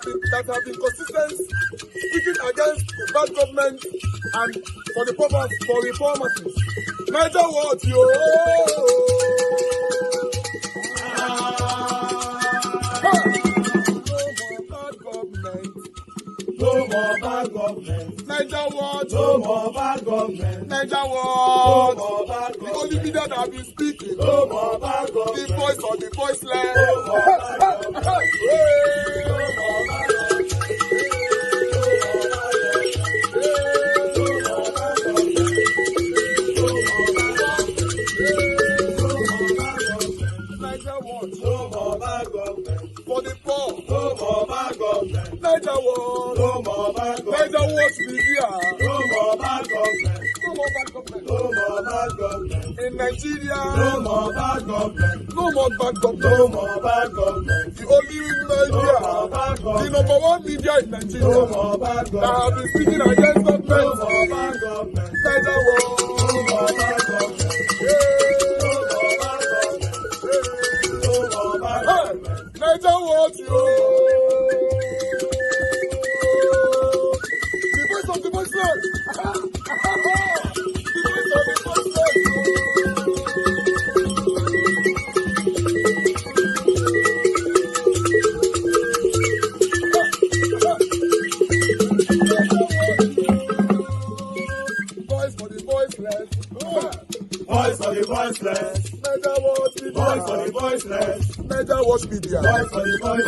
that have been consistent, speaking against the bad government and for the purpose for reformers. Niger what yo? No more bad government. Niger what? No more bad government. Niger what? No more bad government. The only media that have been speaking. No more bad government. The voice of the voiceless. No more bad government. No more bad government. For the poor, no more bad government. Niger what? No more bad government. Niger what media? No more bad government. No more bad government. No more bad government. In Nigeria, no more bad government. No more bad government. No more bad government. The only media, no more bad government. The number one media in Nigeria, no more bad government. That have been speaking against government. No more bad government. Niger what? No more bad government. Niger what you? The voice of the voiceless. The voice of the voiceless. Voice for the voiceless. Voice for the voiceless. Niger what media? Voice for the voiceless. Niger watch media. The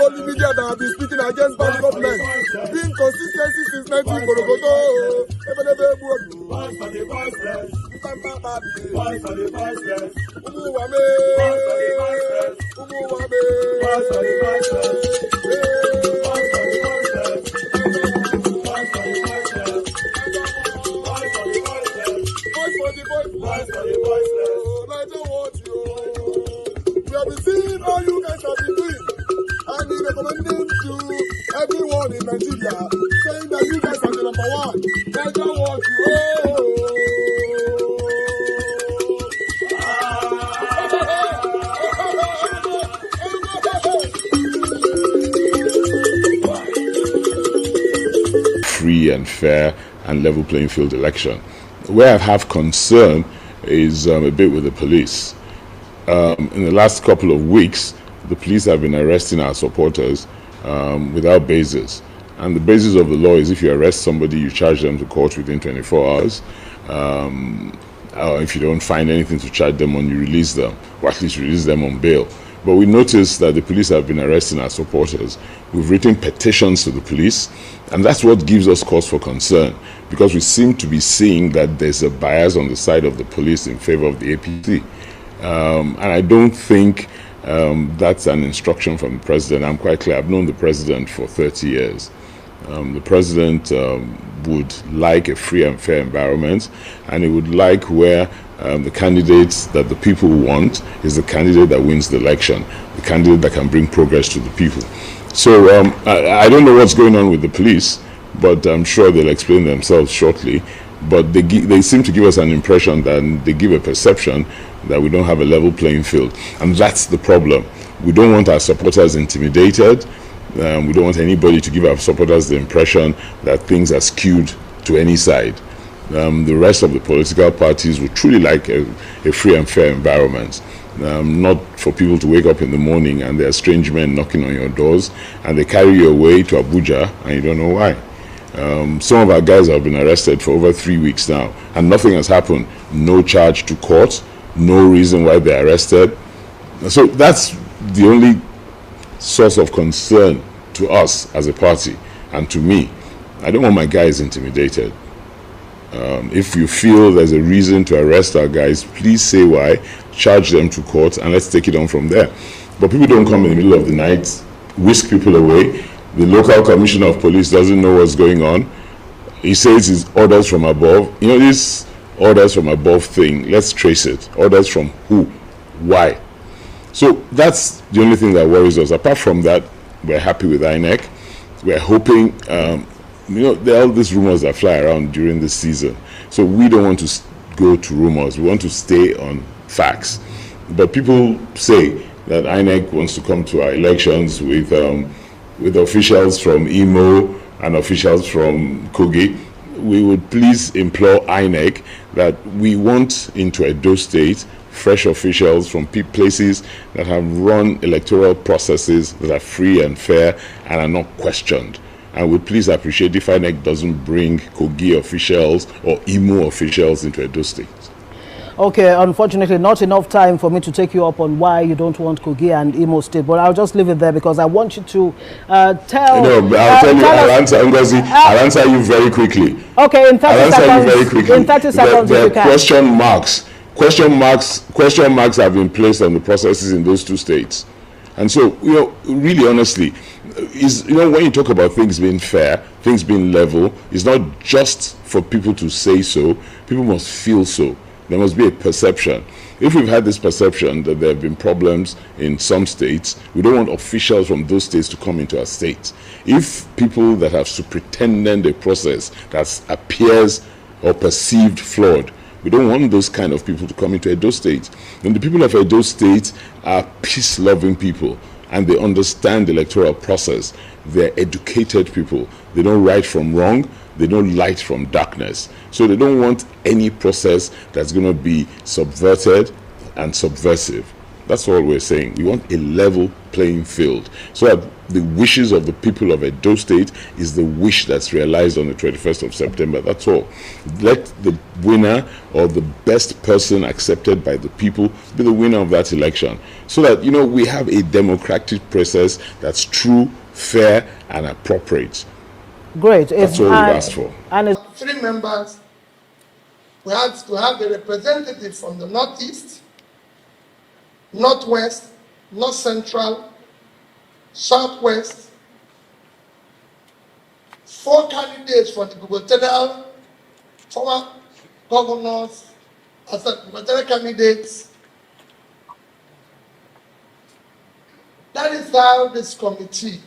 only media that have been speaking against bad government. Being consistency since 1944. Voice for the voiceless. Voice for the voiceless. Umuwame. Voice for the voiceless. Umuwame. Voice for the voiceless. Voice for the voiceless. Voice for the voiceless. Voice for the voiceless. Voice for the voiceless. Voice for the voiceless. Niger watch you. We have been seeing all you guys have been doing, and we recommending to everyone in Nigeria, saying that you guys are the number one. Niger what you Free and fair and level playing field election. Where I have concern is a bit with the police. In the last couple of weeks, the police have been arresting our supporters without basis. And the basis of the law is if you arrest somebody, you charge them to court within 24 hours. Or if you don't find anything to charge them on, you release them, or at least release them on bail. But we noticed that the police have been arresting our supporters. We've written petitions to the police, and that's what gives us cause for concern, because we seem to be seeing that there's a bias on the side of the police in favor of the APC. And I don't think that's an instruction from the president. I'm quite clear. I've known the president for 30 years. The president would like a free and fair environment, and he would like where the candidates that the people want is the candidate that wins the election, the candidate that can bring progress to the people. So I don't know what's going on with the police, but I'm sure they'll explain themselves shortly. But they seem to give us an impression that they give a perception that we don't have a level playing field. And that's the problem. We don't want our supporters intimidated. We don't want anybody to give our supporters the impression that things are skewed to any side. The rest of the political parties would truly like a free and fair environment. Not for people to wake up in the morning and there are strange men knocking on your doors and they carry you away to Abuja and you don't know why. Some of our guys have been arrested for over 3 weeks now and nothing has happened. No charge to court, no reason why they're arrested. So that's the only source of concern to us as a party and to me. I don't want my guys intimidated. If you feel there's a reason to arrest our guys, please say why, charge them to court, and let's take it on from there. But people don't come in the middle of the night, whisk people away. The local commissioner of police doesn't know what's going on. He says it's orders from above. You know, this orders from above thing, let's trace it. Orders from who? Why? So that's the only thing that worries us. Apart from that, we're happy with INEC. We're hoping, you know, there are all these rumors that fly around during this season. So we don't want to go to rumors. We want to stay on facts. But people say that INEC wants to come to our elections with with officials from Imo and officials from Kogi, we would please implore INEC that we want into Edo State fresh officials from places that have run electoral processes that are free and fair and are not questioned. And would please appreciate if INEC doesn't bring Kogi officials or Imo officials into Edo State. Okay, unfortunately, not enough time for me to take you up on why you don't want Kogi and Imo State, but I'll just leave it there because I want you to tell... No, I'll tell you, I'll answer, Ngozi, I'll answer you very quickly. Okay, in 30 I'll seconds. answer you very quickly. In 30 seconds, the if you can. Question marks have been placed on the processes in those two states. And so, really honestly, when you talk about things being fair, things being level, it's not just for people to say so, people must feel so. There must be a perception. If we've had this perception that there have been problems in some states, we don't want officials from those states to come into our states. If people that have superintended a process that appears or perceived flawed, we don't want those kind of people to come into Edo State. And the people of Edo State are peace-loving people, and they understand the electoral process. They're educated people. They don't right from wrong. They don't light from darkness. So they don't want any process that's going to be subverted and subversive. That's all we're saying. We want a level playing field so that the wishes of the people of Edo State is the wish that's realized on the 21st of September. That's all. Let the winner or the best person accepted by the people be the winner of that election so that, we have a democratic process that's true, fair, and appropriate. Great. That's all we asked for. And 3 members. We had to have a representative from the Northeast, Northwest, North Central, Southwest, 4 candidates for the gubernatorial, former governors, as gubernatorial candidates. That is how this committee,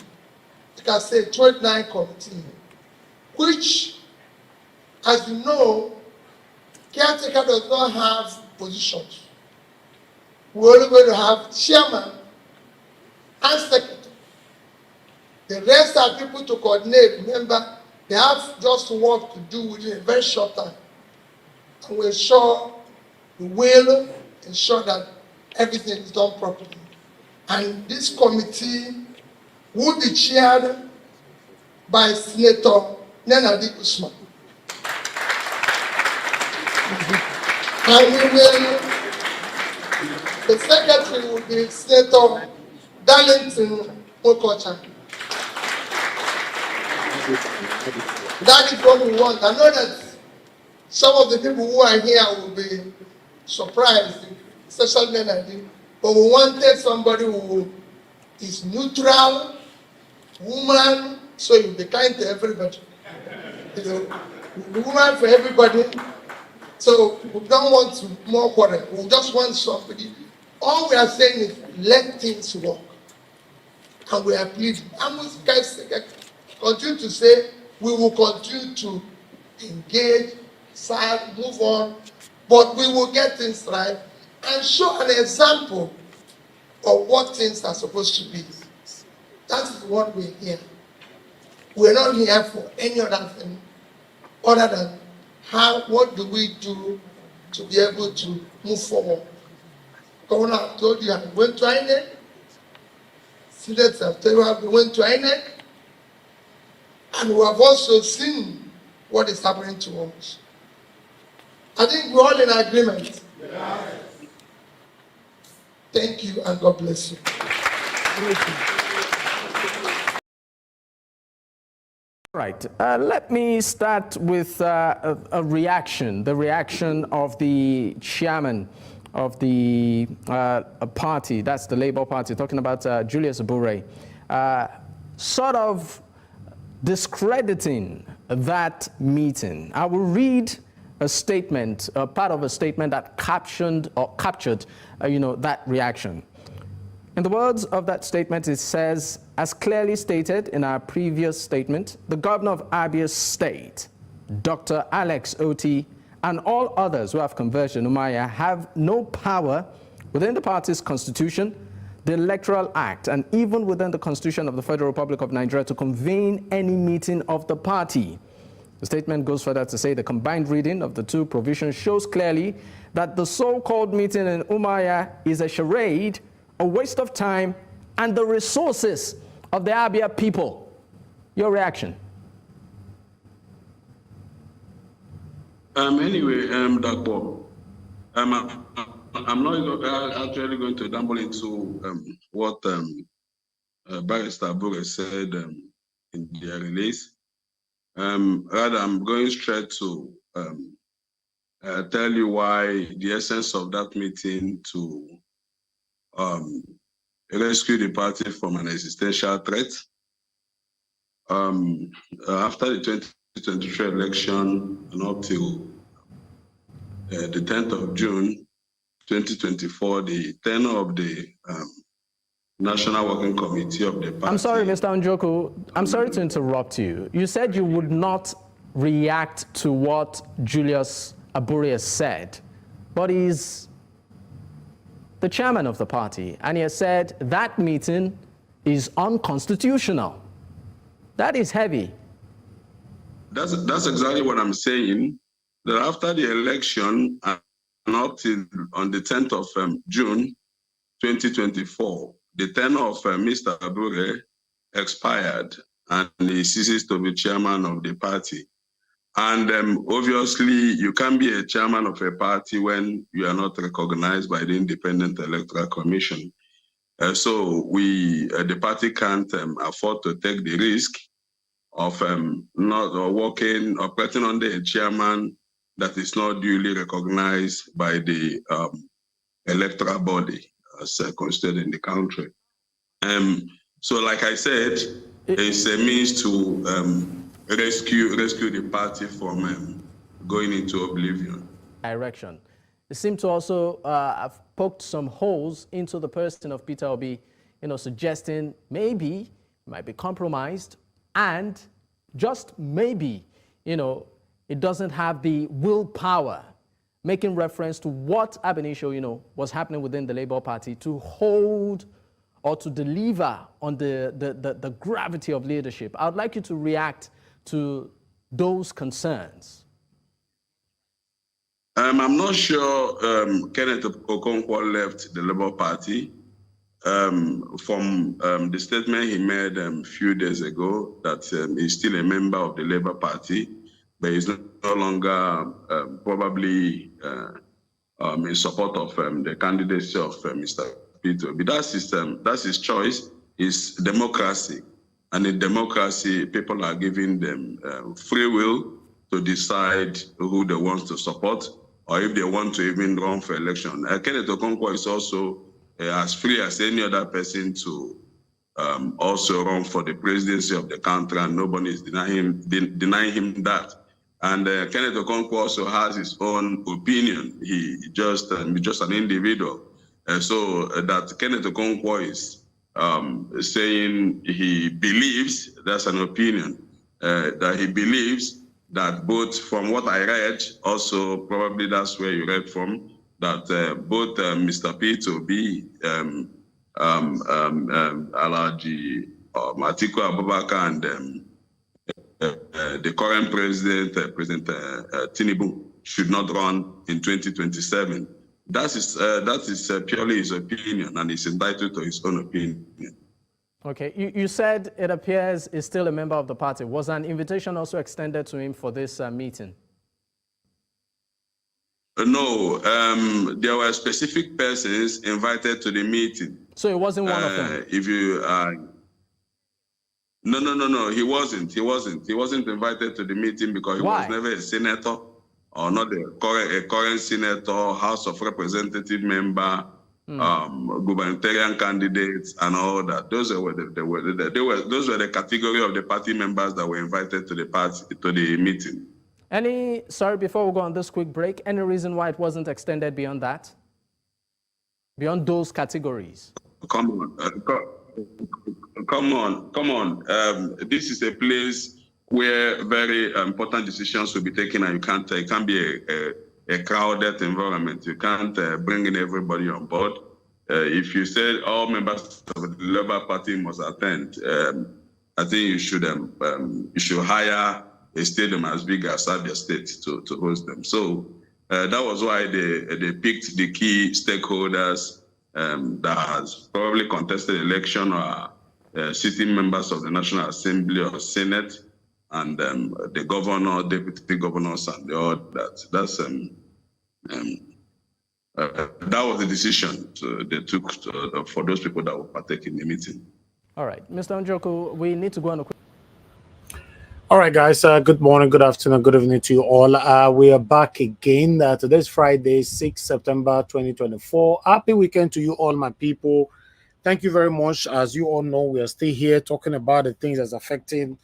you can say 29 committee, which, as you know, caretaker does not have positions. We're only going to have chairman and secretary. The rest are people to coordinate. Remember, they have just work to do within a very short time. And we will ensure that everything is done properly. And this committee will be chaired by Senator Nnamdi Usman. And the secretary will be Senator Darlington Okocha. That is what we want. I know that some of the people who are here will be surprised, especially Nnamdi, but we wanted somebody who is neutral, woman, so you'll be kind to everybody. Woman for everybody. So we don't want more quarrel. We just want somebody. All we are saying is let things work. And we are pleading. And we continue to say we will continue to engage, serve, move on, but we will get things right and show an example of what things are supposed to be. That is what we're here. We're not here for any other thing other than what do we do to be able to move forward. Governor told you I went to INEC. Students have told you I went to INEC. And we have also seen what is happening to us. I think we're all in agreement. Yeah. Thank you and God bless you. Right. Let me start with a reaction, the reaction of the chairman of the party, that's the Labour Party, talking about Julius Abure, sort of discrediting that meeting. I will read a statement, part of a statement that captured that reaction. In the words of that statement, it says, as clearly stated in our previous statement, the governor of Abure State, Dr. Alex Oti, and all others who have conversion Umaya have no power within the party's constitution, the Electoral Act, and even within the Constitution of the Federal Republic of Nigeria to convene any meeting of the party. The statement goes further to say the combined reading of the two provisions shows clearly that the so-called meeting in Umuahia is a charade, a waste of time, and the resources of the Abia people. Your reaction? Anyway, Dr. I'm not actually going to dabble into what Barrister Abure said in their release. Rather, I'm going straight to tell you why the essence of that meeting to rescue the party from an existential threat. After the 2023 election and up till the 10th of June 2024, the tenure of the National Working Committee of the party. I'm sorry, Mr. Njoku. I'm sorry to interrupt you. You said you would not react to what Julius Abure said, but he's the chairman of the party, and he has said that meeting is unconstitutional. That is heavy. That's exactly what I'm saying. That after the election and up till on the 10th of June 2024, the tenure of Mr. Abure expired and he ceases to be chairman of the party. And obviously, you can't be a chairman of a party when you are not recognized by the Independent Electoral Commission. So the party can't afford to take the risk of not operating under a chairman that is not duly recognized by the electoral body as constituted in the country. So, like I said, it's a means to rescue the party from going into oblivion. Direction. It seemed to also have poked some holes into the person of Peter Obi, suggesting maybe he might be compromised, and just maybe, it doesn't have the willpower, making reference to what ab initio, was happening within the Labour Party to hold or to deliver on the gravity of leadership. I would like you to react to those concerns. I'm not sure Kenneth Okonkwo left the Labour Party. From the statement he made a few days ago that he's still a member of the Labour Party, but he's no longer probably in support of the candidacy of Mr. Peter. But that's his choice. It's democracy. And in democracy, people are giving them free will to decide who they want to support or if they want to even run for election. Kenneth Okonkwo is also as free as any other person to also run for the presidency of the country, and nobody is denying him that. And Kenneth Okonkwo also has his own opinion. He's just an individual. So that Kenneth Okonkwo is saying he believes, that's an opinion, that he believes that both, from what I read, also probably that's where you read from, that both Mr. Peter Obi, Alhaji Atiku Abubakar, and the current president, President Tinubu, should not run in 2027. That is purely his opinion, and he's entitled to his own opinion. Okay, you said it appears he's still a member of the party. Was an invitation also extended to him for this meeting? No, there were specific persons invited to the meeting. So it wasn't one of them? If you, no, he wasn't. He wasn't invited to the meeting because he was never a senator or not a current senator, House of Representative member, gubernatorial candidates, and all that. Those were the category of the party members that were invited to the meeting. Sorry, before we go on this quick break, any reason why it wasn't extended beyond that? Beyond those categories? Come on. This is a place where very important decisions will be taken, and it can't be a crowded environment. You can't bring in everybody on board. if you said all members of the Labour Party must attend, I think you should hire a stadium as big as Abia State to host them. So that was why they picked the key stakeholders that has probably contested election or sitting members of the National Assembly or Senate, and the governor, deputy governors, and all that. That was the decision they took for those people that will partake in the meeting. All right, Mr. Njoku, we need to go on a quick. All right, guys. Good morning, good afternoon, good evening to you all. We are back again. Today's Friday, 6 September 2024. Happy weekend to you all, my people. Thank you very much. As you all know, we are still here talking about the things that's affecting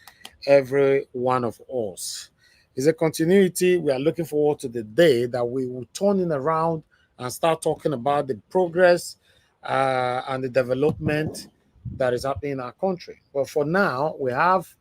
every one of us. It's a continuity. We are looking forward to the day that we will turn it around and start talking about the progress and the development that is happening in our country. But for now, we have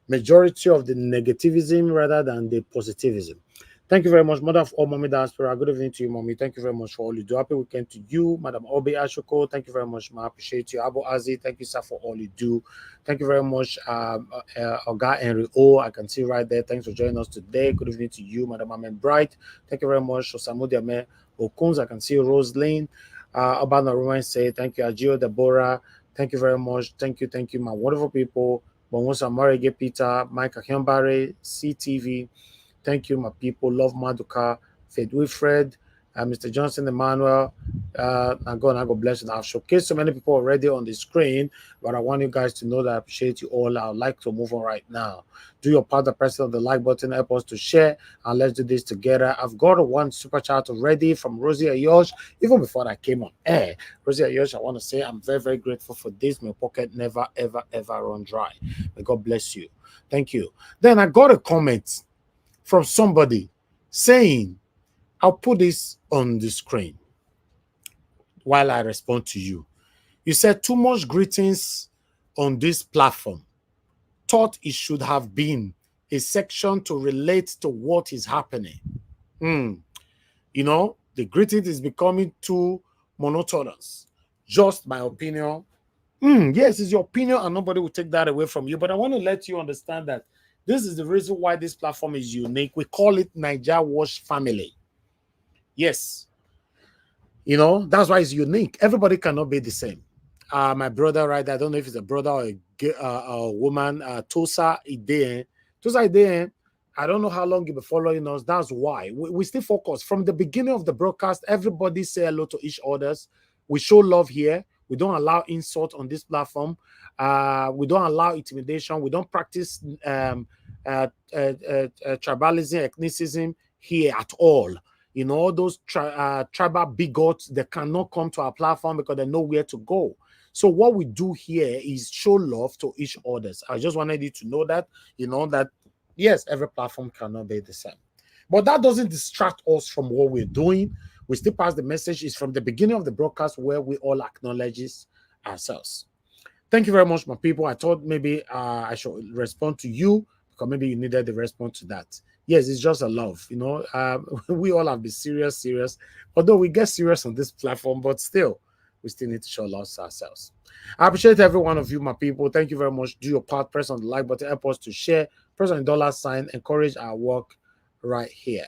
majority of the negativism rather than the positivism. Thank you very much, Mother of all, Mommy Diaspora. Good evening to you, Mommy. Thank you very much for all you do. Happy weekend to you, Madam Obi Ashoko. Thank you very much, Ma. Appreciate you. Abu Azi, thank you, sir, for all you do. Thank you very much, Oga Henry O. I can see right there. Thanks for joining us today. Good evening to you, Madam Amen Bright. Thank you very much, Osamu Diame Okuns. I can see Rose Lane. Abana Roman say, thank you, Ajio Deborah. Thank you very much. Thank you, my wonderful people. Bonwosa Marege Peter, Mike Akyambare, CTV. Thank you, my people. Love Maduka, Faith Wilfred, Mr. Johnson Emmanuel. God bless you. I've showcased so many people already on the screen, but I want you guys to know that I appreciate you all. I'd like to move on right now. Do your part, the pressing of the like button, help us to share, and let's do this together. I've got one super chat already from Rosie Ayosh, even before I came on air. Rosie Ayosh, I want to say I'm very, very grateful for this. My pocket never, ever, ever run dry. May God bless you. Thank you. Then I got a comment from somebody saying, I'll put this on the screen while I respond to you. You said too much greetings on this platform. Thought it should have been a section to relate to what is happening. You know, the greeting is becoming too monotonous. Just my opinion. Yes, it's your opinion and nobody will take that away from you. But I want to let you understand that this is the reason why this platform is unique. We call it Naija Wash Family. Yes. You know, that's why it's unique. Everybody cannot be the same. My brother, right? I don't know if it's a brother or a woman, Tosa Ide. Tosa Ide, I don't know how long you've been following us. That's why. We still focus. From the beginning of the broadcast, everybody say hello to each other. We show love here. We don't allow insult on this platform. We don't allow intimidation. We don't practice tribalism, ethnicism here at all. You know, all those tribal bigots, they cannot come to our platform because they know where to go. So what we do here is show love to each other. I just wanted you to know that, you know, that, yes, every platform cannot be the same. But that doesn't distract us from what we're doing. We still pass the message. It's from the beginning of the broadcast where we all acknowledge ourselves. Thank you very much, my people. I thought maybe I should respond to you because maybe you needed the response to that. Yes, it's just a love, you know. We all have been serious. Although we get serious on this platform, but still, we still need to show love to ourselves. I appreciate every one of you, my people. Thank you very much. Do your part. Press on the like button. Help us to share. Press on the $sign. Encourage our work right here.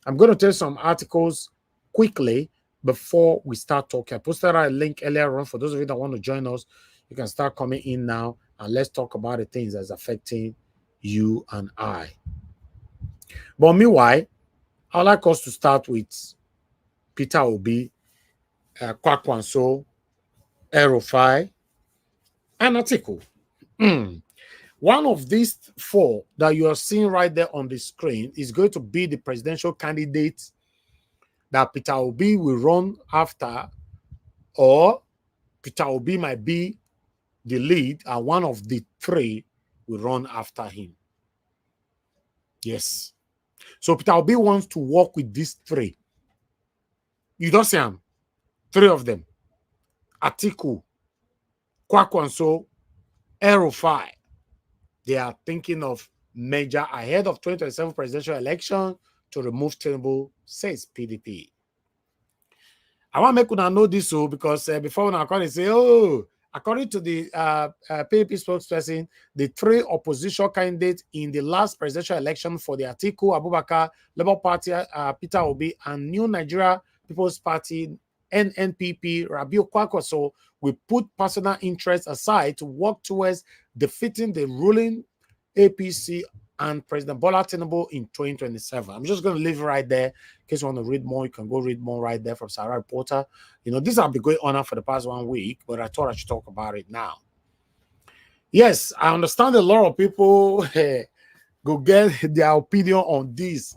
I'm going to tell you some articles quickly before we start talking. I posted a link earlier on. For those of you that want to join us, you can start coming in now, and let's talk about the things that's affecting you and I. But meanwhile, I'd like us to start with Peter Obi, Kwakwanso, Erufai, and Atiku. One of these four that you are seeing right there on the screen is going to be the presidential candidate that Peter Obi will run after, or Peter Obi might be the lead, and one of the three will run after him. Yes. So Peter Obi wants to work with these three. You don't see them. Three of them. Atiku, Kwakwanso, Erufai. They are thinking of major ahead of 2027 presidential election to remove Tinubu, says PDP. I want to make una know this so because before una come and say, oh, according to the PAP spokesperson, the 3 opposition candidates in the last presidential election for the Atiku Abubakar Labour Party, Peter Obi, and New Nigeria People's Party, NNPP, Rabiu Kwankwaso, will put personal interests aside to work towards defeating the ruling APC and President Bola Tinubu in 2027. I'm just going to leave it right there. In case you want to read more, you can go read more right there from Sarah Reporter. You know, this has been going on for the past 1 week, but I thought I should talk about it now. Yes, I understand a lot of people go get their opinion on this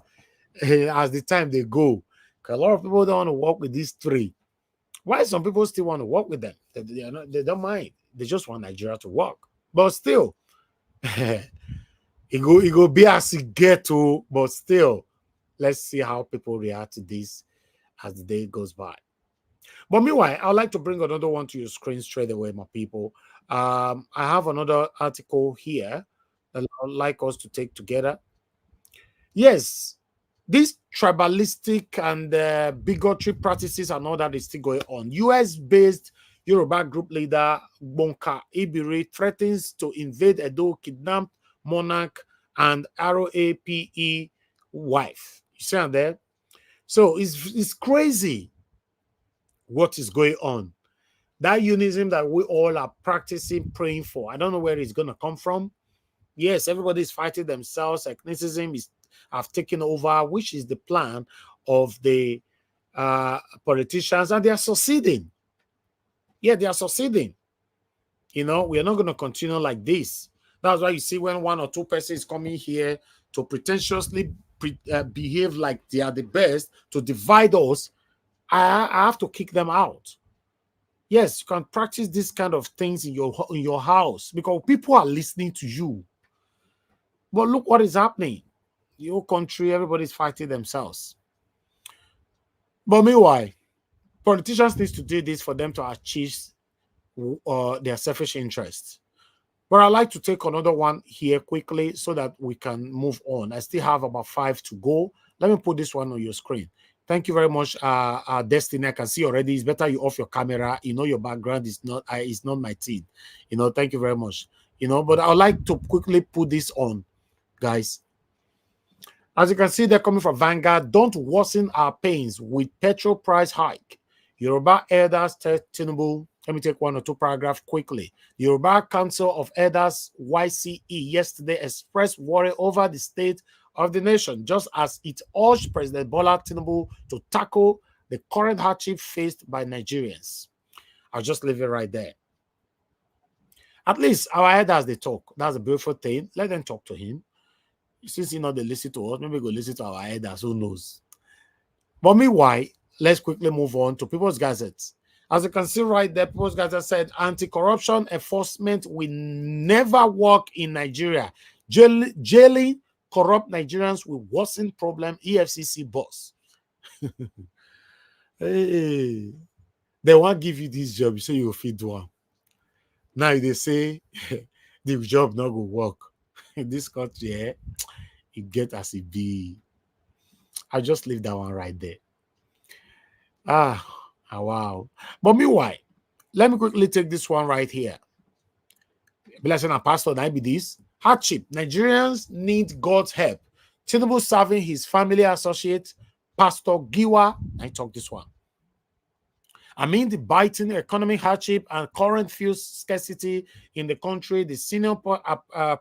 as the time they go. Because a lot of people don't want to work with these 3. Why some people still want to work with them? They don't mind. They just want Nigeria to work. But still, it go be as it get to, but still, let's see how people react to this as the day goes by. But meanwhile, I'd like to bring another one to your screen straight away, my people. I have another article here that I'd like us to take together. Yes, these tribalistic and bigotry practices and all that is still going on. US-based Yoruba group leader Bonka Abure threatens to invade Edo, kidnap monarch and ROAPE wife. You see on there? So it's crazy what is going on. That unionism that we all are practicing, praying for. I don't know where it's going to come from. Yes, everybody's fighting themselves. Ethnicism have taken over, which is the plan of the politicians, and they are succeeding. Yeah, they are succeeding. You know, we are not going to continue like this. That's why you see when 1 or 2 persons coming here to pretentiously behave like they are the best, to divide us, I have to kick them out. Yes, you can practice this kind of things in your house because people are listening to you. But look what is happening. Your country, everybody's fighting themselves. But meanwhile, politicians need to do this for them to achieve their selfish interests. But I'd like to take another one here quickly so that we can move on. I still have about 5 to go. Let me put this one on your screen. Thank you very much, Destiny. I can see already. It's better you off your camera. You know your background is not my team. You know, thank you very much. You know, but I'd like to quickly put this on, guys. As you can see, they're coming from Vanguard. Don't worsen our pains with petrol price hike. Yoruba elders tell Tinubu. Let me take 1 or 2 paragraphs quickly. The Yoruba Council of Elders, YCE, yesterday expressed worry over the state of the nation, just as it urged President Bola Tinubu to tackle the current hardship faced by Nigerians. I'll just leave it right there. At least our elders, they talk. That's a beautiful thing. Let them talk to him. Since they listen to us, maybe go listen to our elders. Who knows? But meanwhile, let's quickly move on to People's Gazette. As you can see right there, People's Gazette said anti-corruption enforcement will never work in Nigeria. Jailing corrupt Nigerians will worsen problem, EFCC boss. Hey, they won't give you this job, so you will feed one. Now they say the job not go work. In this country, it get as it be. I'll just leave that one right there. Wow. But meanwhile, let me quickly take this one right here. Blessing and pastor, I be this. Hardship. Nigerians need God's help. Tinubu serving his family associate, Pastor Giwa. I talk this one. I mean the biting economic hardship and current fuel scarcity in the country. The senior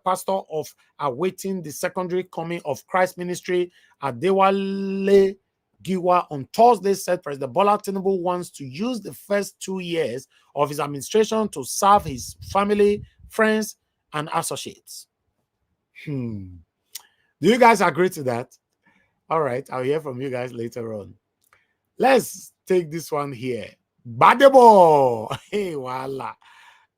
pastor of awaiting the secondary coming of Christ ministry, Adewale Giwa, on Thursday said President Bola Tinubu wants to use the first 2 years of his administration to serve his family, friends, and associates. Do you guys agree to that? All right, I'll hear from you guys later on. Let's take this one here. Badebo! Hey, voila.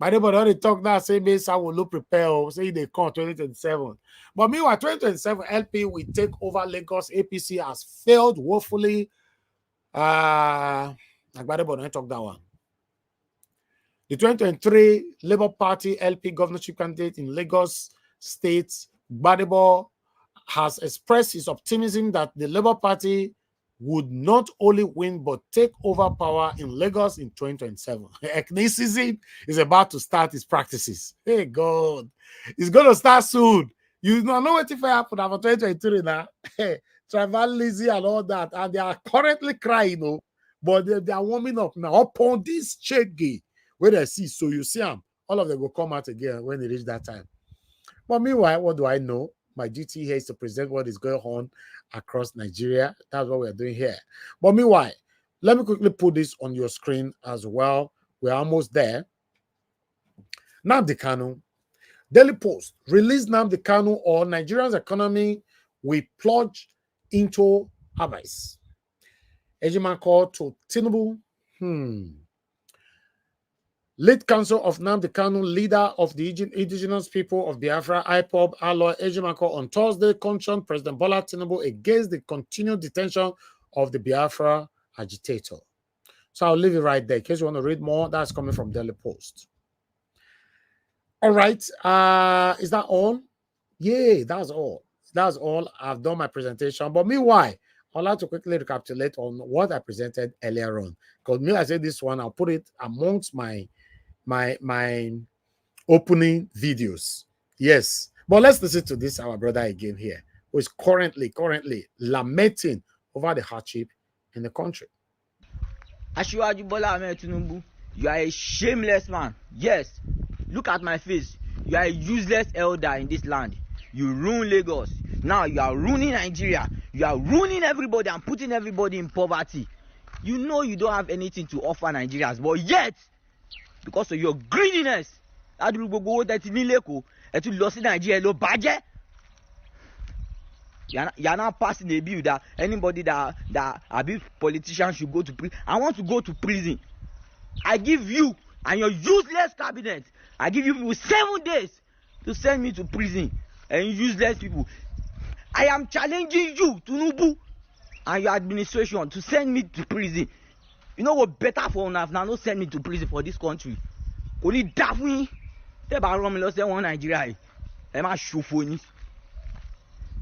Badebo don't talk now, say, I will look prepare, say they come 2027. But meanwhile, 2027 LP will take over Lagos. APC has failed woefully. Badebo don't talk that one. The 2023 Labour Party LP governorship candidate in Lagos State, Badebo, has expressed his optimism that the Labour Party would not only win but take over power in Lagos in 2027. Ethnicism is about to start its practices. Hey God, it's going to start soon. You know what if it happened after 2023 now? Tribalism and all that, and they are currently crying, but they are warming up now upon this cheggy where they see. So you see them, all of them will come out again when it reach that time. But meanwhile, what do I know? My duty here is to present what is going on across Nigeria. That's what we're doing here. But meanwhile, let me quickly put this on your screen as well. We're almost there. Nnamdi Kanu. Daily Post. Release Nnamdi Kanu or Nigeria's economy will plunge into abyss. Ejimakor to Tinubu. Lead counsel of Nnamdi Kanu, leader of the indigenous people of Biafra, IPOB, Asue Ighodalo on Thursday, cautioned President Bola Tinubu against the continued detention of the Biafra agitator. So I'll leave it right there in case you want to read more. That's coming from Daily Post. All right. Is that all? Yeah, that's all. That's all. I've done my presentation. But meanwhile, I'd like to quickly recapitulate on what I presented earlier on. Because me, I said this one, I'll put it amongst my opening videos. Yes. But let's listen to this, our brother again here, who is currently lamenting over the hardship in the country. Asue Ighodalo Tinubu, you are a shameless man. Yes. Look at my face. You are a useless elder in this land. You ruin Lagos. Now you are ruining Nigeria. You are ruining everybody and putting everybody in poverty. You know you don't have anything to offer Nigerians, but yet, because of your greediness, you're not passing a bill that anybody that abuse politicians should go to prison. I want to go to prison. I give you and your useless cabinet, I give you people 7 days to send me to prison. And useless people, I am challenging you, Tinubu, and your administration to send me to prison. You know what better for now? Not send me to prison for this country. Only Daphne, they one Nigeria.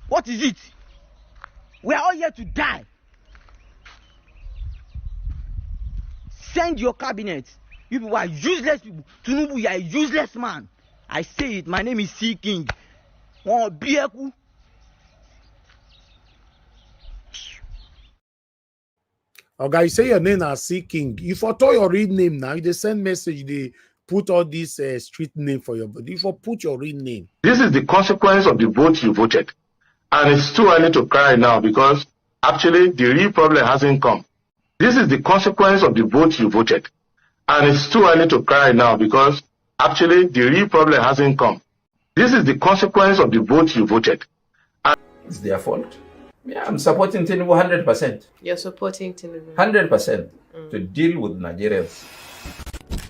What is it? We are all here to die. Send your cabinet. You people are useless people. Tinubu, you are a useless man. I say it. My name is C King. Okay, you say your name as C King. If I tell your real name now, you send message, they put all this street name for your body. If I put your real name. This is the consequence of the vote you voted. And it's too early to cry now because actually the real problem hasn't come. This is the consequence of the vote you voted. And it's too early to cry now because actually the real problem hasn't come. This is the consequence of the vote you voted. And it's their fault. Yeah, I'm supporting Tinubu 100%. You're supporting Tinubu? 100% to deal with Nigerians.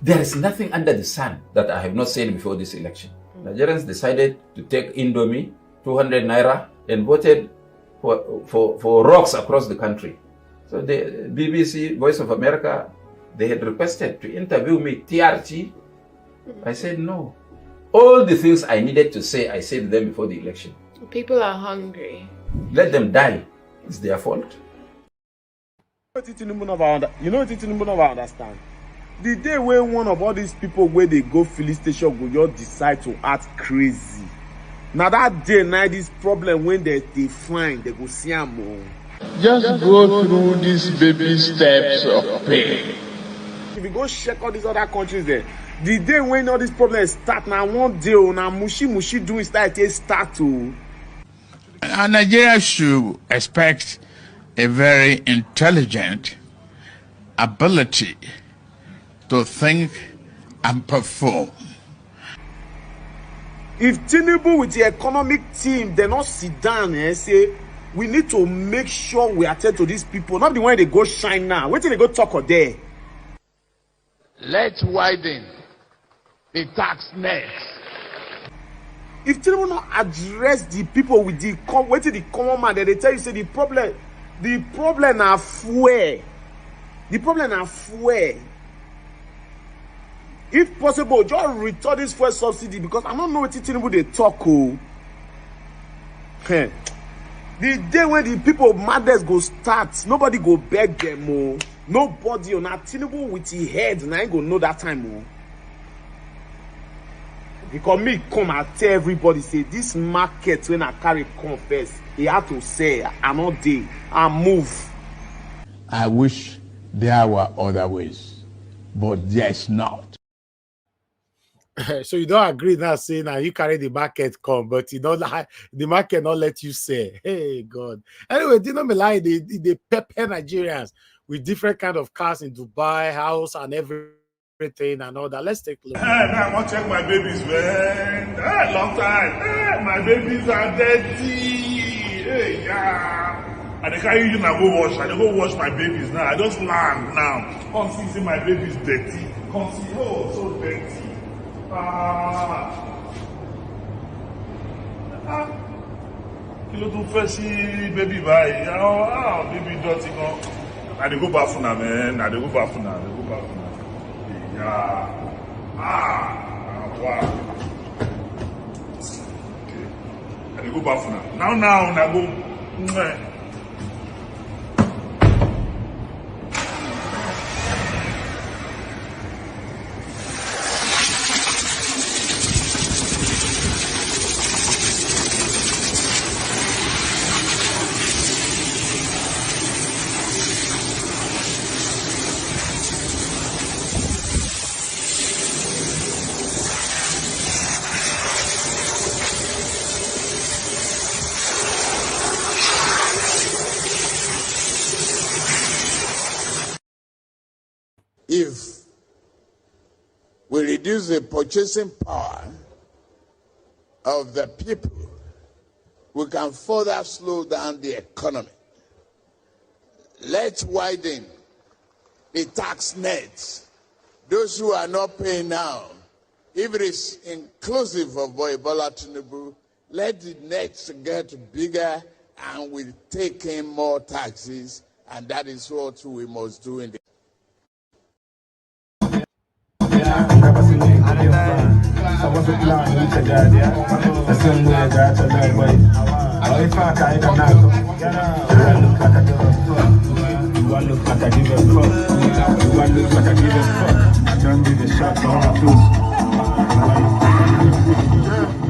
There is nothing under the sun that I have not seen before this election. Nigerians decided to take Indomie, 200 naira, and voted for rocks across the country. So the BBC, Voice of America, they had requested to interview me, TRT. I said no. All the things I needed to say, I said them before the election. People are hungry. Let them die. It's their fault. You know what Tinubu never understand? The day when one of all these people where they go filling station go just decide to act crazy. Now that day, now this problem when they find, they go see them more. Just go through these baby steps of pain. If you go check all these other countries there, the day when all these problems start, now one day, now mushi doing start to. And Nigeria should expect a very intelligent ability to think and perform. If Tinubu with the economic team, they not sit down and say, we need to make sure we attend to these people, not the one they go shine now. Wait till they go talk or there. Let's widen the tax net. If Tinubu not address the people with the wait till the common man, then they tell you say the problem are fuel. The problem are fuel. If possible, just return this fuel subsidy because I don't know what Tinubu they talk. The day when the people madness go start, nobody go beg them, oh. Nobody on that Tinubu with his head, and I ain't gonna know that time, oh. Because me come and tell everybody, say this market when I carry confess, he had to say, I'm not there, I move. I wish there were other ways, but there's not. So you don't agree now saying now you carry the market come, but you don't the market not let you say, hey God. Anyway, do not lie, they pepper Nigerians with different kind of cars in Dubai, house and everything and all that. Let's take a look. I want to check my babies, man. Long time. My babies are dirty. Hey, yeah. And they carry you now go wash. I go wash my babies now. I just land now. Come see my babies dirty. Come see, oh, so dirty. Kí ló tún fẹ́ sí baby báyìí? Baby dirty gan. I dey go bathroom now, man. I dey go bathroom now. Yeah. Wow. Okay. I dey go bathroom now. Now, I go. If we reduce the purchasing power of the people, we can further slow down the economy. Let's widen the tax net. Those who are not paying now, if it is inclusive of Bola Tinubu, let the nets get bigger and we'll take in more taxes, and that is what we must do in the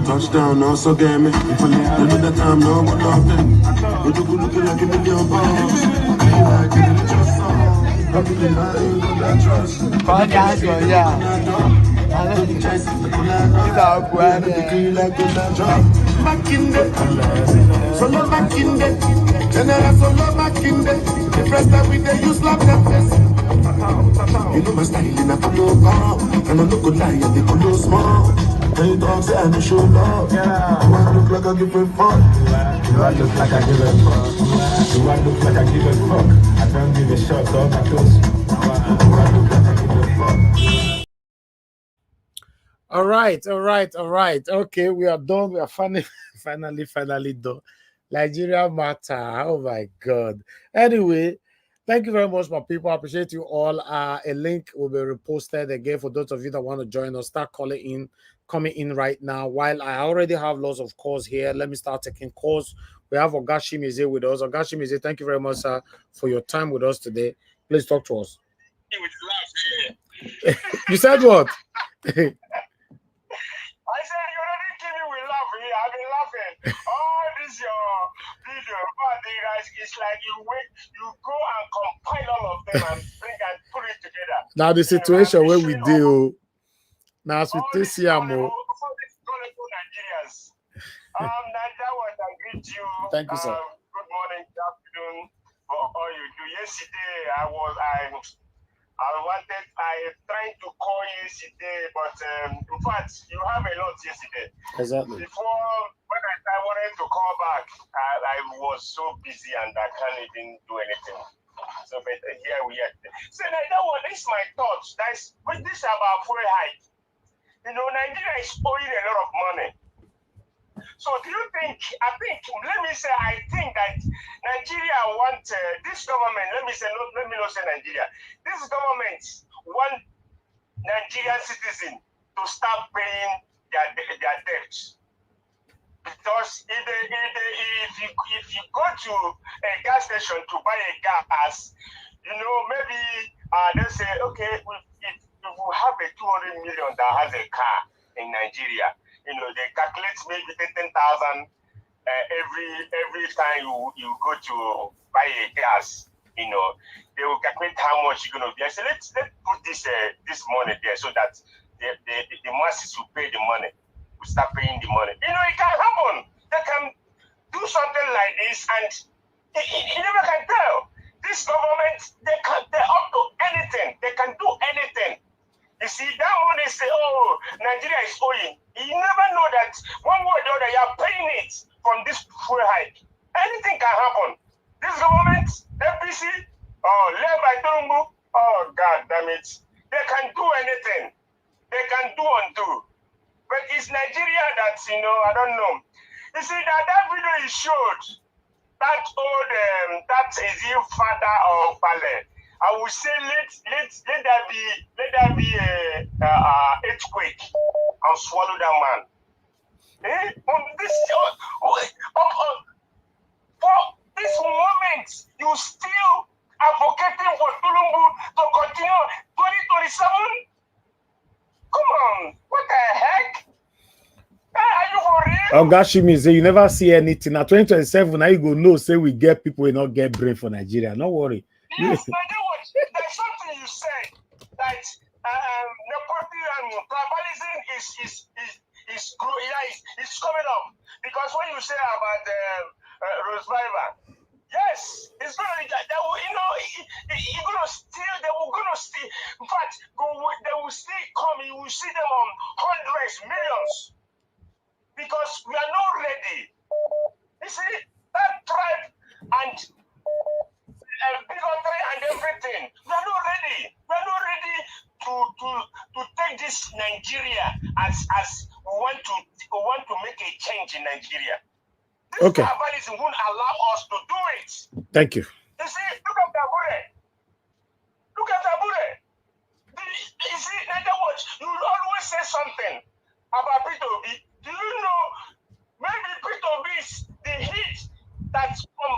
Touchdown, also game me. If I leave, you know that I'm no more nothing. Would you look like $1 million? Back in the solo back in the general solo back in the first time we they use lap face. You know my style in a follow car, and I look good like they follow small. They don't say I show love. I look like I give a fuck. Do I look like I give a fuck? Do I look like I give a fuck? I don't give a shot, so my toes. Do I look like I give a fuck? All right. Okay, we are done. We are finally done. Nigeria matter. Oh my God. Anyway, thank you very much, my people. I appreciate you all. A link will be reposted again for those of you that want to join us. Start coming in right now. While I already have lots of calls here, let me start taking calls. We have Ogashim is here with us. Ogashim is here. Thank you very much, sir, for your time with us today. Please talk to us. You said what? I said you already kill me with laughing. I've been laughing. All this your video, but guys, it's like you go and compile all of them and bring and put it together. Now the situation where we deal. Now as we take CMO. Nigerians. That was I greet you. Thank you, sir. Good morning, good afternoon for all you do. Yesterday I tried to call yesterday, but in fact, you have a lot yesterday. Exactly. Before, when I wanted to call back, I was so busy and I can't even do anything. So, but here we are. So, that one, this is my thoughts. But this is about Abure hike. You know, Nigeria is owing a lot of money. So do you think, I think that Nigeria want, this government, let me not say Nigeria, this government want Nigerian citizens to start paying their debts. Because if you go to a gas station to buy a gas, you know, maybe they say, okay, if we have a 200 million that has a car in Nigeria, you know, they calculate maybe 10,000 every time you go to buy a gas, you know, they will calculate how much you're going to be. I said, let's put this money there so that the masses will pay the money, will start paying the money. You know, it can happen. They can do something like this, and you never can tell. This government, they're up to anything. They can do anything. You see, that one they say, oh, Nigeria is owing. You never know that one way or the other, you're paying it from this fuel hike. Anything can happen. This government, APC, led by Tinubu, oh, God damn it. They can do anything. They can do undo. But it's Nigeria that, you know, I don't know. You see, that video you showed, that old, that is your father of Pale. I would say let that be a earthquake and swallow that man. For this moment, you still advocating for Tinubu to continue 2027? Come on, what the heck? Are you for real? Ogashimi say you never see anything. Now 2027, now you go know, say we get people will not get brain for Nigeria. No worry. Yes, there's something you said that nepotism, tribalism is coming up. Because when you say about Rose Viber, yes, it's going to be that. You know, you're going to steal, they will going to steal. In fact, they will still come, you will see them on hundreds, millions. Because we are not ready. You see, that tribe and bigotry and everything, we are not ready. We are not ready to take this Nigeria as we want to make a change in Nigeria. This tribalism won't allow us to do it. Thank you. You see, look at Abure. Look at Abure. You see, in other words, you will always say something about P2B. Do you know maybe P2B is the heat that's from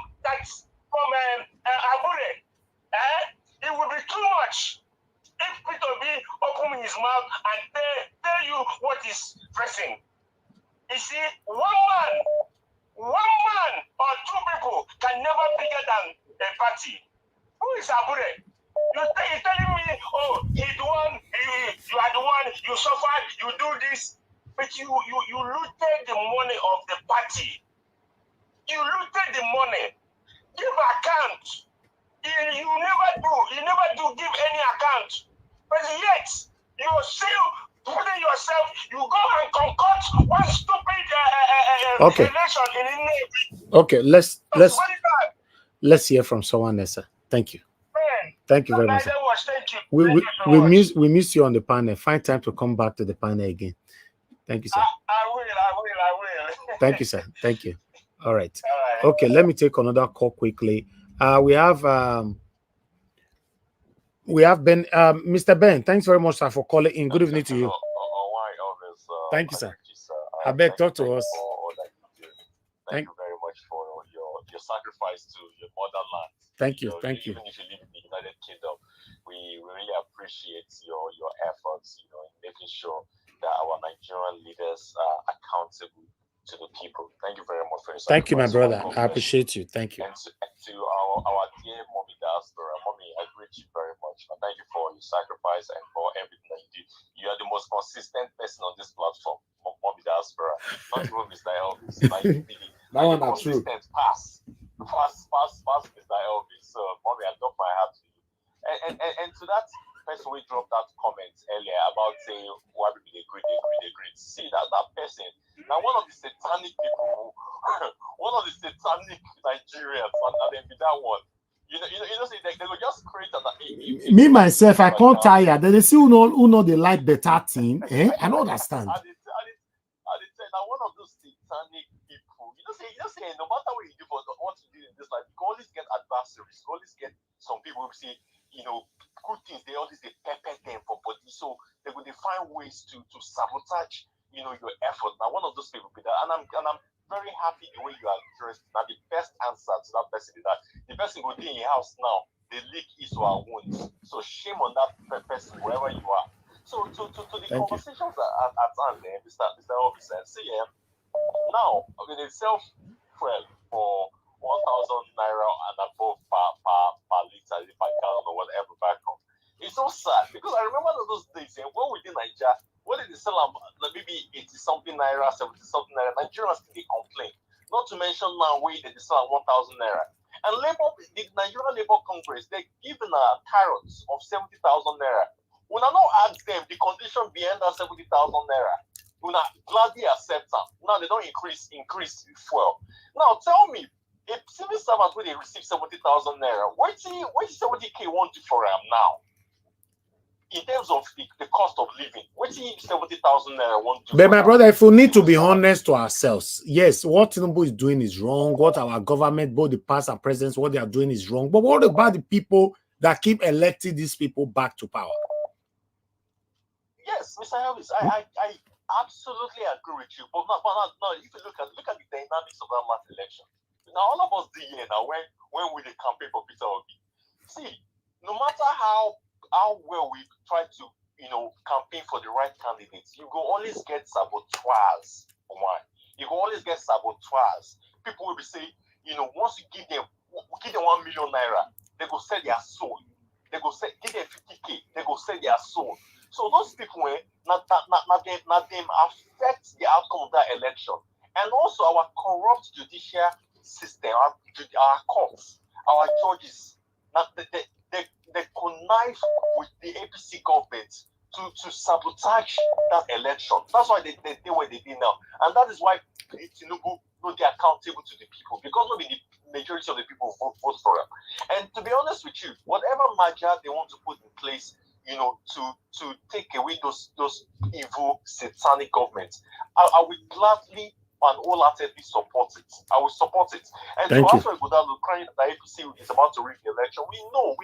Abure? It would be too much if P2B open his mouth and tell you what is pressing. You see, one man or two people can never be bigger than a party. Who is Abure? You're telling me, oh, he's the one, you are the one, you suffered, you do this. But you looted the money of the party. You looted the money. Give account. You never do give any account. But yet, you're still putting yourself, you go and concoct one stupid relation in the Navy. Okay, let's hear from someone else. Thank you. Thank you very much. We miss you on the panel. Find time to come back to the panel again. Thank you, sir. I will. Thank you, sir. Thank you. All right. Okay, let me take another call quickly. We have Ben. Mr. Ben, thanks very much, sir, for calling in. Good evening to you. Thank you, sir. I beg, talk to us. Thank you very much for your sacrifice to your motherland. Thank you. Thank you. Even if you live in the United Kingdom, we really appreciate your efforts, in making sure that our Nigerian leaders are accountable to the people. Thank you very much for your sacrifice. Thank you, my brother. I appreciate you. Thank you. And to our dear mommy diaspora, mommy, I greet you very much. And thank you for your sacrifice and for everything that you do. You are the most consistent person on this platform, mommy diaspora. Not even Mr. Elvis. That one are true. Pass, Mr. Elvis. So, mommy, I drop my heart to you. And to that person who dropped that comment earlier about saying why we agree. See that person. Now one of the satanic people, one of the satanic Nigerians, and then be that one. You know, say they will just create me myself, I can't tire. They see who know they like better thing. I don't understand. Now one of those satanic people, you say no matter what you do for what you do in this life, you can always get adversaries, you can always get some people who say, good things, they always pepper them for body, so they will find ways to sabotage, your effort. Now, one of those people be that, and I'm very happy the way you are interesting. Now the best answer to that person is that the person will be in your house now. They leak his or her wounds. So shame on that person, wherever you are. So to the conversations at hand, Mr. Officer, see, now they sell fuel for 1,000 naira and above per liter, per gallon or whatever back home. It's so sad because I remember those days when we did Nigeria, what did they sell them? Maybe 80 something naira, 70 something naira. Nigerians they complain. Not to mention now where they sell 1,000 naira. And the Nigerian Labour Congress, they're given carrots of 70,000 naira. When I now ask them the condition behind that 70,000 naira, we not gladly accept them. Now they don't increase fuel. Now tell me, if civil servants when they receive 70,000 naira, what is 70k want to for them now? In terms of the cost of living, what is 70,000 naira want to? But my brother, if we need to be honest to ourselves, yes, what Tinubu is doing is wrong. What our government, both the past and present, what they are doing is wrong. But what about the people that keep electing these people back to power? Yes, Mr. Elvis, I absolutely agree with you. But now, if you look at the dynamics of that last election, now all of us did here now when we the campaign for Peter Obi. See, no matter how well we try to campaign for the right candidates, you go always get saboteurs. One, you go always get saboteurs. People will be saying, once you give them 1 million naira, they go sell their soul. They go say give them 50k, they go sell their soul. So those people, not them affect the outcome of that election. And also our corrupt judicial system, our courts, our judges, they connive with the APC government to sabotage that election. That's why they did what they did now. And that is why Tinubu know they're accountable to the people, because maybe the majority of the people vote for them. And to be honest with you, whatever measure they want to put in place, to take away those evil satanic governments, I will gladly and wholeheartedly support it. I will support it. And to Asue Ighodalo Cries that the APC is about to rig the election, we know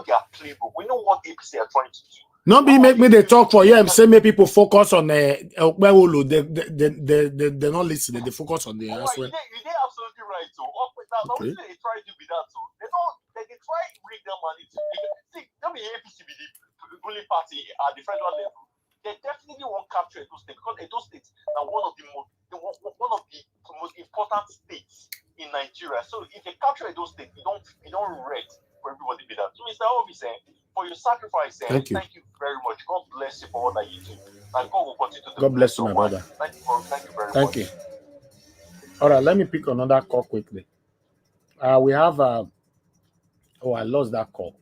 their playbook. We know what APC are trying to do. Not be make me they talk for you. Say make people focus on they not listening. They focus on the answer. You're absolutely right. So now they try to be that. So they try to bring their money to see. Don't be APC be the ruling party at the federal level. They definitely won't capture Edo State because Edo State are one of the most important states in Nigeria. So if they capture Edo State, you don't read for everybody be that. So Mr. Officer, for your sacrifice, thank you very much. God bless you for all that you do. And God will continue to do. God bless you, my brother. Thank you very much. Thank you. All right, let me pick another call quickly. We have I lost that call.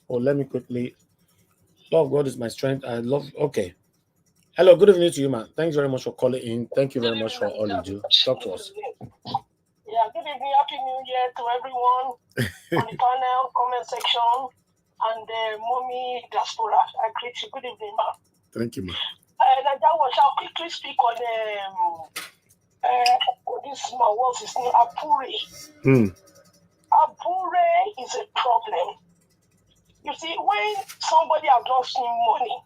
Oh, let me quickly. Love God is my strength. Okay. Hello, good evening to you, man. Thanks very much for calling in. Thank you very much for all you do. Talk to us. Yeah, good evening. Happy New Year to everyone on the panel, comment section, and the mommy diaspora. I greet you. Good evening, ma'am. Thank you, ma'am. I'll quickly speak on this man, what's his name? Abure. Abure is a problem. You see, when somebody has not seen money,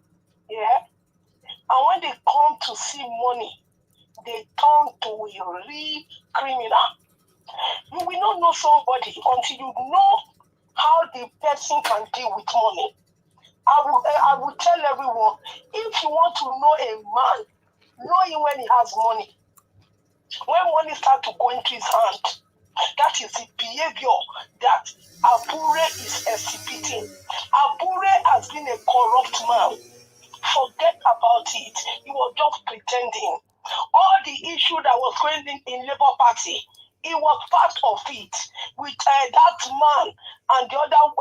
yeah, and when they come to see money, they turn to a real criminal. You will not know somebody until you know how the person can deal with money. I will tell everyone, if you want to know a man, know him when he has money. When money starts to go into his hand, that is the behavior that Abure is exhibiting. Abure has been a corrupt man. Forget about it. He was just pretending. All the issue that was going in Labour Party, he was part of it. With that man and the other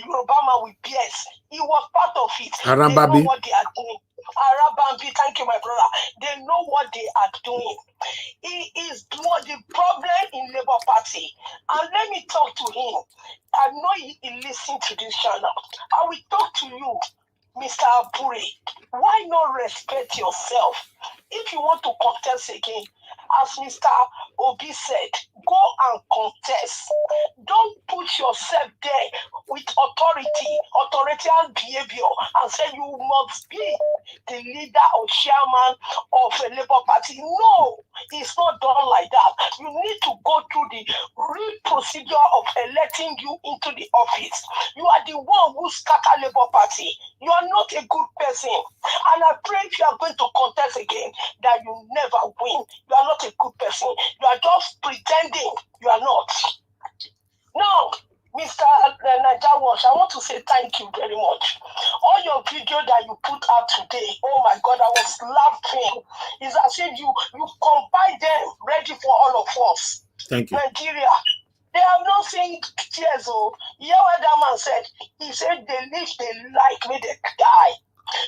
Yoruba man with PS, he was part of it. They know what they are doing. Arabambi, thank you, my brother. They know what they are doing. He is the problem in Labour Party. And let me talk to him. I know he listens to this channel. I will talk to you, Mr. Abure. Why not respect yourself? If you want to contest again, as Mr. Obi said, go and contest. Don't put yourself there with authoritarian behavior, and say you must be the leader or chairman of a Labour Party. No, it's not done like that. You need to go through the real procedure of electing you into the office. You are the one who scatter Labour Party. You are not a good person. And I pray if you are going to contest again, that you never win. You are not a good person. You are just pretending you are not. Now, Mr. Najawash, I want to say thank you very much. All your video that you put out today, oh my God, I was laughing. It's as if you combine them ready for all of us. Thank you. Nigeria, they have not seen tears. Oh, hear what that man said. He said they live, they like me, they die.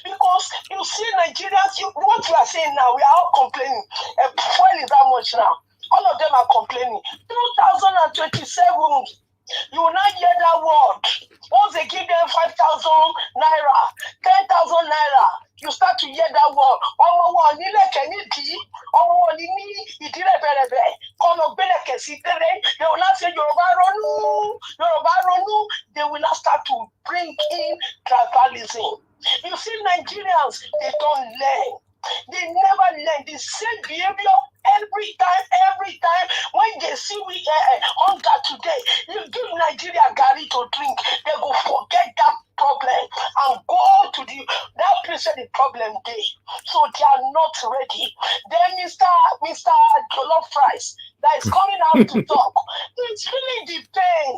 Because you see Nigerians, what you are saying now, we are all complaining. Fuel is that much now. All of them are complaining. 2027. You will not hear that word. Once they give them 5,000 naira, 10,000 naira, you start to hear that word. They will not say Yoruba Ronu. They will not start to bring in tribalism. You see, Nigerians, they don't learn. They never learn the same behavior every time. When they see we hunger today, you give Nigeria Gary to drink, they go forget that problem and go to that place where the problem day. So they are not ready. Then Mr. Jollof Cries that is coming out to talk, he's feeling the pain.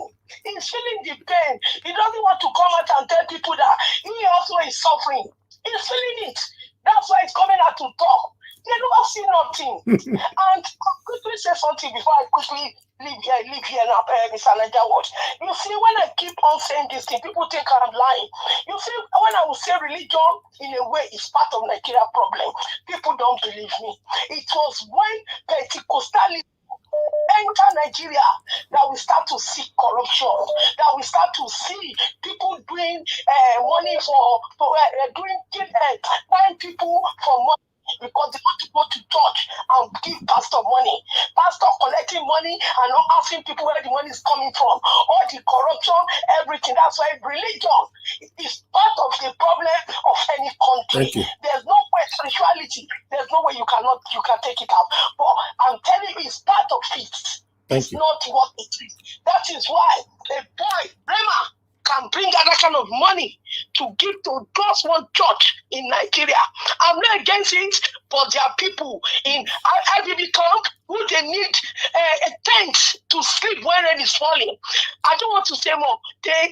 He's feeling the pain. He doesn't want to come out and tell people that he also is suffering. He's feeling it. That's why he's coming out to talk. They don't see nothing. And I'll quickly say something before I quickly leave here now, Mr. Najawash. You see, when I keep on saying this thing, people think I'm lying. You see, when I will say religion, in a way, is part of Nigeria problem, people don't believe me. It was when Pentecostalism enter Nigeria that we start to see corruption, that we start to see people doing money for buying people for money because they want to go to church and give pastor money. Pastor collecting money and not asking people where the money is coming from. All the corruption, everything. That's why religion is part of the problem of any country. There's no way spirituality. There's no way you can take it out. But I'm telling you, it's part of it. It's not what it is. That is why a boy, Rema, can bring that kind of money to give to just one church in Nigeria. I'm not against it, but there are people in IBB camp who they need a tent to sleep when rain is falling. I don't want to say more.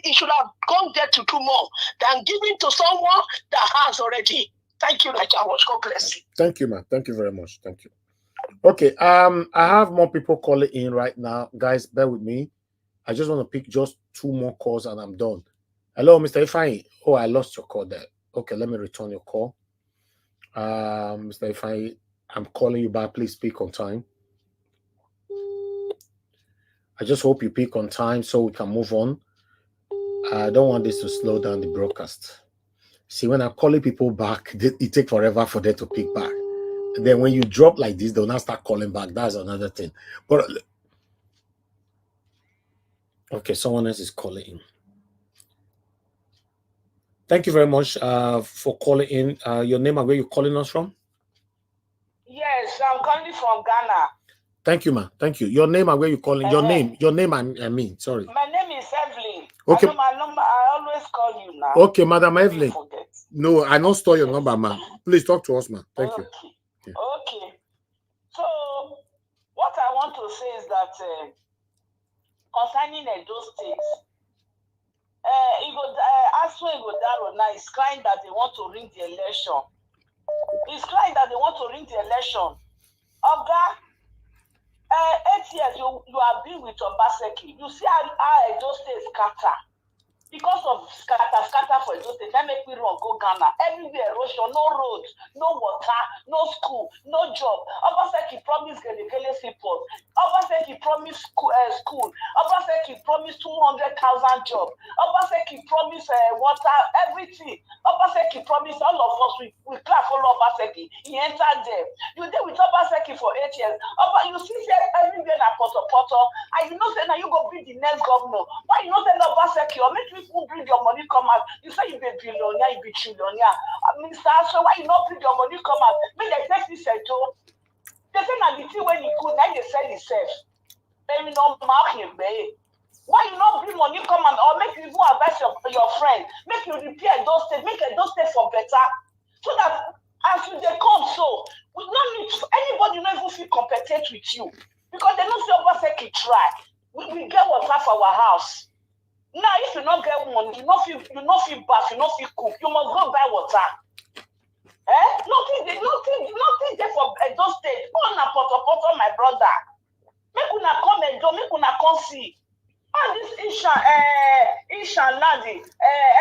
He should have gone there to do more than giving to someone that has already. Thank you, Najawash. God bless you. Thank you, man. Thank you very much. Thank you. Okay, I have more people calling in right now. Guys, bear with me. I just want to pick just 2 more calls and I'm done. Hello, Mr. Ifeanyi. Oh, I lost your call there. Okay, let me return your call. Mr. Ifeanyi, I'm calling you back. Please speak on time. I just hope you pick on time so we can move on. I don't want this to slow down the broadcast. See, when I'm calling people back, it takes forever for them to pick back. And then when you drop like this, they'll now start calling back. That's another thing. But okay, someone else is calling in. Thank you very much for calling in. Your name and where you're calling us from? Yes, I'm calling from Ghana. Thank you, ma. Thank you. Your name and where you're calling. Your name, I mean, sorry. My name is Evelyn. Okay. I know my number. I always call you now. Okay, Madam Evelyn. No, I don't store your number, ma. Please talk to us, ma. Thank you. Yeah. Okay. So, what I want to say is that concerning those things, Asue Ighodalo now is crying that they want to rig the election. He's crying that they want to rig the election. Oga, 8 years you have been with Obaseki. You see how those states scatter. Because of scatter for those states, that make me run go Ghana. Everywhere erosion, no roads, no water, no school, no job. Obaseki promised Gelegele people. Obaseki promised school. Obaseki promised 200,000 jobs. Obaseki promised water, everything. Obaseki promised all of us. We clap for Obaseki. He entered there. You did with Obaseki for 8 years. You see everywhere na poto. And you know say now you go be the next governor. Why you not say Obaseki or make people bring your money come out? You say you be billionaire, you be trillionaire. Mr. Asue, why you not bring your money come out? Make they take this job. They say that the thing when you good, now they sell itself. Maybe not mark him, babe. Why you not bring money come and or make you even advise your friend, make you repair those states, make those states for better, so that as you they come, so we don't need to, anybody not even feel competent with you because they don't say Obaseki try. We get water for our house. Now if you not get money, you not feel bath, you not feel cook, you must go buy water. Nothing there for those states. Oh, na poto, my brother. Make una come and go, make una come see. All this Isha Nnamdi,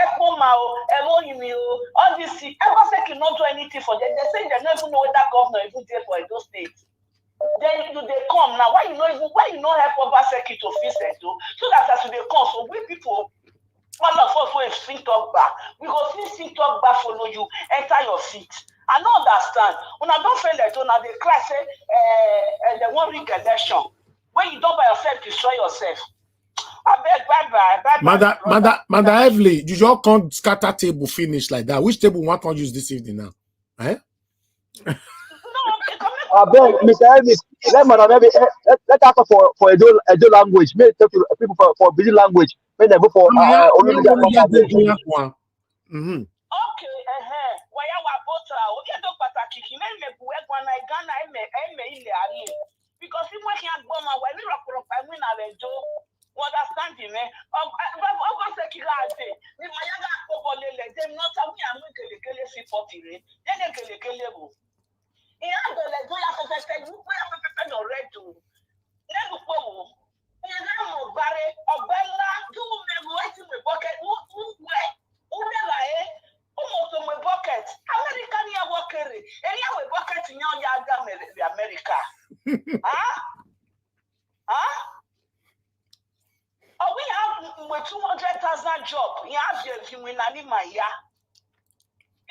Ekpomao, Emoyimi, all this, Obaseki not do anything for them. They say they don't even know whether governor even there for those states. Then they come now. Why you not help Obaseki to fix it though? So that as they come, so we people, all of us will sing talk back. We go sing talk back, follow you, enter your seat. I don't understand. When I don't feel like now they cry say they want rig election. When you don't by yourself, destroy yourself. I beg, bye. Mother Evelyn, you just can't scatter table finish like that. Which table one can use this evening now? Eh? I beg, Mr. Elvis, let Madam Evelyn, let us for Edo language. May talk to people for busy language. May they go for only media. Okay, waya wa bota o ke do pataki ki me mebu e gwan na Ghana e me ile ari because if we can go ma wa ni roporo pa mi na rejo understand me o se ki la ate ni ma ya ga ko bole le dem not we am kele fi 40 re den kele bo e a do le do ya se you we am pepe no rejo ne bu po wo e na mo bare obela do me go eti me bucket who never almost on my bucket. American ya worker. And ya we bucket in your America. Oh, we have 200,000 job. You have your win anima ya.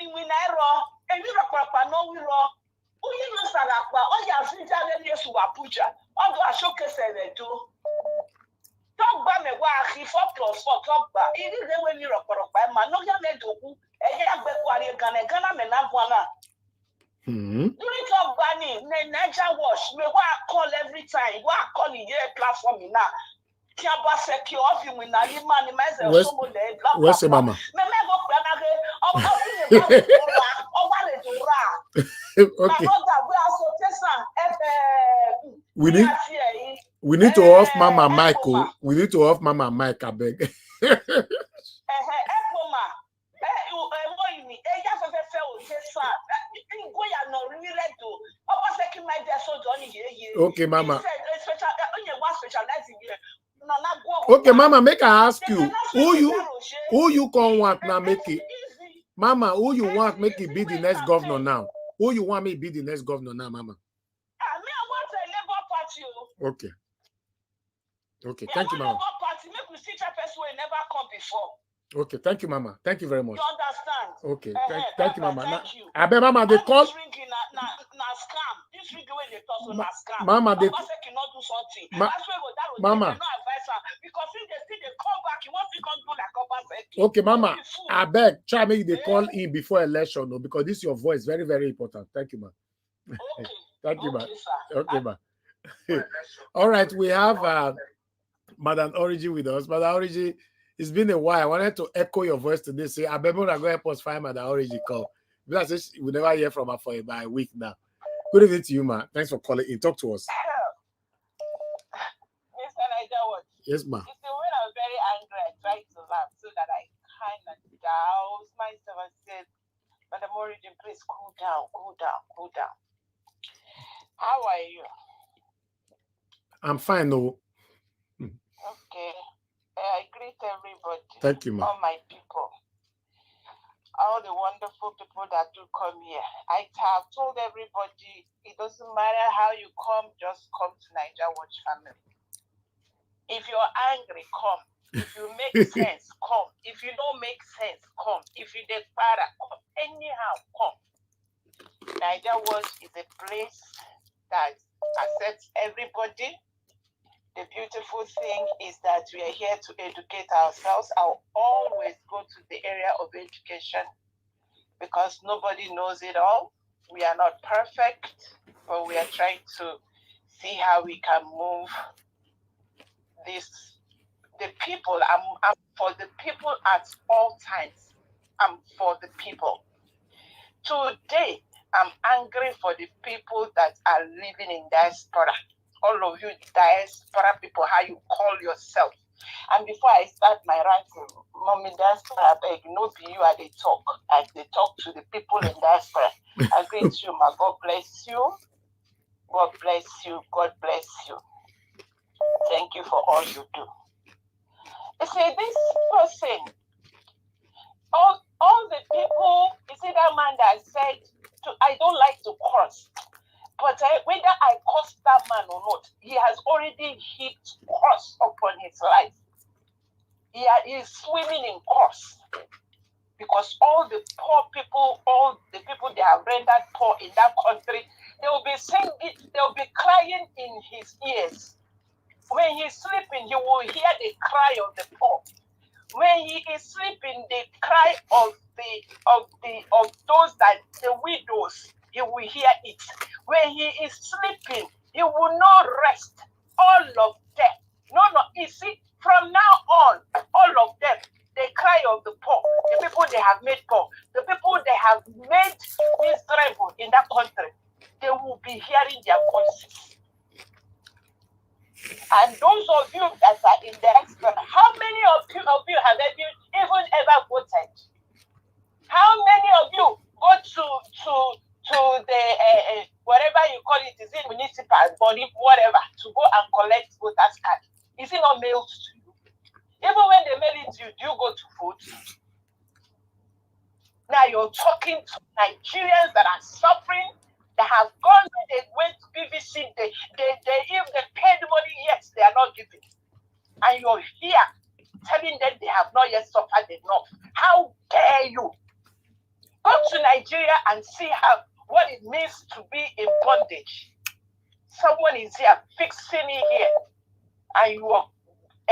In Winero, and you are no we raw. Oh, you know Salakwa. Oh, ya see Jalen to Abuja. Oh, do I showcase it too? Talk by me, why he 4+4 talk by. It is the way you rock by man. No, you may do. Ghana me na gwana. During talk banning, Niger wash. Me wa call every time. Wa call in your platform now. Kiamba secure of you when I man myself so much. Where's the mama? Me go plan again. Okay. We need to off Mama Michael. We need to off Mama Mike, I beg. Okay, Mama. Okay, Mama, make I ask you, who you can want now make it? Mama, who you want make it be the next governor now? Who you want me to be the next governor now, Mama? Me, I want a Labour Party. Okay. Okay, thank you, Mama. Labour Party, make we see that person will never come before. Okay, thank you, Mama. Thank you very much. You understand? Okay, thank you, Mama. Thank you. I bet Mama they call. This ringing na scam. This ringing when they talk so na scam. Mama they cannot do something. Mama. Because if they come back, you want to come do like Obaseki. Okay, Mama. I beg, try me they call in before election, no, because this your voice very, very important. Thank you, Ma. Okay. Thank you, Ma. Sir. Okay, Ma. All right, we have Madam Origi with us. Madam Origi, it's been a while. I wanted to echo your voice today. Say, I bet we're going to help us find Madam Origi call. Because we never hear from her for about a week now. Good evening to you, Ma. Thanks for calling in. Talk to us. Yes, Ma. You see, when I was very angry, I tried to laugh so that I kind of doused myself and said, Madam Origi, please cool down. How are you? I'm fine, no. Okay. I greet everybody. Thank you, Ma. All my people. All the wonderful people that do come here. I have told everybody, it doesn't matter how you come, just come to Niger Watch family. If you're angry, come. If you make sense, come. If you don't make sense, come. If you diaspora, come. Anyhow, come. Niger Watch is a place that accepts everybody. The beautiful thing is that we are here to educate ourselves. I'll always go to the area of education because nobody knows it all. We are not perfect, but we are trying to see how we can move this. The people, I'm for the people at all times. I'm for the people. Today, I'm angry for the people that are living in diaspora. All of you diaspora people, how you call yourself. And before I start my writing, Mommy diaspora, I beg, no be you at the talk. As they talk to the people in diaspora. I greet you, my God bless you. God bless you. God bless you. Thank you for all you do. You see, this person, all the people, you see that man that said, I don't like to curse, but whether I curse that man or not, he has already heaped curse upon his life. He is swimming in curse. Because all the poor people, all the people they have rendered poor in that country, they will be singing, they will be crying in his ears. When he's sleeping, he will hear the cry of the poor. When he is sleeping, the cry of those that the widows, he will hear it. When he is sleeping, he will not rest. All of them. No, you see, from now on, all of them, the cry of the poor, the people they have made poor, the people they have made miserable in that country, they will be hearing their voices. And those of you that are in the diaspora, how many of you have even ever voted? How many of you go to the whatever you call it, is it municipal body, whatever, to go and collect voters card? Is it not mailed to you? Even when they mail it to you, do you go to vote? Now you're talking to Nigerians that are suffering, that have gone, they went to PVC, if they paid money, yes, they are not giving. And you're here telling them they have not yet suffered enough. How dare you? Go to Nigeria and see what it means to be in bondage. Someone is here fixing it here, and you are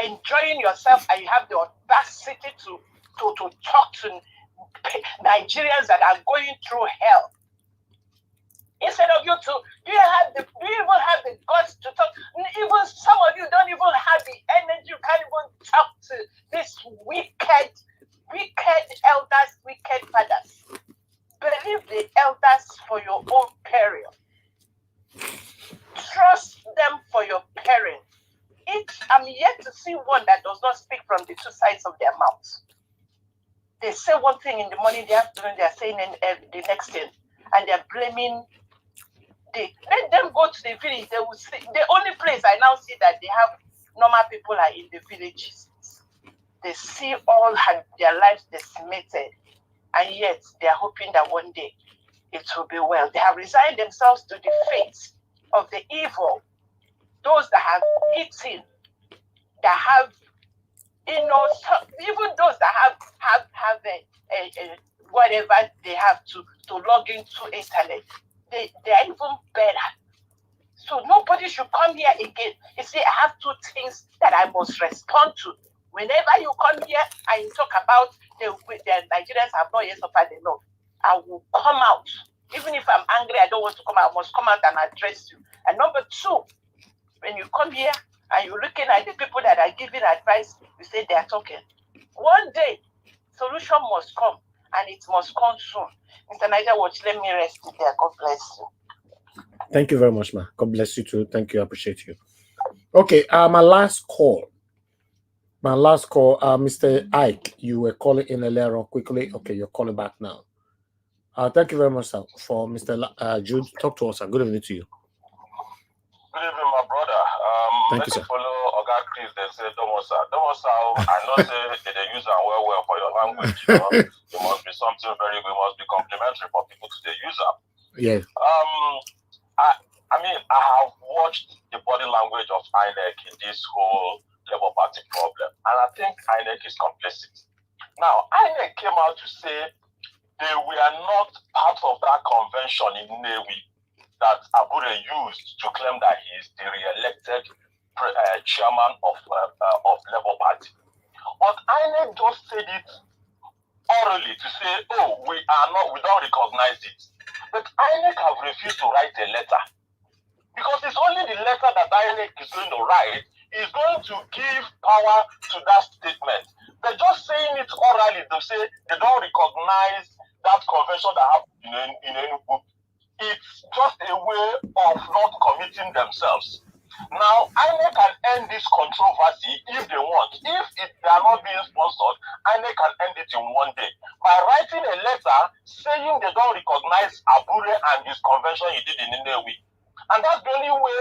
enjoying yourself, and you have the audacity to talk to Nigerians that are going through hell. Instead of you to, do you even have the guts to talk? Even some of you don't even have the energy. You can't even talk to these wicked elders, wicked fathers. Believe the elders for your own peril. Trust them for your peril. I'm yet to see one that does not speak from the two sides of their mouths. They say one thing in the morning, the afternoon, they are saying the next thing, and they're blaming. Let them go to the village. They will see. The only place I now see that they have normal people are in the villages. They see all their lives decimated, and yet they are hoping that one day it will be well. They have resigned themselves to the fate of the evil. Those that have eaten, that have, even those that have whatever they have to log into internet, they are even better. So nobody should come here again. You see, I have two things that I must respond to. Whenever you come here and you talk about the Nigerians have not yet suffered enough, I will come out. Even if I'm angry, I don't want to come out. I must come out and address you. And number two, when you come here and you're looking at the people that are giving advice, you say they are talking. One day, solution must come, and it must come soon. Mr. Niger Watch, let me rest there. God bless you. Thank you very much, ma. God bless you too. Thank you. I appreciate you. Okay, my last call, Mr. Ike, you were calling in earlier on quickly. Okay, you're calling back now. Thank you very much, sir, for Mr. Jude. Talk to us, sir. Good evening to you. Good evening, my brother. Thank you, sir. Follow Oga Chris, they say, Domosa. I know say they use them well for your language. It must be something very good, must be complimentary for people to use them. Yes. I mean, I have watched the body language of INEC in this whole Labour Party problem, and I think INEC is complicit. Now, INEC came out to say they were not part of that convention in Nnewi that Abure used to claim that he is the re-elected chairman of Labour Party. But INEC just said it orally to say, oh, we don't recognize it. But INEC have refused to write a letter. Because it's only the letter that INEC is going to write is going to give power to that statement. They're just saying it orally. They say they don't recognize that convention that happened in Enugu. It's just a way of not committing themselves. Now, INEC can end this controversy if they want. If they are not being sponsored, INEC can end it in one day by writing a letter saying they don't recognize Abure and his convention he did in Nnewi. And that's the only way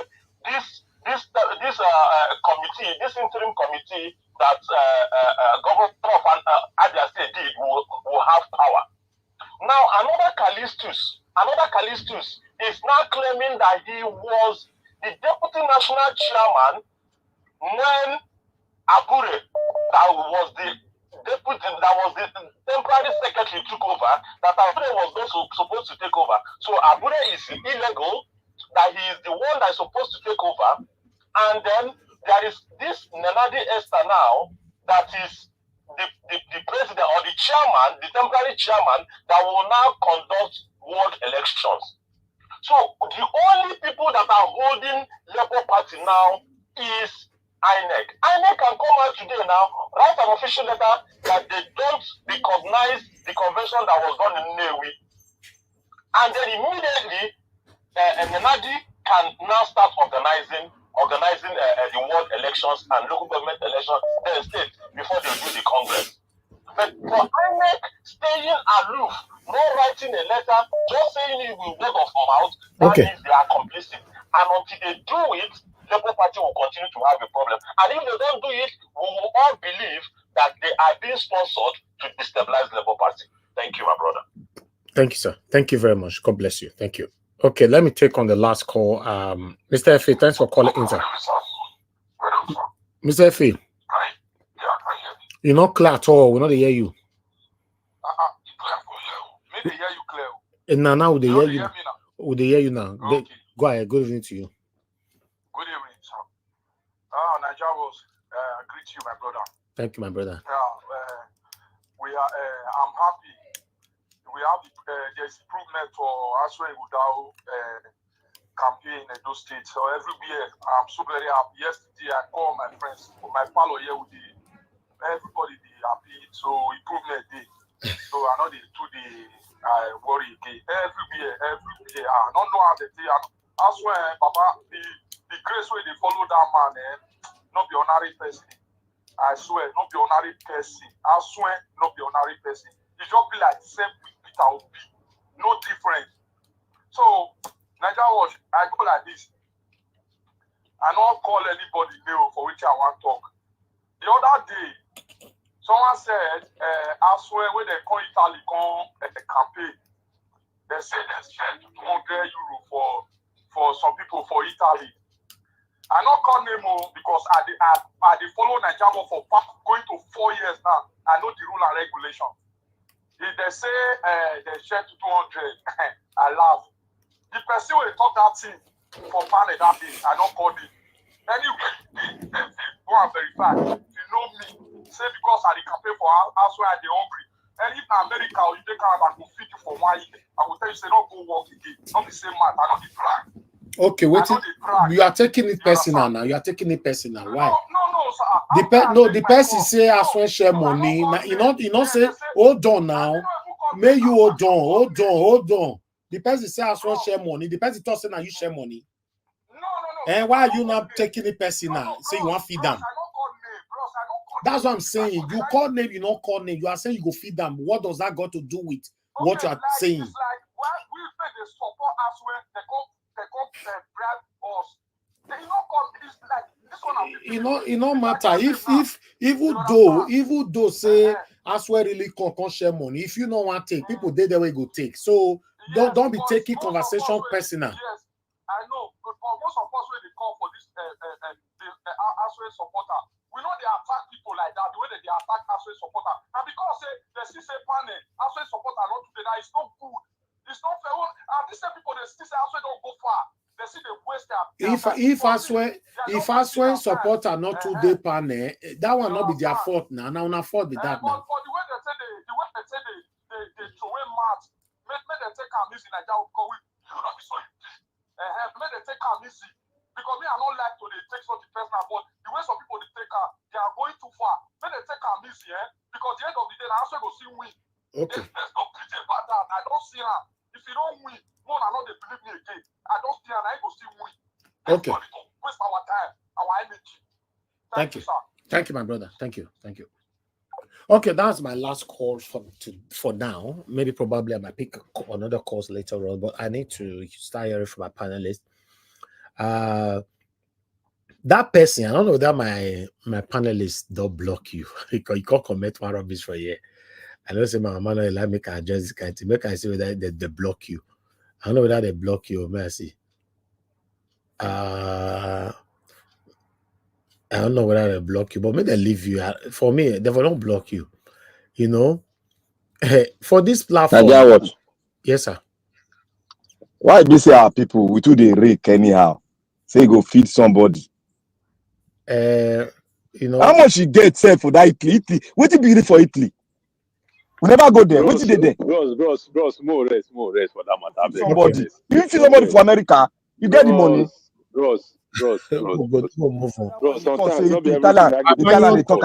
this committee, this interim committee that Governor of Abia State did will have power. Now, another Callistus is now claiming that he was the deputy national chairman when Abure, that was the temporary secretary, took over, that Abure was not supposed to take over. So Abure is illegal, that he is the one that is supposed to take over. And then there is this Nnamdi Esther now that is the president or the chairman, the temporary chairman, that will now conduct world elections. So the only people that are holding Labour Party now is INEC. INEC can come out today now, write an official letter that they don't recognize the convention that was done in Nnewi. And then immediately, Nnamdi can now start organizing the world elections and local government elections in the state before they do the Congress. But for INEC staying aloof, not writing a letter, just saying it with word of mouth, that means they are complicit. And until they do it, Labour Party will continue to have a problem. And if they don't do it, we will all believe that they are being sponsored to destabilize Labour Party. Thank you, my brother. Thank you, sir. Thank you very much. God bless you. Thank you. Okay, let me take on the last call. Mr. Effie, thanks for calling in, sir. Mr. Effie, you're not clear at all. We're not hear you. Maybe hear you clear. Now they hear you. Would they hear you now? Okay. Go ahead. Good evening to you. Good evening, sir. Nigeria was greet you, my brother. Thank you, my brother. I'm happy. We have there's improvement for Asue Ighodalo campaign in Edo State. So every year, I'm so very happy. Yesterday, I called my friends, my fellow here with everybody be happy. So improvement day. So I know they do the worry day. Every year. I don't know how they say. I swear, Papa, the grace way they follow that man, not be honorary person. I swear, not be honorary person. I swear, not be honorary person. It just be like the same with Peter Obi. No difference. So, Nigeria Watch, I go like this. I don't call anybody new for which I want to talk. The other day, someone said, I swear when they call Italy a campaign, they say they spend 200 euro for some people for Italy. I don't call name because I follow Nigeria for going to 4 years now. I know the rule and regulation. If they say they share to 200, I laugh. The person will talk that thing for panel that day. I don't call it. Anyway, go and verify. If you know me, say because I campaign for us where they hungry. And if in America or you take Canada, I will feed you for 1 year. I will tell you, say, don't go work again. Not the same man. I don't need brag. Okay, wait. You are taking it personal now. You are taking it personal. Why? No, sir. The person say I swear share money. Now, you know, say hold on now. May you hold on. The person say I swear share money. The person talks saying now you share money. No. And why are you not taking it personal? Say you want feed them. That's what I'm saying. You call name, you don't call name. You are saying you go feed them. What does that got to do with what you are saying? It's like why we say they support us when they come bribe us. They don't come. It's like this one. It no matter if even though say Asue really can share money. If you don't want to take, people they way go take. So don't be taking conversation personal. Yes, I know. But for most of us when they call for this Asue supporter, we know they attack people like that. The way that they attack Asue supporter, and because they still say panel Asue supporter not today, that it's not good. It's not fair. And these same people they still say Asue don't go far. They see they waste their. If Asue supporter not today panel, that will not be their fault now. Now not fault be that now. For the way they say they throw away match, make them take our music Nigeria because we should not be so when they take calm easy. Because me, I don't like to they take such personal, but the way some people they take calm, they are going too far. When they take calm easy, because the end of the day, I also go see win. Okay. There's no PJ about that. I don't see her. If you don't win, no, I know they believe me again. I don't see her, I go see win. Okay. Waste our time, our energy. Thank you. Sir. Thank you, my brother. Thank you. Thank you. Okay, that's my last call for now. Maybe probably I might pick another calls later on, but I need to start hearing from my panelists. That person, I don't know that my panelists don't block you because you can't commit one rubbish for a year. I don't say my man like make I address this kind of make I see whether they block you. I don't know whether they block you, may I see. I don't know whether they block you, but maybe they leave you. For me, they will not block you. You know, for this platform. Yes, sir. Why do you say our people we do the rake anyhow? Say go feed somebody. You know, how much you get sell for that Italy? What you be for Italy? We never go there. What you did there? Bros, more rest for that matter. Somebody. You feed somebody for America, you get the money. Bros. Sometimes not be Italian they talk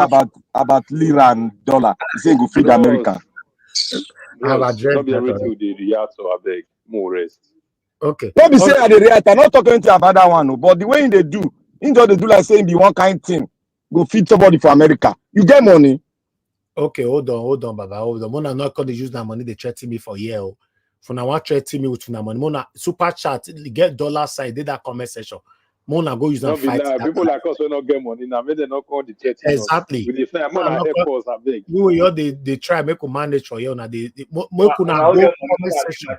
about lira and dollar. You say go feed America. Bros, not be everything they react to a beg. More rest. Okay. Don't be saying they react. I'm not talking to about that one, but the way they do, they do like saying be one kind thing. Go feed somebody for America. You get money. Okay, hold on, Baba. Hold on. Mona not going to use that money. They threaten me for a year. For now, I threaten me with that money. Mona super chat, get dollar side, did that comment section. Mona go use and fight. People like us will not get money now. Maybe they not call the threat. Exactly. With the fair Mona help us, I beg. You they try make a manage for you. Now they go comment section.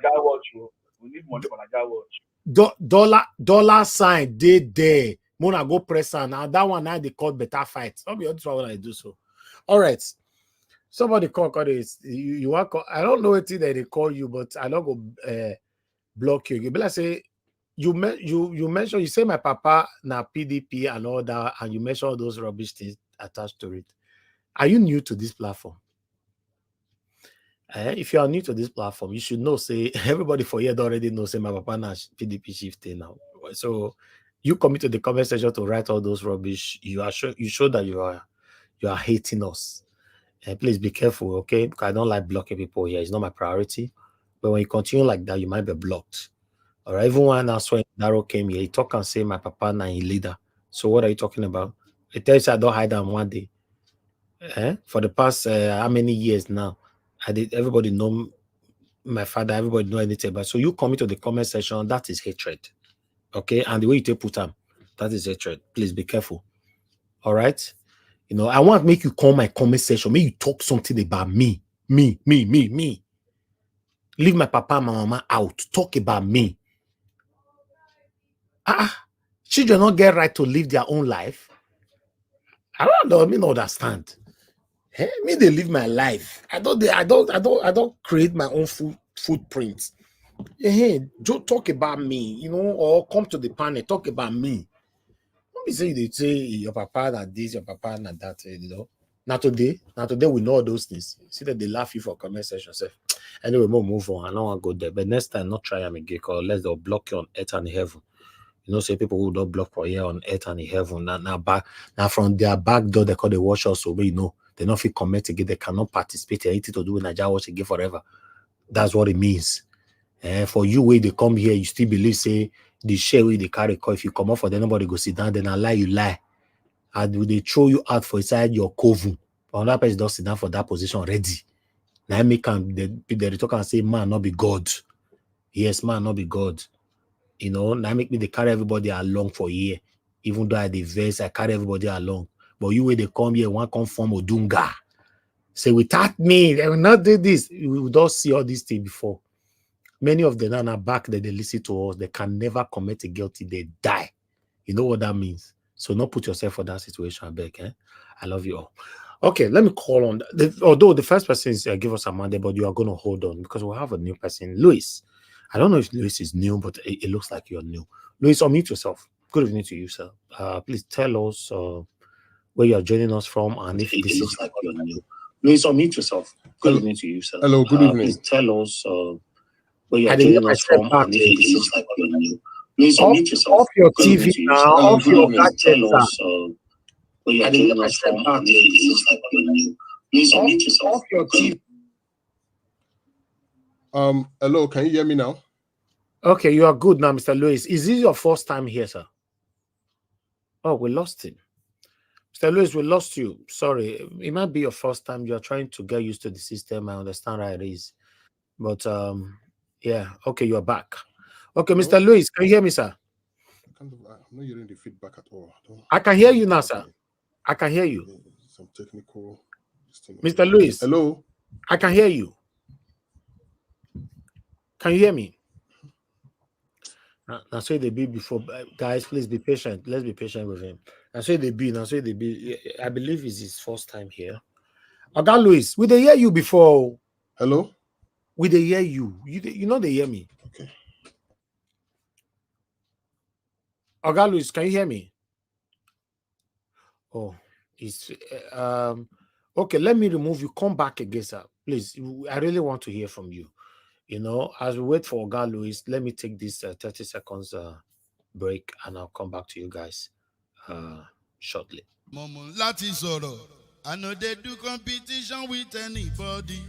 We need money for Nigeria watch. Dollar sign they there. Mona go press on. Now that one now they call better fight. I'll be honest with what I do so. All right. Somebody call this. You are call, I don't know what that they call you, but I don't go block you. But I say you mentioned you say my papa na PDP and all that, and you mention all those rubbish things attached to it. Are you new to this platform? If you are new to this platform, you should know. Say everybody for here already knows. Say my papa na PDP shifting now. So you commit to the comment section to write all those rubbish. You show that you are hating us. Please be careful, okay? Because I don't like blocking people here. It's not my priority. But when you continue like that, you might be blocked. All right. Even when Asue Ighodalo came here, he talk and say my papa na in leader. So what are you talking about? It tells you I don't hide them one day. For the past how many years now? Everybody know my father, everybody know anything about. So you come into the comment section, that is hatred. Okay, and the way you put them, that is hatred. Please be careful. All right. You know, I want to make you call my comment section. Make you talk something about me. Leave my papa and my mama out. Talk about me. Children don't get right to live their own life. I don't know. I mean, understand. Me, they live my life. I don't create my own footprint. Don't talk about me, you know, or come to the panel, talk about me. Don't be saying they say your papa that this, your papa and that, you know. Now today we know all those things. See that they laugh you for comment section. Anyway, we'll move on. I don't want to go there. But next time, not try them again, because unless they'll block you on earth and heaven. You know, say people who don't block for here on earth and in heaven. Now from their back door, they call the watch us, so we know they don't feel comment again. They cannot participate in anything to do with Nigeria watch again forever. That's what it means. For you, where they come here, you still believe, say, the share where they carry call. If you come up for them, nobody go sit down, then I lie, you lie. And they throw you out for inside your coven. Another person don't sit down for that position already. Now make them they talk and say, man, not be God. Yes, man, not be God. You know, now make me they carry everybody along for a year. Even though I the verse, I carry everybody along. But you where they come here, one come from Odunga. Say, without me, they will not do this. We don't see all these things before. Many of them are back that they listen to us. They can never commit a guilty. They die. You know what that means? So not put yourself for that situation, I beg. I love you all. Okay, let me call on. Although the first person is give us a Monday, but you are going to hold on because we'll have a new person. Louis. I don't know if Louis is new, but it looks like you're new. Louis, unmute yourself. Good evening to you, sir. Please tell us where you are joining us from and if this looks like you're new. Louis, unmute yourself. Good evening to you, sir. Hello, good evening. Please tell us I didn't get myself back. Off your TV now, off your gadget, sir. I didn't get myself back. Off your TV. Hello, can you hear me now? Okay, you are good now, Mr. Lewis. Is this your first time here, sir? Oh, we lost him. Mr. Lewis, we lost you. Sorry. It might be your first time. You're trying to get used to the system. I understand how it is. But yeah, okay, you're back. Okay, Mr. Lewis, can you hear me, sir? I'm not hearing the feedback at all. I can hear you now, sir. I can hear you. Some technical. Mr. Lewis. Hello. I can hear you. Can you hear me? Now say they be before, guys. Please be patient. Let's be patient with him. Now say they be. I believe it's his first time here. Oga Louis, we they hear you before. Hello. We they hear you. You know they hear me. Okay. Oga Louis, can you hear me? Oh, it's okay. Let me remove you. Come back again, sir. Please. I really want to hear from you. You know, as we wait for Oga Louis, let me take this 30 seconds break and I'll come back to you guys shortly. I know they do competition with anybody.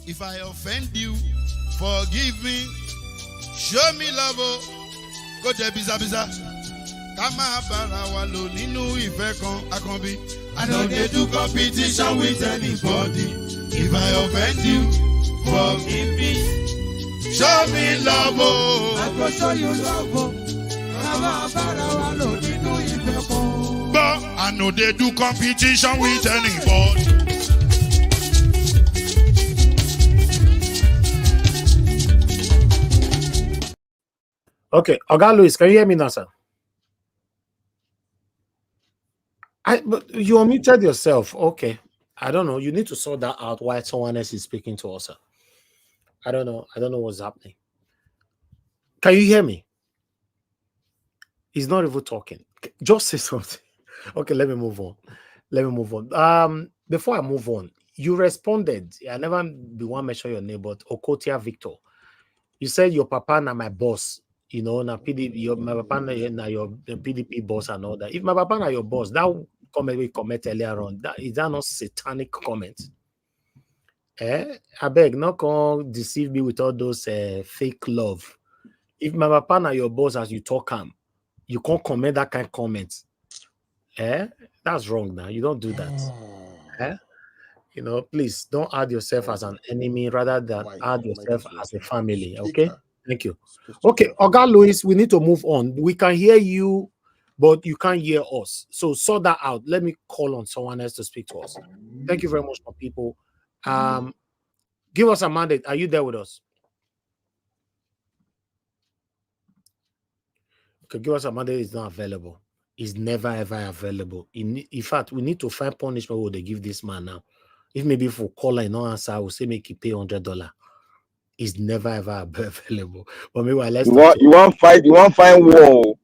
If I offend you, forgive me. Show me love. Go to biza. Kama bara wa lo ninu ife kan akanbi. I know they do competition with anybody. If I offend you, forgive me. Show me love, I go show you love. But I know they do competition with anybody. Okay, Oga Louis, can you hear me now, sir? But you unmuted yourself. Okay, I don't know. You need to sort that out while someone else is speaking to us, sir. I don't know what's happening. Can you hear me? He's not even talking. Just say something. Okay, let me move on. Before I move on, you responded. I never be one mention your name, but Okotia Victor. You said your papa na my boss. You know, na PDP, my papa na your PDP boss and all that. If my papa na your boss, that comment we comment earlier on, is that not satanic comment? I beg, not come deceive me with all those fake love. If my papa na your boss as you talk you can't comment that kind of comments. That's wrong now. You don't do that. You know, please don't add yourself as an enemy rather than add yourself as a family. Okay? Thank you. Okay, Oga Louis, we need to move on. We can hear you, but you can't hear us. So sort that out. Let me call on someone else to speak to us. Thank you very much, my people. Give us a mandate. Are you there with us? Okay, give us a mandate is not available. It's never ever available. In fact, we need to find punishment what they give this man now. If maybe for caller no answer, I will say make you pay $100. It's never ever available. But maybe let's you want find war.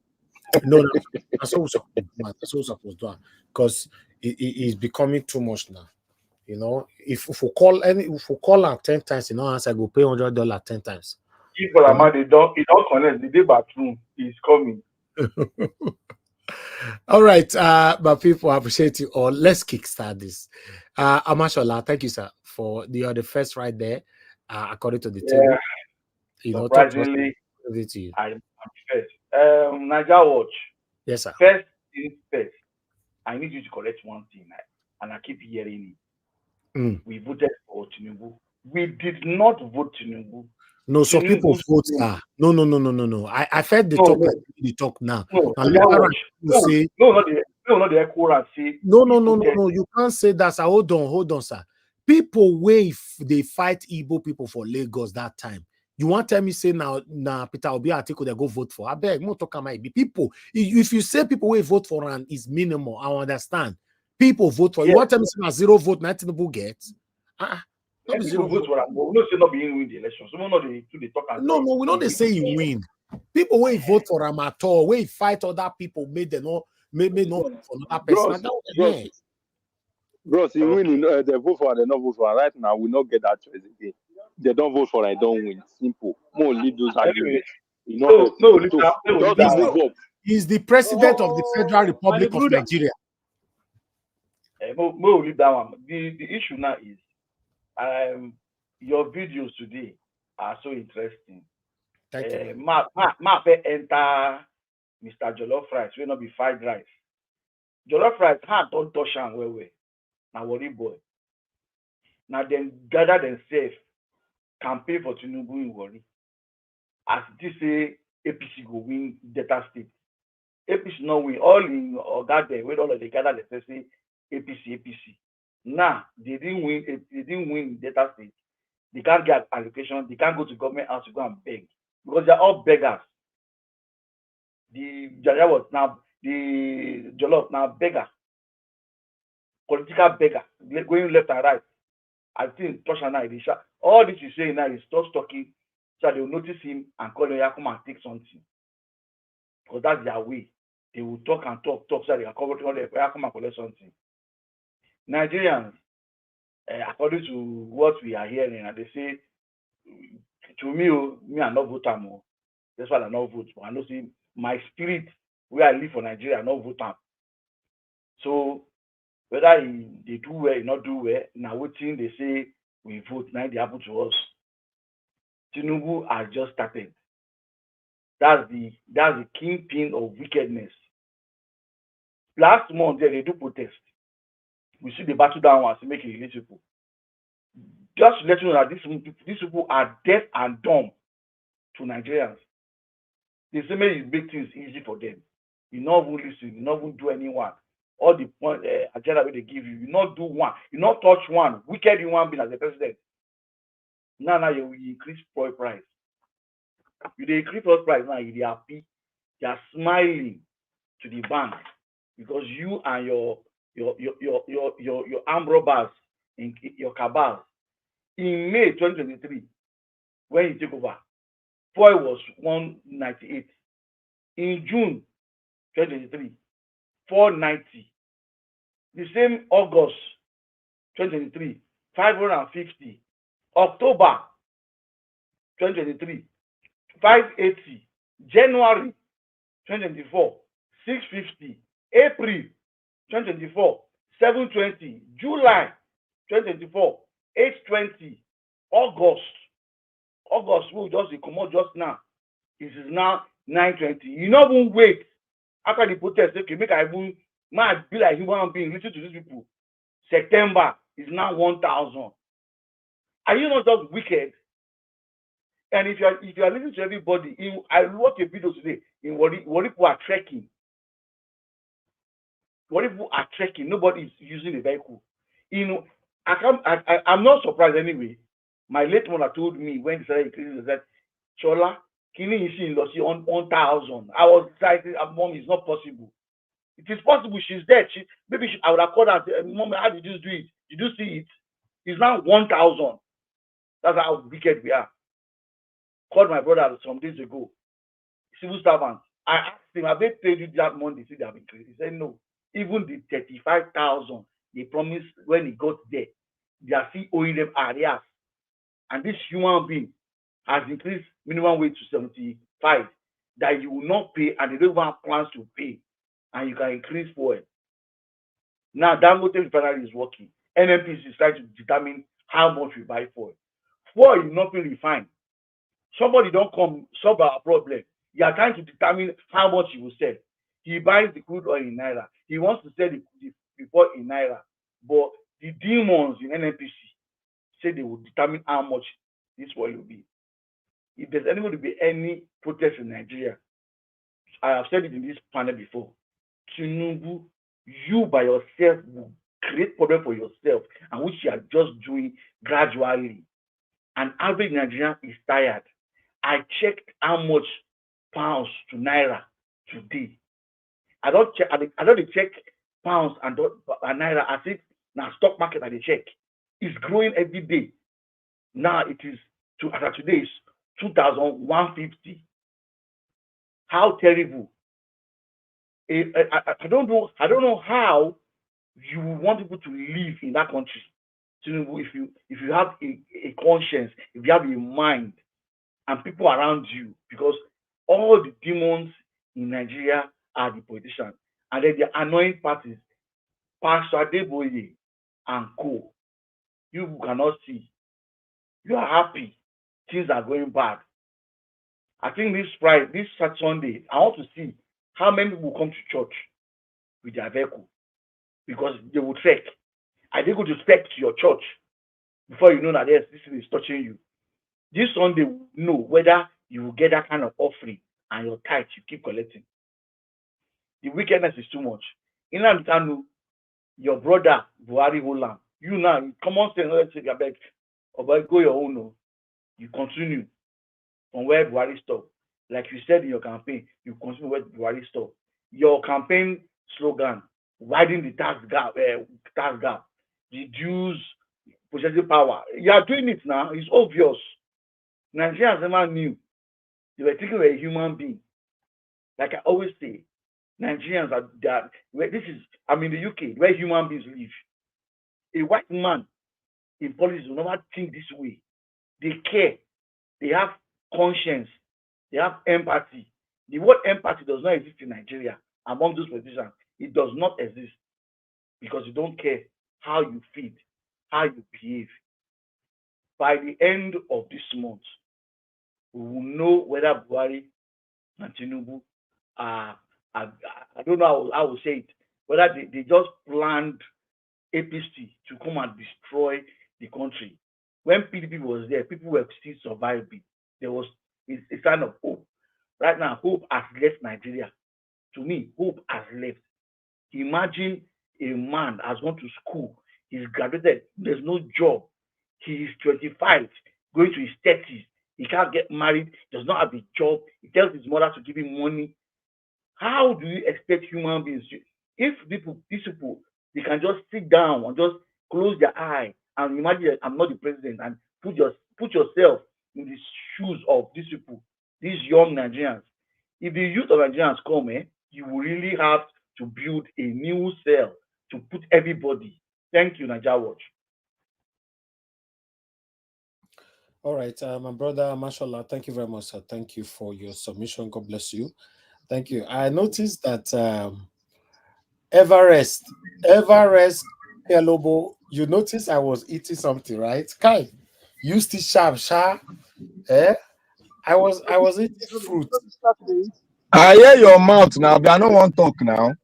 No, that's all supposed to do. Because it is becoming too much now. You know, if we call her 10 times, you know, answer, I go pay $100 10 times. If Amadi don't connect, the day bathroom is coming. All right, but people, I appreciate you all. Let's kickstart this. Amashola, thank you, sir, for you're the first right there, according to the table. You know, surprisingly, I'm first. Niger Watch. Yes, sir. First thing first, I need you to correct one thing, and I keep hearing it. We voted for Tinubu. We did not vote Tinubu. No, some people vote. No. I felt the talk like the talk now. No, not the echo and say. No. You can't say that, sir. Hold on, sir. People they fight Igbo people for Lagos that time. You want to tell me say now Peter Obi article they go vote for? I beg, more talk about it. People. If you say people will vote for and is minimal, I understand. People vote for. You want to tell me say 0 vote, nothing will get. People vote for him, but we don't say not being win the election. So we know they talk. No, we don't say you win. People will vote for him at all. We fight other people, made no for another person. Bros, you win. They vote for and they not vote for. Right now, we not get that choice again. they don't vote for I don't win. Simple. More leave those arguments. You know, no, just move up. He's the president of the Federal Republic of Nigeria. We'll leave that one. The issue now is your videos today are so interesting. Thank you. Ma enter Mr. Jollof Rice, will not be fried rice. Jollof Rice, don't touch am well. Now worry boy. Now then gather themselves, campaign for Tinubu in worry. As this say APC go win Delta State. APC no win. All in Oga there, with all of the gather themselves say APC. Now they didn't win Delta State. They can't get allocation, they can't go to government house to go and beg. Because they're all beggars. The Jaja was now the Jollof now beggar. Political beggar, going left and right. I think Tosha now is all this is saying now is stop talking so they will notice him and call him come and take something. Because that's their way. They will talk so they can cover all the come and collect something. Nigerians, according to what we are hearing, and they say, to me, I not vote more. That's why I not vote. But I know see my spirit where I live for Nigeria, I not vote. So whether they do well, not do well, now what thing they say we vote, now they happen to us. Tinubu has just started. That's the kingpin of wickedness. Last month they do protest. We see the battle down and make it illegible. Just to let you know that these people are deaf and dumb to Nigerians. They say maybe you make things easy for them. You not even listen, you not even do anyone. All the point agenda they give you, you not do one, you not touch one. Wicked human being as a president. Now you increase oil price. You increase oil price now, you are happy, you are smiling to the bank because you and your armed robbers in your cabal. In May 2023, when you take over, oil was 198. In June 2023, 490. The same August 2023, 550. October 2023, 580. January 2024, 650. April 2024, 720. July 2024, 820. August will just come out just now. It is now 920. You not even wait after the protest. Okay, make I even might be like human being. Listen to these people. September is now 1,000. Are you not just wicked? And if you are listening to everybody, I watched a video today in what people are trekking. What people are trekking? Nobody is using a vehicle. You know, I'm not surprised anyway. My late mother told me when they started increasing, they said, Chola, killing is in Lossi on 1,000. I was excited, Mom, it's not possible. It is possible, she's dead. I would have called her and said, Mom, how did you do it? Did you see it? It's now 1,000. That's how wicked we are. Called my brother some days ago, civil servant. I asked him, have they paid you that money? They have increased. He said, no. Even the 35,000 they promised when he got there, they are still owing them arrears. And this human being has increased minimum wage to 75 that you will not pay and they don't even have plans to pay. And you can increase for it. Now, Dangote refinery is working. NNPC is trying to determine how much we buy for it. For it not being refined. Somebody don't come solve our problem. You are trying to determine how much he will sell. He buys the crude oil in Naira. He wants to sell the before in Naira. But the demons in NNPC say they will determine how much this oil will be. If there's going to be any protest in Nigeria, I have said it in this panel before, Tinubu, you by yourself will create problem for yourself, and which you are just doing gradually. An average Nigerian is tired. I checked how much pounds to Naira today. I don't check pounds and Naira as if now stock market I check. It's growing every day. Now it is today is 2,150. How terrible! I don't know how you want people to live in that country. Tinubu, if you have a conscience, if you have a mind, and people around you, because all the demons in Nigeria are the politicians, and then the annoying parties, Pastor Adeboye and co. You cannot see. You are happy. Things are going bad. I think this Sunday, I want to see how many people come to church with their vehicle, because they will trek. Are they going to trek to your church before you know that yes, this is touching you? This Sunday, know whether you will get that kind of offering and your tithe you keep collecting. The wickedness is too much. Nnamdi Kanu, your brother Buhari Holam, you now come on, say let's take a back, or go your own. No. You continue from where Buhari stopped. Like you said in your campaign, you continue where Buhari stopped. Your campaign slogan: widen the tax gap, reduce possessive power. You are doing it now. It's obvious. Nigerians never knew. They were thinking we're a human being. Like I always say, Nigerians are that. I'm in the UK, where human beings live. A white man in politics will never think this way. They care. They have conscience. They have empathy. The word empathy does not exist in Nigeria among those politicians. It does not exist because you don't care how you feed, how you behave. By the end of this month, we will know whether Buhari and Tinubu are, I don't know how I will say it, whether they just planned APC to come and destroy the country. When PDP was there, people were still surviving. There was a sign of hope. Right now, hope has left Nigeria. To me, hope has left. Imagine a man has gone to school, he's graduated, there's no job. He is 25, going to his 30s. He can't get married, does not have a job. He tells his mother to give him money. How do you expect human beings to, if these people, they can just sit down and just close their eye and imagine I'm not the president and put yourself in the shoes of these people, these young Nigerians. If the youth of Nigerians come, you will really have to build a new cell to put everybody. Thank you, Nigeria Watch. All right, my brother, mashallah, thank you very much, sir. Thank you for your submission. God bless you. Thank you. I noticed that Everest, Lobo, you noticed I was eating something, right? Kai, you still sharp, eh? I was eating fruit. I hear your mouth now, but I don't want to talk now.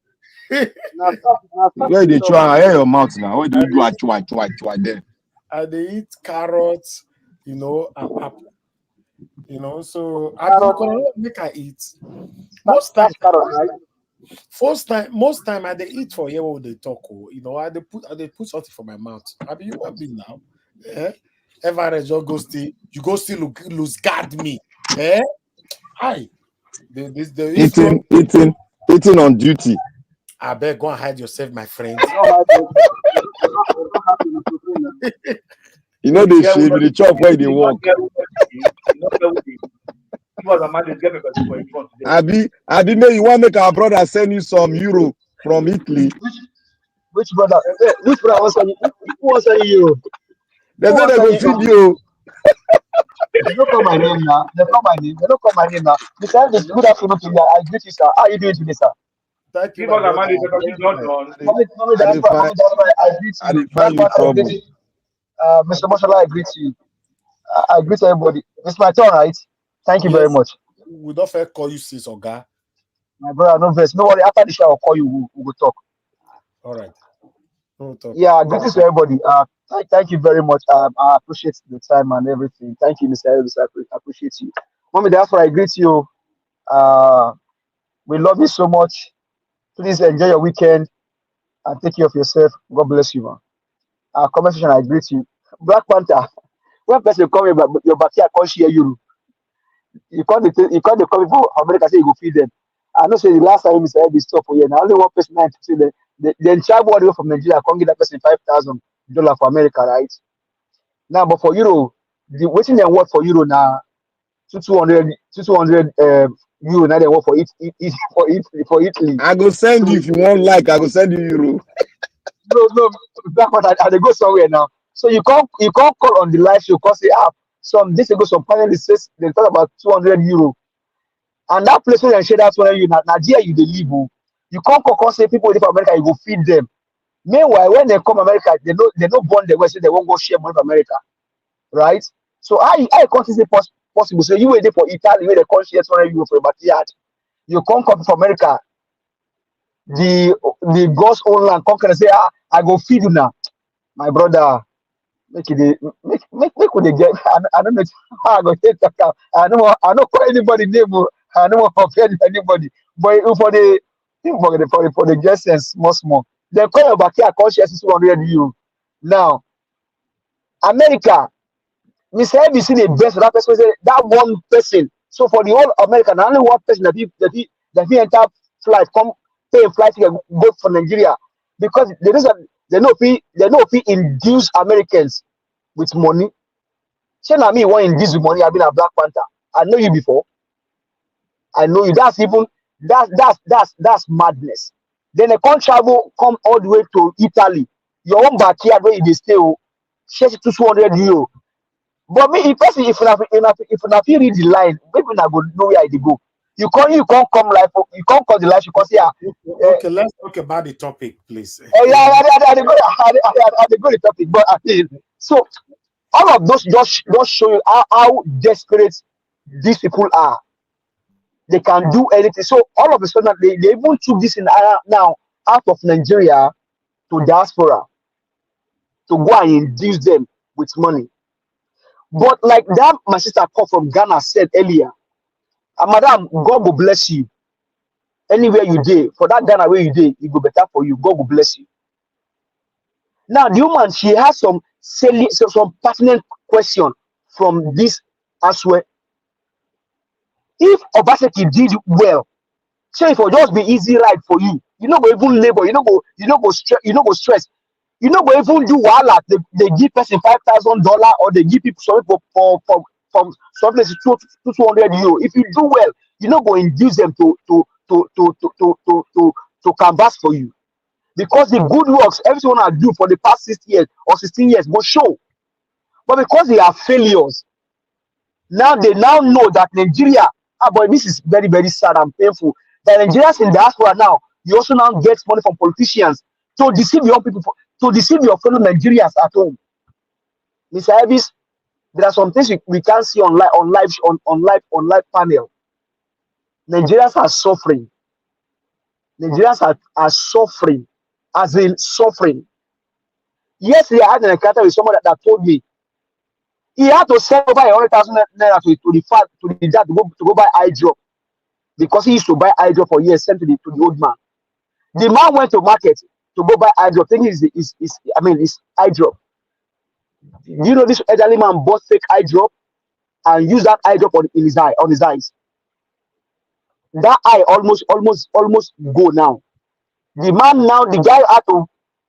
Where they try? I hear your mouth now. Where do you do a chua there? They eat carrots, and apple. So I do make I eat. Most time I they eat for here what they talk. I they put something for my mouth. I be human being now. Everest you go still lose guard me. Hi. Eating on duty. I beg go and hide yourself, my friend. You know they shave the chop where they walk. Abi, may you want to make our brother send you some euro from Italy? Which brother? Which brother was sending? Who was sending euro? They say they will feed you. They don't call my name now. They don't call my name now. Mr. Elvis, good afternoon to you. I greet you, sir. How are you doing today, sir? Thank you. I greet you. Mr. Mashallah, I greet you. I greet everybody. It's my turn, right? Thank you very much. We don't fair call you sis or guy. My brother, no verse. No worry. After the show, I'll call you. We'll talk. All right. We'll talk. Yeah, greetings to everybody. Thank you very much. I appreciate the time and everything. Thank you, Mr. Elvis. I appreciate you. Mommy, therefore, I greet you. We love you so much. Please enjoy your weekend and take care of yourself. God bless you, man. Conversation, I greet you. Black Panther. When person come in your backyard, can't share you. You can't come for America, say you go feed them. I know say the last time Mr. Elvis stop for you. Now only one person to say the entire world from Nigeria can't give that person $5,000 for America, right? Now, but for Euro, the waiting they work for Euro now, 200 euro now they work for Italy. I go send you if you want. I go send you euro. No, Black Panther, they go somewhere now. So you can't call on the live show because they have some days ago some panelists says they talk about 200 euro. And that place where they share that 200 euro, Nigeria you live. You can't call say people live in America, you go feed them. Meanwhile, when they come America, they no born the West, so they won't go share money for America. Right? So I can't say possible. So you wait there for Italy where they can't share 200 euro for a backyard. You can't come from America. The God's own land come and say, I go feed you now. My brother, make it make what they get. I don't know how I go take that. I don't call anybody name. I don't want to offend anybody. But for the guests and small. They call your backyard conscious 200 euro. Now, America, Mr. ABC the best for that person. That one person. So for the whole America, not only one person that he enter flight, come pay a flight ticket, go for Nigeria. Because they know if he induce Americans with money. Say now me want induce with money, I've been a Black Panther. I know you before. I know you. That's madness. Then they can't travel, come all the way to Italy. Your own backyard where you stay, share to 200 euro. But me, if you read the line, maybe not go know where they go. You can't come live. You can't call the live. You can't say, okay, let's talk about the topic, please. I go the topic, but so all of those just show you how desperate these people are. They can do anything. So all of a sudden, they even took this in now out of Nigeria to diaspora to go and induce them with money. But like that, my sister called from Ghana said earlier, Madam, God will bless you. Anywhere you did, for that Ghana where you did, it will be better for you. God will bless you. Now, the woman, she has some pertinent question from this Asue. If Obaseki did well, say it will just be easy ride for you. You know, go even labor. You know, go stress. You know, go stress. You know, go even do wala. They give person $5,000 or they give people some for some places 200 euro. If you do well, you know, go induce them to canvas for you. Because the good works everyone has do for the past 60 years or 16 years will show. But because they are failures, now they now know that Nigeria, but this is very, very sad and painful. The Nigerians in diaspora now, you also now get money from politicians to deceive young people, to deceive your fellow Nigerians at home. Mr. Elvis, there are some things we can't see on live panel. Nigerians are suffering. Nigerians are suffering. As in suffering. Yesterday, I had an encounter with someone that told me he had to send over 100,000 naira to the dad to go buy eye drop because he used to buy eye drop for years. Sent to the old man. The man went to market to go buy eye drop. Thinking it's eye drop. You know this elderly man bought fake eye drop and used that eye drop on his eyes. That eye almost go now. The guy had to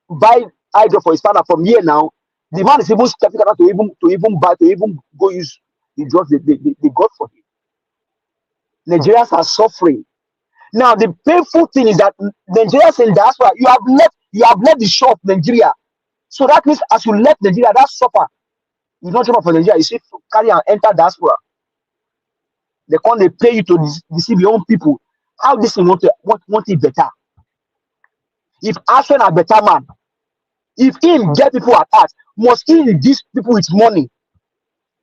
buy eye drop for his father from here now. The man is even skeptical to even go use the drugs they got for him. Nigerians are suffering. Now the painful thing is that Nigerians in diaspora, you have left the shore of Nigeria. So that means as you left Nigeria, that suffer. You don't jump for Nigeria, you see to carry and enter diaspora. They pay you to deceive your own people. How this thing want it better? If Asuen a better man, if him get people at heart, must he induce people with money?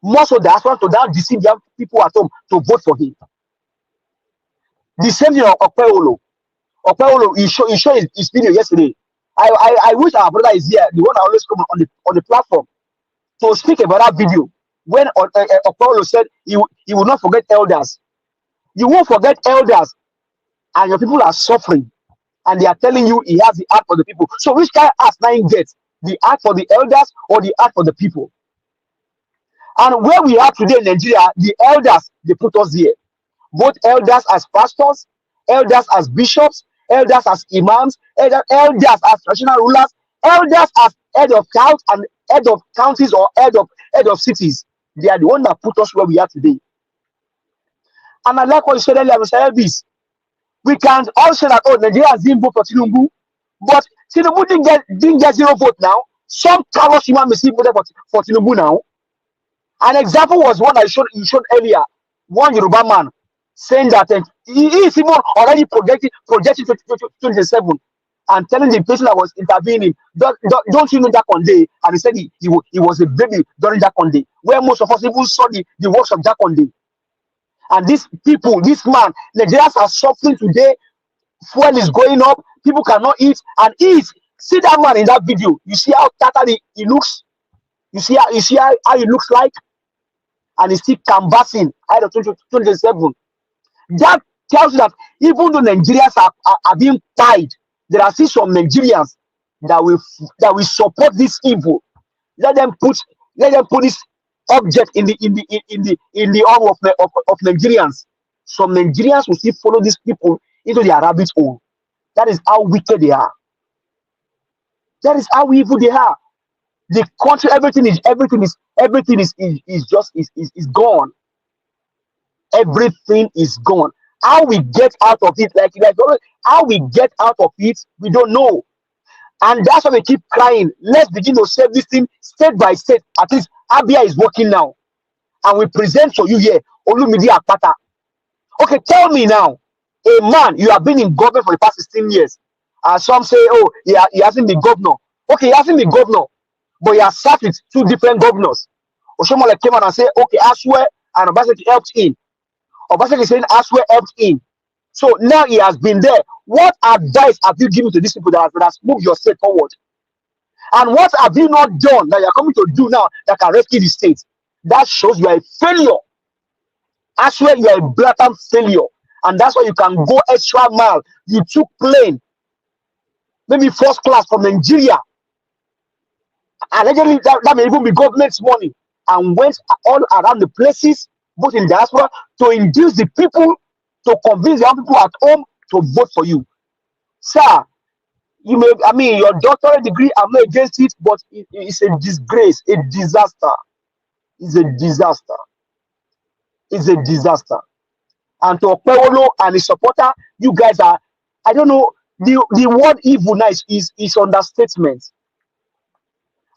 Most of diaspora to now deceive young people at home to vote for him. The same thing of Opeolo, he showed his video yesterday. I wish our brother is here, the one I always come on the platform, to speak about that video. When Opeolo said he will not forget elders. You won't forget elders, and your people are suffering. And they are telling you he has the heart for the people. So which kind of heart now gets? The heart for the elders or the heart for the people? And where we are today in Nigeria, the elders, they put us here. Both elders as pastors, elders as bishops, elders as imams, elders as traditional rulers, elders as head of counts and head of counties or head of cities. They are the one that put us where we are today. And I like what you said earlier, Mr. Elvis. We can all say that Nigerians didn't vote for Tinubu, but Tinubu didn't get 0 vote now. Some callous human beings voted for Tinubu now. An example was one you showed earlier. One Yoruba man saying that he is even already projecting to 2027 and telling the person that was intervening, don't you know that Conde? And he said he was a baby during that Conde, where most of us even saw the works of that Conde. And these people, this man, Nigerians are suffering today. Fuel is going up. People cannot eat and eat. See that man in that video. You see how tattered he looks. You see how he looks like, and he's still canvassing out of 2027. That tells you that even though Nigerians are being tied, there are still some Nigerians that will support this evil. Let them put this object in the arm of Nigerians. Some Nigerians will still follow these people into their rabbit hole. That is how wicked they are. That is how evil they are. The country, everything is gone. Everything is gone. How we get out of it, how we get out of it, we don't know. And that's why we keep crying. Let's begin to save this thing state by state. At least Abure is working now. And we present for you here, Olumide Akpata. Okay, tell me now, a man, you have been in government for the past 16 years. And some say, oh, he hasn't been governor. Okay, he hasn't been governor, but he has sat with 2 different governors. Oshomole came out and said, okay, Asue and Obaseki helped in. Obaseki is saying Asue helped in. So now he has been there. What advice have you given to these people that has moved your state forward? And what have you not done that you're coming to do now that can rescue the state? That shows you are a failure. Asue, you are a blatant failure. And that's why you can go extra mile. You took plane, maybe first class from Nigeria. Allegedly, that may even be government's money, and went all around the places, both in diaspora, to induce the people, to convince the people at home to vote for you. Sir, your doctorate degree, I'm not against it, but it's a disgrace, a disaster. It's a disaster. It's a disaster. And to Okpewolo and his supporter, you guys are, I don't know, the word evil now is understatement.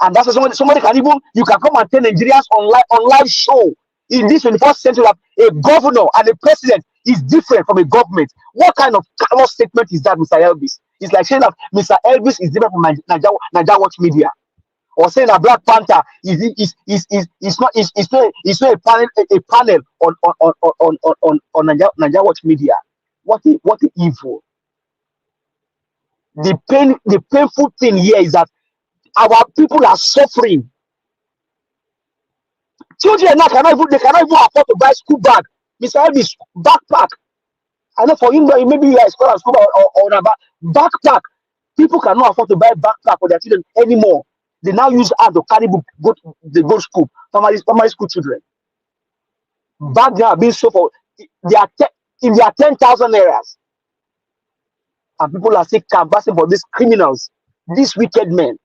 And that's why somebody can even, you can come and tell Nigerians on live show in this 21st century that a governor and a president is different from a government. What kind of callous statement is that, Mr. Elvis? It's like saying that Mr. Elvis is different from Naija Watch Media, or saying that Black Panther is not a panel on Naija Watch Media. What the evil? The painful thing here is that our people are suffering. Children now cannot even afford to buy school bag. Mr. Elvis, backpack. I know for you, maybe you are school or backpack. People cannot afford to buy backpack for their children anymore. They now use app to carry book, go to school. Primary school children. Back there are being sold for in their 10,000 areas. And people are still canvassing for these criminals, these wicked men.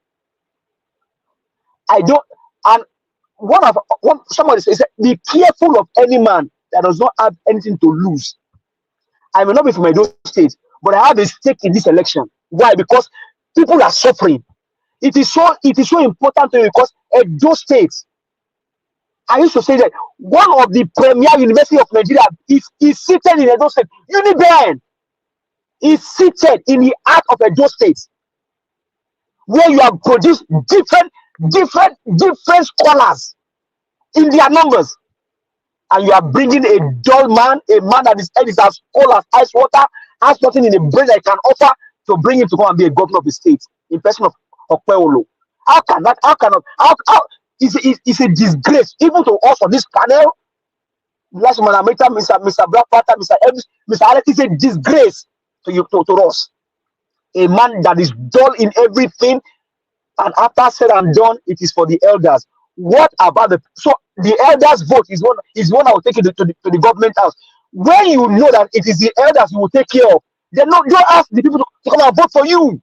Somebody says, be careful of any man that does not have anything to lose. I may not be from Edo State, but I have a stake in this election. Why? Because people are suffering. It is so important to me because Edo State, I used to say that one of the premier university of Nigeria is seated in Edo State. Uniben is seated in the heart of Edo State, where you have produced different scholars in their numbers, and you are bringing a dull man, a man that his head is as cold as ice water, has nothing in the brain that he can offer, to bring him to come and be a governor of the state in person of Okpewolo. It's a disgrace even to us on this panel. Last man, Mr. Black Panther, Mr. Elvis, Mr. Alex, is a disgrace to us. A man that is dull in everything, and after said and done, it is for the elders. What about the elders' vote is one I will take you to the government house. When you know that it is the elders you will take care of, then don't ask the people to come and vote for you.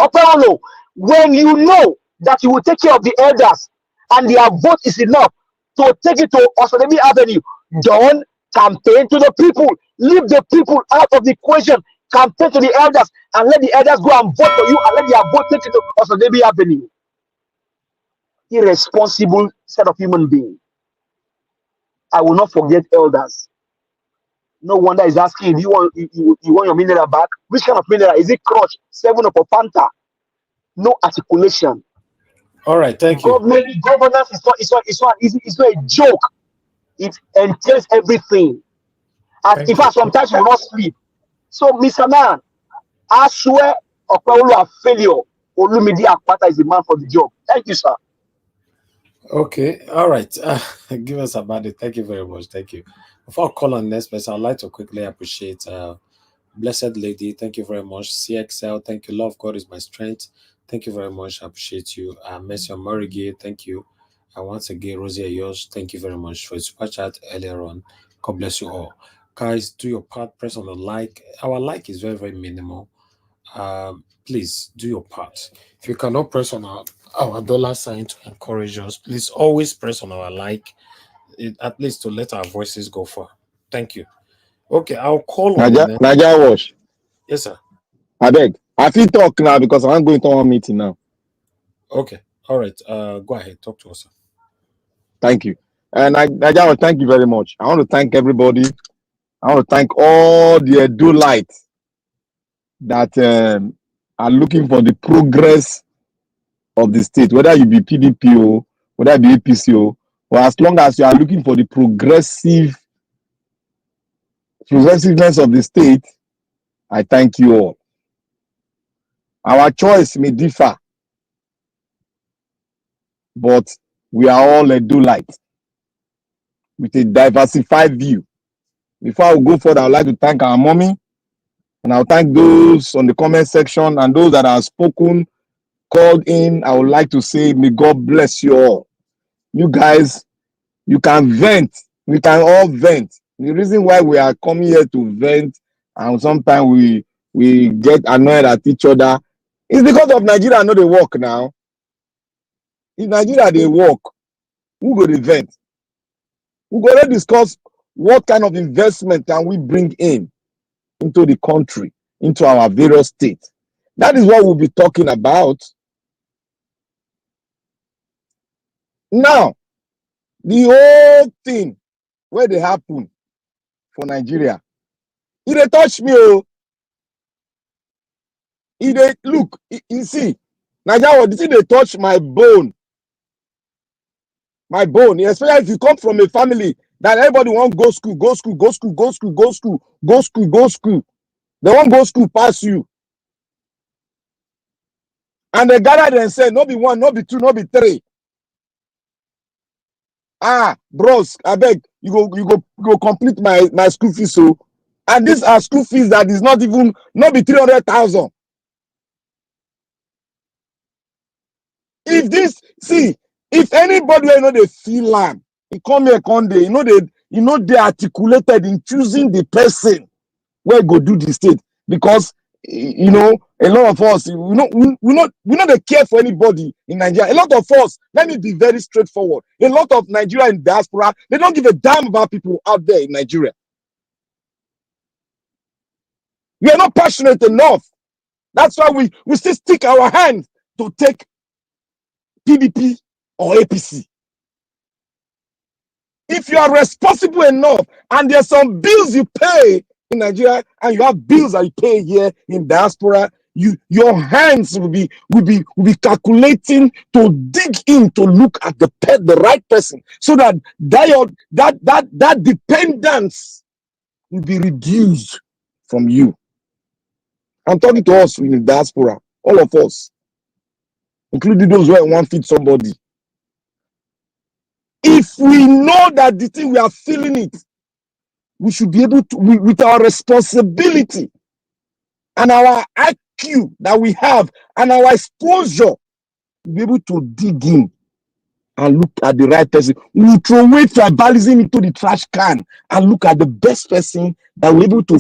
Apollo, when you know that you will take care of the elders and their vote is enough to take it to Osademi Avenue, don't campaign to the people. Leave the people out of the equation. campaign to the elders and let the elders go and vote for you and let their vote take you to Osadebi Avenue. Irresponsible set of human beings. I will not forget elders. No wonder he's asking if you want your mineral back. Which kind of mineral? Is it Crush, 7 Up or Panther? No articulation. All right, thank you. Governance is not a joke. It entails everything. And in fact, sometimes you will not sleep. So, Mr. Man, Asue Ighodalo failure. Olumide Akpata is the man for the job. Thank you, sir. Okay, all right. Give us about it. Thank you very much. Thank you. Before I call on next person, I'd like to quickly appreciate Blessed Lady. Thank you very much. CXL, thank you. Love God is my strength. Thank you very much. I appreciate you. Messi Morigi, thank you. And once again, Rosie Ayos, thank you very much for the super chat earlier on. God bless you all. Guys, do your part. Press on the like. Our like is very, very minimal. Please do your part. If you cannot press on our dollar sign to encourage us, please always press on our like, at least to let our voices go far. Thank you. Okay, I'll call on Naja Wash. Yes, sir. I beg. I feel talk now because I'm going to one meeting now. Okay. All right. Go ahead. Talk to us, sir. Thank you. And Naja Wash, thank you very much. I want to thank everybody. I want to thank all the Edo lights that are looking for the progress of the state, whether you be PDP or whether you be APC or as long as you are looking for the progressiveness of the state, I thank you all. Our choice may differ, but we are all Edo-light with a diversified view. Before I go further, I would like to thank our mommy, and I'll thank those on the comment section and those that have spoken, called in. I would like to say, may God bless you all. You guys, you can vent. We can all vent. The reason why we are coming here to vent and sometimes we get annoyed at each other is because of Nigeria. Know they work now. In Nigeria, they work. Who go to vent? We go to discuss what kind of investment can we bring in into the country, into our various states. That is what we'll be talking about. Now, the whole thing where they happen for Nigeria, it touch me. Look, you see, Nigeria, this thing they touch my bone. My bone, especially if you come from a family that everybody want go school, go school, go school, go school, go school, go school, go school. They won't go school pass you. And they gather and say, no be one, no be two, no be three. Ah, bros, I beg, you go complete my school fees. So, and these are school fees that is not be 300,000. If anybody they feel land, he come here one day, they articulated in choosing the person where go do the state, because a lot of us we not they care for anybody in Nigeria. A lot of us, let me be very straightforward. A lot of Nigeria in diaspora, they don't give a damn about people out there in Nigeria. We are not passionate enough. That's why we still stick our hand to take PDP or APC. If you are responsible enough and there's some bills you pay in Nigeria and you have bills that you pay here in diaspora, your hands will be calculating to dig in to look at the right person, so that dependence will be reduced from you. I'm talking to us in the diaspora, all of us, including those who want to feed somebody. If we know that the thing we are feeling it, we should be able to, with our responsibility and our IQ that we have and our exposure, be able to dig in and look at the right person. We throw away tribalism into the trash can and look at the best person that will be able to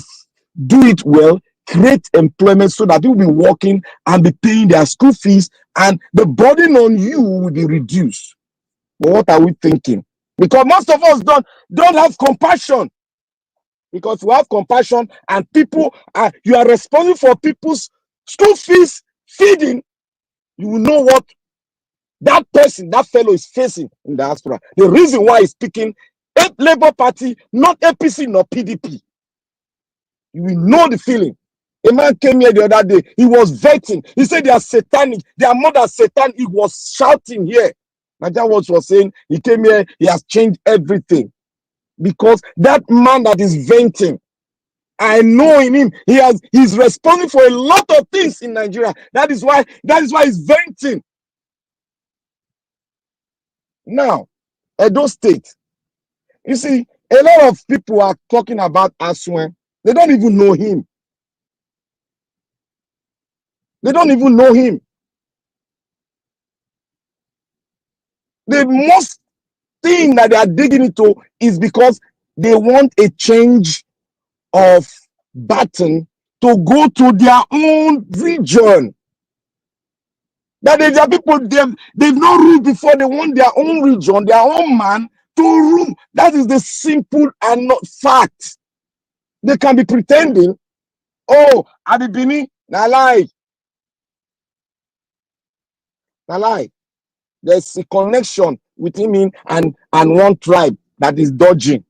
do it well, create employment so that people will be working and be paying their school fees, and the burden on you will be reduced. But what are we thinking? Because most of us don't have compassion. Because you have compassion and people are, you are responsible for people's school fees, feeding, you will know what that person, that fellow is facing in diaspora. The reason why he's picking a Labour Party, not APC, nor PDP. You will know the feeling. A man came here the other day. He was vetting. He said they are satanic. Their mother satanic. He was shouting here. Naija Watch was saying he came here. He has changed everything because that man that is venting, I know in him. He's responsible for a lot of things in Nigeria. That is why he's venting. Now, Edo State. You see, a lot of people are talking about Asue. They don't even know him. They don't even know him. The most thing that they are digging into is because they want a change of button to go to their own region. That is, there are people they've not ruled before. They want their own region, their own man to rule. That is the simple and not fact. They can be pretending, oh, Abibini, na lie. Na lie. There's a connection between him and one tribe that is dodging.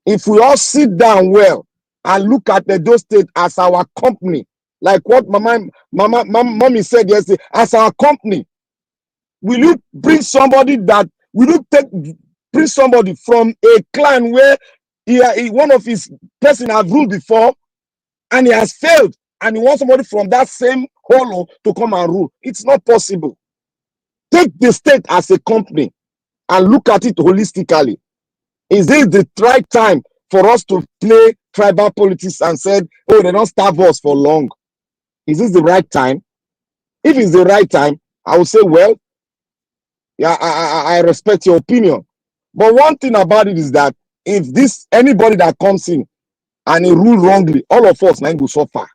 If we all sit down well and look at Edo State as our company, like what mommy said yesterday, as our company, will you bring somebody bring somebody from a clan where one of his person have ruled before and he has failed, and he wants somebody from that same hollow to come and rule? It's not possible. Take the state as a company and look at it holistically. Is this the right time for us to play tribal politics and said, oh, they don't starve us for long? Is this the right time? If it's the right time, I would say, well, yeah, I respect your opinion. But one thing about it is that if anybody that comes in and he rule wrongly, all of us now go suffer.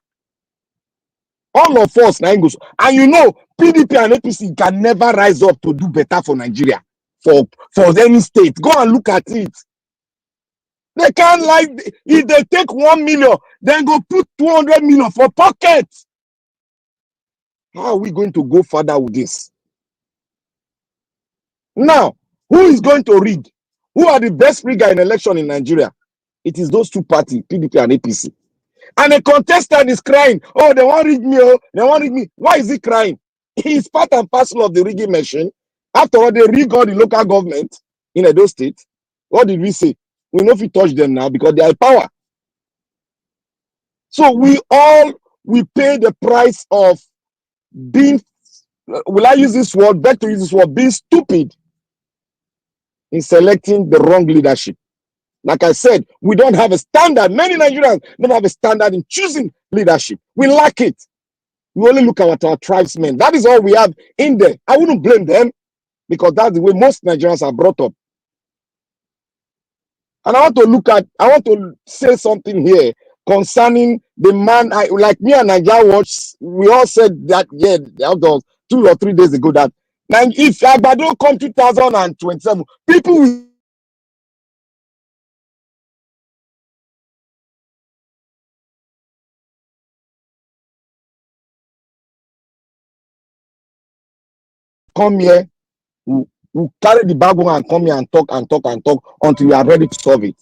All of us now go. And you know, PDP and APC can never rise up to do better for Nigeria, for any state. Go and look at it. They can't, like, if they take 1 million, then go put 200 million for pockets. How are we going to go further with this? Now, who is going to rig? Who are the best rigger in election in Nigeria? It is those two parties, PDP and APC. And a contestant is crying, oh, they want to rig me, oh, they want to rig me. Why is he crying? He's part and parcel of the rigging machine. After all, they rig all the local government in Edo State. What did we say? We know if we touch them now because they are power. So we pay the price of being, will I use this word, better to use this word, being stupid in selecting the wrong leadership. Like I said, we don't have a standard. Many Nigerians don't have a standard in choosing leadership. We lack it. We only look at our tribesmen. That is all we have in there. I wouldn't blame them because that's the way most Nigerians are brought up. And I want to say something here concerning the man, like me and Naija Watch, we all said that, yeah, that was 2 or 3 days ago, that if Agbado come 2027, people will come here, we'll carry the bag and come here and talk until we are ready to solve it.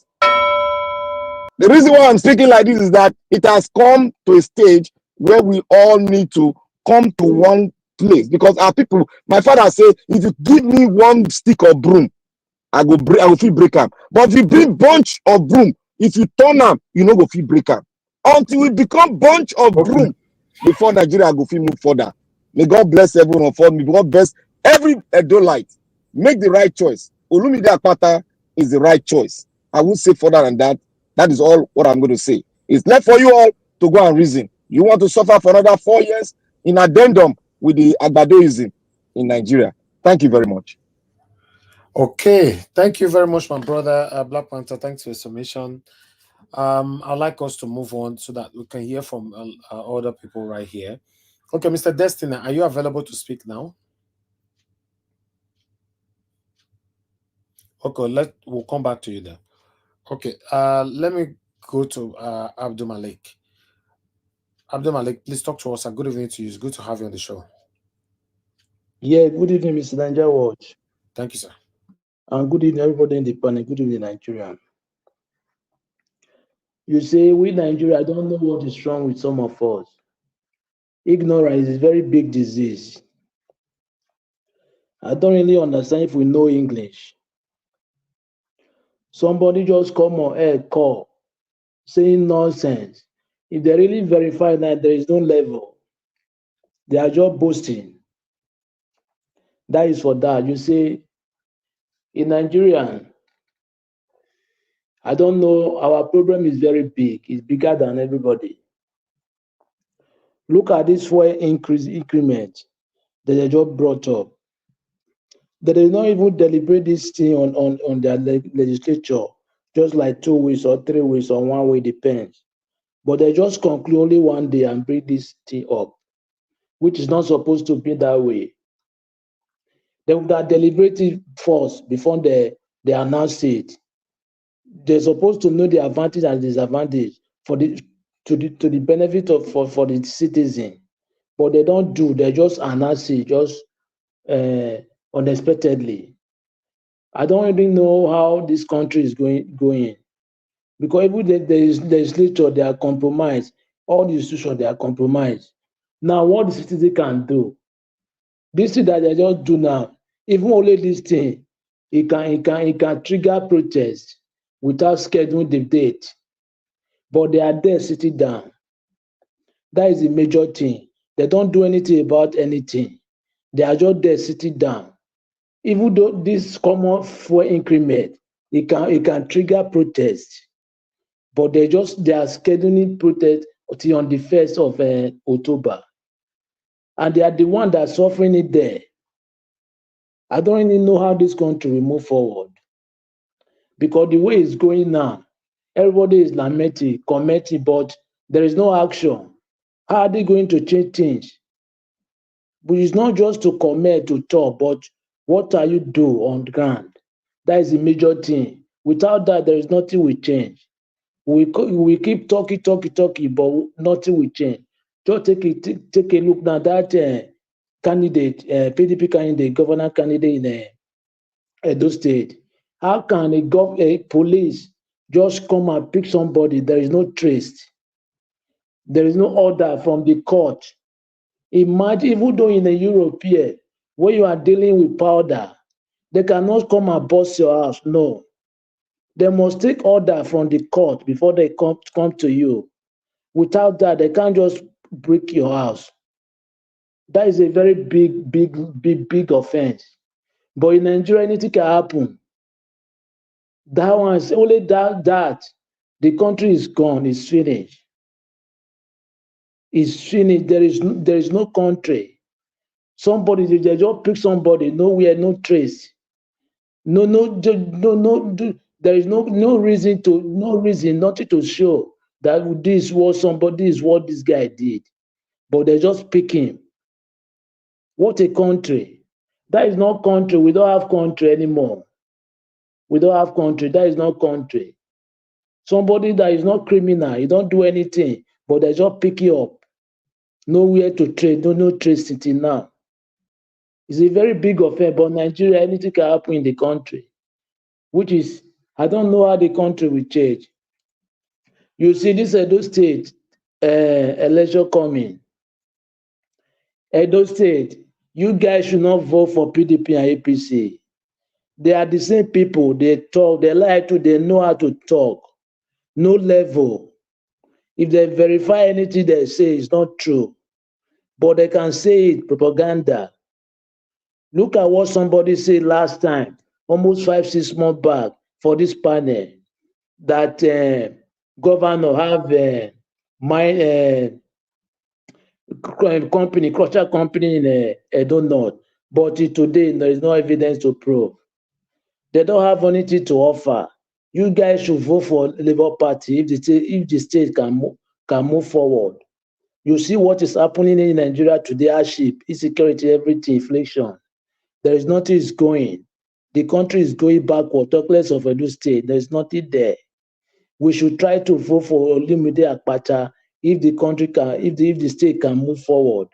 The reason why I'm speaking like this is that it has come to a stage where we all need to come to one place, because our people, my father said, if you give me one stick of broom, I will feel break up. But if you bring bunch of broom, if you turn them, you know go feel break up. Until we become bunch of broom, before Nigeria go feel move further. May God bless everyone for me. God bless every Edolite. Make the right choice. Olumide Akpata is the right choice. I won't say further than that. That is all what I'm going to say. It's left for you all to go and reason. You want to suffer for another 4 years in addendum with the Agbadoism in Nigeria. Thank you very much. Okay, thank you very much, my brother Black Panther. Thanks for your submission. I'd like us to move on so that we can hear from other people right here. Okay, Mr. Destiny, are you available to speak now? Okay, we'll come back to you then. Okay, let me go to Abdul Malik. Abdul Malik, please talk to us. Good evening to you. It's good to have you on the show. Yeah, good evening, Mr. Niger Watch. Thank you, sir. And good evening, everybody in the panel. Good evening, Nigeria. You say, we Nigeria, I don't know what is wrong with some of us. Ignorance is a very big disease. I don't really understand if we know English. Somebody just come on air call saying nonsense. If they really verify that there is no level, they are just boasting. That is for that. You say, in Nigeria, I don't know, our problem is very big. It's bigger than everybody. Look at this fuel increment that they just brought up. They did not even deliberate this thing on their legislature, just like 2 weeks or 3 weeks or 1 week, depends. But they just conclude only one day and bring this thing up, which is not supposed to be that way. They would have deliberated first before they announce it. They're supposed to know the advantage and disadvantage to the benefit of for the citizen. But they don't do, they just announce it just unexpectedly. I don't even know how this country is going. Because even the legislature, they are compromised. All the institutions, they are compromised. Now, what the citizen can do, this thing that they just do now, even only this thing, it can trigger protest without scheduling the date. But they are there sitting down. That is the major thing. They don't do anything about anything. They are just there sitting down. Even though this common fuel increment, it can trigger protest. But they are scheduling protest until on the 1st of October. And they are the one that are suffering it there. I don't really know how this country will move forward. Because the way it's going now, everybody is lamenting, commenting, but there is no action. How are they going to change things? But it's not just to comment, to talk, but what are you do on the ground? That is the major thing. Without that, there is nothing will change. We keep talking, but nothing will change. Just take a look now. That candidate, PDP candidate, governor candidate in Edo State. How can a police just come and pick somebody? There is no trace. There is no order from the court. Imagine, even though in a European, where you are dealing with powder, they cannot come and bust your house. No. They must take order from the court before they come to you. Without that, they can't just break your house. That is a very big offense. But in Nigeria, anything can happen. That one is only that the country is gone, it's finished. It's finished. There is no country. Somebody, they just pick somebody, nowhere, no trace. No, there is no reason, nothing to show that this was somebody, is what this guy did. But they just pick him. What a country. That is not country. We don't have country anymore. We don't have country. That is not country. Somebody that is not criminal, he don't do anything, but they just pick you up. Nowhere to trade, no trace sitting now. It's a very big offense, but Nigeria, anything can happen in the country, which is, I don't know how the country will change. You see this Edo State election coming. Edo State, you guys should not vote for PDP and APC. They are the same people. They talk, they lie to, they know how to talk. No level. If they verify anything they say, it's not true. But they can say it, propaganda. Look at what somebody said last time, almost 5-6 months back, for this panel, that governor have company, crusher company in Edo North, but today there is no evidence to prove. They don't have anything to offer. You guys should vote for Labour Party if the state can move forward. You see what is happening in Nigeria today: hardship, insecurity, everything, inflation. There is nothing is going. The country is going backward. Talk less of Edo State. There is nothing there. we should try to vote for Olumide Akpata if the country can, if the state can move forward.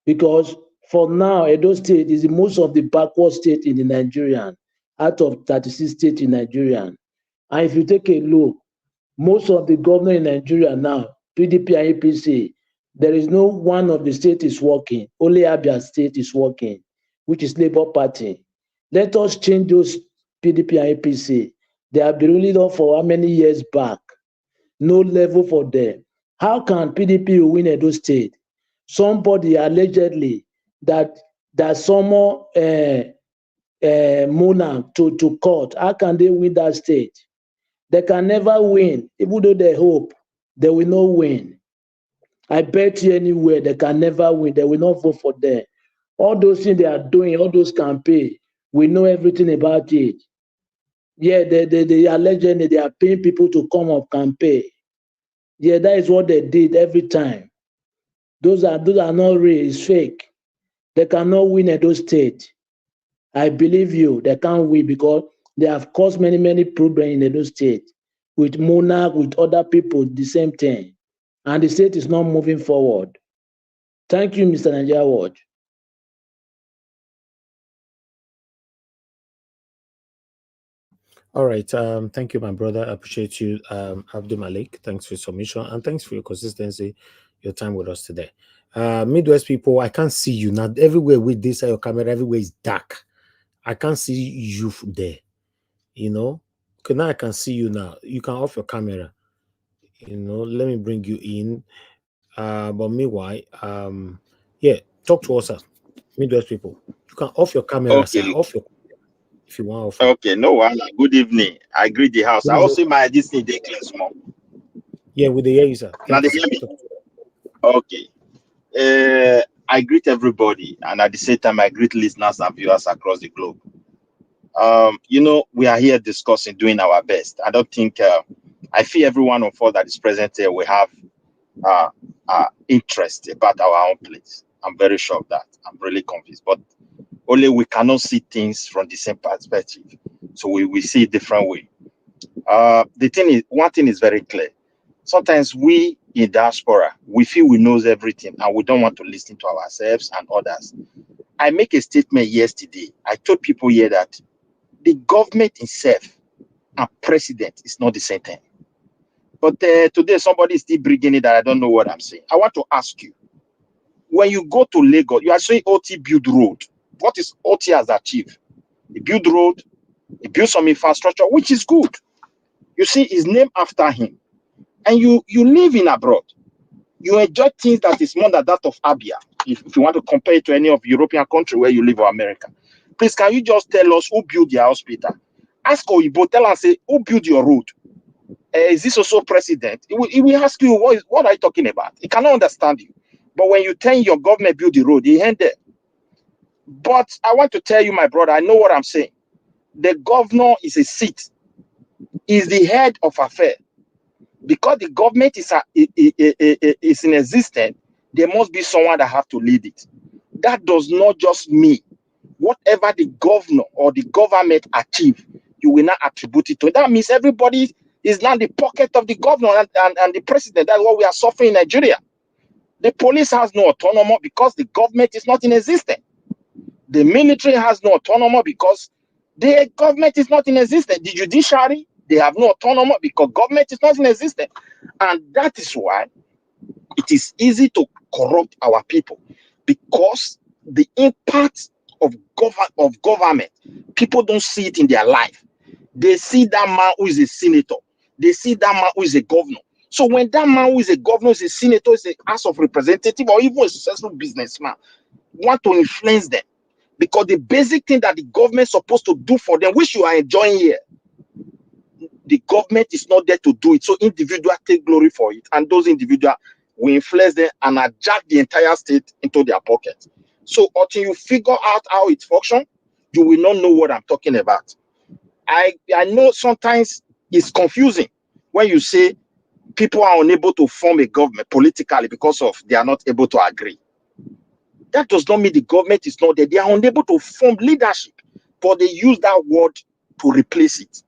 Because for now, Edo State is the most of the backward state in the Nigerian, out of 36 states in Nigeria. And if you take a look, most of the governor in Nigeria now, PDP and APC, there is no one of the state is working. Only Abia State is working, which is Labour Party. Let us change those PDP and APC. They have been ruling on for how many years back? No level for them. How can PDP win Edo State? Somebody allegedly that someone monarch to court. How can they win that state? They can never win. Even though they hope, they will not win. I bet you anywhere they can never win. They will not vote for them. All those things they are doing, all those campaigns, we know everything about it. Yeah, they allegedly they are paying people to come up campaign. Yeah, that is what they did every time. Those are not real, it's fake. They cannot win Edo State. I believe you, they can't win because they have caused many problems in Edo State with monarch, with other people, the same thing. And the state is not moving forward. Thank you, Mr. Nigeria Watch. All right. Thank you, my brother. I appreciate you, Abdul Malik. Thanks for your submission and thanks for your consistency, your time with us today. Midwest people, I can't see you now. Everywhere with this, your camera, everywhere is dark. I can't see you there. You know, okay, now I can see you now. You can off your camera. You know, let me bring you in. But meanwhile, yeah, talk to us, sir. Midwest people. You can off your camera, Okay. sir. Off your if you want off. Okay, no one. Good evening. I greet the house. I also my this need they clean small. Yeah, with the hear you, sir. Now they hear me. Okay. I greet everybody, and at the same time, I greet listeners and viewers across the globe. You know, we are here discussing, doing our best. I don't think I feel every one of us that is present here we have interest about our own place. I'm very sure of that. I'm really convinced. But only we cannot see things from the same perspective. So we see a different way. The thing is, one thing is very clear. Sometimes we in diaspora, we feel we knows everything and we don't want to listen to ourselves and others. I make a statement yesterday. I told people here that the government itself and president is not the same thing. But today somebody is still bringing it that I don't know what I'm saying. I want to ask you, when you go to Lagos, you are saying OT build road. What is OT has achieved? He build road, he build some infrastructure, which is good. You see, it's named after him. And you live in abroad. You enjoy things that is more than that of Abia. If you want to compare it to any of European country where you live or America. Please, can you just tell us who built your hospital? Ask Oyibo, tell and say, who built your road? Is this also president? He will ask you, what are you talking about? He cannot understand you. But when you tell your government build the road, he end there. But I want to tell you, my brother, I know what I'm saying. The governor is a seat. Is the head of affairs. Because the government is in existence, there must be someone that have to lead it. That does not just mean whatever the governor or the government achieve, you will not attribute it to. That means everybody is now the pocket of the governor and the president. That's what we are suffering in Nigeria. The police has no autonomy because the government is not in existence. The military has no autonomy because the government is not in existence. The judiciary, they have no autonomy because government is not in existence. And that is why it is easy to corrupt our people, because the impact of government, people don't see it in their life. They see that man who is a senator. They see that man who is a governor. So when that man who is a governor, is a senator, is a House of Representative, or even a successful businessman, want to influence them, because the basic thing that the government is supposed to do for them, which you are enjoying here, the government is not there to do it. So individuals take glory for it, and those individuals will influence them and adjust the entire state into their pocket. So until you figure out how it functions, you will not know what I'm talking about. I know sometimes it's confusing when you say people are unable to form a government politically because of they are not able to agree. That does not mean the government is not there. They are unable to form leadership, but they use that word to replace it.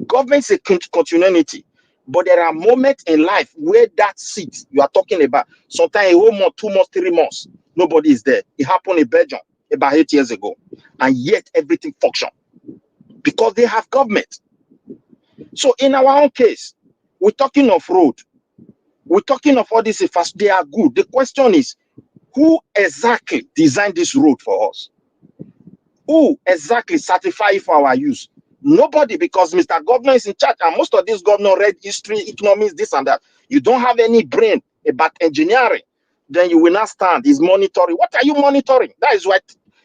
Government is a continuity, But there are moments in life where that seat you are talking about, sometimes a whole month, 2 months, 3 months, nobody is there. It happened in Belgium about 8 years ago. And yet everything functions because they have government. So in our own case, we're talking of road. We're talking of all this infrastructure. They are good. The question is, who exactly designed this road for us? Who exactly certify it for our use? Nobody, because Mr. Governor is in charge, and most of these governors read history, economics, this and that. You don't have any brain about engineering, then you will not stand. Is monitoring. What are you monitoring? That is why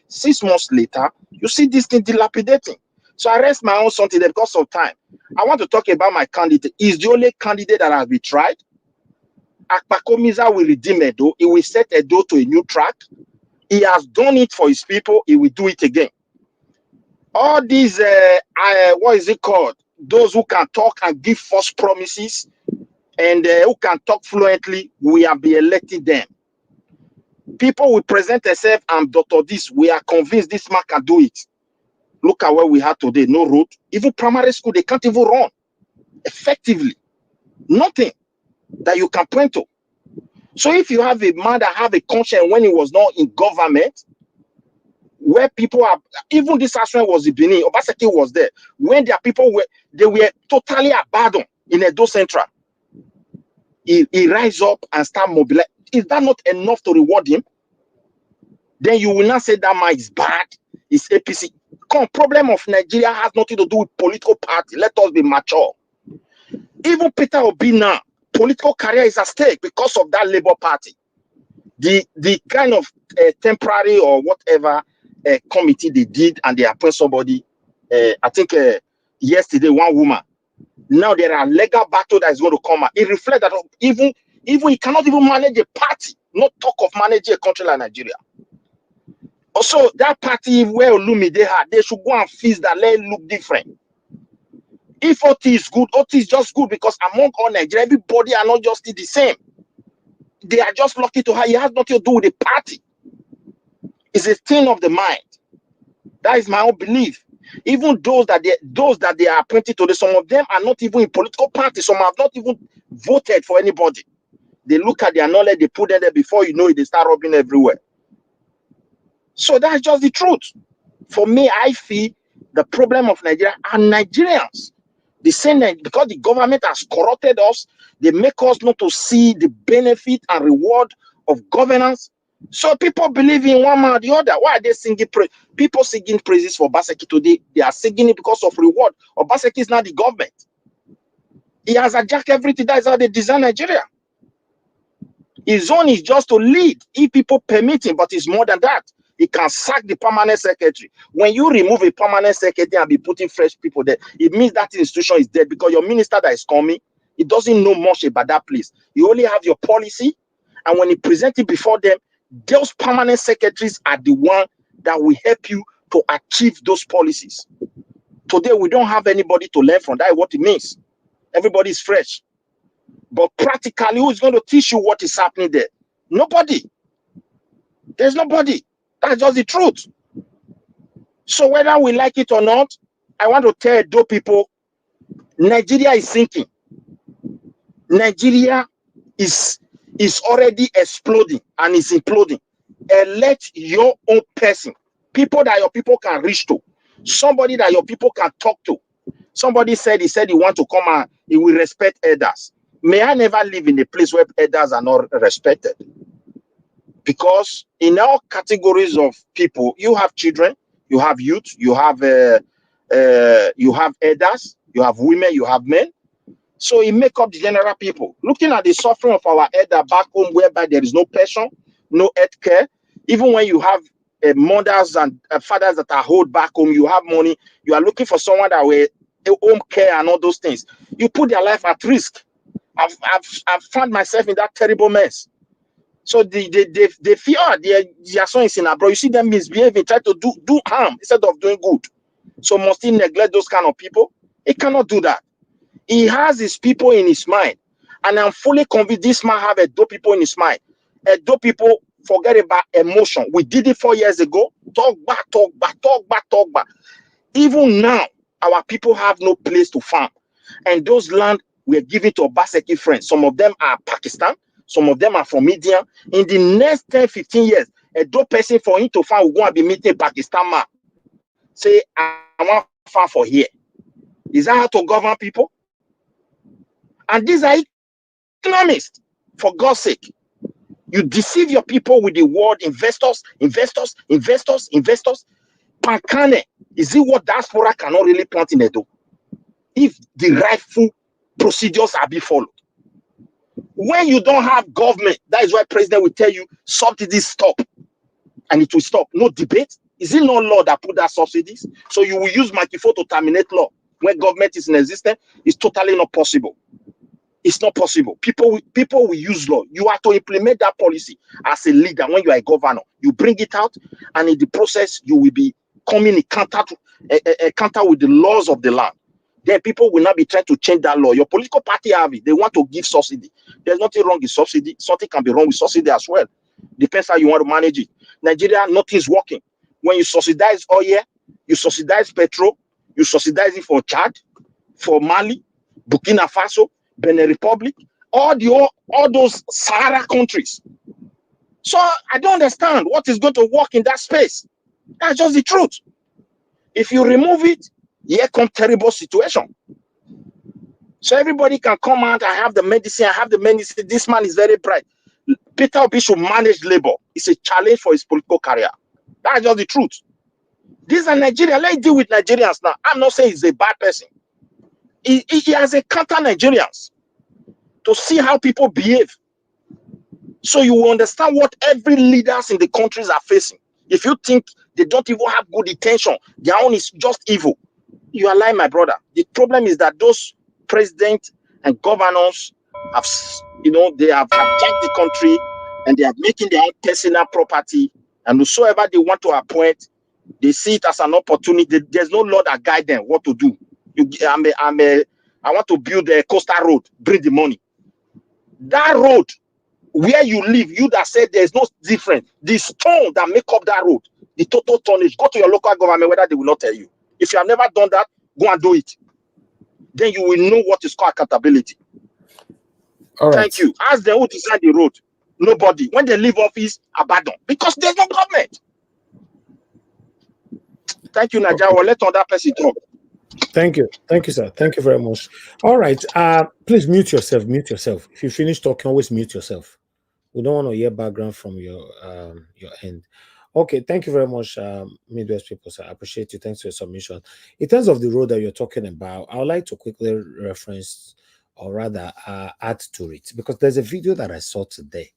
6 months later, you see this thing dilapidating. So I rest my own something there because of time. I want to talk about my candidate. He's the only candidate that has been tried. Akpakomiza will redeem Edo. He will set Edo to a new track. He has done it for his people. He will do it again. All these, what is it called? Those who can talk and give false promises and who can talk fluently, we have been electing them. People will present themselves and Dr. This, we are convinced this man can do it. Look at what we have today, no road. Even primary school, they can't even run effectively. Nothing that you can point to. So if you have a man that have a conscience when he was not in government, where people are, even this Asue was in Benin, Obaseki was there, when their people were, they were totally abandoned in Edo Central. He rise up and start mobilizing. Is that not enough to reward him? Then you will not say that man is bad, it's APC. Come, problem of Nigeria has nothing to do with political party. Let us be mature. Even Peter Obi now, political career is at stake because of that Labour Party. The kind of temporary or whatever committee they did and they appoint somebody. I think yesterday one woman. Now there are legal battle that is going to come out. It reflects that even he cannot even manage a party, not talk of managing a country like Nigeria. Also, that party where Olumi they had, they should go and fix that, let it look different. If OT is good, OT is just good because among all Nigeria, everybody are not just the same. They are just lucky to have. It has nothing to do with the party. It's a thing of the mind. That is my own belief. Even those that they are appointed to, some of them are not even in political parties. Some have not even voted for anybody. They look at their knowledge, they put them there before you know it, they start robbing everywhere. So that's just the truth. For me, I feel the problem of Nigeria are Nigerians. The same because the government has corrupted us, they make us not to see the benefit and reward of governance. So people believe in one man or the other. Why are they singing praise? People singing praises for Obaseki today, they are singing it because of reward. Obaseki is not the government. He has hijacked everything. That is how they design Nigeria. His own is just to lead if people permit him, but it's more than that. He can sack the permanent secretary. When you remove a permanent secretary and be putting fresh people there, it means that institution is dead because your minister that is coming, he doesn't know much about that place. You only have your policy, and when he presents it before them, those permanent secretaries are the one that will help you to achieve those policies. Today, we don't have anybody to learn from. That is what it means. Everybody is fresh. But practically, who is going to teach you what is happening there? Nobody. There's nobody. That's just the truth. So whether we like it or not, I want to tell those people, Nigeria is sinking. Nigeria is already exploding and is imploding. Elect your own person. People that your people can reach to. Somebody that your people can talk to. Somebody said he want to come and he will respect elders. May I never live in a place where elders are not respected. Because in all categories of people, you have children, you have youth, you have elders, you have women, you have men. So it make up the general people. Looking at the suffering of our elder back home, whereby there is no pension, no health care. Even when you have mothers and fathers that are held back home, you have money, you are looking for someone that will home care and all those things. You put their life at risk. I've found myself in that terrible mess. So they fear their son is in abroad. You see them misbehaving, try to do harm instead of doing good. So must he neglect those kind of people? He cannot do that. He has his people in his mind. And I'm fully convinced this man have Edo people in his mind. Edo people forget about emotion. We did it 4 years ago. Talk back. Even now, our people have no place to farm. And those land were given to Obaseki friends. Some of them are Pakistan, some of them are from India. In the next 10, 15 years, a dope person for him to find will go and be meeting Pakistan man. Say, I want to find for here. Is that how to govern people? And these are economists, for God's sake. You deceive your people with the word investors, investors, investors, investors. Pankane, is it what diaspora cannot really plant in Edo? If the rightful procedures are being followed. When you don't have government, that is why president will tell you subsidies stop. And it will stop. No debate. Is it not law that put that subsidies? So you will use Makifo to terminate law when government is in existence? It's totally not possible. It's not possible. People will use law. You have to implement that policy as a leader. When you are a governor, you bring it out, and in the process, you will be coming in counter with the laws of the land. Then people will not be trying to change that law. Your political party have it. They want to give subsidy. There's nothing wrong with subsidy. Something can be wrong with subsidy as well. Depends how you want to manage it. Nigeria, nothing's working. When you subsidize oil, you subsidize petrol, you subsidize it for Chad, for Mali, Burkina Faso, Benin Republic, all those Sahara countries. So I don't understand what is going to work in that space. That's just the truth. If you remove it, here comes terrible situation. So everybody can come out, I have the medicine, I have the medicine. This man is very bright. Peter Obi should manage labor. It's a challenge for his political career. That's just the truth. These are Nigeria. Let's deal with Nigerians now. I'm not saying he's a bad person. He has a counter Nigerians to see how people behave. So you will understand what every leaders in the countries are facing. If you think they don't even have good intention, their own is just evil, you are lying, my brother. The problem is that those presidents and governors have, they have hijacked the country and they are making their own personal property. And whosoever they want to appoint, they see it as an opportunity. There's no law that guide them what to do. I want to build a coastal road, bring the money. That road, where you live, you that said there's no difference, the stone that make up that road, the total tonnage, go to your local government, whether they will not tell you. If you have never done that, go and do it. Then you will know what is called accountability. All right. Thank you. Ask them who decide the road. Nobody. When they leave office, abandon. Because there's no government. Thank you, Naja. We'll let other person talk. Thank you. Thank you, sir. Thank you very much. All right. Please mute yourself. Mute yourself. If you finish talking, always mute yourself. We don't want to hear background from your end. Okay, thank you very much, Midwest people, sir. I appreciate you. Thanks for your submission. In terms of the road that you're talking about, I would like to quickly reference, or rather add to it, because there's a video that I saw today.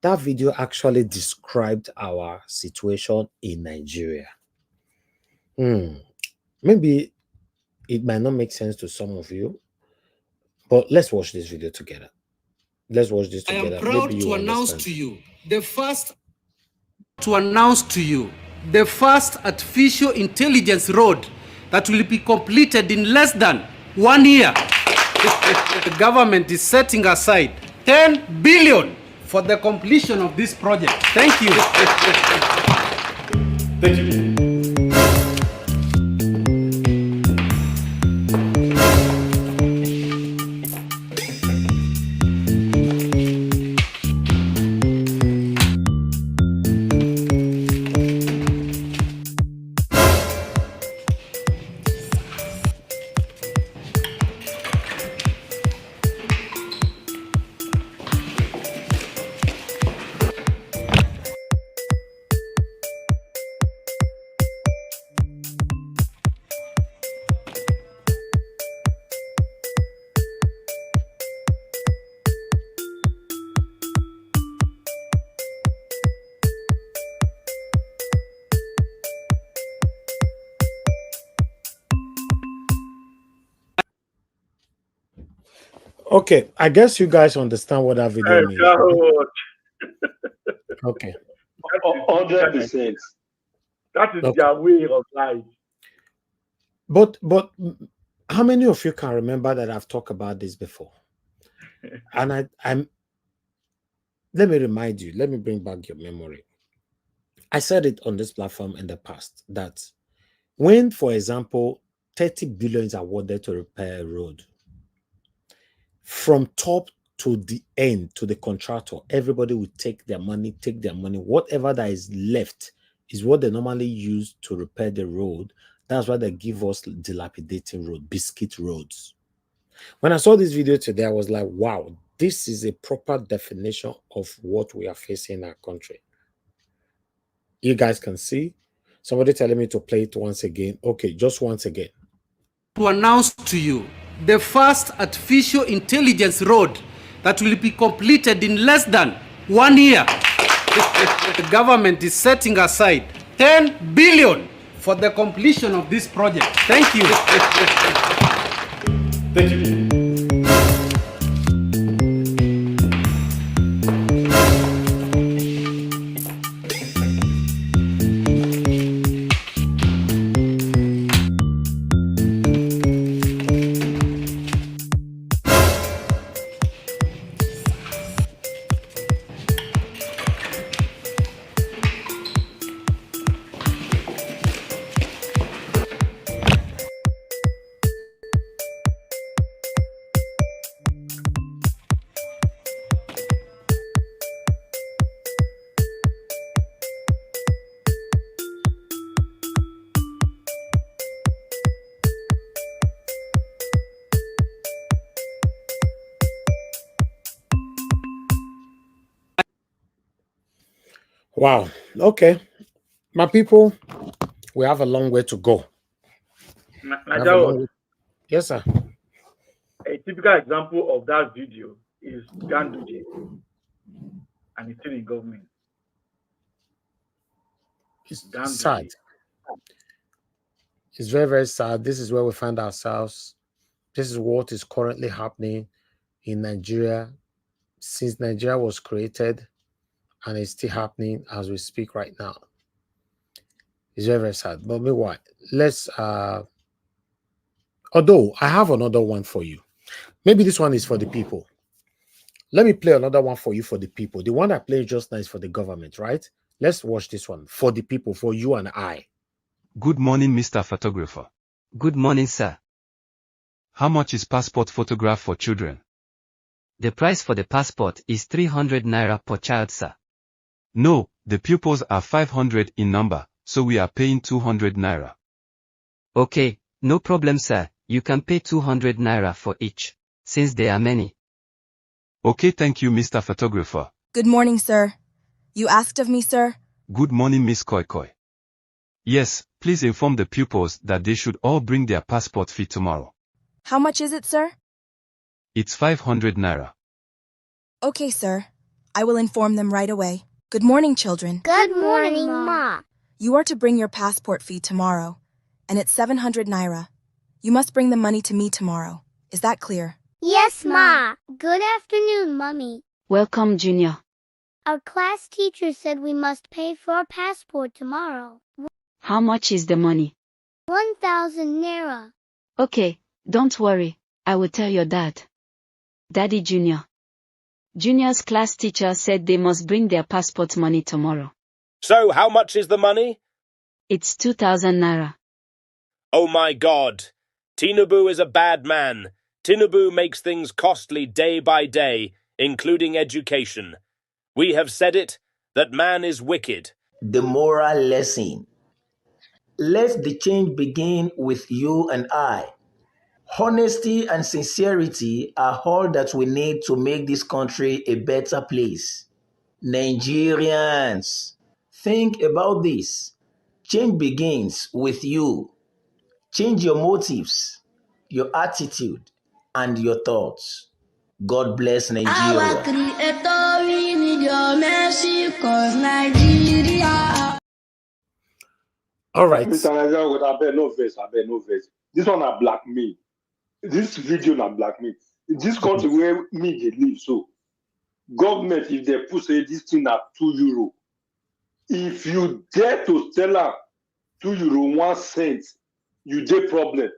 That video actually described our situation in Nigeria. Maybe it might not make sense to some of you, but let's watch this video together. Let's watch this together. I am proud to announce to you the first artificial intelligence road that will be completed in less than 1 year. The government is setting aside 10 billion for the completion of this project. Thank you. Thank you. Okay, I guess you guys understand what that video means. Okay. 100%. That is their way of life. But how many of you can remember that I've talked about this before? And let me remind you, let me bring back your memory. I said it on this platform in the past that when, for example, 30 billion is awarded to repair a road, from top to the end, to the contractor, everybody will take their money. Whatever that is left is what they normally use to repair the road. That's why they give us dilapidating road, biscuit roads. When I saw this video today, I was like, wow, this is a proper definition of what we are facing in our country. You guys can see. Somebody telling me to play it once again. Okay, just once again. To announce to you the first artificial intelligence road that will be completed in less than 1 year. The government is setting aside 10 billion for the completion of this project. Thank you. Thank you. Wow. Okay. My people, we have a long way to go. Yes, sir. A typical example of that video is Ganduje, and he's still in government. It's sad. It's very, very sad. This is where we find ourselves. This is what is currently happening in Nigeria since Nigeria was created, and it's still happening as we speak right now. It's very, very sad. But meanwhile, let's although I have another one for you. Maybe this one is for the people. Let me play another one for you for the people. The one I played just now is for the government, right? Let's watch this one for the people, for you and I. Good morning, Mr. Photographer. Good morning, sir. How much is passport photograph for children? The price for the passport is 300 naira per child, sir. No, the pupils are 500 in number, so we are paying 200 naira. Okay, no problem, sir. You can pay 200 naira for each, since there are many. Okay, thank you, Mr. Photographer. Good morning, sir. You asked of me, sir? Good morning, Miss Koi Koi. Yes, please inform the pupils that they should all bring their passport fee tomorrow. How much is it, sir? It's 500 naira. Okay, sir. I will inform them right away. Good morning, children. Good morning, Ma. You are to bring your passport fee tomorrow, and it's 700 naira. You must bring the money to me tomorrow. Is that clear? Yes, Ma. Good afternoon, Mummy. Welcome, Junior. Our class teacher said we must pay for our passport tomorrow. How much is the money? 1,000 naira. Okay, don't worry. I will tell your dad. Daddy Junior. Junior's class teacher said they must bring their passport money tomorrow. So, how much is the money? It's 2,000 naira. Oh my God. Tinubu is a bad man. Tinubu makes things costly day by day, including education. We have said it, that man is wicked. The moral lesson. Let the change begin with you and I. Honesty and sincerity are all that we need to make this country a better place. Nigerians, think about this. Change begins with you. Change your motives, your attitude, and your thoughts. God bless Nigeria. Our Creator, we need your mercy, cause Nigeria. All right. Mr. Nigeria, I bet no verse. This one are black me. This video na black me. This country where me they live, so government, if they put say this thing at €2, if you dare to sell her €2 1 cent, you get problem.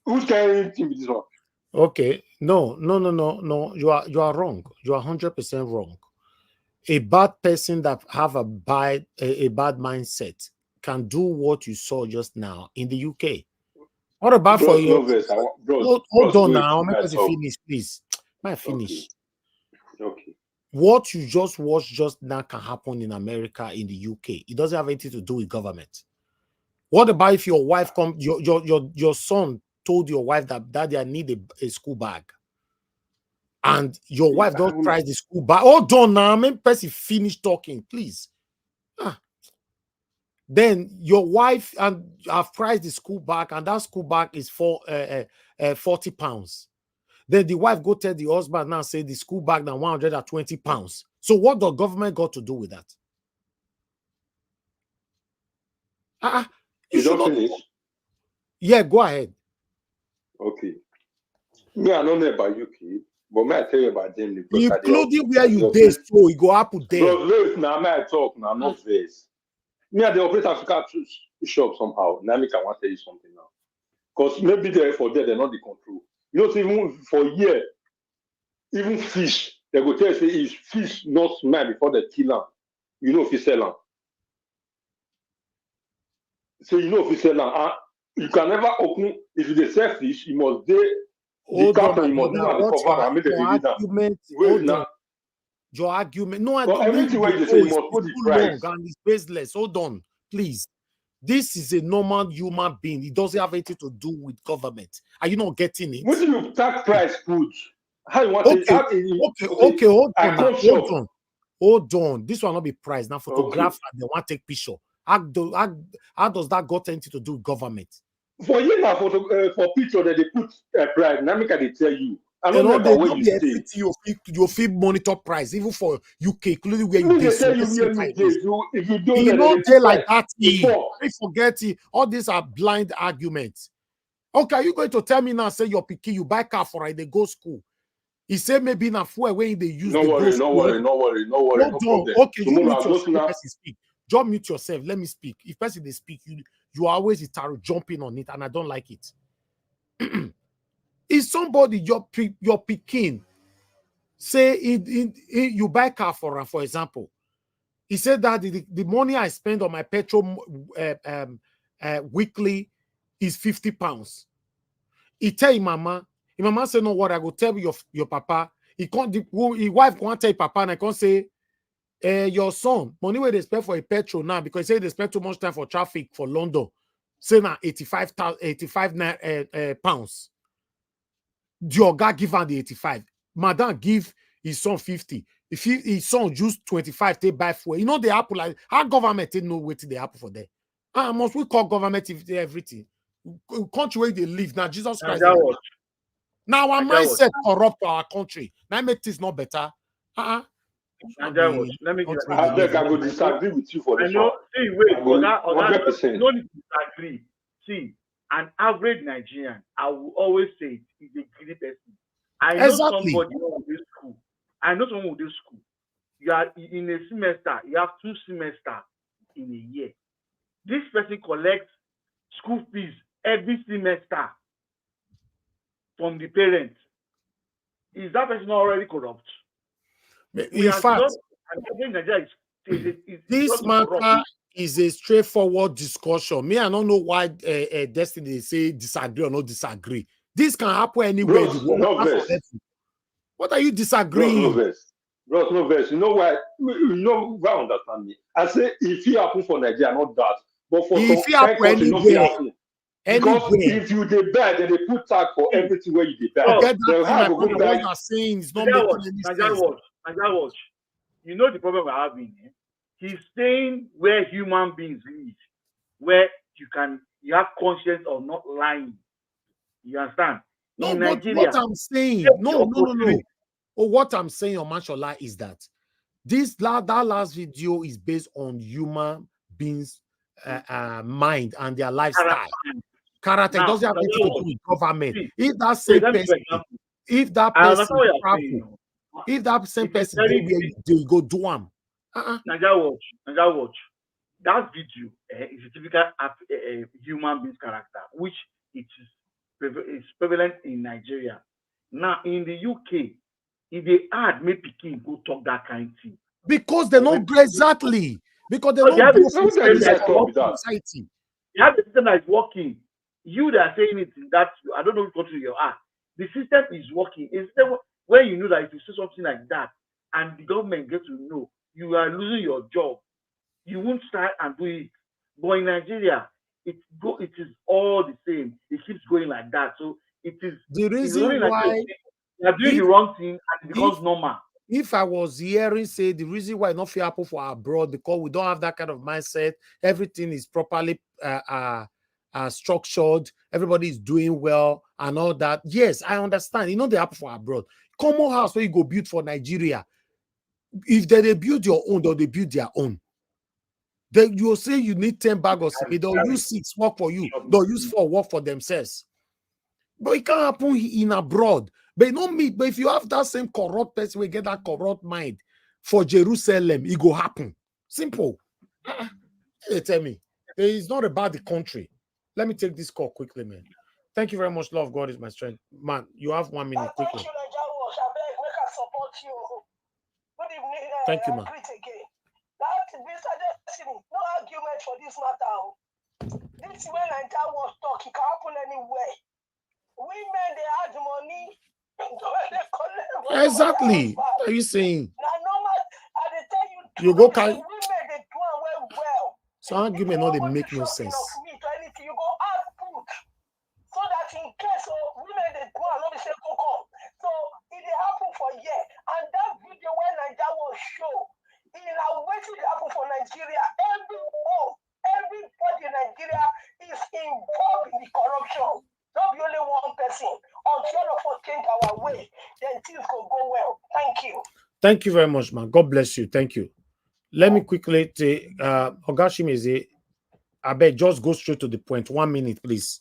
Who's carrying anything with this one? Okay, no. You are wrong. You are 100% wrong. A bad person that have a bad mindset can do what you saw just now in the UK. What about for you? Hold on now, make us finish, please. My finish. Okay. What you just watched just now can happen in America, in the UK. It doesn't have anything to do with government. What about if your wife your son told your wife that daddy, I need a school bag, and your wife don't price the school bag? Hold on now, person finish talking, please. Then your wife and have priced the school bag, and that school bag is for 40 pounds. Then the wife go tell the husband now, say the school bag now 120 pounds. So what the government got to do with that? You don't finish? Yeah, go ahead. Okay. Me, I don't know about UK, but may I tell you about them? Including where you based, so you go up there. Bro, look, now may I talk now, not this. Me and the operator Africa shop somehow. Now me can want to tell you something now. Because maybe they're for there, they're not the control. You know, even for a year, even fish, they go tell you, say, is fish not smell before they kill them? You know if you sell them. So you know if you sell them, you can never open, if you sell fish, you must the carton, you must do that the cover and make the Your argument, no, I don't. Everything where you say you must put the price. And it's baseless. Hold on, please. This is a normal human being. It doesn't have anything to do with government. Are you not getting it? When you tax price food, how you want Hold on. This will not be price. Now photograph and they want to take picture. How does that got anything to do with government? For you now, for picture that they put price, now make they tell you. I don't know about where you stay. You feel monitor price, even for UK, including where you stay. If you don't know like that, I forget it. All these are blind arguments. Okay, are you going to tell me now, say your picky, you buy car for it, they go school? He said maybe now for when they use no worry. No okay, you mute yourself, speak. Just mute yourself. Let me speak. If person they speak, you are always jumping on it, and I don't like it. Is somebody your picking say you buy car for example, he said that the money I spend on my petrol weekly is 50 pounds. He tell his mama say no, what I go tell your papa. He can't his wife can't tell papa, and I can't say your son money where they spend for a petrol now because he say they spend too much time for traffic for London. Say now 85 pounds. Your guy give her the 85. Madam give his son 50. If his son use 25, they buy fuel. You know the apple like our government didn't know what the apple for there. Must we call government if they everything? Country where they live now, Jesus Christ. Now our mindset corrupt our country. Now make this not better. Let me I will disagree with you for this. No need to disagree. See, an average Nigerian, I will always say, is a greedy person. I know somebody who this school. I know someone with this school. You are in a semester, you have 2 semesters in a year. This person collects school fees every semester from the parents. Is that person already corrupt? In fact, this matter is a straightforward discussion. Me, I don't know why Destiny say disagree or not disagree. This can happen anywhere. What are you disagreeing? Bro, no verse. You know why? You know why? Understand me. I say if it happen for Nigeria, not that. But for if it happen anywhere, because if you dey buy, then they put tax for everything where you dey buy. What you are saying is not making any sense. Watch. You know the problem we're having. He's saying where human beings live, where you have conscience of not lying. You understand? No, but Nigeria, what I'm saying, no. What I'm saying on Mashallah is that that last video is based on human beings' mind and their lifestyle. Character doesn't have anything to do with government. If that same person, if that same person go do them. Naija watch. That video is a typical human being's character, which it is prevalent in Nigeria. Now in the UK, if they add make Pikin go talk that kind of thing. Because they don't exactly. Because they don't do society. You have the system that is working. You that are saying it in that, I don't know which country you are. The system is working. when you know that if you say something like that and the government gets to know you are losing your job, you won't start and do it. But in Nigeria, it is all the same. It keeps going like that. So it is The it's only reason like why, you are doing the if wrong thing and it if becomes normal. if I was hearing say the reason why not fair happen for abroad because we don't have that kind of mindset, everything is properly structured, everybody is doing well and all that. Yes, I understand. You know they happen for abroad. Common house where you go build for Nigeria. If they build your own, or they build their own. Then you'll say you need 10 bags of cement. They'll use 6 work for you. They'll use 4 work for themselves. But it can't happen in abroad. But not me. But if you have that same corrupt person, we get that corrupt mind for Jerusalem, it go happen. Simple. They tell me. It's not about the country. Let me take this call quickly, man. Thank you very much. Love God is my strength. Man, you have 1 minute quickly. Thank you, man. Mr. Destiny, no argument for this matter. This when Nigeria was talk, it can happen anywhere. Women, they had money. Exactly. What are you saying? Now, normal, I tell You go carry. women, they do well. So argument not they make no sense. You go add food so that in case women they do and not be say come. So it happen for year. And that video when Nigeria was show, it waiting happen for Nigeria. Everybody in Nigeria is involved in the corruption. Not be only one person. Until of us change our way, then things will go well. Thank you. Thank you very much, man. God bless you. Thank you. Let me quickly say, Ogashimeze, I bet just go straight to the point. 1 minute, please.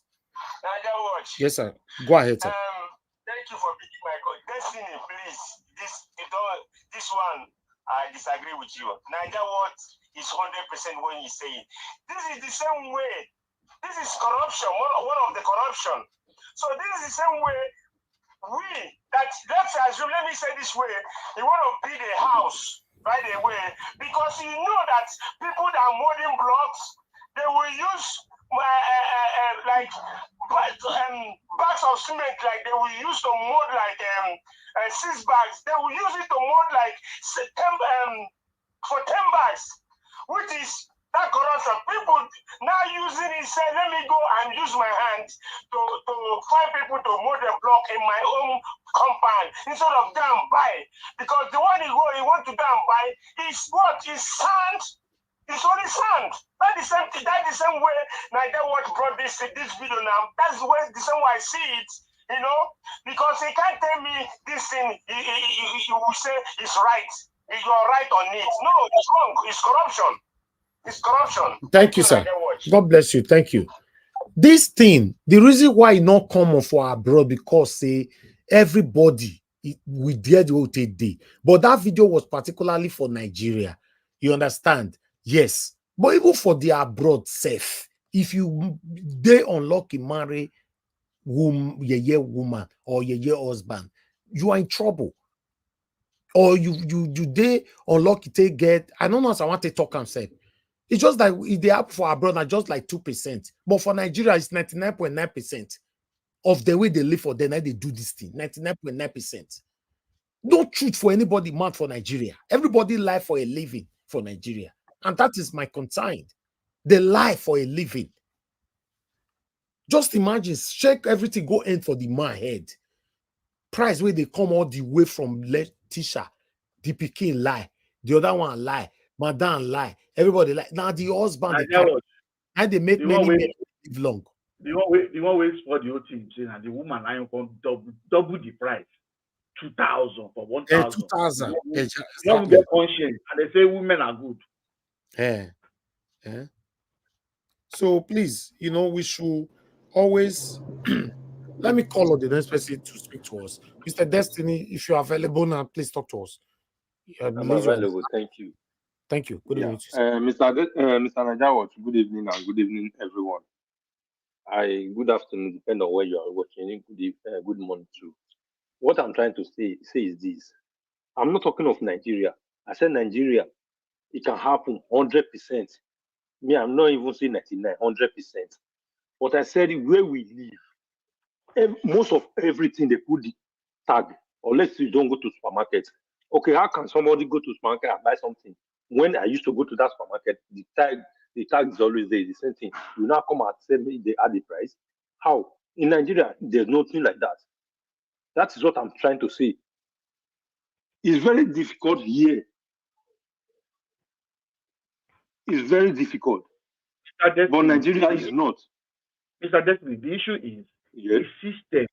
Yes, sir. Go ahead, sir. Thank you for picking my call. Destiny, please. This one, I disagree with you. Niger what is 100% when you say it. This is the same way. This is corruption, one of the corruption. So this is the same way let's assume, let me say this way, you want to build a house right away because you know that people that are molding blocks, they will use bags of cement, like they will use to mold like 6 bags. They will use it to mold like 10 bags, which is that corruption. People now using it, say, let me go and use my hand to find people to mold a block in my own compound instead of go and buy. Because the one he want to go and buy is what? Is sand. It's only sand. That's the same way Nigeria what brought this video now. That's the same way I see it. You know, because he can't tell me this thing. He will say it's right. You're right on it. No, it's wrong. It's corruption. It's corruption. Thank you, sir. God bless you. Thank you. This thing, the reason why it not common for abroad because say everybody we dare the whole day. But that video was particularly for Nigeria. You understand? Yes. But even for the abroad safe, if you they unlucky marry woman or husband, you are in trouble. Or you they unlucky take get. I don't know if I want to talk and say. It's just like if they happen for abroad, not just like 2%. But for Nigeria, it's 99.9% of the way they live for them. They do this thing. 99.9%. Don't shoot for anybody mad for Nigeria. Everybody lie for a living for Nigeria. And that is my concern. They lie for a living. Just imagine, check everything, go in for the man head. Price where they come all the way from Letitia. The Peking lie. The other one lie. Madame lie. Everybody lie. Now the husband, and they make many men live long. The one way for the whole thing, and the woman I come double the price. 2,000 for 1,000. 2,000. Don't get conscience, and they say women are good. Yeah. So please, we should always let me call on the next person to speak to us. Mr. Destiny, if you're available now, please talk to us. I'm available. Thank you. Thank you. Good evening. Mr. Najawat, good evening and good evening, everyone. Good afternoon, depending on where you are watching. Good morning too. What I'm trying to say is this. I'm not talking of Nigeria. I said Nigeria, it can happen 100%. Me, I'm not even saying 99, 100%. But I said where we live, most of everything they put the tag or let's say you don't go to supermarket. Okay, how can somebody go to supermarket and buy something? When I used to go to that supermarket, the tag is always there, the same thing. You now come and say me they add the price. How? In Nigeria, there's nothing like that. That is what I'm trying to say. It's very difficult here. It's very difficult. But Nigeria is not. Mr. Destiny, the issue is the system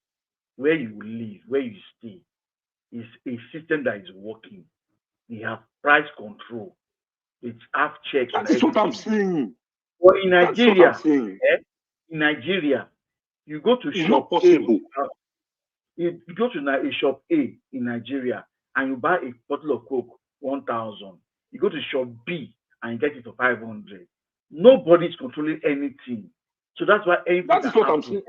where you live, where you stay, is a system that is working. We have price control. It's have checks. That is what I'm saying. But in Nigeria, you go to it's shop not possible. You go to a shop A in Nigeria and you buy a bottle of Coke, 1,000. You go to shop B and you get it for 500. Nobody's controlling anything. So that's why that is what I'm saying.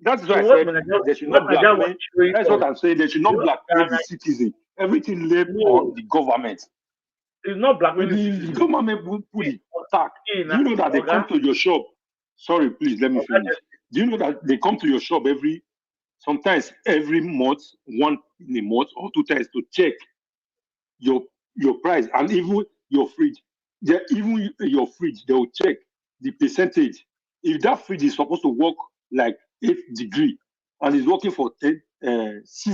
That's why I said they should not blackmail. That's what I'm saying. They should not blackmail the citizen. Everything laid on the government. It's not blackmailing. The government will put it attack. Do you know that they come to your shop? Sorry, please let me finish. Do you know that they come to your shop sometimes every month, one in a month or 2 times to check your price and even your fridge. Even your fridge, they will check the percentage. If that fridge is supposed to work like 8 degrees and is working for 6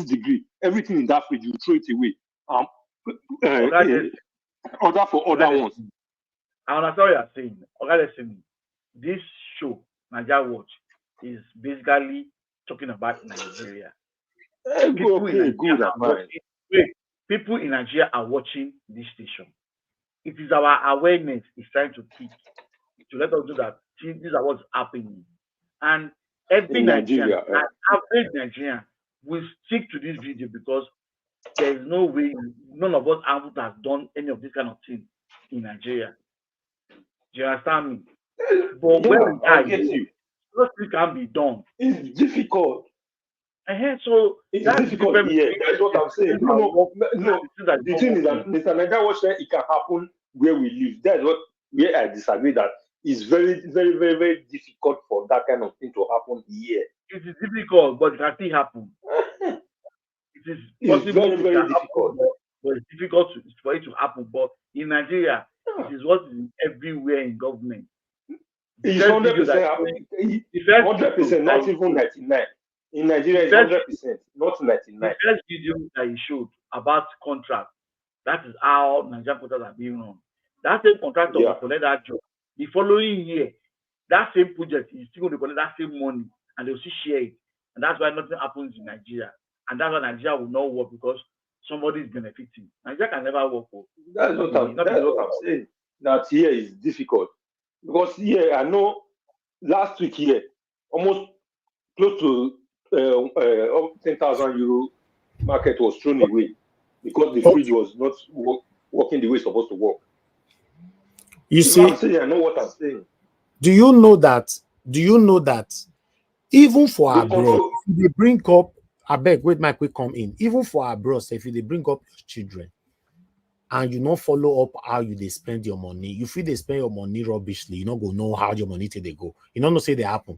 degrees, everything in that fridge you throw it away. Order for other ones. I understand what you're saying. Okay, listen. This show, Nigeria Watch, is basically talking about Nigeria. People in Nigeria are watching this station. It is our awareness is trying to teach, to let us know that these are what's happening. And every Nigerian, average Nigerian, will stick to this video because there is no way, none of us has done any of this kind of thing in Nigeria. Do you understand me? But when I get you. Nothing can be done. It's difficult. So it's difficult. Yeah, that's what I'm saying. No. The thing is that Mr. Nigeria was saying it can happen where we live. That's where I disagree. That it's very, very, very, very difficult for that kind of thing to happen here. It is difficult, but it can still happen. It is possible. It's very, very difficult. But it's difficult for it to happen. But in Nigeria, it is what is everywhere in government. It's 100% happening. 100%, not even 99. In Nigeria, it's 100%, not 99. The first video that he showed about contract, that is how Nigerian contracts are being run. That same contractor will collect that job. The following year, that same project is still going to collect that same money and they'll still share it. And that's why nothing happens in Nigeria. And that's why Nigeria will not work because somebody is benefiting. Nigeria can never work. That's what I'm saying. That here is difficult. Because here, I know last week here, almost close to 10,000 euro market was thrown away because the fridge was not working the way it's supposed to work. You see, I know what I'm saying. Do you know that even for our bros, if they bring up, I beg, wait, my quick come in. Even for our bros, if they bring up your children and you not follow up how they spend your money, you feel they spend your money rubbishly, you not go know how your money till they go. You don't know say they happen.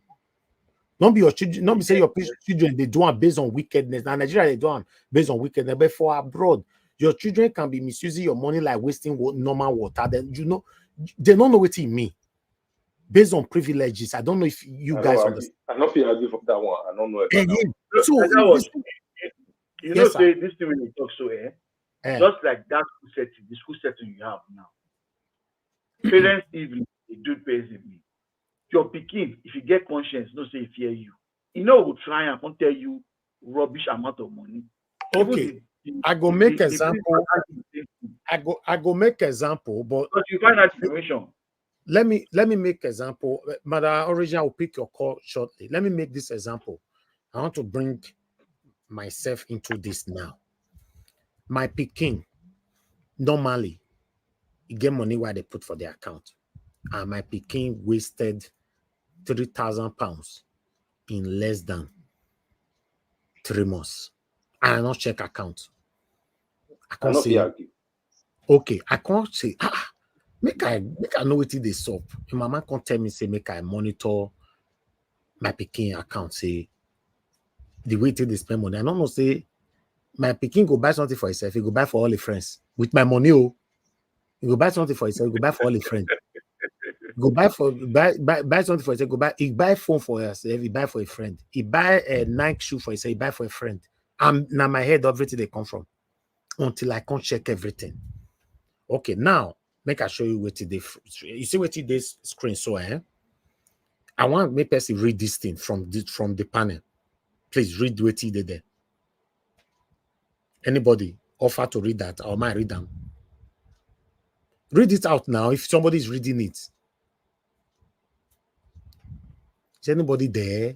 Not be your children, not be say your children they do it based on wickedness. Now Nigeria they do it based on wickedness, but for abroad, your children can be misusing your money like wasting normal water. Then you know they don't know what it means. Based on privileges. I don't know if you guys understand. I don't feel agree from that one. I don't know about that one. So you know, say this thing when you talk so just like that school setting, the school setting you have now. Parents evening, they do parents evening. Your pikin, if you get conscience, no say fear you. You know will try and won't tell you rubbish amount of money. Okay. I go make example. I go make example, but you find that information. Let me make example. Madam Origin, I will pick your call shortly. Let me make this example. I want to bring myself into this now. My pikin, normally, you get money where they put for their account. And my pikin wasted 3,000 pounds in less than 3 months. I not check account. I can't say. Okay, I can't say. Make I know what they sup. My mama can't tell me say make I monitor my pikin account. Say the way they spend money. I don't know say my pikin go buy something for himself, he go buy for all his friends. With my money, oh, he go buy something for himself, he go buy for all his friends. Go buy something for himself, he buy phone for himself, he buy for a friend. He buy a Nike shoe for himself, he buy for a friend. And now my head, everything they come from. Until I can't check everything. Okay, now make I show you what today. You see what today's screen so I want make person read this thing from the panel. Please read what he did there. Anybody offer to read that or might read them? Read it out now if somebody is reading it. Is anybody there?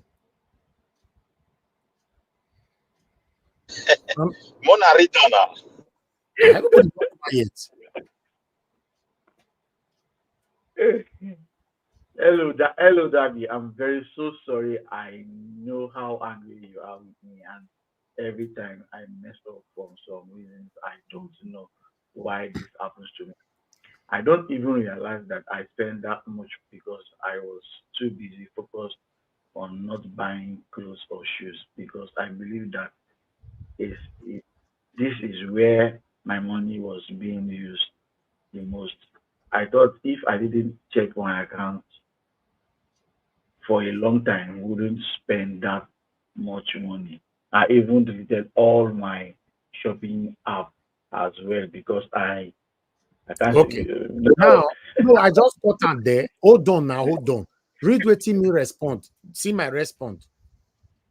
Mona read now. Everybody quiet. Hello, Daddy. I'm very so sorry. I know how angry you are with me, and every time I mess up from some reasons, I don't know why this happens to me. I don't even realize that I spend that much because I was too busy focused on not buying clothes or shoes because I believe that this is where my money was being used the most. I thought if I didn't check my account for a long time, I wouldn't spend that much money. I even deleted all my shopping app as well because I can't. Okay. Now, no, I just got on there. Hold on now, hold on. Read what me respond. See my response.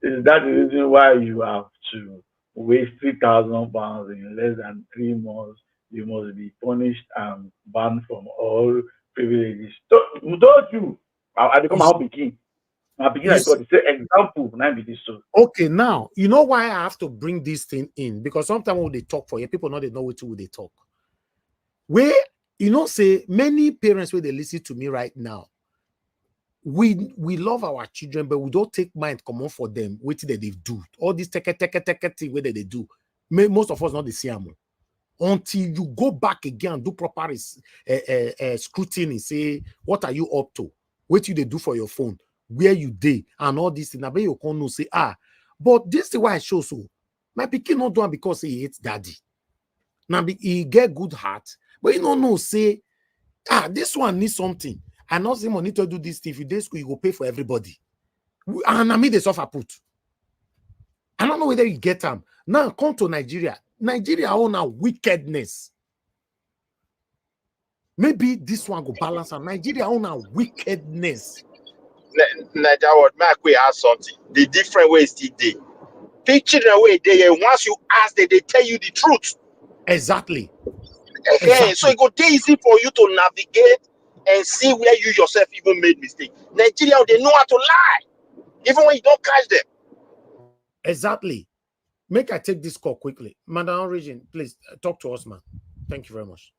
Is that the reason why you have to waste £3,000 in less than 3 months? You must be punished and banned from all privileges. Don't you? I become my picking. My picking, I got the same example. Now be this so. Okay, now you know why I have to bring this thing in because sometimes when they talk for you, people know they know what they talk. Where you know, say many parents where they listen to me right now. We love our children, but we don't take mind come on for them. What did they do? All this take thing where they do. Most of us not the same. Until you go back again and do proper scrutiny, say what are you up to? What you they do for your phone? Where you dey and all this thing. I bet you can know say but this is why I show so. My pikin not doing because he hates daddy. Now he get good heart, but you don't know say this one needs something. I not say money to do this thing. If you day school, you go pay for everybody. And I mean they suffer put. I don't know whether you get them. Now come to Nigeria. Nigeria own a wickedness. Maybe this one go balance and Nigeria own a wickedness. Nigeria would make ask something. The different ways they picture the way they once you ask they tell you the truth. Exactly. Okay, so it go easy for you to navigate and see where you yourself even made mistake. Nigeria, they know how to lie, even when you don't catch them. Exactly. Make I take this call quickly. Madam Origin, please talk to us, man. Thank you very much.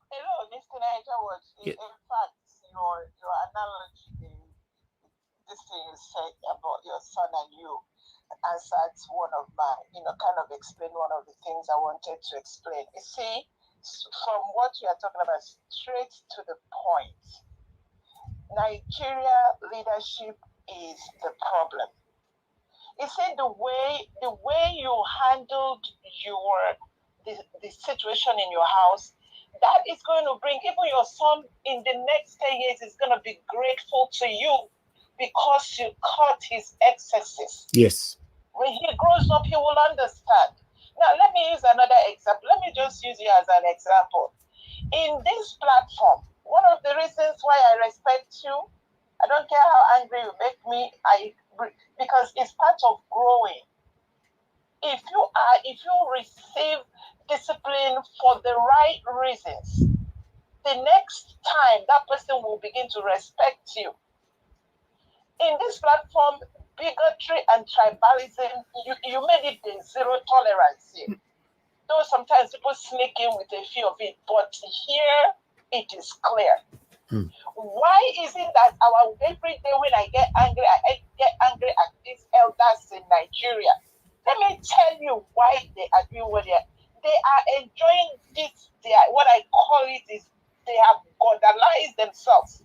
Hello, Mr. Niger. In fact, your analogy, this thing you said about your son and you answered one of my, kind of explain one of the things I wanted to explain. You see, from what you are talking about, straight to the point, Nigeria leadership is the problem. You see, the way you handled the situation in your house, that is going to bring even your son in the next 10 years is going to be grateful to you because you caught his excesses. Yes. When he grows up, he will understand. Now, let me use another example. Let me just use you as an example. In this platform, one of the reasons why I respect you, I don't care how angry you make me, because it's part of growing. If you receive discipline for the right reasons, the next time that person will begin to respect you. In this platform, bigotry and tribalism, you made it the zero tolerance here. Though sometimes people sneak in with a few of it, but here it is clear. Why is it that every day when I get angry at these elders in Nigeria? Let me tell you why they are doing what they are enjoying this. What I call it is they have godalized themselves.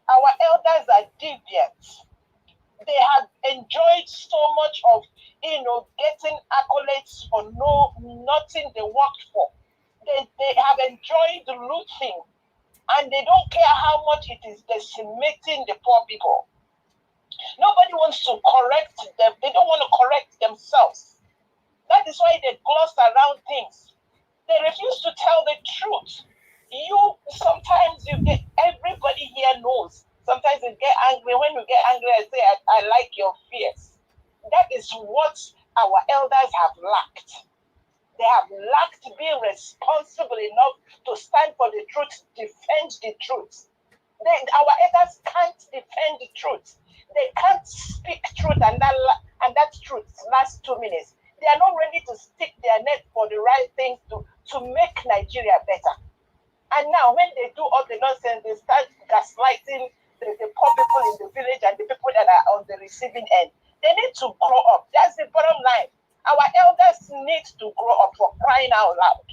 Our elders are deviants. They have enjoyed so much of, getting accolades for nothing they worked for. They have enjoyed looting, and they don't care how much it is decimating the poor people. Nobody wants to correct them. They don't want to correct themselves. That is why they gloss around things. They refuse to tell the truth. Sometimes you get, everybody here knows. Sometimes you get angry. When you get angry, I say, I like your fears. That is what our elders have lacked. They have lacked being responsible enough to stand for the truth, defend the truth. Our elders can't defend the truth. They can't speak truth, and that truth lasts 2 minutes. They are not ready to stick their neck for the right things to make Nigeria better. And now, when they do all the nonsense, they start gaslighting the poor people in the village and the people that are on the receiving end. They need to grow up. That's the bottom line. Our elders need to grow up, for crying out loud.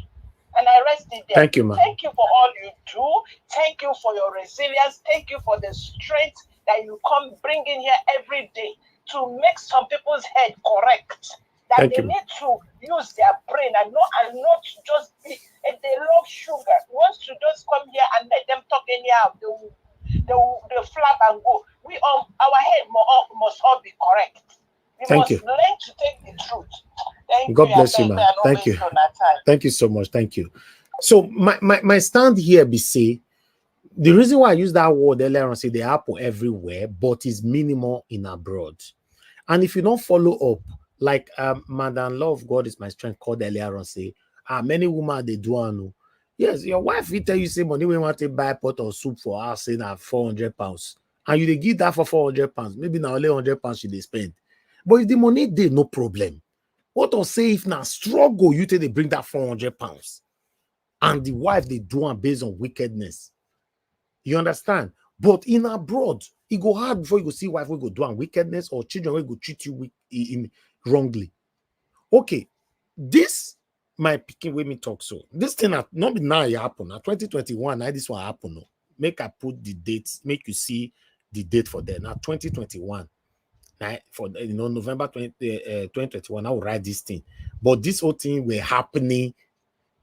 And I rest it there. Thank you, ma'am. Thank you for all you do. Thank you for your resilience. Thank you for the strength that you bring in here every day to make some people's head correct. That Thank they you. need to use their brain and not just be. If they love sugar, once you just come here and let them talk anyhow, they flap and go. Our head must all be correct. We Thank must you. learn to take the truth. Thank God you. bless you, ma'am. Thank you. Thank you so much. Thank you. So my stand here be say, the reason why I use that word earlier on, say they happen everywhere, but it's minimal in abroad. And if you don't follow up, like Madam Love God is my strength called earlier on, say, many women they do know. Yes, your wife will tell you say money we want to buy a pot of soup for us saying at £400. And you they give that for £400, maybe now only £100 she they spend. But if the money they no problem. What I'll say if now struggle, you take they bring that £400 and the wife they do it based on wickedness. You understand? But in abroad, it go hard before you go see wife will go do wickedness or children will go treat you wrongly. Okay, this my picking with me talk so. This thing not be now it happen. Now 2021, now this one happen. No. Make I put the dates, make you see the date for that. Now 2021. For November 2021, I will write this thing. But this whole thing were happening,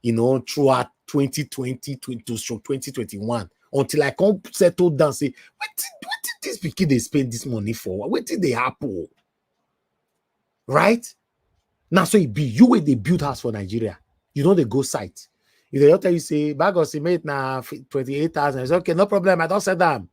throughout 2020 to 2021 until I come settle down. Say, what did this pikin they spend this money for? What did they happen? Right now, so it be you where they build house for Nigeria. You know they go site. If they tell you say bag of cement now 28,000, it's okay, no problem. I don't say them.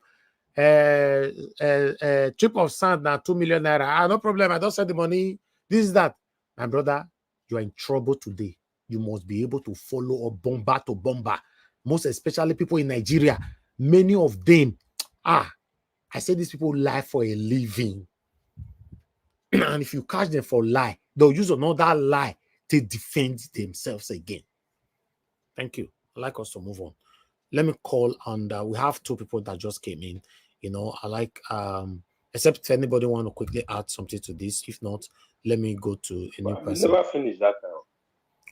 Trip of sand now 2 million naira. No problem. I don't send the money. This is that. My brother, you are in trouble today. You must be able to follow up bomber to bomber. Most especially people in Nigeria. Many of them, I say these people lie for a living. And if you catch them for lie, they'll use another lie to defend themselves again. Thank you. I'd like us to move on. Let me call on we have two people that just came in. I like except if anybody want to quickly add something to this. If not, let me go to a new person. Never finish that now.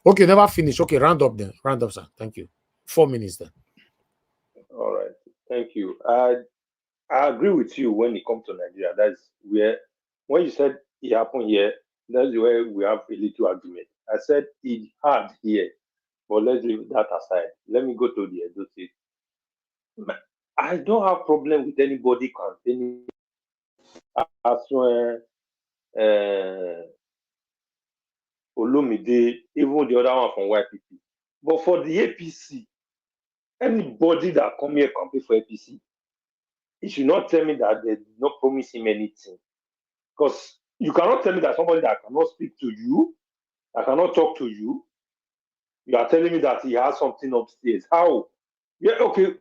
Okay, never finish. Okay, round up then. Round up, sir. Thank you. 4 minutes then. All right. Thank you. I agree with you when it comes to Nigeria. That's where, when you said it happened here, that's where we have a little argument. I said it hard here, but let's leave that aside. Let me go to the Edo State. I don't have problem with anybody campaigning Asue, Olumide, even the other one from YPP. But for the APC, anybody that come here campaign for APC, he should not tell me that they did not promise him anything. Because you cannot tell me that somebody that cannot speak to you, that cannot talk to you, you are telling me that he has something upstairs. How? Yeah, okay.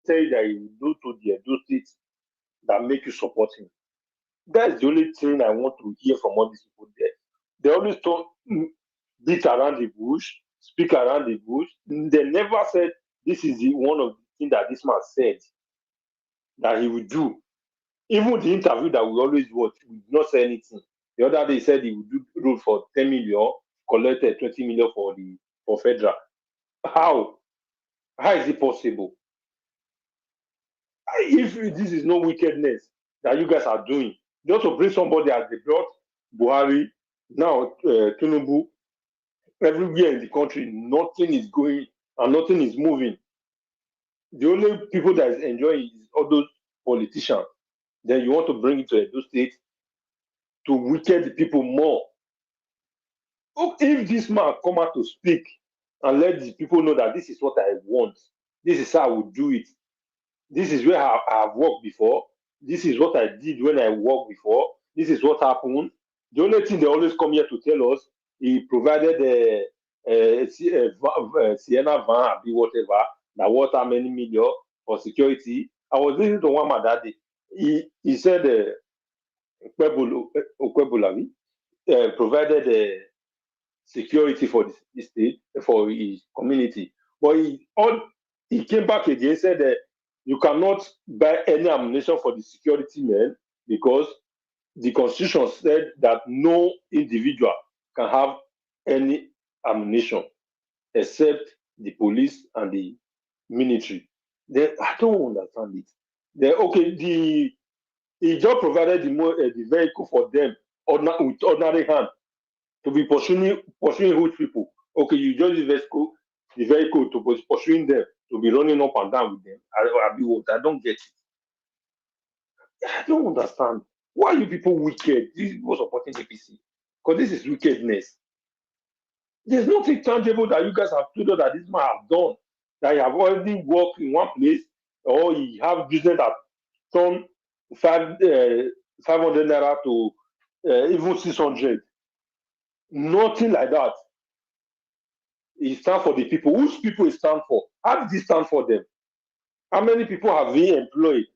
Say that he will do to the Edo State that make you support him. That's the only thing I want to hear from all these people there. They always talk, beat around the bush, speak around the bush. They never said this is one of the things that this man said that he would do. Even the interview that we always watch, we did not say anything. The other day he said he would do road for 10 million, collected 20 million for federal. How? How is it possible? If this is no wickedness, that you guys are doing. Just to bring somebody as they brought Buhari, now Tinubu, everywhere in the country, nothing is going and nothing is moving. The only people that is enjoying is all those politicians. Then you want to bring it to Edo State to wicked the people more. If this man come out to speak and let the people know that this is what I want, this is how I would do it, this is where I have worked before, this is what I did when I worked before, this is what happened. The only thing they always come here to tell us, he provided a Sienna van, whatever, that worth how many million for security. I was listening to one man that day. He said Okwebulavi provided security for the state, for his community. But he came back again and said that you cannot buy any ammunition for the security men because the constitution said that no individual can have any ammunition except the police and the military. Then I don't understand it. Then okay, he just provided the vehicle for them with ordinary hand to be pursuing which people. Okay, you just the vehicle to be pursuing them, to be running up and down with them. I don't get it. I don't understand. Why are you people wicked? These people supporting APC. Because this is wickedness. There's nothing tangible that you guys have told us that this man have done. That he have already worked in one place, or he have business that turn 500 naira to even 600. Nothing like that. He stand for the people. Whose people he stand for? How did he stand for them? How many people have he employed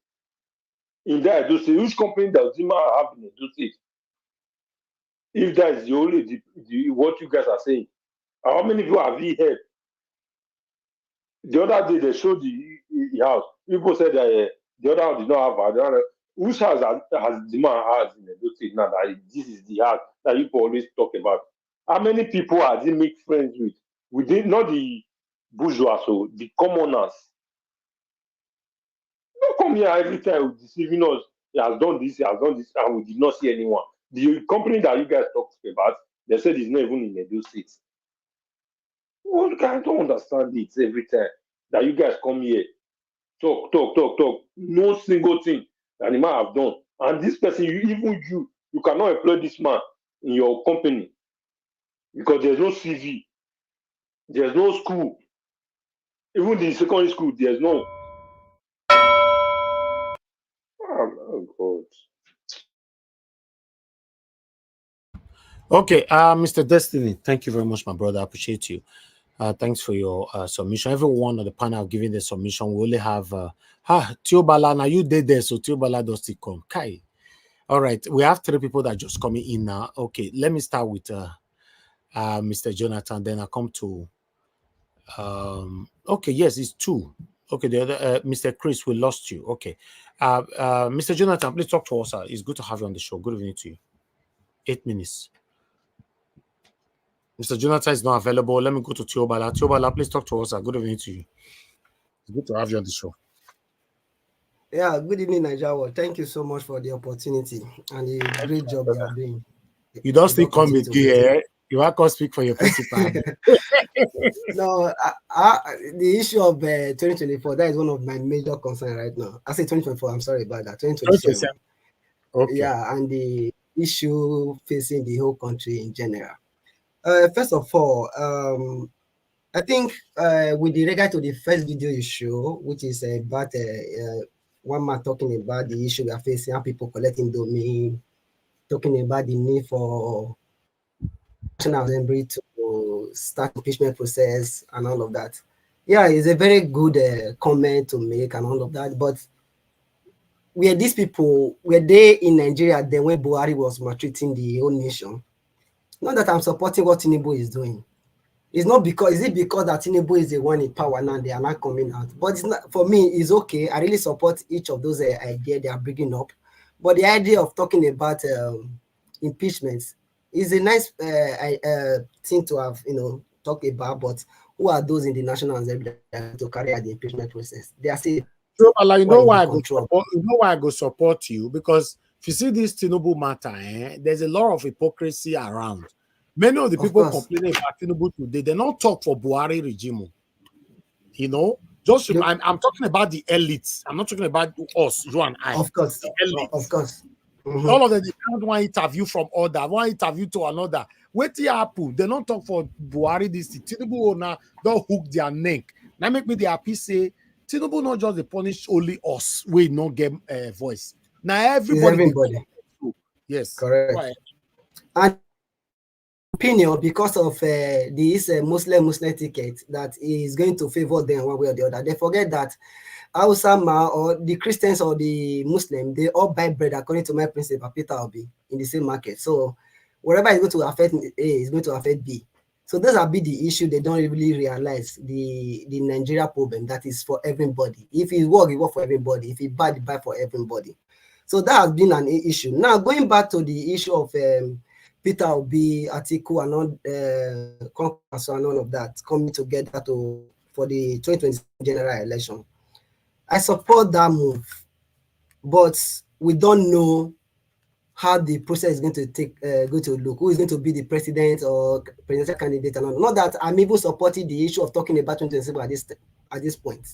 in that Edo State? Which company does Zima have in Edo State? If that is the only what you guys are saying, how many people have he helped? The other day they showed the house. People said that the other house did not have a. Which house has the man has in Edo State now? That this is the house that you always talk about. How many people has he make friends with? Within not the bourgeois, so the commoners. Don't come here every time deceiving us. He has done this, and we did not see anyone. The company that you guys talked about, they said it's not even in Edo State. Well, I don't understand it every time that you guys come here. Talk. No single thing that the man have done. And this person, you cannot employ this man in your company because there's no CV, there's no school. Even the secondary school, there's no. Oh God. Okay, Mr. Destiny, thank you very much, my brother. I appreciate you. Thanks for your submission. Everyone on the panel have given the submission. We only have Tiobala. Now you did there, so Tiobala does still come. Kai. All right, we have 3 people that just coming in now. Okay, let me start with Mr. Jonathan. Then I come to okay, yes, it's 2. Okay, the other Mr. Chris, we lost you. Okay, Mr. Jonathan, please talk to us. It's good to have you on the show. Good evening to you. 8 minutes. Mr. Jonathan is not available. Let me go to Tiobala. Tiobala, please talk to us. Good evening to you. It's good to have you on the show. Yeah, good evening, Nigeria. Thank you so much for the opportunity and the great job you are doing. You don't still come with here. You are going to speak for your principal. No, the issue of 2024, that is one of my major concerns right now. I say 2024, I'm sorry about that. 2027. Okay. Yeah, and the issue facing the whole country in general. First of all, I think with regard to the first video you show, which is about one man talking about the issue we are facing, how people collecting domain, talking about the need for National Assembly to start impeachment process and all of that. Yeah, it's a very good comment to make and all of that, but were these people, were they in Nigeria then when Buhari was maltreating the whole nation? Not that I'm supporting what Tinubu is doing. It's not because, is it because that Tinubu is the one in power now, they are not coming out? But it's not, for me, it's okay. I really support each of those ideas they are bringing up. But the idea of talking about impeachments is a nice thing to have, talk about, but who are those in the National Assembly to carry out the impeachment process? They are still So, Allah, you who are know in why I the go control. support. You know why I go support you, because if you see this Tinubu matter, there's a lot of hypocrisy around. Many of the people complaining about Tinubu today, they don't talk for Buhari regime. You know, just I'm talking about the elites. I'm not talking about us, you and I. Of course, the elites. of course. All of them, they can't one interview from other, one interview to another. Wait till happen. They don't talk for Buhari this. Tinubu owner don't hook their neck. Now make me the APC. Tinubu not just the punish only us. We not get voice. Now everybody. Yes. Correct. Right. And opinion because of this Muslim ticket that is going to favor them one way or the other. They forget that Ausama or the Christians or the Muslim, they all buy bread according to my principle, Peter Obi, in the same market. So whatever is going to affect A is going to affect B. So those are be the issue they don't really realize, the Nigeria problem that is for everybody. If it work for everybody. If it bad, it bad for everybody. So that has been an issue. Now going back to the issue of Peter Obi, Atiku, and all of that coming together for the 2020 general election. I support that move, but we don't know how the process is going to look. Who is going to be the president or presidential candidate and all. Not that I'm even supporting the issue of talking about 2027 at this point.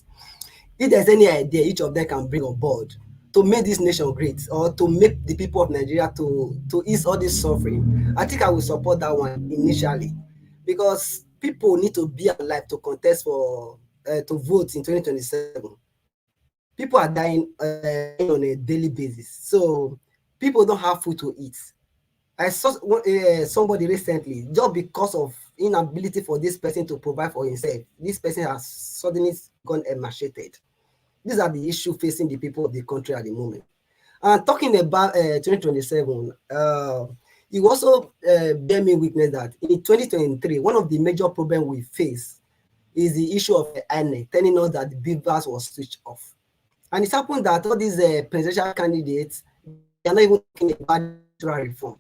If there's any idea each of them can bring on board to make this nation great or to make the people of Nigeria to ease all this suffering, I think I will support that one initially, because people need to be alive to contest for to vote in 2027. People are dying on a daily basis, so people don't have food to eat. I saw somebody recently, just because of inability for this person to provide for himself, this person has suddenly gone emaciated. These are the issues facing the people of the country at the moment. And talking about 2027, you also bear me witness that in 2023, one of the major problems we face is the issue of INEC telling us that the beavers was switched off. And it happened that all these presidential candidates, they are not even talking about electoral reform.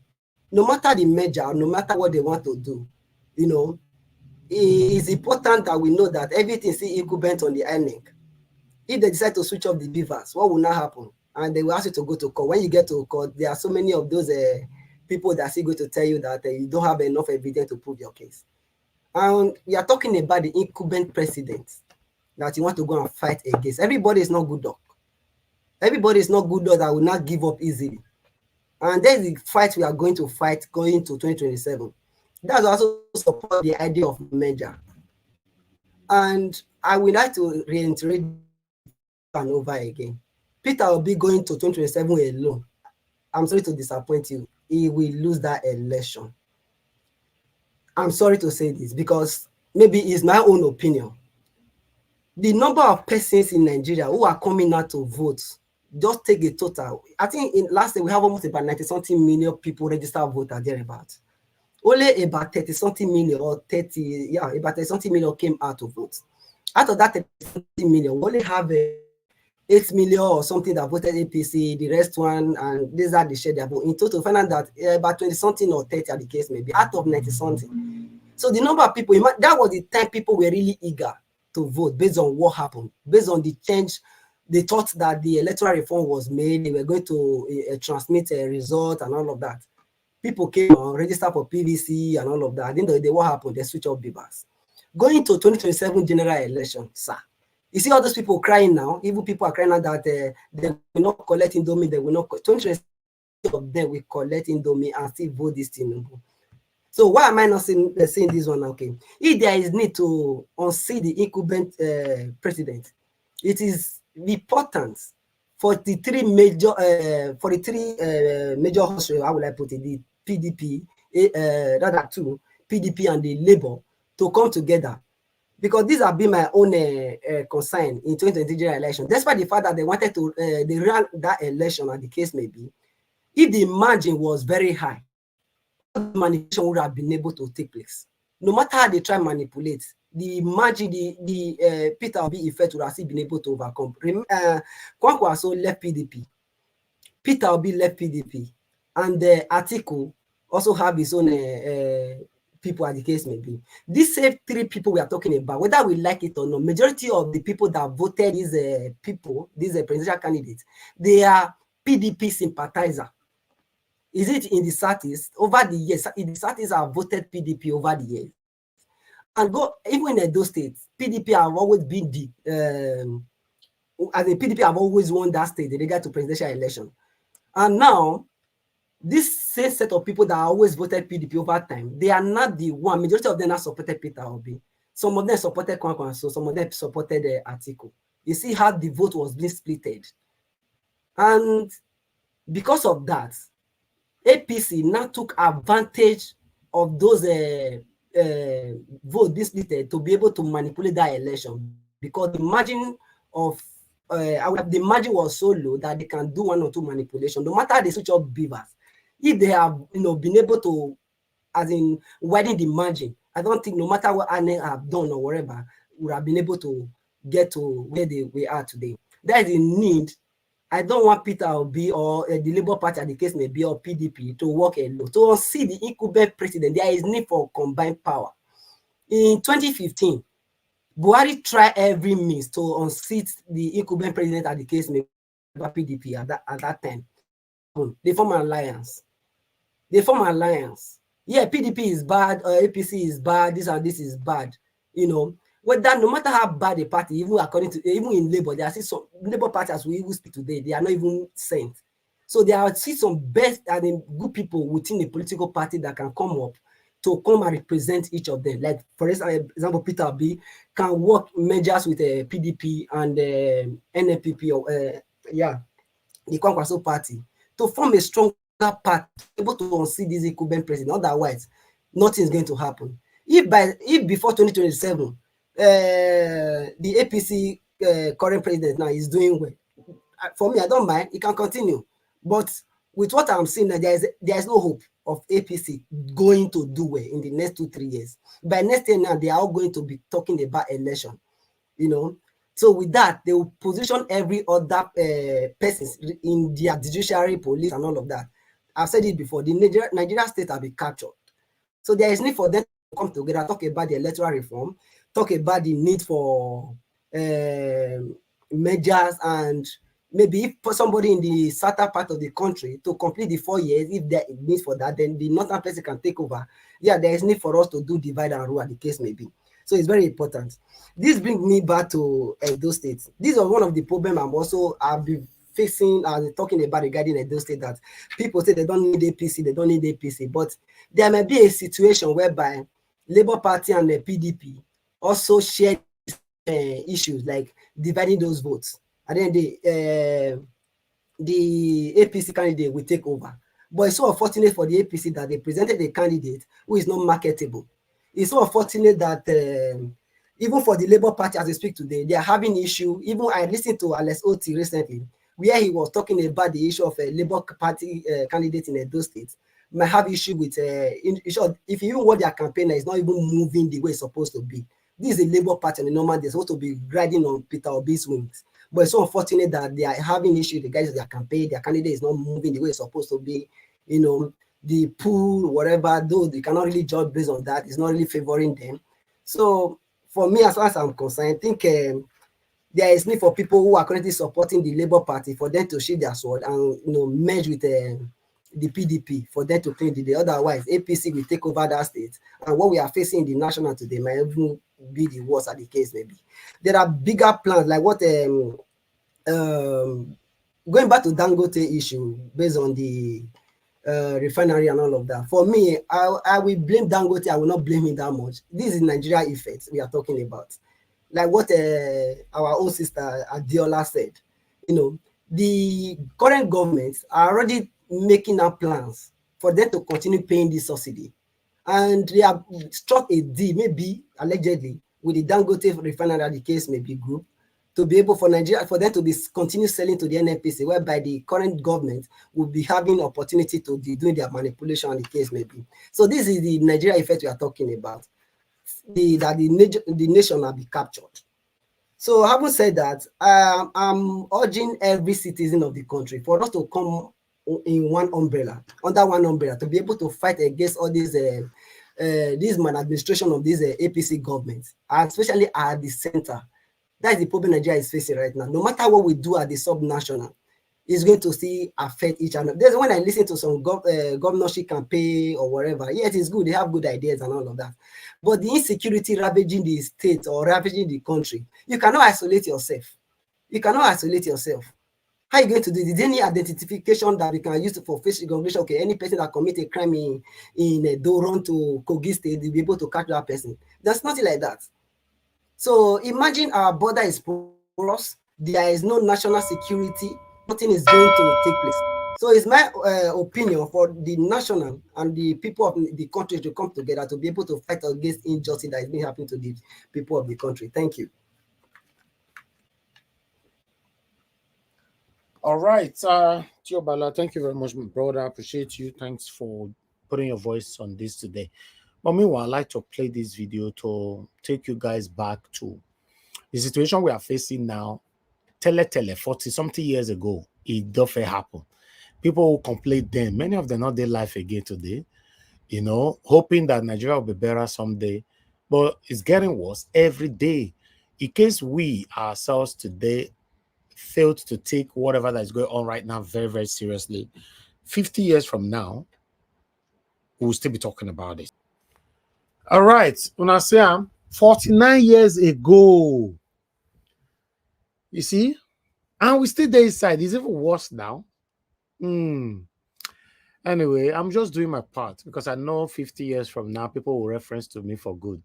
No matter the measure, no matter what they want to do, you know, it is important that we know that everything is incumbent on the INEC. If they decide to switch off the beavers, what will not happen? And they will ask you to go to court. When you get to court, there are so many of those people that are still going to tell you that you don't have enough evidence to prove your case. And we are talking about the incumbent president that you want to go and fight against. Everybody is not good dog. Everybody is not good dog that will not give up easily. And there's the fight we are going to fight going to 2027. That's also support the idea of merger. And I would like to reiterate and over again. Peter will be going to 2027 alone. I'm sorry to disappoint you. He will lose that election. I'm sorry to say this because maybe it's my own opinion. The number of persons in Nigeria who are coming out to vote, just take a total. I think in last year we have almost about 90-something million people registered voters thereabouts. Only about 30-something million or 30, yeah, about 30-something million came out to vote. Out of that 30-something million, we only have 8 million or something that voted APC, the rest one, and these are the share they vote. In total, find out that about 20-something or 30 at the case maybe, out of 90-something. So the number of people, that was the time people were really eager to vote based on what happened, based on the change. They thought that the electoral reform was made, they were going to transmit a result and all of that. People came on, registered for PVC and all of that. At the end of the day, what happened? They switched off beavers. Going to 2027 general election, sir. You see all those people crying now, even people are crying now that they will not collect Indomie, they will not, 2027 of them will collect Indomie and still vote this Tinubu. So why am I not saying this one? Okay, if there is need to unseat the incumbent president, it is important for the three major houses, how would I put it, the PDP, rather two, PDP and the Labour to come together. Because these have been my own concern in 2020 general election. Despite the fact that they wanted to, they ran that election, as the case may be, if the margin was very high, manipulation would have been able to take place. No matter how they try to manipulate, the margin, the Peter Obi effect would have still been able to overcome. Kwankwaso left PDP. Peter Obi left PDP. And Atiku also have his own people, as the case may be. These same 3 people we are talking about, whether we like it or not, majority of the people that voted these people, these presidential candidates, they are PDP sympathizer. Is it in the southeast? Over the years, in the southeast have voted PDP over the years. And go even in those states, PDP have always been the as a PDP have always won that state in regard to presidential election. And now, this same set of people that always voted PDP over time, they are not the one. Majority of them have supported Peter Obi. Some of them supported Kwankwan, so some of them supported Atiku. You see how the vote was being splitted. And because of that, APC now took advantage of those votes being splitted to be able to manipulate that election, because the margin of the margin was so low that they can do 1 or 2 manipulation, no matter the switch of beavers. If they have been able to, as in widen the margin, I don't think no matter what ANE have done or whatever, would have been able to get to where we are today. There is a need. I don't want Peter Obi or the Labour Party, at the case may be, or PDP, to work alone. To see the incumbent president, there is need for combined power. In 2015, Buhari tried every means to unseat the incumbent president, at the case may be PDP at that time. They form an alliance. Yeah, PDP is bad, APC is bad, this and this is bad. Whether no matter how bad a party, even according to even in Labour, there are still some Labour Party as we even speak today, they are not even sent. So there are still some best and good people within the political party that can come up to come and represent each of them. Like for example, Peter Obi can work mergers with PDP and NNPP or the Kwankwaso party to form a stronger party, able to unseat this incumbent president. Otherwise, nothing is going to happen. If before 2027, the APC current president now is doing well, for me, I don't mind. It can continue. But with what I'm seeing, there is no hope of APC going to do well in the next 2-3 years. By next year now, they are all going to be talking about election. So with that, they will position every other person in their judiciary, police, and all of that. I've said it before. The Nigeria state have been captured. So there is need for them to come together, talk about the electoral reform, talk about the need for measures, and maybe if for somebody in the southern part of the country to complete the 4 years, if there is need for that, then the northern person can take over. Yeah, there is need for us to do divide and rule, the case may be. So it's very important. This brings me back to those states. This is one of the problems I've been facing and talking about regarding those states, that people say they don't need APC, but there may be a situation whereby Labour Party and the PDP also share issues like dividing those votes, and then the APC candidate will take over. But it's so unfortunate for the APC that they presented a candidate who is not marketable. It's so unfortunate that even for the Labour Party, as we speak today, they are having issue. Even I listened to Alex Oti recently, where he was talking about the issue of a Labour Party candidate in those states might have issue with if you even want their campaign, is not even moving the way it's supposed to be. This is a Labour Party, and normal they're supposed to be riding on Peter Obi's wings. But it's so unfortunate that they are having issue regarding their campaign. Their candidate is not moving the way it's supposed to be. The pool, whatever, though they cannot really judge based on that, it's not really favoring them. So for me, as far as I'm concerned, I think there is need for people who are currently supporting the Labour Party for them to shield their sword and merge with the PDP for them to clean the day. Otherwise, APC will take over that state, and what we are facing in the national today might even be the worst at the case maybe. There are bigger plans like what going back to Dangote issue based on the refinery and all of that. For me, I will blame Dangote. I will not blame him that much. This is Nigeria effect we are talking about. Like what our own sister Adiola said, the current governments are already making up plans for them to continue paying this subsidy. And they have struck a deal, maybe allegedly, with the Dangote refinery, the case may be group, to be able for Nigeria, for them to be continue selling to the NNPC, whereby the current government will be having opportunity to be doing their manipulation on the case maybe. So this is the Nigeria effect we are talking about. The nation will be captured. So having said that, I'm urging every citizen of the country for us to come in one umbrella, under one umbrella, to be able to fight against all these this maladministration of this APC government, and especially at the center. That is the problem Nigeria is facing right now. No matter what we do at the sub-national, it's going to see affect each other. There's when I listen to some governorship campaign or whatever. Yes, it's good. They have good ideas and all of that. But the insecurity ravaging the state or ravaging the country, you cannot isolate yourself. You cannot isolate yourself. How are you going to do this? Is there any identification that we can use for face recognition? Okay, any person that commit a crime in Doron to Kogi State, they'll be able to catch that person. There's nothing like that. So imagine our border is porous. There is no national security. Nothing is going to take place. So it's my opinion for the national and the people of the country to come together to be able to fight against injustice that is being happening to the people of the country. Thank you. All right, Tio Bala, thank you very much, my brother. I appreciate you. Thanks for putting your voice on this today. But meanwhile, I'd like to play this video to take you guys back to the situation we are facing now. 40-something years ago, it doesn't happen. People who complain then, many of them not their life again today, you know, hoping that Nigeria will be better someday. But it's getting worse every day. In case we ourselves today failed to take whatever that is going on right now very, very seriously, 50 years from now, we'll still be talking about it. All right, Unasiam, 49 years ago. You see? And we still there inside. It's even worse now. Anyway, I'm just doing my part because I know 50 years from now, people will reference to me for good.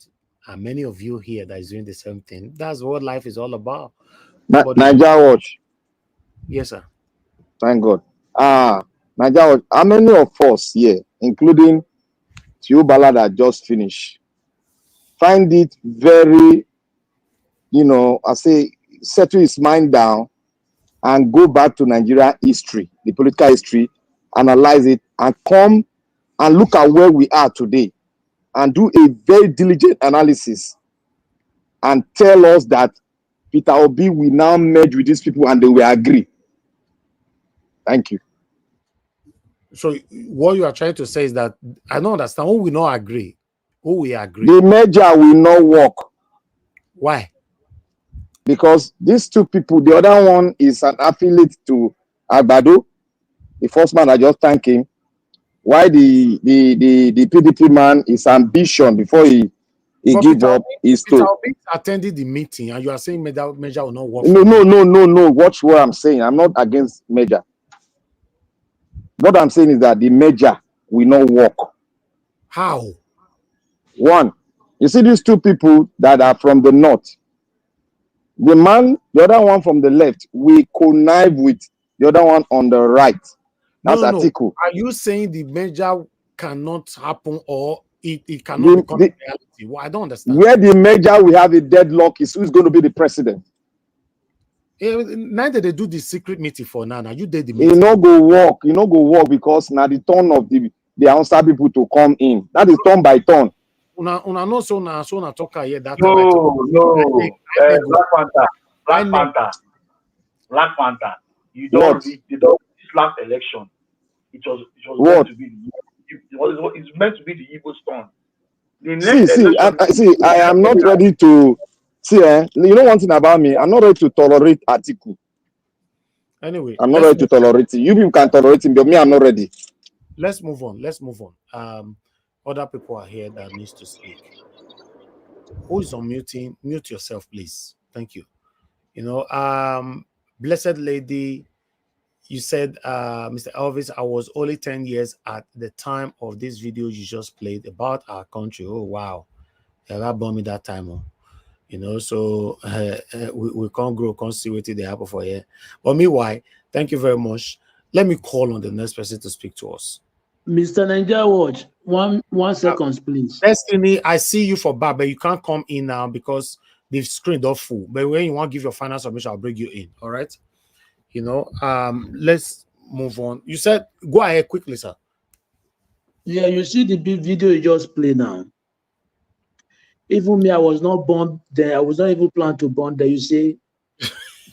And many of you here that is doing the same thing. That's what life is all about. Nigeria Watch. Yes, sir. Thank God. Nigeria Watch. How many of us here, including Tiubala that just finished, find it very, I say, settle his mind down and go back to Nigeria history, the political history, analyze it, and come and look at where we are today and do a very diligent analysis and tell us that Peter Obi will now merge with these people and they will agree. Thank you. So what you are trying to say is that I don't understand. Who will not agree? Who will agree? The merger will not work. Why? Because these two people, the other one is an affiliate to Agbado. The first man, I just thank him. Why the PDP man is ambition before he give up is to. Peter Obi attended the meeting and you are saying measure will not work. No. Watch what I'm saying. I'm not against measure. What I'm saying is that the measure will not work. How? One, you see these two people that are from the north. The other one from the left, we connive with the other one on the right. That's Atiku. Are you saying the measure cannot happen or it cannot become reality? Well, I don't understand. Where the measure we have a deadlock is who's going to be the president. Neither they do the secret meeting for now. You did the meeting. You no go work because now the turn of the answer people to come in. That is turn by turn. Una talk here that Black Panther. You don't read this last election. It's meant to be the Igbo's turn. I am not ready to see. You know one thing about me, I'm not ready to tolerate Atiku. Anyway, I'm not ready to tolerate it. You people can tolerate him, but me, I'm not ready. Let's move on. Other people are here that needs to speak. Who is unmuting? Mute yourself, please. Thank you. Blessed lady, you said, Mr. Elvis, I was only 10 years at the time of this video you just played about our country. Oh, wow. That burned me that time. So we can't grow, can't see what they happen for here. But meanwhile, thank you very much. Let me call on the next person to speak to us. Mr. Nigeria Watch, one second, please. Destiny, I see you for bar, but you can't come in now because the screen is full. But when you want to give your final submission, I'll bring you in. All right. Let's move on. You said go ahead quickly, sir. Yeah, you see the big video you just played now. Even me, I was not born there. I was not even planned to born there. You see,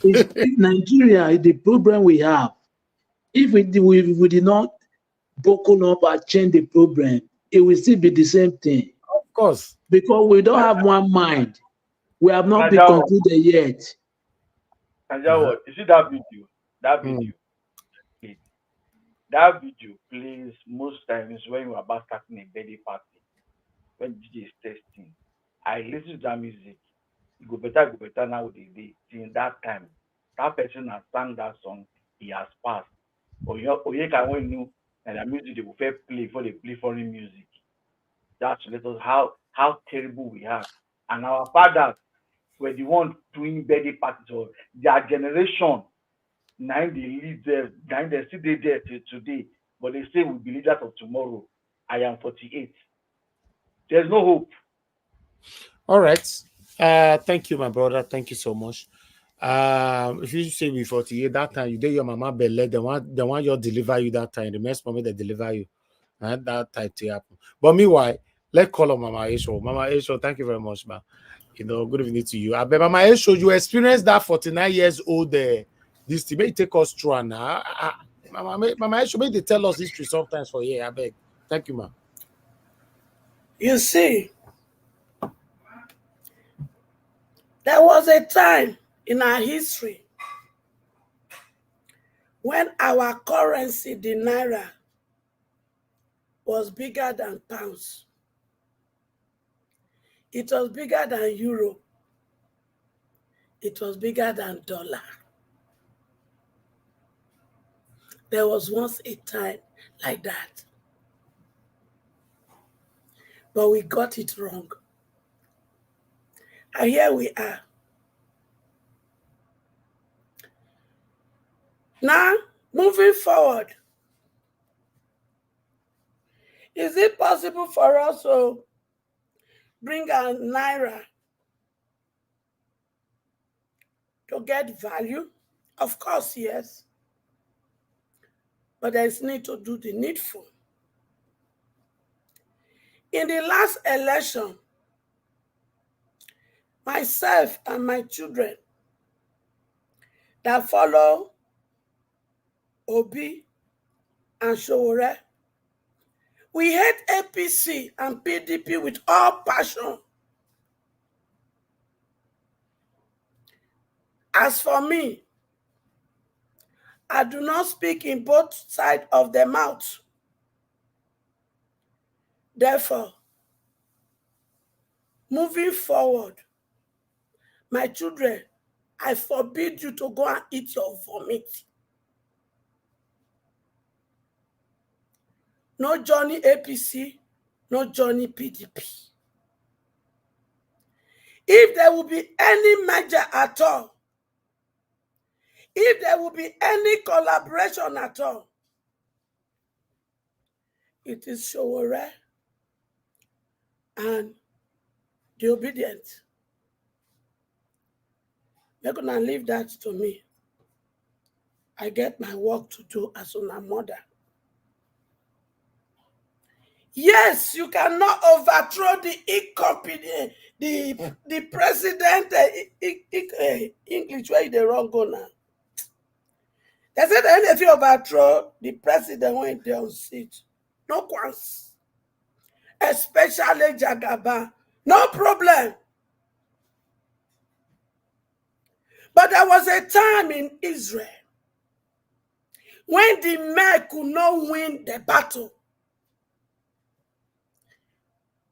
Nigeria, the problem we have, if we did not broken up and change the problem, it will still be the same thing. Of course. Because we don't have one mind. We have not been Najawa. concluded yet. Najawa, you see that video? That video. That video plays most times when you're about starting a birthday party. When DJ is testing. I listen to that music. It go better now with the day. Since that time, that person has sang that song, he has passed. Or you can know and the music they will fair play before they play foreign music. That let us how terrible we are. And our fathers were the ones doing birthday parties of their generation. Now they lead there, now they still there till today. But they say we'll be leaders of tomorrow. I am 48. There's no hope. All right. Thank you, my brother. Thank you so much. If you say we 48 that time, you did your mama belly, they want you deliver you that time. The next moment they deliver you. And that type to happen. But meanwhile, let's call on Mama Esho. Mama Esho, thank you very much, man. You know, good evening to you. I bet Mama Esho, you experienced that 49 years old this thing. May take us through now. Mama Esho, may they tell us history sometimes for here. I beg. Thank you, ma. You see, there was a time in our history when our currency, the naira, was bigger than pounds. It was bigger than euro. It was bigger than dollar. There was once a time like that. But we got it wrong. And here we are. Now, moving forward, is it possible for us to bring our naira to get value? Of course, yes. But there is need to do the needful. In the last election, myself and my children that follow Obi and Showore, we hate APC and PDP with all passion. As for me, I do not speak in both sides of the mouth. Therefore, moving forward, my children, I forbid you to go and eat your vomit. No Johnny APC, no Johnny PDP. If there will be any merger at all, if there will be any collaboration at all, it is Showore and the obedient. They're going to leave that to me. I get my work to do as a mother. Yes, you cannot overthrow the incompetent, the president, English, where they wrong go now. They said that if you overthrow the president when they're on seat, no once. Especially Jagaba, no problem. But there was a time in Israel when the men could not win the battle.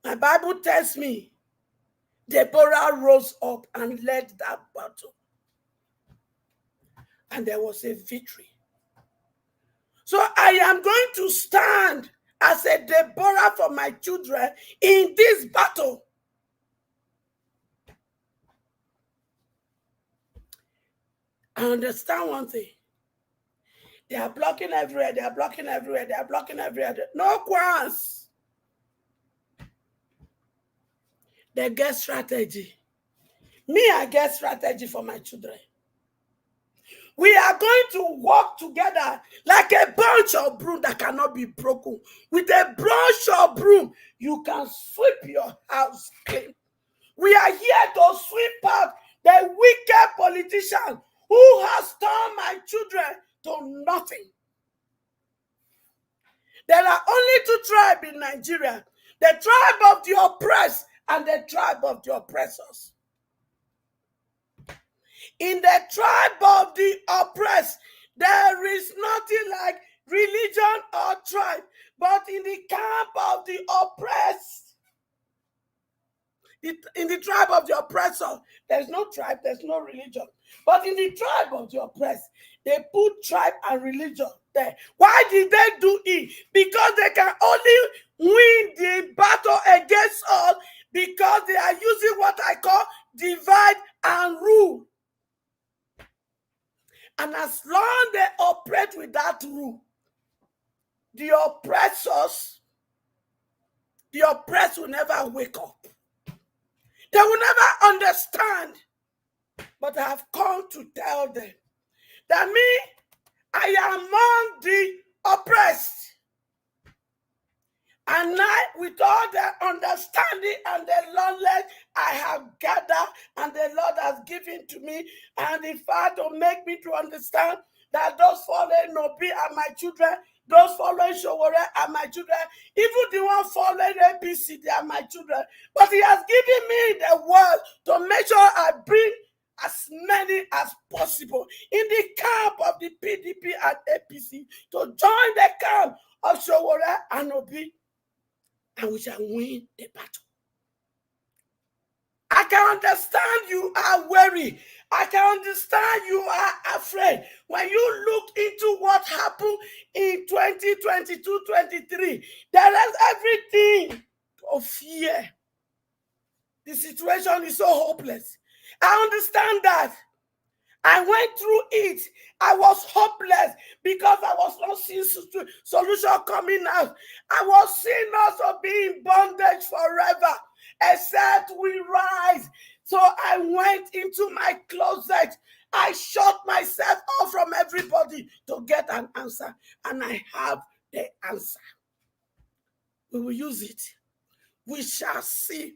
My Bible tells me Deborah rose up and led that battle. And there was a victory. So I am going to stand as a Deborah for my children in this battle. I understand one thing. They are blocking everywhere. They are blocking everywhere. They are blocking everywhere. No qualms. They get strategy. Me, I get strategy for my children. We are going to work together like a bunch of broom that cannot be broken. With a brush of broom, you can sweep your house clean. We are here to sweep out the wicked politician who has turned my children to nothing. There are only two tribes in Nigeria. the tribe of the oppressed and the tribe of the oppressors. In the tribe of the oppressed, there is nothing like religion or tribe, but in the camp of the oppressed, in the tribe of the oppressor, there's no tribe, there's no religion. But in the tribe of the oppressed, they put tribe and religion there. Why did they do it? Because they can only win the battle against us because they are using what I call divide and rule. And as long as they operate with that rule, the oppressors, the oppressed will never wake up. They will never understand. But I have come to tell them that me, I am among the oppressed. And I, with all the understanding and the knowledge I have gathered and the Lord has given to me, and the fact to make me to understand that those following Obi are my children, those following Showore are my children, even the one following APC, they are my children. But He has given me the word to make sure I bring as many as possible in the camp of the PDP and APC to join the camp of Showore and Obi, and we shall win the battle. I can understand you are worried. I can understand you are afraid. When you look into what happened in 2022-23, there is everything of fear. The situation is so hopeless. I understand that. I went through it. I was hopeless because I was not seeing solution coming out. I was seeing us being in bondage forever, except we rise. So I went into my closet. I shut myself off from everybody to get an answer. And I have the answer. We will use it. We shall see.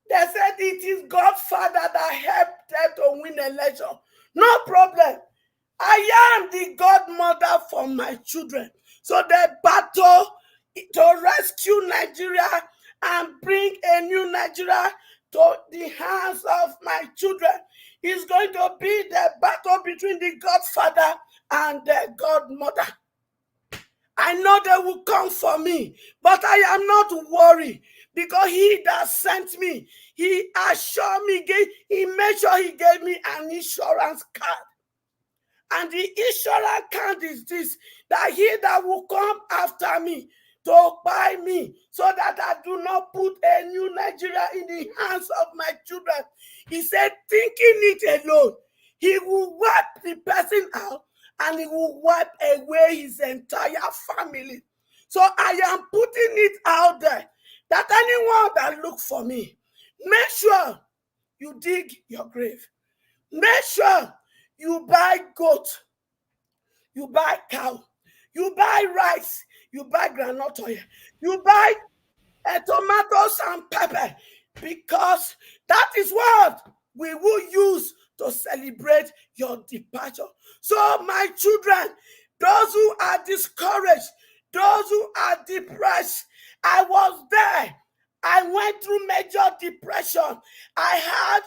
They said it is God's Father that helped them to win the election. No problem. I am the godmother for my children. So the battle to rescue Nigeria and bring a new Nigeria to the hands of my children is going to be the battle between the Godfather and the godmother. I know they will come for me, but I am not worried because He that sent me, He assured me, He made sure He gave me an insurance card. And the insurance card is this, that He that will come after me to buy me so that I do not put a new Nigeria in the hands of my children. He said, thinking it alone, He will wipe the person out and He will wipe away his entire family. So I am putting it out there that anyone that look for me, make sure you dig your grave. Make sure you buy goat, you buy cow, you buy rice, you buy groundnut oil, you buy tomatoes and pepper, because that is what we will use to celebrate your departure. So my children, those who are discouraged, those who are depressed, I was there. I went through major depression. I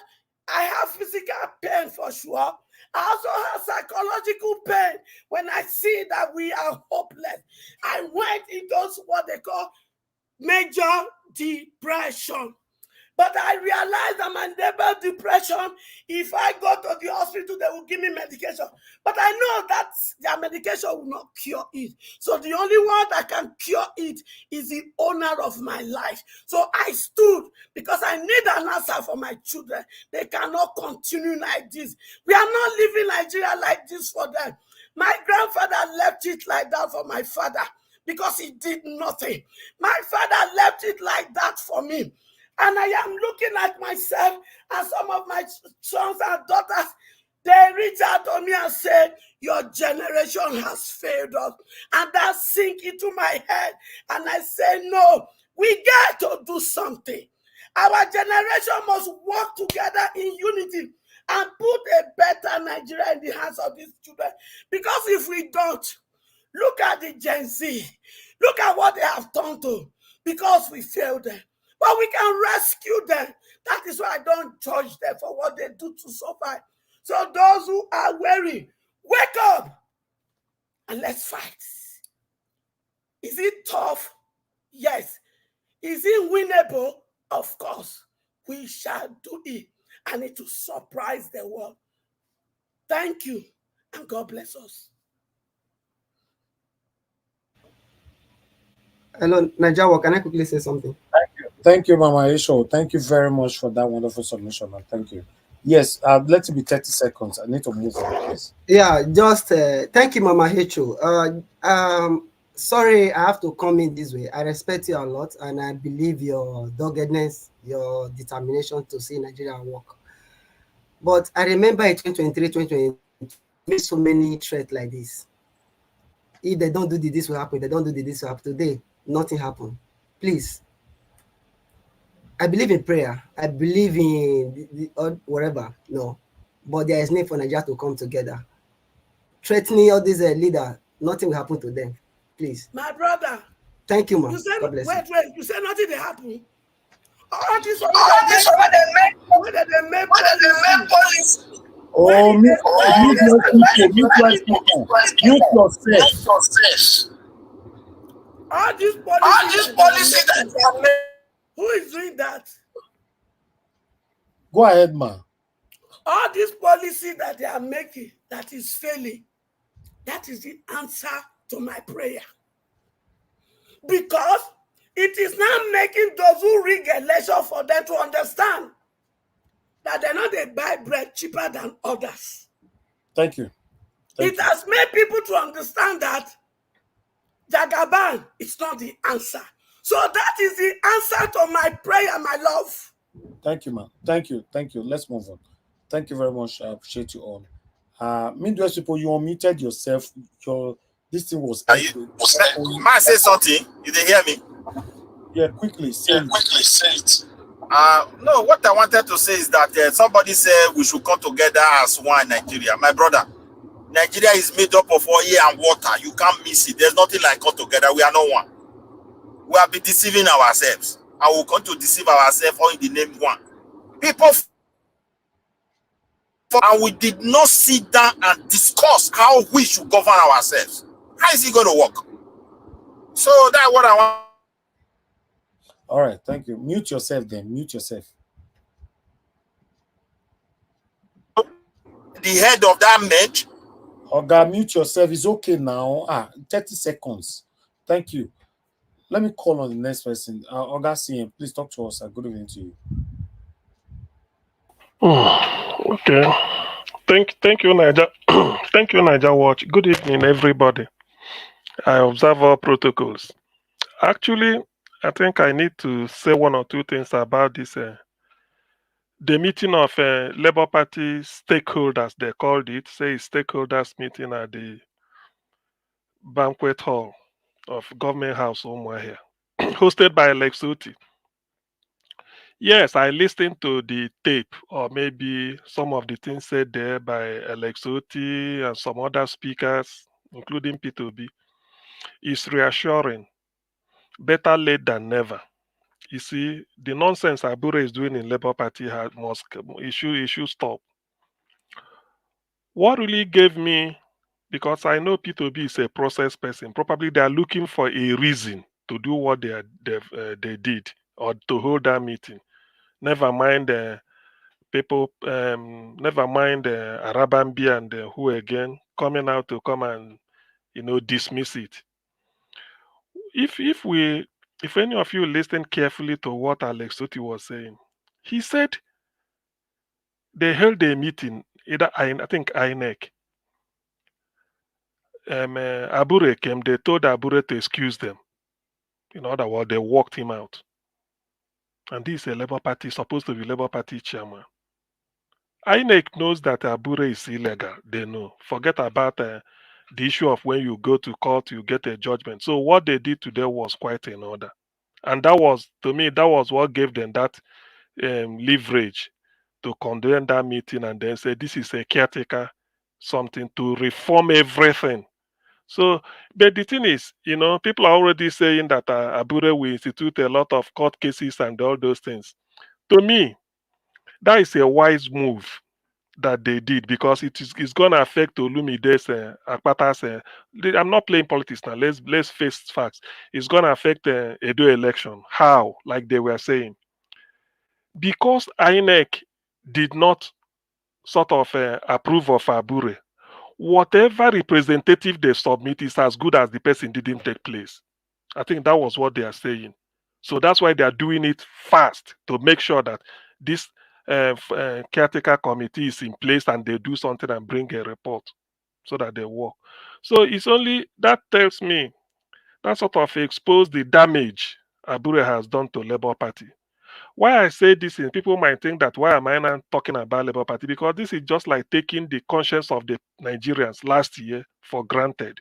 have physical pain for sure. I also have psychological pain when I see that we are hopeless. I went into what they call major depression. But I realized that my neighbor depression, if I go to the hospital, they will give me medication. But I know that their medication will not cure it. So the only one that can cure it is the owner of my life. So I stood because I need an answer for my children. They cannot continue like this. We are not living Nigeria like this for them. My grandfather left it like that for my father because he did nothing. My father left it like that for me. And I am looking at myself and some of my sons and daughters, they reach out to me and say, your generation has failed us. And that sink into my head. And I say, no, we got to do something. Our generation must work together in unity and put a better Nigeria in the hands of these children. Because if we don't, look at the Gen Z. Look at what they have turned to. because we failed them. But we can rescue them. That is why I don't judge them for what they do to survive. So those who are weary, wake up and let's fight. Is it tough? Yes. Is it winnable? Of course. We shall do it, and it will surprise the world. Thank you, and God bless us. Hello, Najawa, can I quickly say something? Thank you, Mama Isho. Thank you very much for that wonderful submission, man. Thank you. Yes, let it be 30 seconds. I need to move on, please. Yeah, just thank you, Mama Hecho. Sorry, I have to come in this way. I respect you a lot, and I believe your doggedness, your determination to see Nigeria work. But I remember in 2023, 2020, so many threats like this. If they don't do this will happen, they don't do this will happen. Today, nothing happened. Please. I believe in prayer. I believe in whatever. No. But there is need for Nigeria to come together. Threatening all these leaders, nothing will happen to them. Please. My brother. Thank you, ma. You said, God bless wait, you. you said nothing will happen. All this one they make policy. Oh, mute yourself. All these policies that they are making. Who is doing that? Go ahead, ma. All this policy that they are making that is failing, that is the answer to my prayer. Because it is now making those who rig election for them to understand that they're not they buy bread cheaper than others. Thank you. It has made people to understand that Jagaban is not the answer. So that is the answer to my prayer, my love. Thank you, man. Thank you. Thank you. Let's move on. Thank you very much. I appreciate you all. Midwest people, you unmuted yourself. This thing was. Might I say something? You didn't hear me? Yeah, quickly say it. No, what I wanted to say is that somebody said we should come together as one Nigeria. My brother, Nigeria is made up of oil and water. You can't miss it. There's nothing like come together. We are not one. We have been deceiving ourselves. And we'll come to deceive ourselves all in the name one. People, and we did not sit down and discuss how we should govern ourselves. How is it going to work? So that's what I want. All right, thank you. Mute yourself then. Mute yourself. The head of that match. Oga, mute yourself. It's okay now. 30 seconds. Thank you. Let me call on the next person. Oga CM, please talk to us. Good evening to you. Okay. Thank you, Niger. Thank you, Niger Watch. Good evening, everybody. I observe all protocols. Actually, I think I need to say one or two things about this. The meeting of Labour Party stakeholders, they called it, say stakeholders meeting at the banquet hall of Government House, Umuahia, hosted by Alex Uti. Yes, I listened to the tape, or maybe some of the things said there by Alex Oti and some other speakers, including P2B. It's reassuring. Better late than never. You see, the nonsense Abure is doing in Labour Party should stop. What really gave me, because I know P2B is a process person, probably they are looking for a reason to do what they did or to hold that meeting. Never mind people, never mind Arabambi and who again coming out to come and dismiss it. If any of you listen carefully to what Alex Oti was saying, he said they held a meeting, either I think INEC. Abure came, they told Abure to excuse them. In other words, they walked him out. And this is a Labour Party, supposed to be Labour Party chairman. INEC knows that Abure is illegal. They know. Forget about the issue of when you go to court, you get a judgment. So what they did today was quite in order. And that was, to me, that was what gave them that leverage to condemn that meeting and then say this is a caretaker, something to reform everything So, but the thing is, people are already saying that Abure will institute a lot of court cases and all those things. To me, that is a wise move that they did because it's going to affect Olumide's Akpata's. I'm not playing politics now. Let's face facts. It's going to affect Edo election. How? Like they were saying, because INEC did not sort of approve of Abure. Whatever representative they submit is as good as the person didn't take place. I think that was what they are saying. So that's why they are doing it fast to make sure that this caretaker committee is in place and they do something and bring a report so that they work. So it's only that tells me that sort of expose the damage Abure has done to Labour Party. Why I say this is people might think that why am I not talking about Labour Party? Because this is just like taking the conscience of the Nigerians last year for granted.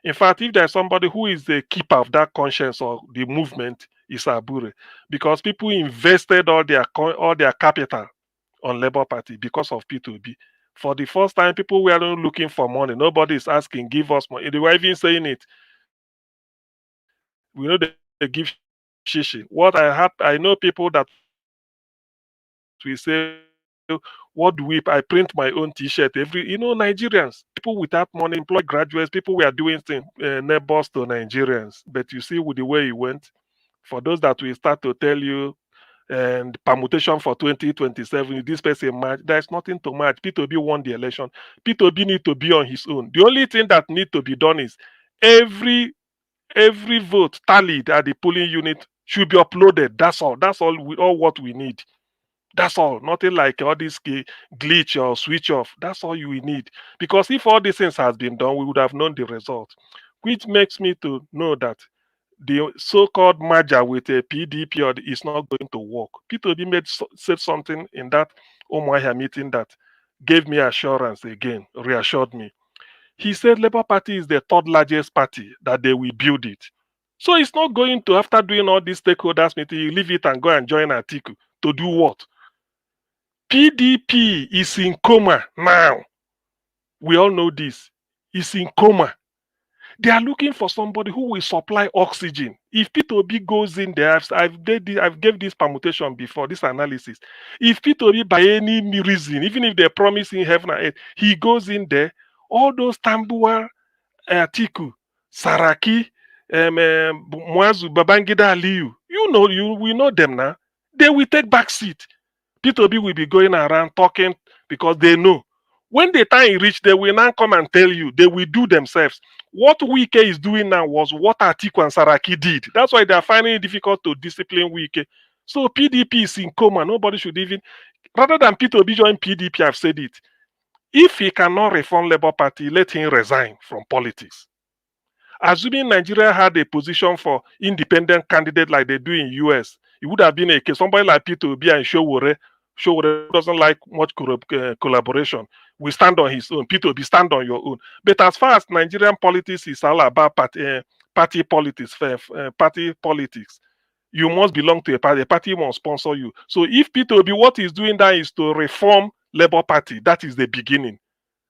In fact, if there's somebody who is the keeper of that conscience or the movement, is Abure, because people invested all their capital on Labour Party because of P2B. For the first time, people were not looking for money. Nobody is asking, give us money. They were even saying it. We know they give shishi. I know people that we say, what do we? I print my own T-shirt Nigerians, people without money, employed graduates, people were doing things, neighbors to Nigerians. But you see, with the way it went, for those that will start to tell you, and permutation for 2027, this person match, there's nothing to match. P2B won the election. P2B need to be on his own. The only thing that need to be done is every vote tallied at the polling unit should be uploaded. That's all. That's all what we need. That's all. Nothing like all this glitch or switch off. That's all you need. Because if all these things has been done, we would have known the result. Which makes me to know that the so-called merger with a PDP is not going to work. P2B said something in that Umuahia meeting that gave me assurance again, reassured me. He said Labour Party is the third largest party, that they will build it. So it's not going to, after doing all these stakeholders meeting, you leave it and go and join Atiku to do what? PDP is in coma now. We all know this. It's in coma. They are looking for somebody who will supply oxygen. If P2B goes in there, I've gave this permutation before, this analysis. If P2B by any reason, even if they're promising heaven and earth, he goes in there, all those Tambuwal, Atiku, Saraki, Mwazu, Babangida Aliyu, we know them now. They will take back seat. P2B will be going around talking because they know. When the time reach, they will now come and tell you. They will do themselves. What Wike is doing now was what Atiku and Saraki did. That's why they are finding it difficult to discipline Wike. So PDP is in coma. Nobody should even, rather than P2B join PDP, I've said it. If he cannot reform Labour Party, let him resign from politics. Assuming Nigeria had a position for independent candidate like they do in US, it would have been a case. Somebody like P2B and Showore doesn't like much collaboration. We stand on his own. P2B stand on your own. But as far as Nigerian politics is all about party politics, party politics, you must belong to a party. A party must sponsor you. So if P2B, what he's doing there is to reform Labour Party. That is the beginning.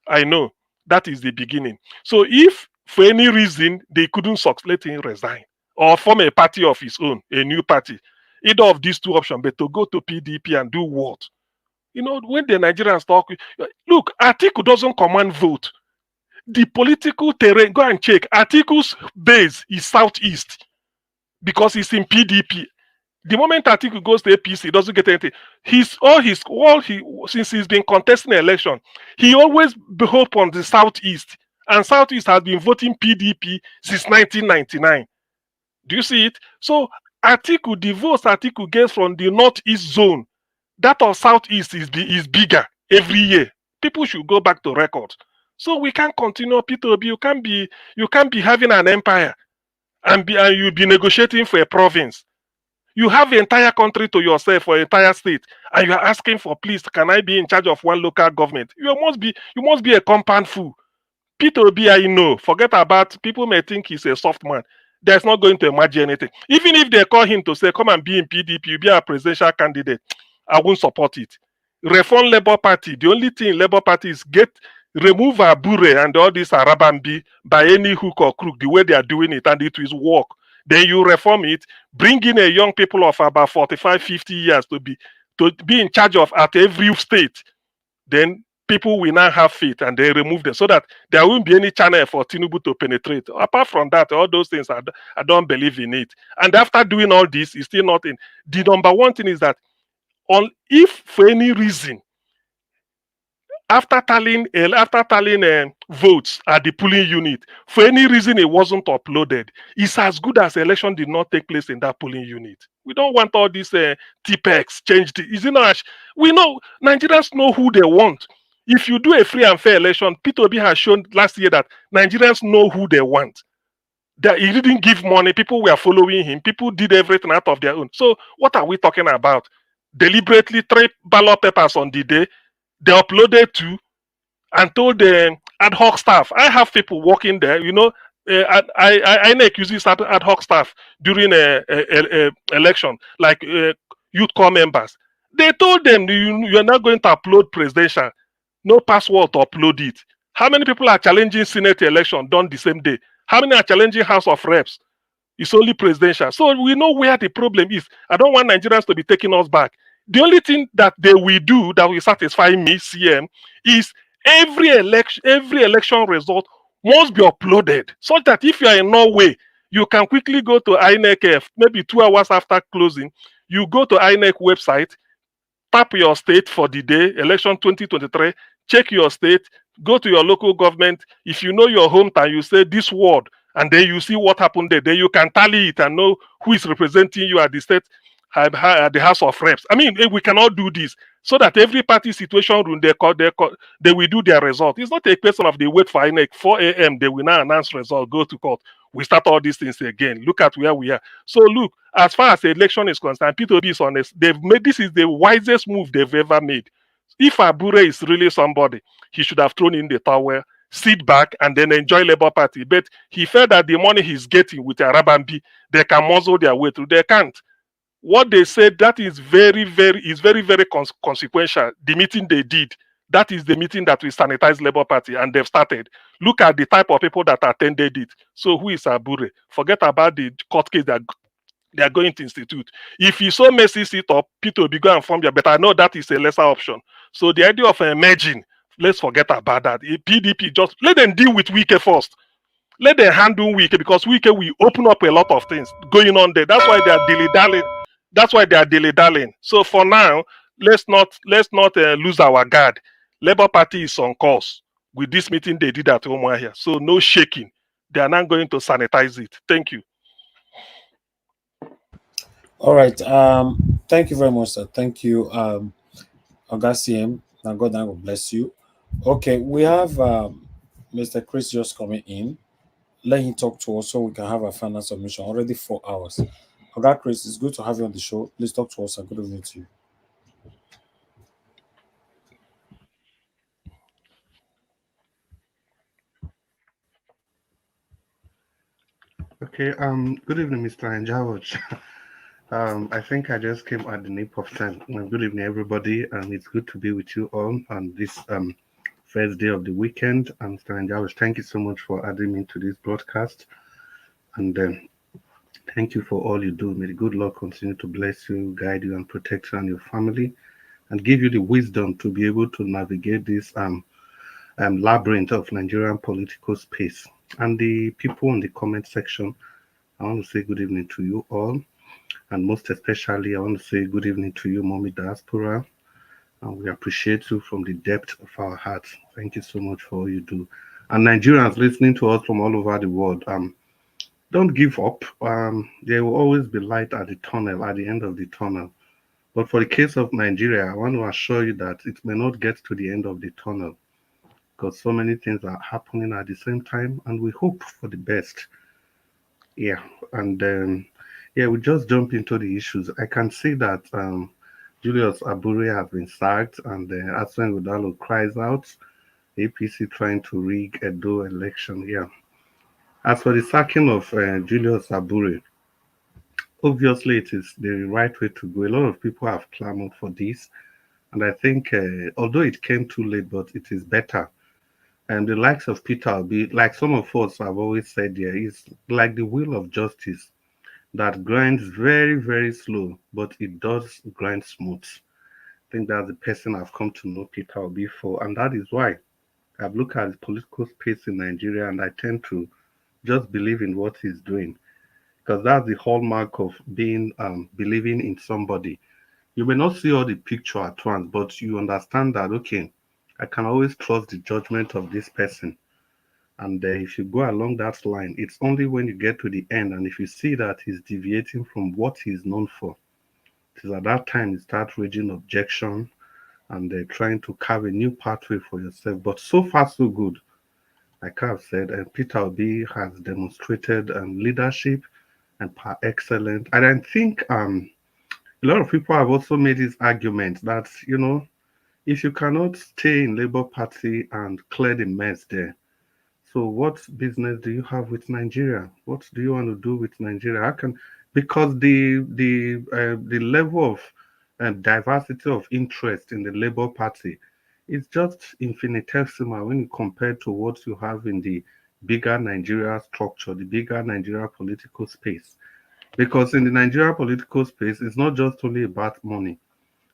I know. That is the beginning. So if for any reason they couldn't succeed, let him resign or form a party of his own, a new party. Either of these two options, but to go to PDP and do what? When the Nigerians talk, look, Atiku doesn't command vote. The political terrain, go and check. Atiku's base is southeast because he's in PDP. The moment Atiku goes to APC, he doesn't get anything. Since he's been contesting the election, he always hope on the southeast, and southeast has been voting PDP since 1999. Do you see it? So Atiku, the votes Atiku gets from the northeast zone, that of southeast is bigger every year. People should go back to records. So we can't continue P2B. You can't be having an empire and you'll be negotiating for a province. You have the entire country to yourself or entire state, and you are asking for, please, can I be in charge of one local government? You must be a compound fool. P2B, I know. Forget about, people may think he's a soft man. There's not going to imagine anything. Even if they call him to say, come and be in PDP, you be a presidential candidate, I won't support it. Reform Labour Party. The only thing Labour Party is remove Abure and all this Arabambi by any hook or crook, the way they are doing it, and it will work. Then you reform it, bring in a young people of about 45, 50 years to be in charge of at every state. Then people will now have faith and they remove them so that there won't be any channel for Tinubu to penetrate. Apart from that, all those things, I don't believe in it. And after doing all this, it's still not in. The number one thing is that if for any reason, after tallying votes at the polling unit, for any reason it wasn't uploaded, it's as good as election did not take place in that polling unit. We don't want all these TPEX changed. We know Nigerians know who they want. If you do a free and fair election, P2B has shown last year that Nigerians know who they want. That he didn't give money, people were following him, people did everything out of their own. So what are we talking about? Deliberately 3 ballot papers on the day, they uploaded 2 and told the ad hoc staff. I have people working there, INEC uses ad hoc staff during a election, like youth corps members. They told them you're not going to upload presidential, no password to upload it. How many people are challenging Senate election done the same day? How many are challenging House of Reps? It's only presidential. So we know where the problem is. I don't want Nigerians to be taking us back. The only thing that they will do that will satisfy me, CM, is every election result must be uploaded, so that if you are in Norway, you can quickly go to INEC, maybe 2 hours after closing, you go to INEC website, tap your state for the day, election 2023, check your state, go to your local government. If you know your hometown, you say this word, and then you see what happened there. Then you can tally it and know who is representing you at the state, at the House of Reps. I mean, we cannot do this so that every party situation room they will do their result. It's not a question of they wait for INEC 4 a.m. They will now announce result, go to court. We start all these things again. Look at where we are. So look, as far as the election is concerned, P2B is honest. They've made this is the wisest move they've ever made. If Abure is really somebody, he should have thrown in the towel, sit back, and then enjoy Labour Party. But he felt that the money he's getting with Arabambi, they can muzzle their way through. They can't. What they said, that is very, very consequential. The meeting they did, that is the meeting that will sanitize Labour Party, and they've started. Look at the type of people that attended it. So who is Abure? Forget about the court case that they are going to institute. If you so messes it up, Peter will be going and form their, but I know that is a lesser option. So the idea of merging, let's forget about that. PDP, just let them deal with Wike first. Let them handle Wike, because Wike will open up a lot of things going on there. That's why they are dilly-dallying. That's why they are dilly-dallying. So for now, let's not lose our guard. Labour Party is on course with this meeting they did at Umuahia. So no shaking. They are not going to sanitize it. Thank you. All right. Thank you very much, sir. Thank you, Augustine. Now God will bless you. Okay, we have Mr. Chris just coming in. Let him talk to us so we can have a final submission. Already 4 hours. Okay, Chris, it's good to have you on the show. Please talk to us and good evening to you. Okay, good evening, Mr. Anjawaj. I think I just came at the nip of time. Good evening, everybody, and it's good to be with you all on this first day of the weekend. Mr. Anjawaj, thank you so much for adding me to this broadcast, and thank you for all you do. May the good Lord continue to bless you, guide you, and protect you and your family, and give you the wisdom to be able to navigate this labyrinth of Nigerian political space. And the people in the comment section, I want to say good evening to you all. And most especially, I want to say good evening to you, Mommy Diaspora. And we appreciate you from the depth of our hearts. Thank you so much for all you do. And Nigerians listening to us from all over the world, don't give up. There will always be light at the tunnel, at the end of the tunnel. But for the case of Nigeria, I want to assure you that it may not get to the end of the tunnel, because so many things are happening at the same time, and we hope for the best. Yeah, and we just jump into the issues. I can see that Julius Abure has been sacked, and Asue Ighodalo Cries out. APC trying to rig Edo election. Yeah. As for the sacking of Julius Abure, obviously it is the right way to go. A lot of people have clamored for this, and I think although it came too late, but it is better And the likes of Peter Obi, like some of us have always said here, is like the wheel of justice that grinds very, very slow, but it does grind smooth. I think that's the person I've come to know Peter Obi for, and that is why I've looked at the political space in Nigeria and I tend to just believe in what he's doing because that's the hallmark of being believing in somebody. You may not see all the picture at once, but you understand that okay, I can always trust the judgment of this person. And if you go along that line, it's only when you get to the end and if you see that he's deviating from what he's known for, it is at that time you start raising objection and trying to carve a new pathway for yourself. But so far, so good. Like I've said, Peter Obi has demonstrated leadership and par excellence. And I think a lot of people have also made this argument that, you know, if you cannot stay in Labour Party and clear the mess there, so what business do you have with Nigeria? What do you want to do with Nigeria? How can because the level of diversity of interest in the Labour Party is just infinitesimal when you compare to what you have in the bigger Nigeria structure, the bigger Nigeria political space. Because in the Nigeria political space, it's not just only about money;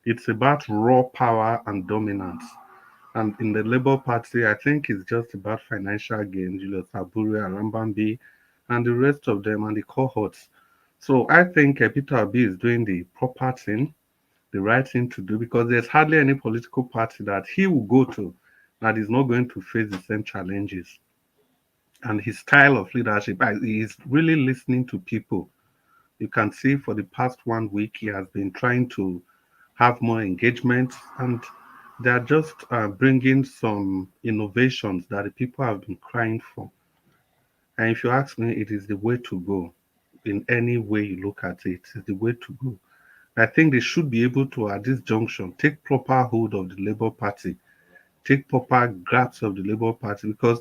it's about raw power and dominance. And in the Labour Party, I think it's just about financial gain, Julius Abure, Arambambi, and the rest of them and the cohorts. So I think Peter Obi is doing the proper thing, the right thing to do, because there's hardly any political party that he will go to that is not going to face the same challenges. And his style of leadership, he is really listening to people. You can see for the past 1 week, he has been trying to have more engagement, and they are just bringing some innovations that the people have been crying for. And if you ask me, it is the way to go. In any way you look at it, it's the way to go. I think they should be able to, at this junction, take proper hold of the Labour Party, take proper grasp of the Labour Party, because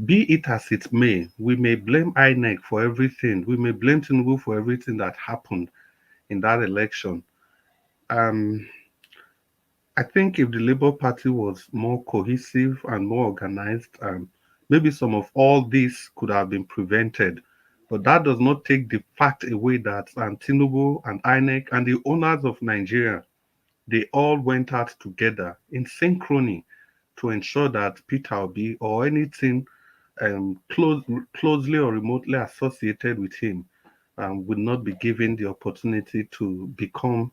be it as it may blame INEC for everything. We may blame Tinubu for everything that happened in that election. Um, I think if the Labour Party was more cohesive and more organized, maybe some of all this could have been prevented. But that does not take the fact away that Tinubu and INEC and the owners of Nigeria, they all went out together in synchrony to ensure that Peter Obi or anything closely or remotely associated with him would not be given the opportunity to become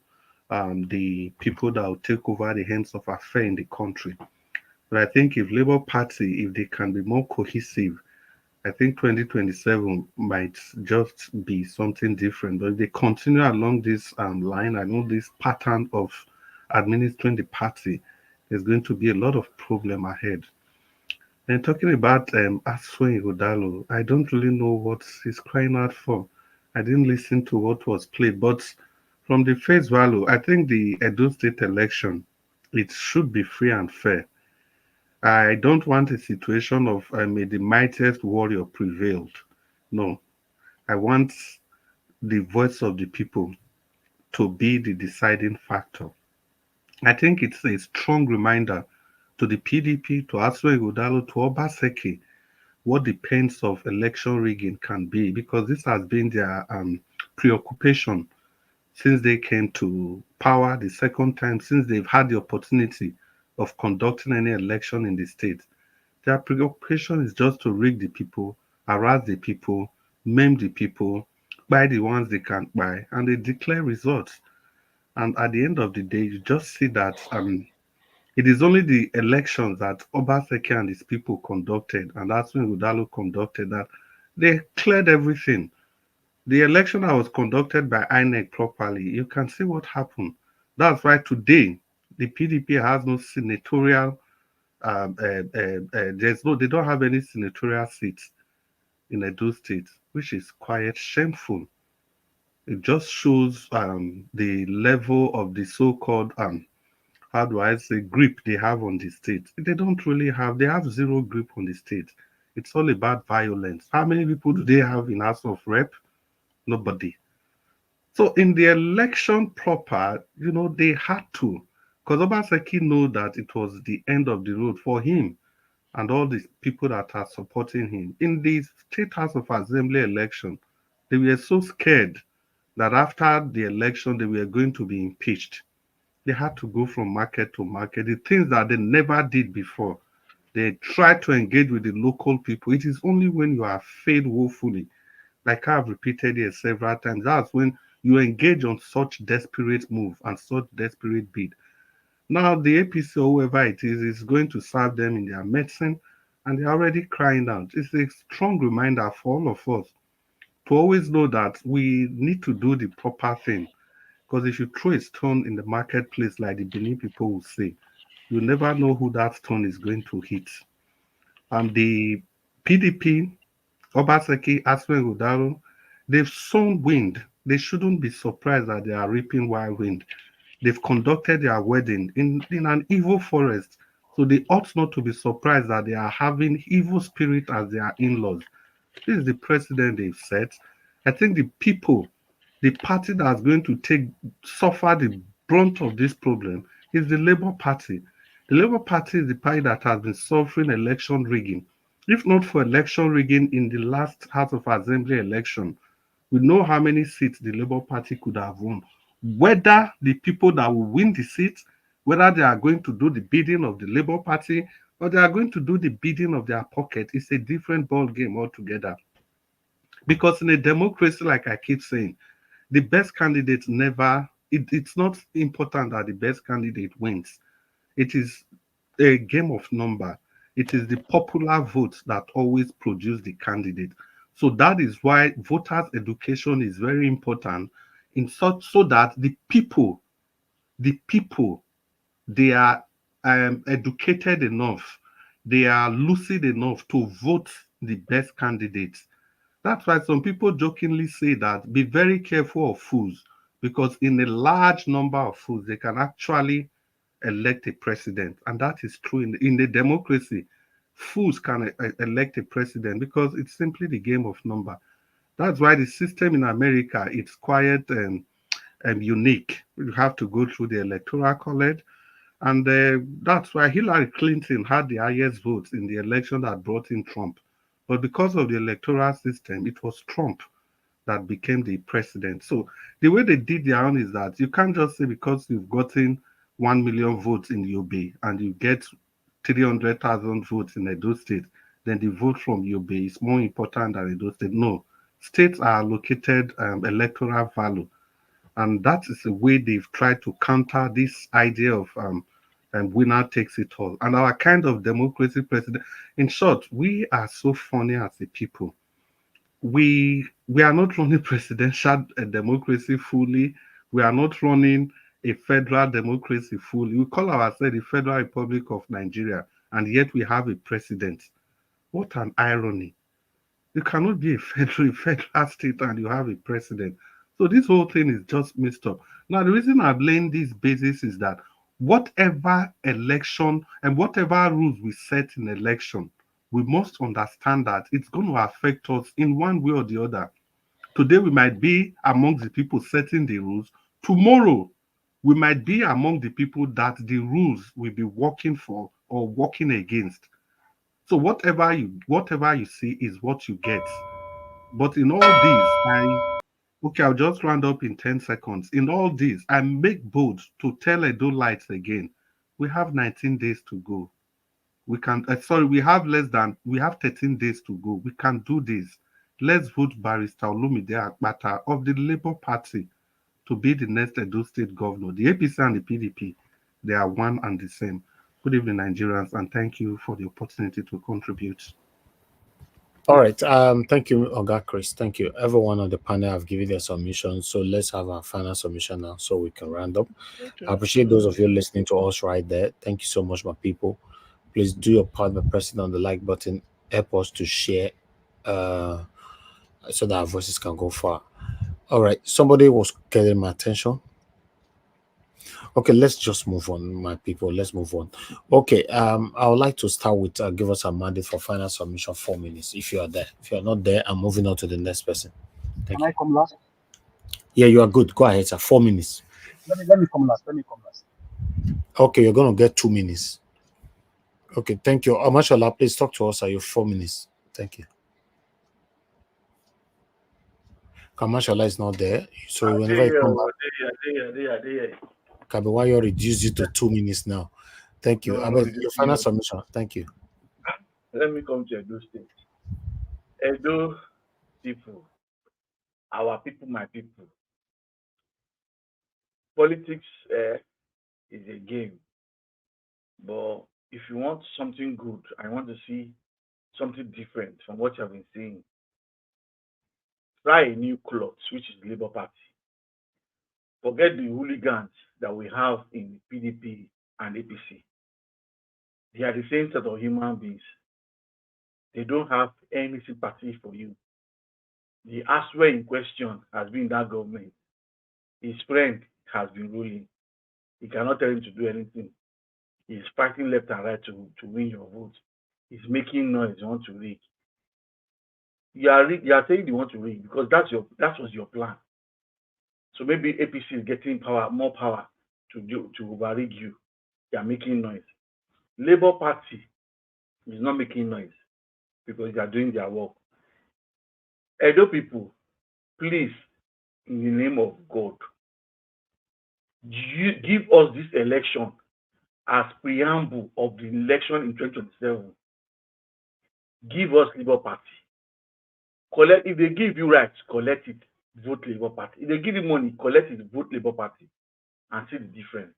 the people that will take over the hands of affairs in the country. But I think if Labour Party, if they can be more cohesive, I think 2027 might just be something different. But if they continue along this line, I know this pattern of administering the party, there's going to be a lot of problem ahead. And talking about Asue Ighodalo, I don't really know what he's crying out for. I didn't listen to what was played, but from the face value, I think the Edo State election, it should be free and fair. I don't want a situation of may the mightiest warrior prevailed. No, I want the voice of the people to be the deciding factor. I think it's a strong reminder to the PDP, to Asue Ighodalo, to Obaseki, what the pains of election rigging can be, because this has been their preoccupation since they came to power the second time, since they've had the opportunity of conducting any election in the state. Their preoccupation is just to rig the people, harass the people, maim the people, buy the ones they can't buy, and they declare results. And at the end of the day, you just see that it is only the elections that Obaseki and his people conducted, and that's when Ighodalo conducted, that they cleared everything. The election that was conducted by INEC properly, you can see what happened. That's why today the PDP has no senatorial. They don't have any senatorial seats in Edo State, which is quite shameful. It just shows the level of the so-called how do I say, grip they have on the state. They don't really have, they have zero grip on the state. It's all about violence. How many people do they have in House of Rep? Nobody. So in the election proper, they had to, because Obaseki know that it was the end of the road for him and all these people that are supporting him. In the State House of Assembly election, they were so scared that after the election, they were going to be impeached. They had to go from market to market, the things that they never did before. They tried to engage with the local people. It is only when you are failed woefully, like I've repeated here several times, that's when you engage on such desperate move and such desperate bid. Now, the APC or whoever it is going to serve them in their medicine, and they're already crying out. It's a strong reminder for all of us to always know that we need to do the proper thing. Because if you throw a stone in the marketplace, like the Benin people will say, you never know who that stone is going to hit. And the PDP, Obaseki, Asue Ighodalo, they've sown wind. They shouldn't be surprised that they are reaping wild wind. They've conducted their wedding in an evil forest. So they ought not to be surprised that they are having evil spirit as their in-laws. This is the precedent they've set. I think the people, the party that's going to suffer the brunt of this problem is the Labour Party. The Labour Party is the party that has been suffering election rigging. If not for election rigging in the last House of Assembly election, we know how many seats the Labour Party could have won. Whether the people that will win the seats, whether they are going to do the bidding of the Labour Party or they are going to do the bidding of their pocket, is a different ball game altogether. Because in a democracy, like I keep saying, the best candidate it's not important that the best candidate wins. It is a game of number. It is the popular votes that always produce the candidate. So that is why voters' education is very important so that the people, they are educated enough, they are lucid enough to vote the best candidates. That's why some people jokingly say that be very careful of fools, because in a large number of fools, they can actually elect a president. And that is true in a democracy. Fools can elect a president because it's simply the game of number. That's why the system in America, it's quite unique. You have to go through the Electoral College. And that's why Hillary Clinton had the highest votes in the election that brought in Trump. But because of the electoral system, it was Trump that became the president. So the way they did their own is that you can't just say because you've gotten 1 million votes in Yobe and you get 300,000 votes in Edo State, then the vote from Yobe is more important than Edo State. No, states are allocated electoral value. And that is the way they've tried to counter this idea of winner takes it all. And our kind of democracy president, in short, we are so funny as a people. We are not running presidential democracy fully. We are not running a federal democracy fully. We call ourselves the Federal Republic of Nigeria, and yet we have a president. What an irony. You cannot be a federal state and you have a president. So this whole thing is just messed up. Now, the reason I've laid this basis is that whatever election and whatever rules we set in election, we must understand that it's going to affect us in one way or the other. Today, we might be among the people setting the rules. Tomorrow, we might be among the people that the rules will be working for or working against. So whatever you see is what you get. But in all these, I'll just round up in 10 seconds. In all this, I make bold to tell Edo Lights again, we have 19 days to go. We have 13 days to go. We can do this. Let's vote Barrister Olumide Akpata of the Labour Party to be the next Edo State governor. The APC and the PDP, they are one and the same. Good evening, Nigerians, and thank you for the opportunity to contribute. All right. Thank you, Oga Chris. Thank you. Everyone on the panel have given their submission. So let's have our final submission now so we can round up. Okay. I appreciate those of you listening to us right there. Thank you so much, my people. Please do your part by pressing on the like button. Help us to share so that our voices can go far. All right. Somebody was getting my attention. Okay, let's just move on, my people. Let's move on. Okay, I would like to start with give us a mandate for final submission, 4 minutes. If you are there, if you are not there, I'm moving on to the next person. Thank you. Can I come last? Yeah, you are good. Go ahead, sir. 4 minutes. Let me come last. Okay, you're gonna get 2 minutes. Okay, thank you. Mashallah, please talk to us at your 4 minutes. Thank you. Mashallah is not there. So whenever you come back, Kabi, why you reduce it to 2 minutes now? Thank you. No, Your final submission. Thank you. Let me come to Edo State. Edo people, our people, my people. Politics is a game, but if you want something good, I want to see something different from what you have been seeing. Try a new cloth, which is the Labour Party. Forget the hooligans that we have in PDP and APC. They are the same set of human beings. They don't have any sympathy for you. The Asue in question has been that government. His friend has been ruling. He cannot tell him to do anything. He's fighting left and right to win your vote. He's making noise. You want to rig. You are saying you want to rig because that was your plan. So maybe APC is getting more power to overrig you. They are making noise. Labour Party is not making noise because they are doing their work. Edo people, please, in the name of God, give us this election as preamble of the election in 2027. Give us Labour Party. Collect, if they give you rights, collect it, vote Labour Party. If they give you money, collect it, vote Labour Party, and see the difference.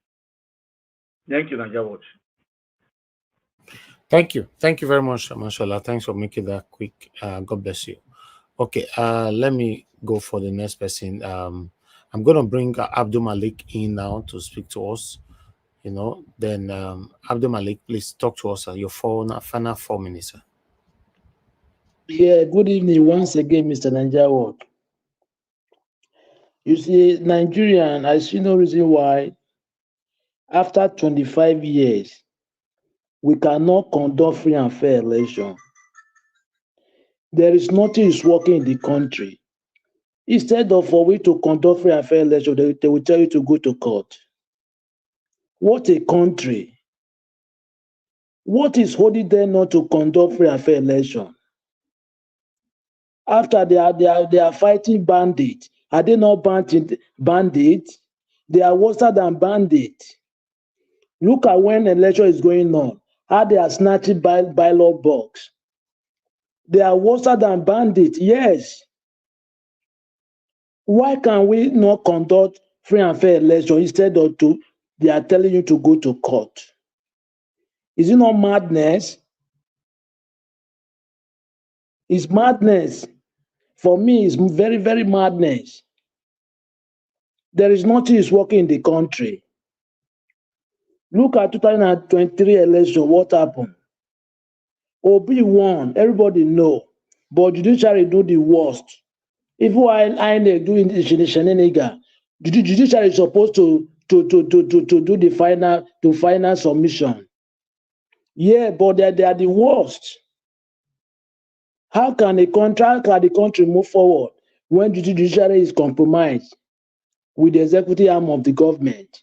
Thank you, Naija Watch. Thank you. Thank you very much, Mashallah. Thanks for making that quick. God bless you. Okay, let me go for the next person. I'm going to bring Abdul Malik in now to speak to us. Then Abdul Malik, please talk to us at your final 4 minutes. Sir. Yeah, good evening once again, Mr. Naija. You see, Nigerian, I see no reason why, after 25 years, we cannot conduct free and fair election. There is nothing is working in the country. Instead of for we to conduct free and fair election, they will tell you to go to court. What a country. What is holding them not to conduct free and fair election? After they are fighting bandits. Are they not bandits? They are worse than bandits. Look at when election is going on, how they are snatching ballot box. They are worse than bandits, yes. Why can we not conduct free and fair election instead of they are telling you to go to court? Is it not madness? It's madness. For me, it's very, very madness. There is nothing is working in the country. Look at 2023 election, what happened? Obi won, everybody know, but judiciary do the worst. Even while INEC doing the shenanigan, judiciary is supposed to do the final submission. Yeah, but they are the worst. How can the country move forward when the judiciary is compromised with the executive arm of the government?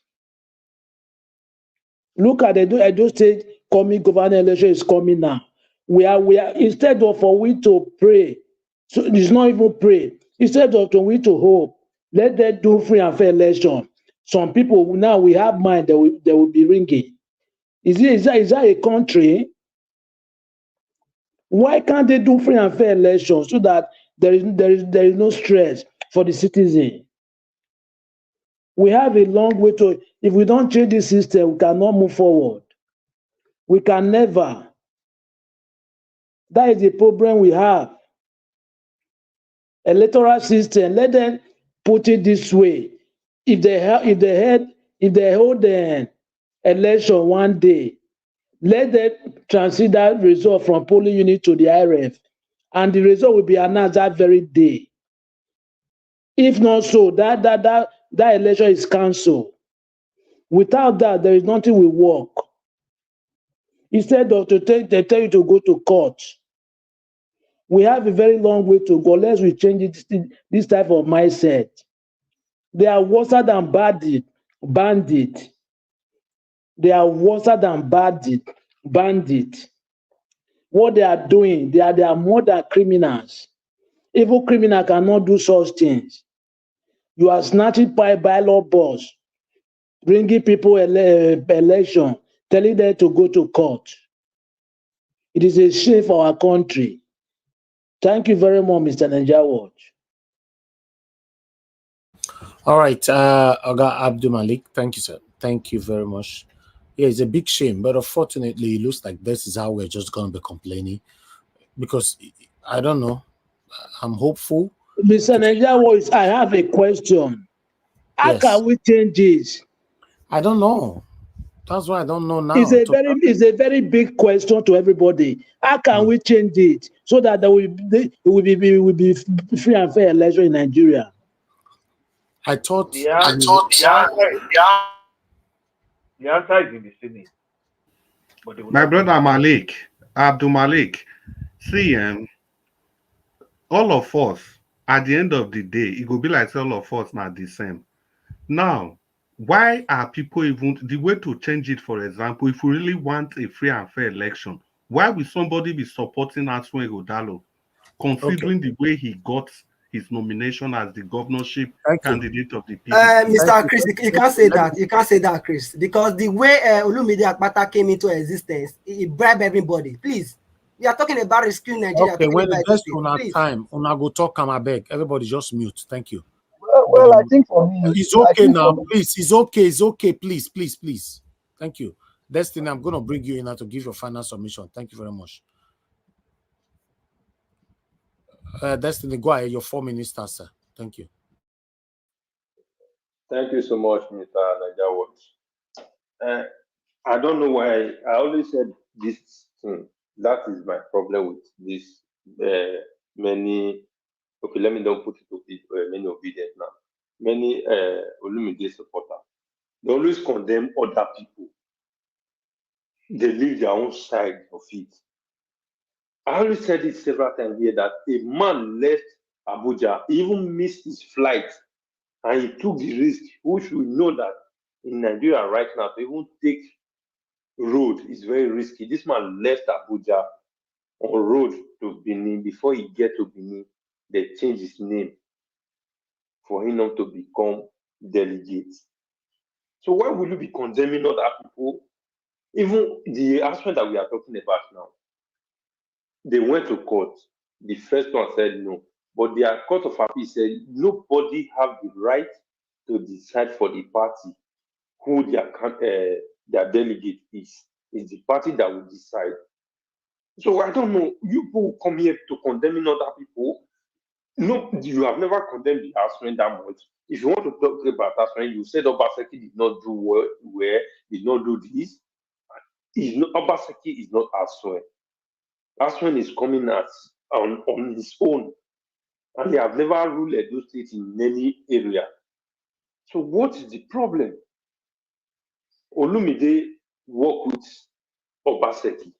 Look at the Edo State coming governor election is coming now. We are instead of for we to pray, so it's not even pray. Instead of we to hope, let them do free and fair election. Some people now we have mind that they will be ringing. Is that a country? Why can't they do free and fair election so that there is no stress for the citizen? We have a long way to. If we don't change the system, we cannot move forward. We can never. That is the problem we have. Electoral system. Let them put it this way: if they hold the election one day, let them transfer that result from polling unit to the IRF, and the result will be announced that very day. If not so, that election is cancelled. Without that, there is nothing will work. Instead of they tell you to go to court. We have a very long way to go. Unless we change this type of mindset. They are worse than bandit. They are worse than bandit. bandits. What they are doing, they are more than criminals. Evil criminal cannot do such things. You are snatching by ballot box, bringing people election, telling them to go to court. It is a shame for our country. Thank you very much, Mr. Niger Watch. All right, Oga Abdul Malik, thank you, sir. Thank you very much. Yeah, it's a big shame, but unfortunately, it looks like this is how we're just going to be complaining because I don't know. I'm hopeful. Mr. Niger Watch, I have a question. How Yes. can we change this? I don't know. That's why I don't know now. It's a very big question to everybody. How can we change it so that there will be free and fair election in Nigeria? I thought the answer is in the Senate. But my brother Malik, Abdul Malik, see, all of us, at the end of the day, it will be like all of us not the same. Now, why are people even the way to change it? For example, if we really want a free and fair election, why will somebody be supporting Asue Ighodalo, considering the way he got his nomination as the governorship candidate of the PDP? Mr. Chris, you can't say that. You can't say that, Chris, because the way Olumide Akpata came into existence, he bribed everybody. Please, we are talking about rescuing Nigeria. Okay, when it gets to our time, una go talk, I beg. Everybody just mute. Thank you. Well, I think for me, it's okay now. Please, it's okay. It's okay. Please, please, please. Thank you. Destiny, I'm going to bring you in now to give your final submission. Thank you very much. Destiny, go ahead. Your 4 minutes, sir. Thank you. Thank you so much, Mr. Niger Watch. I don't know why I always said this thing. That is my problem with this many. Okay, let me don't put it to many obedient now. Many Olumide supporters. They always condemn other people. They leave their own side of it. I always said it several times here that a man left Abuja, even missed his flight, and he took the risk, which we know that in Nigeria right now, to even take road is very risky. This man left Abuja on road to Benin. Before he get to Benin, they changed his name for him not to become delegate. So why will you be condemning other people? Even the aspect that we are talking about now, they went to court. The first one said no, but the court of appeal said nobody have the right to decide for the party who their delegate is. It's the party that will decide. So I don't know. You people come here to condemning other people. No, you have never condemned the Asue that much. If you want to talk about Asue, you said Obaseki did not do well, did not do this. Obaseki is not Asue. Asue is coming on his own, and they have never ruled Edo State in any area. So what is the problem? Olumide work with Obaseki.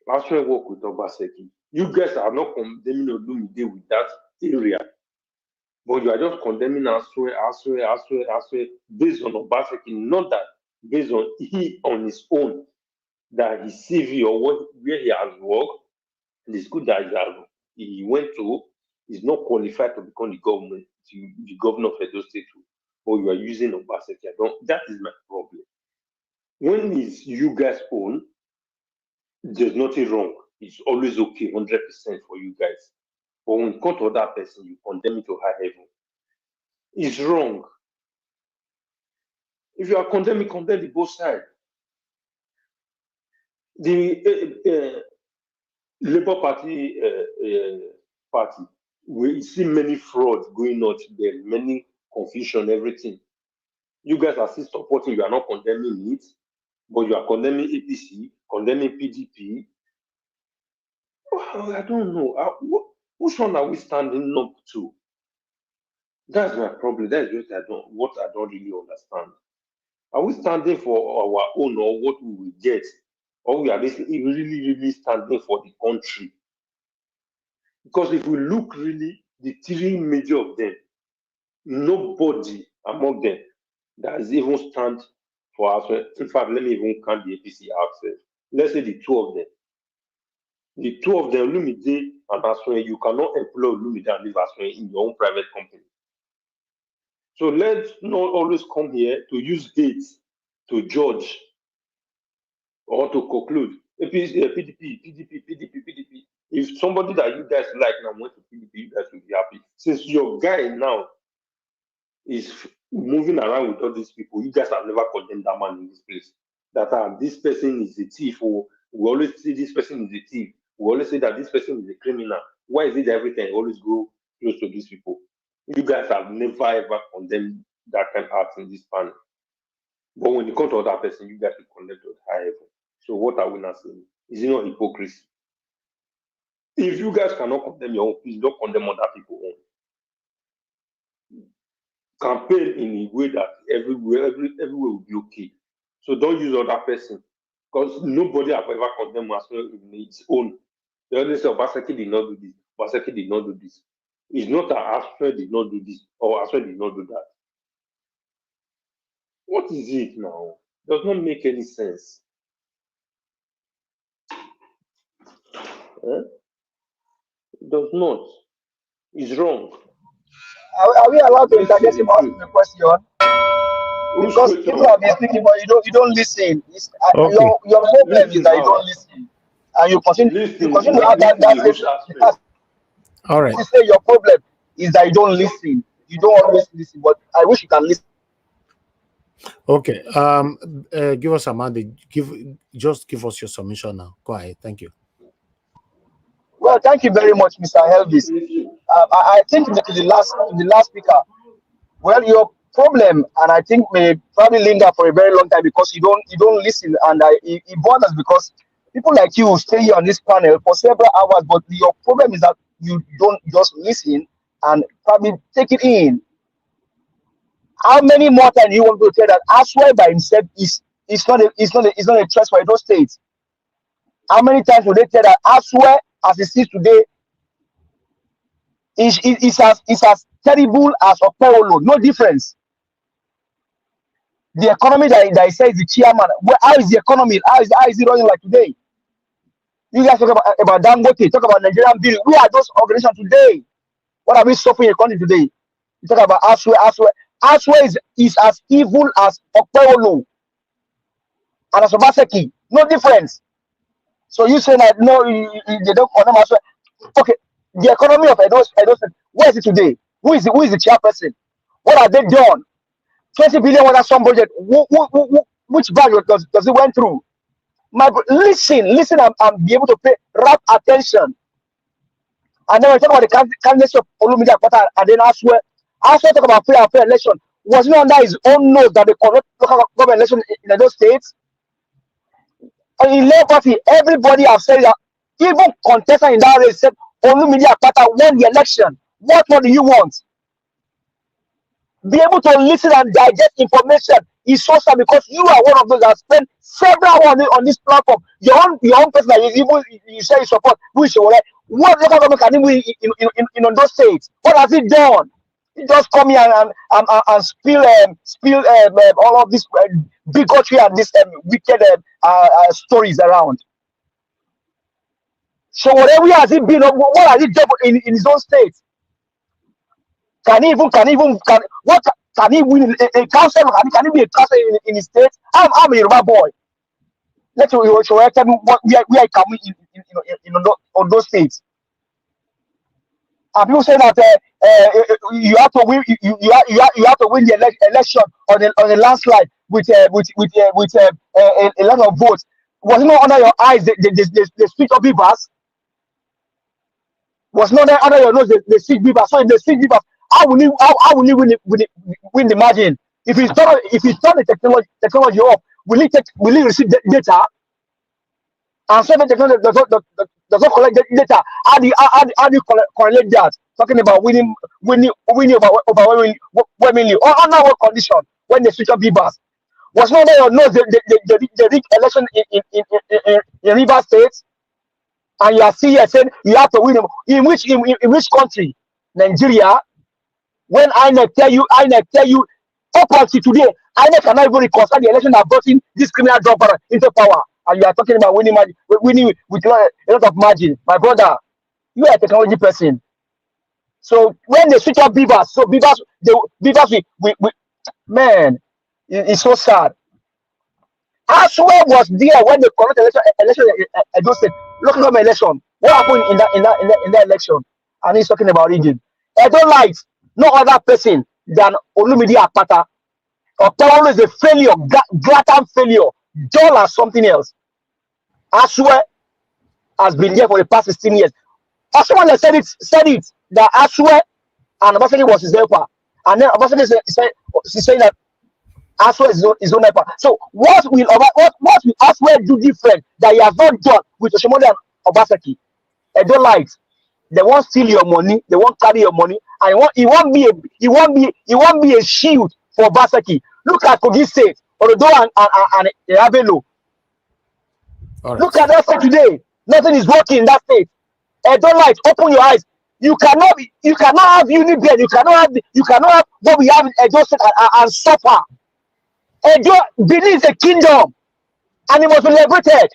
Asue work with Obaseki. You guys are not condemning Olumide with that area, but you are just condemning Asue based on Obaseki, not that based on he on his own, that his CV or where he has worked, the school that he went to is not qualified to become the governor of Edo State, or you are using Obaseki. That is my problem. When it's you guys own, there's nothing wrong. It's always okay, 100% for you guys. But when it comes to other person, you condemn it to high heaven. It's wrong. If you are condemning, condemn the both sides. The Labour Party we see many frauds going on there, many confusion, everything. You guys are still supporting, you are not condemning it, but you are condemning APC, condemning PDP. I don't know. Which one are we standing up to? That's my problem. That's what I don't really understand. Are we standing for our own or what we will get? Or we are really standing for the country? Because if we look really, the three major of them, nobody among them that is even stand for us. In fact, let me even count the APC outside. let's say the two of them, Olumide and Asue, you cannot employ Olumide and leave Asue in your own private company. So let's not always come here to use hate to judge or to conclude. PDP. If somebody that you guys like now went to PDP, you guys will be happy. Since your guy now is moving around with all these people, you guys have never condemned that man in this place. That this person is a thief, or we always say this person is a thief. We always say that this person is a criminal. Why is it that everything always go close to these people? You guys have never ever condemned that kind of act in this panel. But when you come to other person, you guys will condemn to high level. So what are we not saying? Is it not hypocrisy? If you guys cannot condemn your own, please don't condemn other people own. Campaign in a way that everywhere will be okay. So don't use other person, because nobody have ever condemned Asue in its own. The other say Obaseki did not do this, Obaseki did not do this. It's not that Asue did not do this or Asue did not do that. What is it now? Does not make any sense. It does not. It's wrong. Are we allowed to interject him asking the question? Because people have been speaking, but you don't listen. Okay. Your problem is that you don't listen, and you continue to have that. All right. You say your problem is that you don't listen. You don't always listen, but I wish you can listen. Okay. Give us a mandate. Just give us your submission now. Go ahead. Thank you. Well, thank you very much, Mr. Helvis. I think the last speaker. Well, your problem, and I think may probably linger for a very long time because you don't listen, and it bothers because people like you stay here on this panel for several hours, but your problem is that you don't just listen and probably take it in. How many more times do you want to tell that Asue by himself is not a threat for those states? How many times will they tell that Asue as it is today is as terrible as Okpewolo? No difference. The economy that I say is the chairman. How is the economy? How is it running like today? You guys talk about Dangote, talk about Nigerian bill. We are those organizations today. What are we suffering in the country today? You talk about Asue. Asue is as evil as Okpewolo and as Obaseki. No difference. So you say that no, they don't condemn Asue. Okay, the economy of Edo State, where is it today? Who is the chairperson? What have they done? 20 billion was some budget. Which budget does it went through? Listen, and be able to pay rapt attention. And then we talk about the candidacy of Olumide Akpata, and then Asue talk about fair and fair election. Was it under his own nose that they conduct local government election in those states? And in Labour Party, everybody have said that, even contestant in that race said Olumide Akpata won the election. What more do you want? Be able to listen and digest information is so sad because you are one of those that spend several hours on this platform. Your own person that you say you support, which you like. What local government can do in those states? What has it done? You just come here and spill all of this bigotry and this wicked stories around. So whatever has it been? What has it done in his own state? Can he win a council? Can he be a council in his state? I'm a Yoruba boy. Let's tell me where I can win on those states. And people say that you have to win. You have to win the election on a landslide with a lot of votes. Was it not under your eyes the speech of Bivas? Was not under your nose the speech Bivas? So if the speech Bivas, how will he win the margin? If he's done the technology up, will he receive the data? And so the technology does not collect the data. How do you correlate that? Talking about winning overwhelmingly. Under what condition? When they switch up Bivas, was not there or no the rigged election in Rivers State, and you are still here saying you have to win them. In which country? Nigeria. When INEC tell you up until today, INEC cannot even reconcile the election that brought in this criminal drug into power. and you are talking about winning with a lot of margin. My brother, you are a technology person. So when they switch up beavers, so beavers, we man, it's so sad. Asue was there when they conducted election in those states, local government election. What happened in that election? And he's talking about region. Edo Light, no other person than Olumide Akpata. Okpala is a failure, blatant failure, dull as something else. Asue has been there for the past 16 years. As someone that said it that Asue and Obasanjo was his helper, and then Obasanjo she's saying that Asue is his own helper. So what will Asue do different that he has not done with Oshomole and Obaseki? They don't like. They won't steal your money. They won't carry your money, and he won't be a shield for Obaseki. Look at Kogi State, Orodo and Abelo. Right. Look at that state today. Nothing is working in that state. Don't like. Open your eyes. You cannot have Unibed. You cannot have what we have in Edo State and suffer. Edo Benin is a kingdom, and it must be liberated.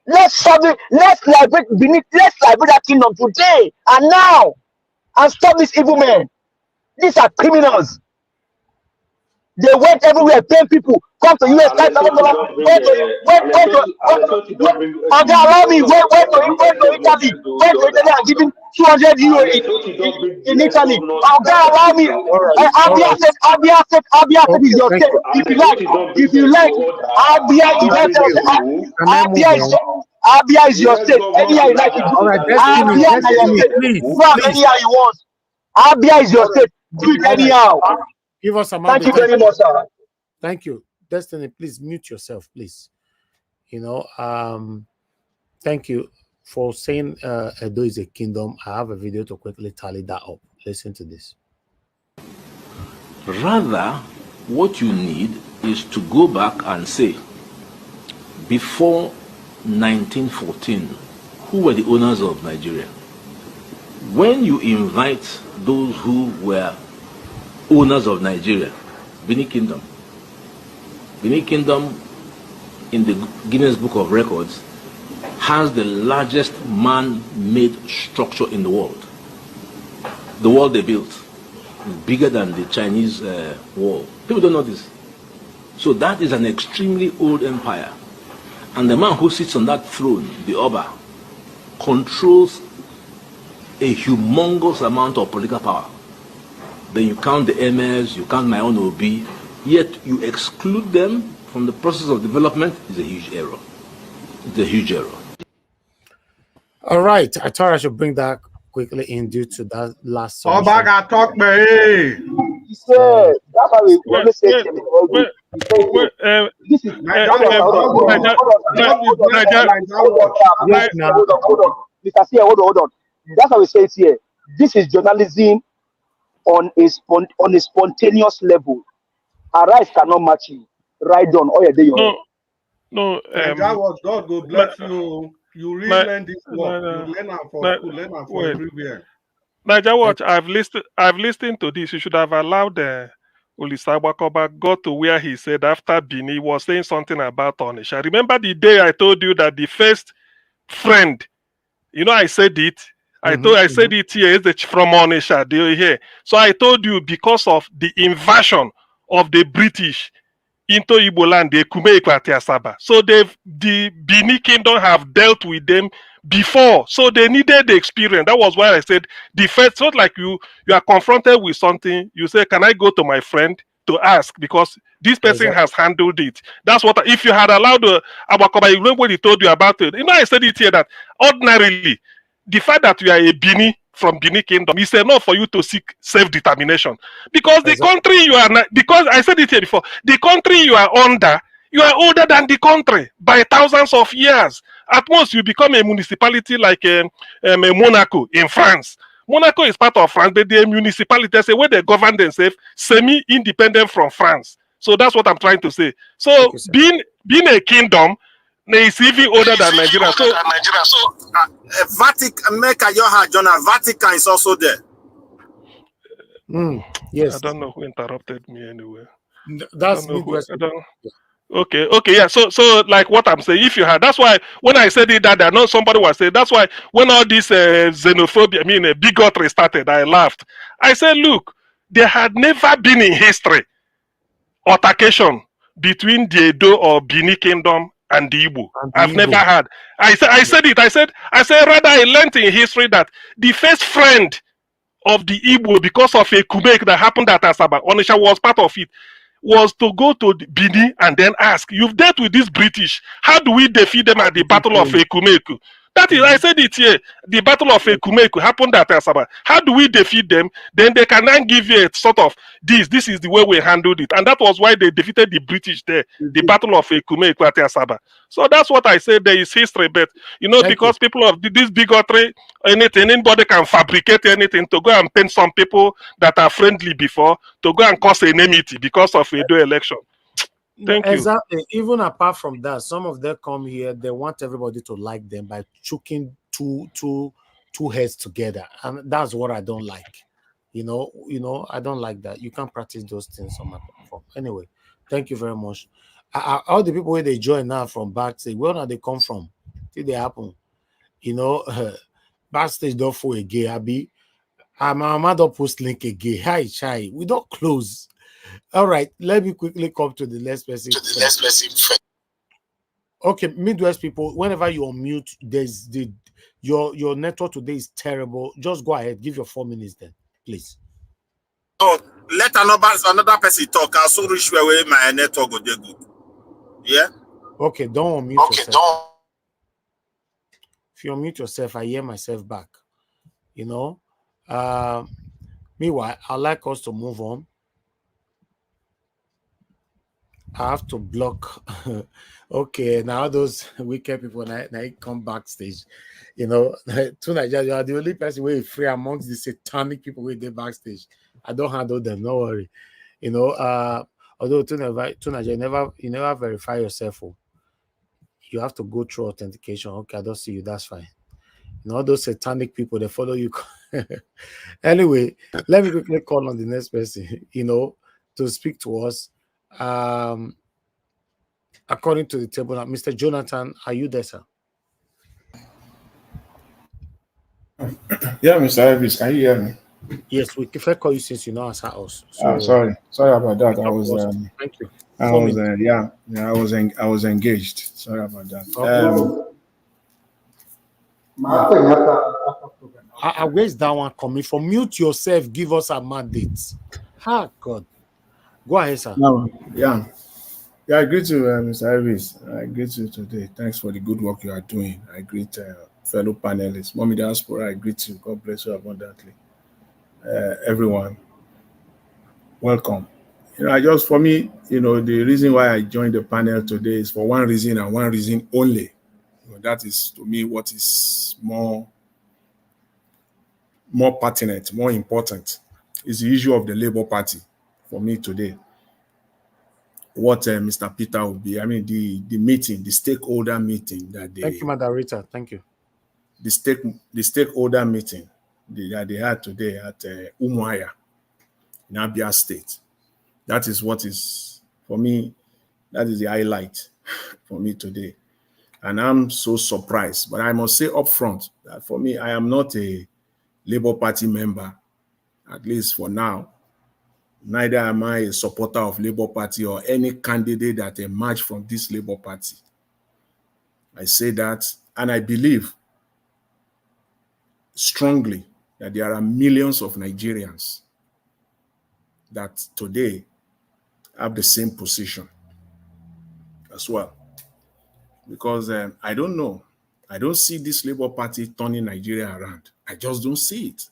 Let's liberate Benin. Let's liberate that kingdom today and now, and stop these evil men. These are criminals. They went everywhere, paying people. Come to US, $5,000. Went to Italy. Went to Italy and giving 200 euro in Italy. Allow me. Abia State is your state. If you like, Abia is your state. Anyhow you like it. Abia is your state. Go anyhow you want. Abia is your state. Do it anyhow. Give us some. Thank you very much, sir. Thank you. Destiny, please mute yourself, please. Thank you for saying Edo is a kingdom. I have a video to quickly tally that up. Listen to this. Rather, what you need is to go back and say, before 1914, who were the owners of Nigeria? When you invite those who were owners of Nigeria, Benin Kingdom in the Guinness Book of Records has the largest man-made structure in the world. The wall they built is bigger than the Chinese wall. People don't know this. So that is an extremely old empire. And the man who sits on that throne, the Oba, controls a humongous amount of political power. Then you count the emirs, you count my own OB, yet you exclude them from the process of development is a huge error. It's a huge error. All right, I thought I should bring that quickly in due to that last song. Oh, back I talk, man. He said, that's why we always say this is hold on. That's how we say it here. This is journalism on a spontaneous level. Arise cannot match you. Right on all your day. No. That was God go bless you. You really learn this work. You learn how for school, learn how for everywhere. Naija Watch, I've listened to this. You should have allowed Olisabakoba go to where he said after Bini was saying something about Onisha. Remember the day I told you that the first friend, I said it. I said it here is from Onisha. Do you hear? So I told you because of the invasion of the British into Igbo land, the Kume Ikwati Asaba. So the Bini Kingdom have dealt with them before. So they needed the experience. That was why I said the first, not like you are confronted with something, you say, can I go to my friend to ask? Because this person has handled it. That's what, if you had allowed Abakoba, you know what he told you about it. I said it here that ordinarily, the fact that you are a Bini from Bini Kingdom is enough for you to seek self-determination. Because the country you are not, because I said it here before, the country you are under, you are older than the country by thousands of years. At most, you become a municipality like a Monaco in France. Monaco is part of France, but the municipality, that's a way they govern themselves, semi-independent from France. So that's what I'm trying to say. So being a kingdom, is even older than Nigeria. So Vatican, Vatican is also there. Yes. I don't know who interrupted me anyway. That's Okay, yeah. So like what I'm saying, if you had, that's why when I said it that I know somebody was saying, that's why when all this xenophobia, I mean bigotry started, I laughed. I said, look, there had never been in history altercation between the Edo or Bini Kingdom and the Igbo. And the I've never Igbo. had. I said it. I said rather I learned in history that the first friend of the Igbo because of a Kumek that happened at Asaba, Onisha was part of it, was to go to Bini and then ask, you've dealt with this British, how do we defeat them at the Battle of Ekumeku? That is, I said it here, the Battle of Ekumeku happened at Asaba. How do we defeat them? Then they can then give you a sort of, this is the way we handled it. And that was why they defeated the British there, the Battle of Ekumeku at Asaba. So that's what I said, there is history, but because people of this bigotry, anybody can fabricate anything to go and paint some people that are friendly before to go and cause enmity because of a election. Thank you. Exactly. Even apart from that, some of them come here, they want everybody to like them by choking two heads together. And that's what I don't like. I don't like that. You can't practice those things on my platform. Anyway, thank you very much. All the people where they join now from backstage, where now they come from? Did they happen? Backstage don't for a gay Abby. My mother post link again. Hi, Chai. We don't close. All right, let me quickly come to the next person. Okay, Midwest people, whenever you unmute, there's your network today is terrible. Just go ahead, give your 4 minutes then, please. Oh, let another person talk. I'll so reach where my network go dey good. Yeah. Okay, don't unmute yourself. If you unmute yourself, I hear myself back. Meanwhile, I'd like us to move on. I have to block. Okay, now those wicked people now come backstage. To Nigeria, you are the only person who is free amongst the satanic people who they backstage. I don't handle them, no worry. Although to Nigeria, you never verify yourself. You have to go through authentication. Okay, I don't see you. That's fine. All those satanic people, they follow you. Anyway, let me quickly call on the next person, to speak to us. According to the table now, Mr. Jonathan, are you there, sir? Yeah, Mr. Elvis, can you hear me? Yes, we prefer call you since you know us house. So sorry about that. Thank you. I was engaged. Sorry about that. Where's that one coming from? Mute yourself. Give us a mandate. God. Go ahead, sir. Yeah, I greet you, Mr. Elvis. I greet you today. Thanks for the good work you are doing. I greet fellow panelists. Mommy Diaspora, I greet you. God bless you abundantly. Everyone, welcome. For me, the reason why I joined the panel today is for one reason and one reason only. That is, to me, what is more pertinent, more important, is the issue of the Labour Party for me today. What Mr. Peter will be, the meeting, the stakeholder meeting that they... Thank you, Madam. Thank you. The stakeholder meeting that they had today at Umuahia in Abia State. That is what is, for me, that is the highlight for me today. And I'm so surprised. But I must say up front that for me, I am not a Labour Party member, at least for now. Neither am I a supporter of Labour Party or any candidate that emerged from this Labour Party. I say that, and I believe strongly that there are millions of Nigerians that today have the same position as well. Because I don't know. I don't see this Labour Party turning Nigeria around. I just don't see it.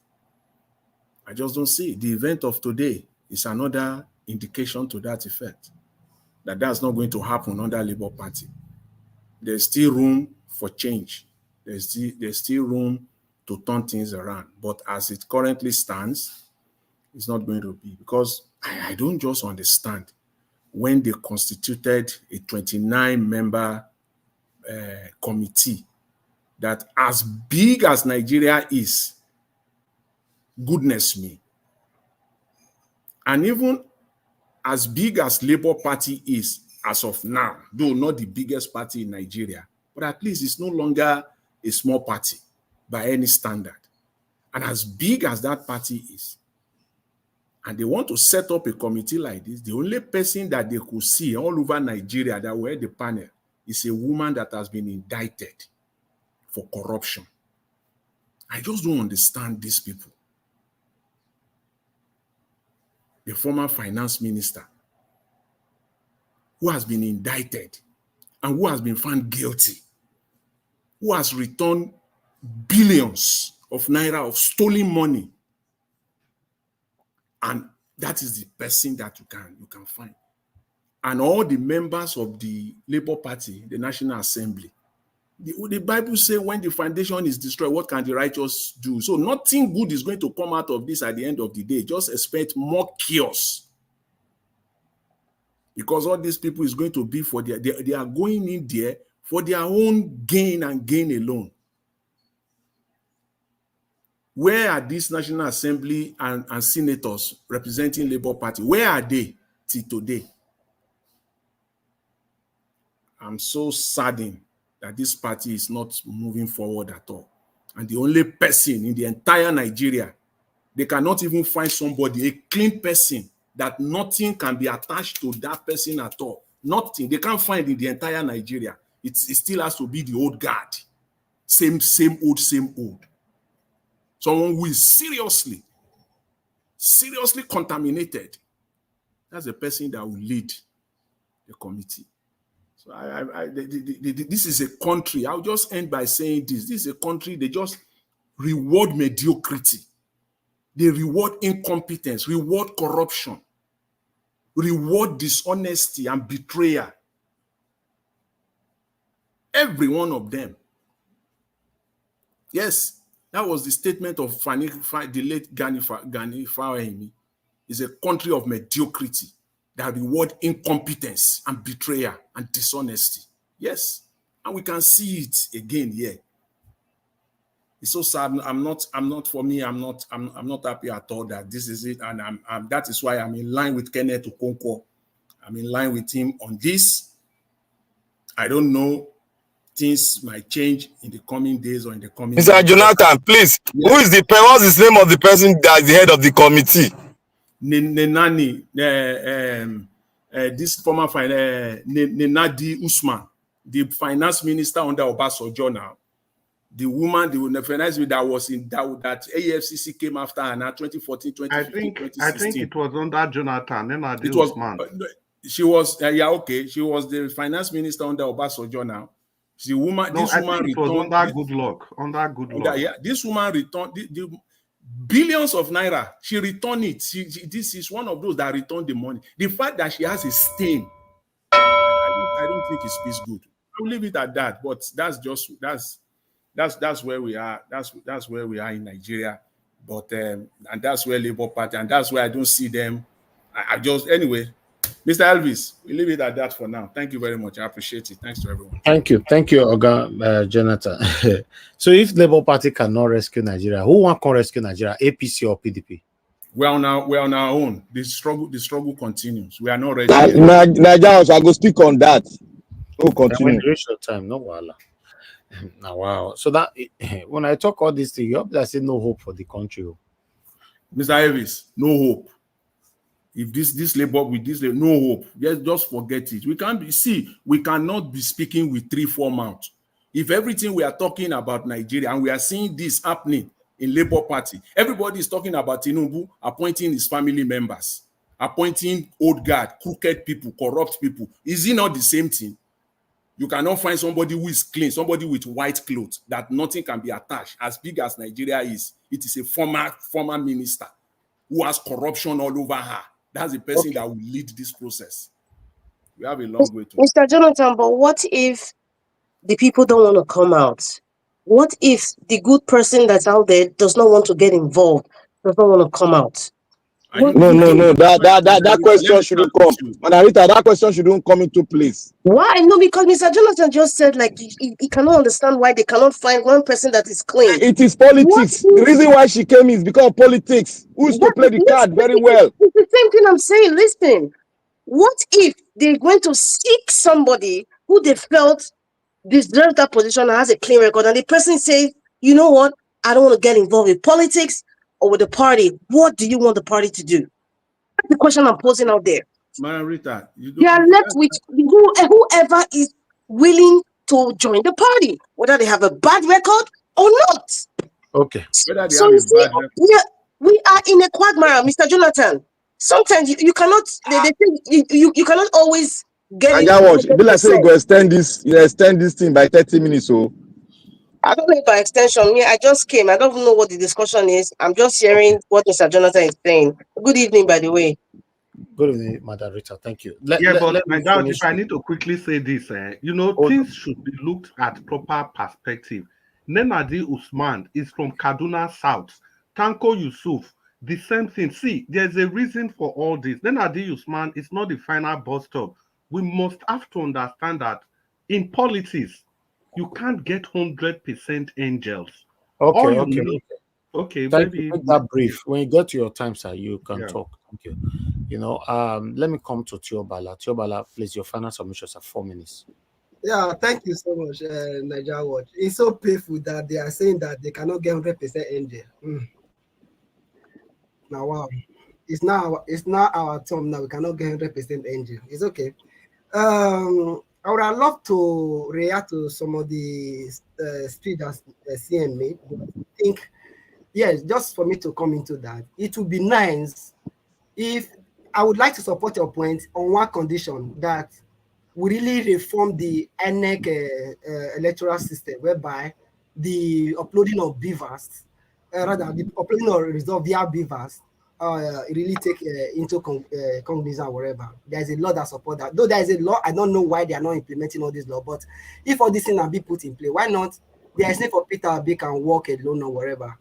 I just don't see it. The event of today is another indication to that effect, that that's not going to happen under Labour Party. There's still room for change. There's still room to turn things around. But as it currently stands, it's not going to be. Because I don't just understand when they constituted a 29-member committee that, as big as Nigeria is, goodness me, and even as big as Labour Party is, as of now, though not the biggest party in Nigeria, but at least it's no longer a small party by any standard. And as big as that party is, and they want to set up a committee like this, the only person that they could see all over Nigeria that were at the panel is a woman that has been indicted for corruption. I just don't understand these people. The former finance minister who has been indicted and who has been found guilty, who has returned billions of naira of stolen money. And that is the person that you can find. And all the members of the Labour Party, the National Assembly, the Bible says when the foundation is destroyed, what can the righteous do? So nothing good is going to come out of this at the end of the day. Just expect more chaos. Because all these people is going to be for their, they are going in there for their own gain and gain alone. Where are these National Assembly and senators representing Labour Party? Where are they till today? I'm so saddened that this party is not moving forward at all. And the only person in the entire Nigeria, they cannot even find somebody, a clean person, that nothing can be attached to that person at all. Nothing. They can't find in the entire Nigeria. It still has to be the old guard. Same old. Someone who is seriously contaminated. That's the person that will lead the committee. So this is a country. I'll just end by saying this. This is a country, they just reward mediocrity. They reward incompetence, reward corruption, reward dishonesty and betrayal. Every one of them. Yes, that was the statement of the late Gani Fawahimi. It's a country of mediocrity that reward incompetence and betrayal and dishonesty. Yes, and we can see it again here. It's so sad. I'm not happy at all that this is it, and that is why I'm in line with Kenneth Okonkwo. I'm in line with him on this. I don't know. Things might change in the coming days or in the coming Mr. months. Jonathan, please, yes. What's the name of the person that is the head of the committee? Nnamdi, this former Nnamdi Usman, the finance minister under Obasanjo now. The woman, the finance minister that was in that AFCC came after her now 2014, 2015, 2016. I think it was under Jonathan. Nnamdi It was Usman. She was She was the finance minister under Obasanjo now. The woman, No, this I woman think it was under Goodluck. Yeah, this woman returned the billions of naira. She returned it. This is one of those that returned the money. The fact that she has a stain, I don't think it speaks good. I'll leave it at that. But that's where we are. That's where we are in Nigeria. But and that's where Labour Party, and that's where I don't see them. Anyway. Mr. Elvis, we leave it at that for now. Thank you very much. I appreciate it. Thanks to everyone. Thank you, Oga Jonathan. So, if Labour Party cannot rescue Nigeria, who want to rescue Nigeria? APC or PDP? We're on our own. The struggle continues. We are not ready. Nigeria, I go speak on that. Oh, continue. When your time, no wala. Now, wow. So that when I talk all this thing, I say no hope for the country. Mr. Elvis, no hope. If this labor with this, no hope. Just forget it. We cannot be speaking with 3-4 mouths. If everything we are talking about Nigeria, and we are seeing this happening in Labour Party, everybody is talking about Tinubu appointing his family members, appointing old guard, crooked people, corrupt people. Is it not the same thing? You cannot find somebody who is clean, somebody with white clothes, that nothing can be attached. As big as Nigeria is, it is a former minister who has corruption all over her. That's the person that will lead this process. We have a long way to go. Mr. Jonathan, but what if the people don't want to come out? What if the good person that's out there does not want to get involved, does not want to come out? No. That question shouldn't come. Manarita, that question shouldn't come into place. Why? No, because Mr. Jonathan just said like he cannot understand why they cannot find one person that is clean. It is politics. The reason why she came is because of politics. Who's to play the card very well? It's the same thing I'm saying. Listen, What if they're going to seek somebody who they felt deserves that position and has a clean record, and the person says, you know what, I don't want to get involved with politics or with the party. What do you want the party to do? That's the question I'm posing out there. Marita, you They don't. are left with whoever is willing to join the party, whether they have a bad record or not. Okay. Whether they So have you a see, bad record. we are in a quagmire, Mr. Jonathan. Sometimes you cannot, they think you cannot always get it Naija watch. Be like say you yourself. go extend this thing by 30 minutes. So I don't know by extension. I just came. I don't know what the discussion is. I'm just hearing what Mr. Jonathan is saying. Good evening, by the way. Good evening, Madam Rita. Thank you. But Let me Naija, finish. if I need to quickly say this, things should be looked at proper perspective. Nnamdi Usman is from Kaduna South. Tanko Yusuf, the same thing. See, there's a reason for all this. Nnamdi Usman is not the final bus stop. We must have to understand that in politics, you can't get 100% angels. Okay, Thank maybe you. Make that brief. When you get to your time, sir, you can talk. Thank you. Let me come to Tiobala. Tiobala, please, your final submissions are 4 minutes. Yeah, thank you so much, Naija Watch. It's so painful that they are saying that they cannot get 100% angel. Now, wow, it's not our turn now. We cannot get 100% angel. It's okay. I would have loved to react to some of the speech that CM made. But I think, yes, just for me to come into that, it would be nice if I would like to support your point on one condition, that we really reform the INEC electoral system, whereby the uploading of beavers, rather the uploading of results via beavers, really take into cognizance or whatever. There is a law that support that. Though there is a law, I don't know why they are not implementing all this law. But if all these things are being put in place, why not? There is need for Peter Obi can walk alone or whatever.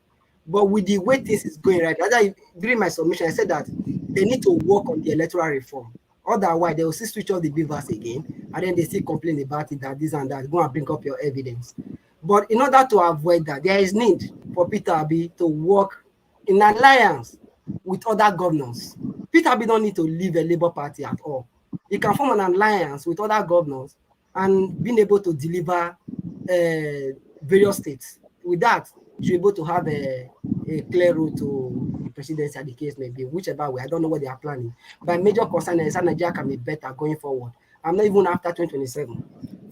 But with the way things is going right, rather during my submission, I said that they need to work on the electoral reform. Otherwise, they will still switch off the beavers again, and then they still complain about it, that this and that. Go and bring up your evidence. But in order to avoid that, there is need for Peter Obi to work in alliance with other governors. Peter Obi don't need to leave the Labour Party at all. He can form an alliance with other governors and being able to deliver various states. With that, you're able to have a clear route to the presidency, as the case may be, whichever way. I don't know what they are planning. But major concern is that Nigeria can be better going forward. I'm not even after 2027.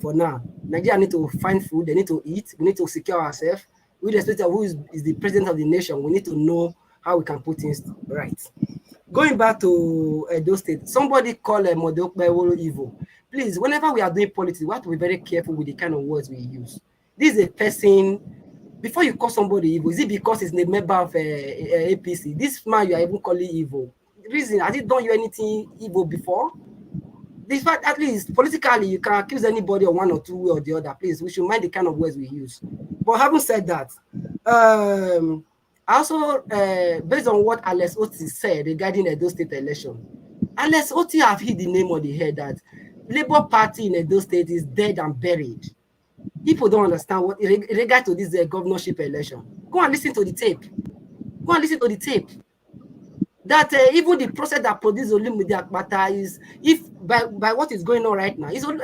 For now, Nigeria need to find food. They need to eat. We need to secure ourselves. With respect to who is the president of the nation, we need to know how we can put things right. Going back to those states, somebody called Modokbewolo evil. Please, whenever we are doing politics, we have to be very careful with the kind of words we use. This is a person. Before you call somebody evil, is it because he's a member of APC? This man you are even calling evil. The reason, has he done you anything evil before? This fact, at least politically, you can accuse anybody of one or two way or the other. Please, we should mind the kind of words we use. But having said that, also based on what Alex Oti said regarding Edo State election, Alex Oti have hit the name on the head that Labour Party in Edo State is dead and buried. People don't understand what in regard to this governorship election. Go and listen to the tape. Go and listen to the tape. That even the process that produced Olumide Akpata is, if by what is going on right now, it's Abure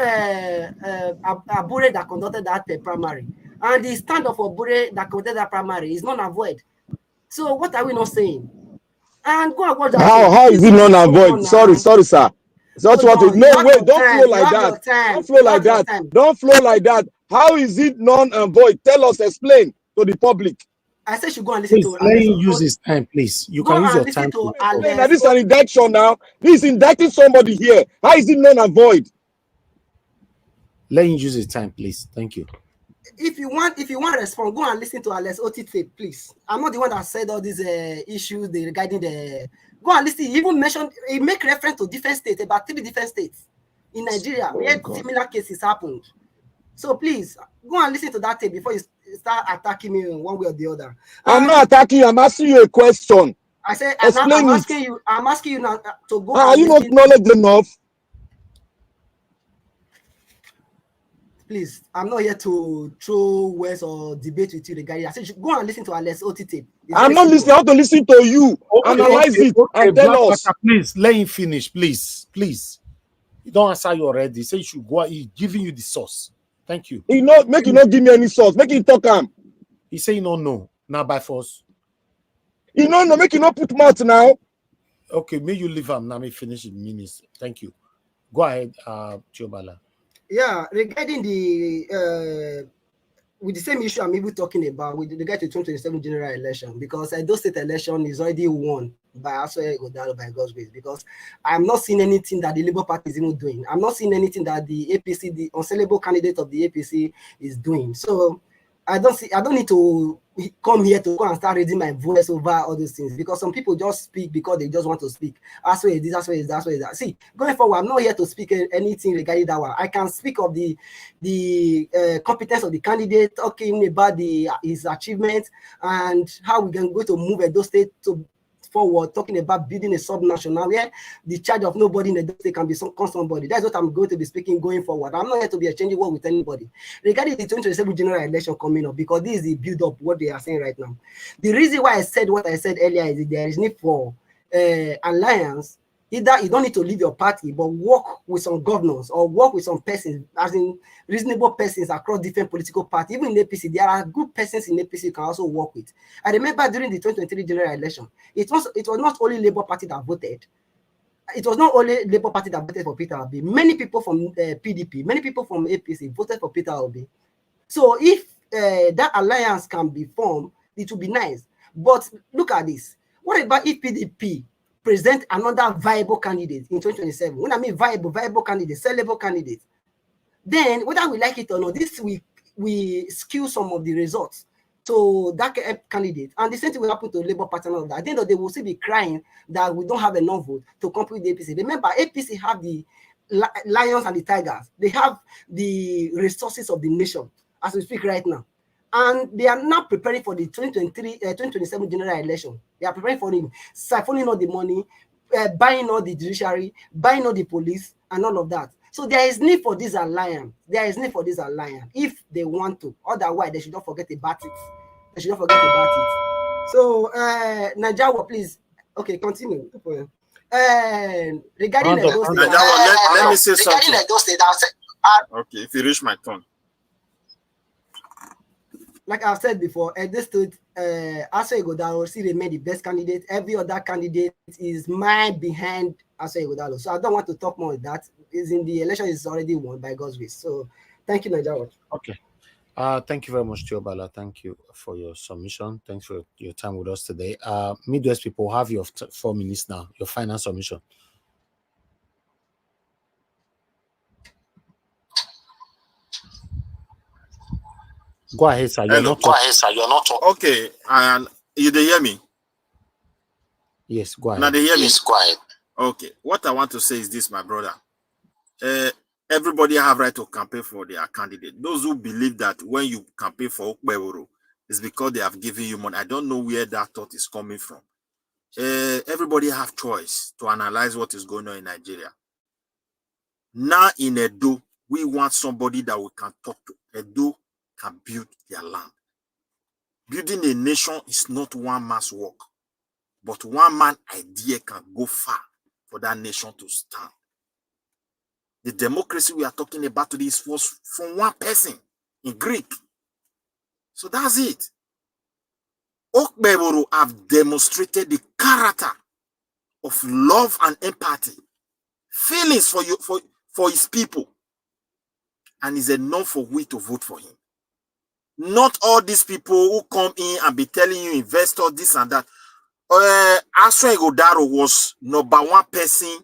that conducted that primary, and the stand of Abure that conducted that primary is not avoid. So what are we not saying? And go and watch that. How is it non-avoid? Sorry, sir. Don't flow like that. Don't flow like that. Don't flow like that. How is it non-avoid? Tell us, explain to the public. I said you go and listen to. Let him use his time, please. You can use your time to Alex. This is an indictment now. This is indicting somebody here. How is it non-avoid? Let him use his time, please. Thank you. If you want to respond, go and listen to Alex Oti tape, please. I'm not the one that said all these issues regarding the. Go and listen. He even mentioned, he make reference to different states, about 3 different states in Nigeria where similar cases happened. So please go and listen to that tape before you start attacking me in one way or the other. I'm not attacking you. I'm asking you a question. I said, explain I'm asking you now to go. Are you not knowledge enough? please, I'm not here to throw words or debate with you regarding. I said, go and listen to our Let's OT tape. I'm not listening. I want to listen to you. Analyze it and Black tell us. Panther, please let him finish, please. You don't answer you already. Say you should go. He's giving you the source. Thank you. He not make you not give me any source. Make him talk him. He say no. Now by force. You know, no, make you not put mouth now. Okay, may you leave him now. May finish in minutes. Thank you. Go ahead, Chiobala. Yeah, regarding the with the same issue I'm even talking about with regard to 2027 general election, because those state election is already won by Asue Ighodalo by God's grace, because I'm not seeing anything that the Labour Party is even doing. I'm not seeing anything that the APC, the unsellable candidate of the APC, is doing. So I don't need to come here to go and start raising my voice over all those things, because some people just speak because they just want to speak. Asue is this, Asue is that, Asue is that. See, going forward, I'm not here to speak anything regarding that one. I can speak of the competence of the candidate, talking about his achievements and how we can go to move Edo State forward, talking about building a sub-national where the charge of nobody in the state can be somebody. That's what I'm going to be speaking going forward. I'm not here to be exchanging word with anybody. Regarding the 2027 general election coming up, because this is the build-up, what they are saying right now. The reason why I said what I said earlier is that there is need for alliance. Either you don't need to leave your party, but work with some governors or work with some persons, as in reasonable persons across different political parties. Even in APC, there are good persons in APC you can also work with. I remember during the 2023 general election, it was not only Labour Party that voted. It was not only Labour Party that voted for Peter Obi. Many people from PDP, many people from APC voted for Peter Obi. So if that alliance can be formed, it would be nice. But look at this. What about if PDP present another viable candidate in 2027? When I mean viable candidate, sellable candidate, then whether we like it or not, this we skew some of the results to that candidate. And the same thing will happen to Labour Party and all that. At the end of the day, they will still be crying that we don't have enough vote to compete with the APC. Remember, APC have the lions and the tigers. They have the resources of the nation as we speak right now. And they are now preparing for the 2027 general election. They are preparing for him, siphoning all the money, buying all the judiciary, buying all the police, and all of that. So there is need for this alliance. There is need for this alliance if they want to. Otherwise, they should not forget about it. They should not forget about it. So, Najawa, please. Okay, continue. Regarding Edo State, let me say something. Okay, if you reach my turn. Like I've said before, at this stage, Asue Ighodalo still remain the best candidate. Every other candidate is mile behind Asue Ighodalo. So I don't want to talk more of that. Is in the election is already won by God's grace. So thank you, Najawa. Okay. Thank you very much, Chiobala. Thank you for your submission. Thanks for your time with us today. Midwest people, have your 4 minutes now. Your final submission. Go ahead, sir. You're not talking. Okay, and you dey hear me? Yes, go ahead. Now they hear me? Yes, go ahead. Okay, what I want to say is this, my brother. Everybody have right to campaign for their candidate. Those who believe that when you campaign for Okpeboro, it's because they have given you money. I don't know where that thought is coming from. Everybody have choice to analyze what is going on in Nigeria. Now in Edo, we want somebody that we can talk to. Edo can build their land. Building a nation is not one man's work, but one man idea can go far for that nation to stand. The democracy we are talking about today is from one person in Greek. So that's it. Okpeboro have demonstrated the character of love and empathy, feelings for his people, and is enough for we to vote for him. Not all these people who come in and be telling you investors this and that. Asue Ighodalo was #1 person